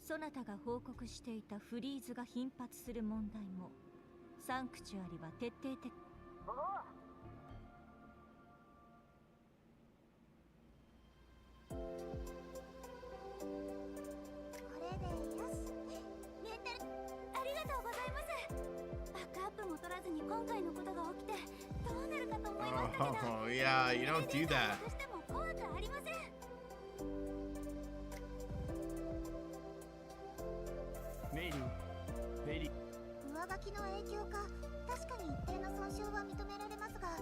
そなたが報告していたフリーズが頻発する問題もサンクチュアリは徹底的。おお、これでよし。メンタルありがとうございます。バックアップも取らずに今回のことが起きてどうなるかと思いましたけど。Oh yeah, you don't do that. としても怖くありません。メイリー、フェリー。上書きの影響か。確かに一定の損傷は認められますが、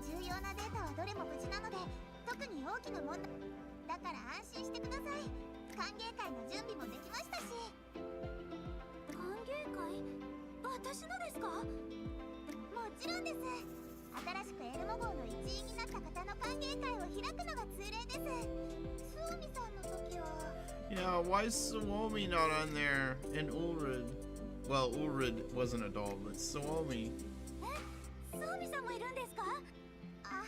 重要なデータはどれも無事なので特に大きな問題だから安心してください。歓迎会の準備もできましたし。歓迎会？私のですか？もちろんです。新しくエルモ号の一員になった方の歓迎会を開くのが通例です。スオミさんの時は。Yeah, why is Suomi not on there? And Ulrid. Well, Ulrid was an adult, but Suomi. スオミさんもいるんですか？あ、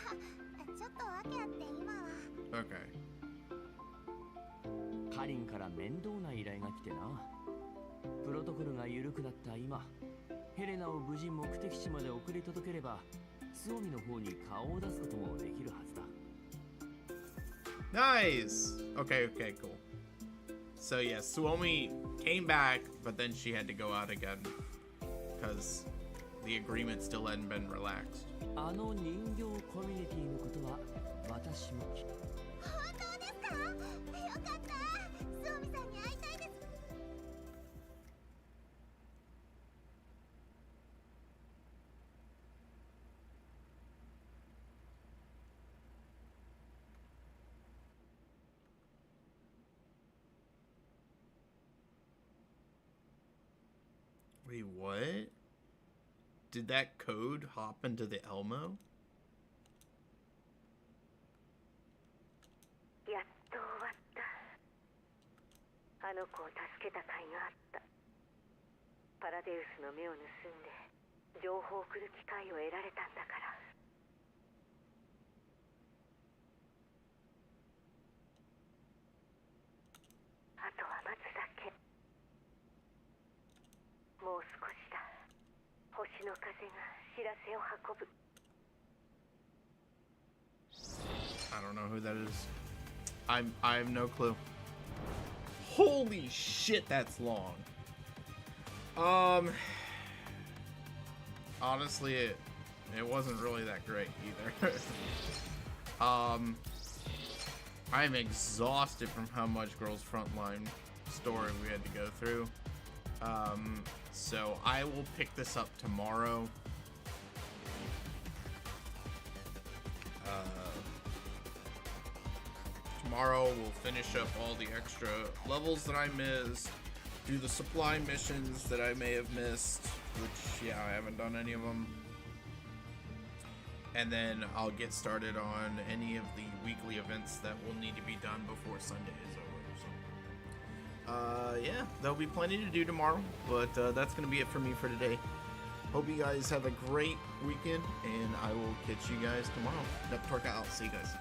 ちょっと訳あって今は。Okay. カリンから面倒な依頼が来てな。プロトコルが緩くなった今、ヘレナを無事目的地まで送り届ければスオミの方に顔を出すこともできるはずだ。Nice! Okay, cool. So yeah, Suomi came back, but then she had to go out again because the agreement still hadn't been relaxed. あの人形コミュニティのことは私も。本当ですか？よかった。スオミさんに会いたいです。Wait, what? Did that code hop into the Elmo? やっと終わった。あの子を助けた甲斐があった。パラデウスの目を盗んで情報を送る機会を得られたんだから。あとは待つだけ。もう少しだ。星の風が知らせを運ぶ。I don't know who that is. I have no clue. Holy shit, that's long. Honestly, it wasn't really that great either. I'm exhausted from how much Girls Frontline story we had to go through. So I will pick this up tomorrow. Tomorrow we'll finish up all the extra levels that I missed, do the supply missions that I may have missed, which, yeah, I haven't done any of them. And then I'll get started on any of the weekly events that will need to be done before Sunday is over. So, yeah, there'll be plenty to do tomorrow, but that's going to be it for me for today. Hope you guys have a great weekend, and I will catch you guys tomorrow. I'll see you guys.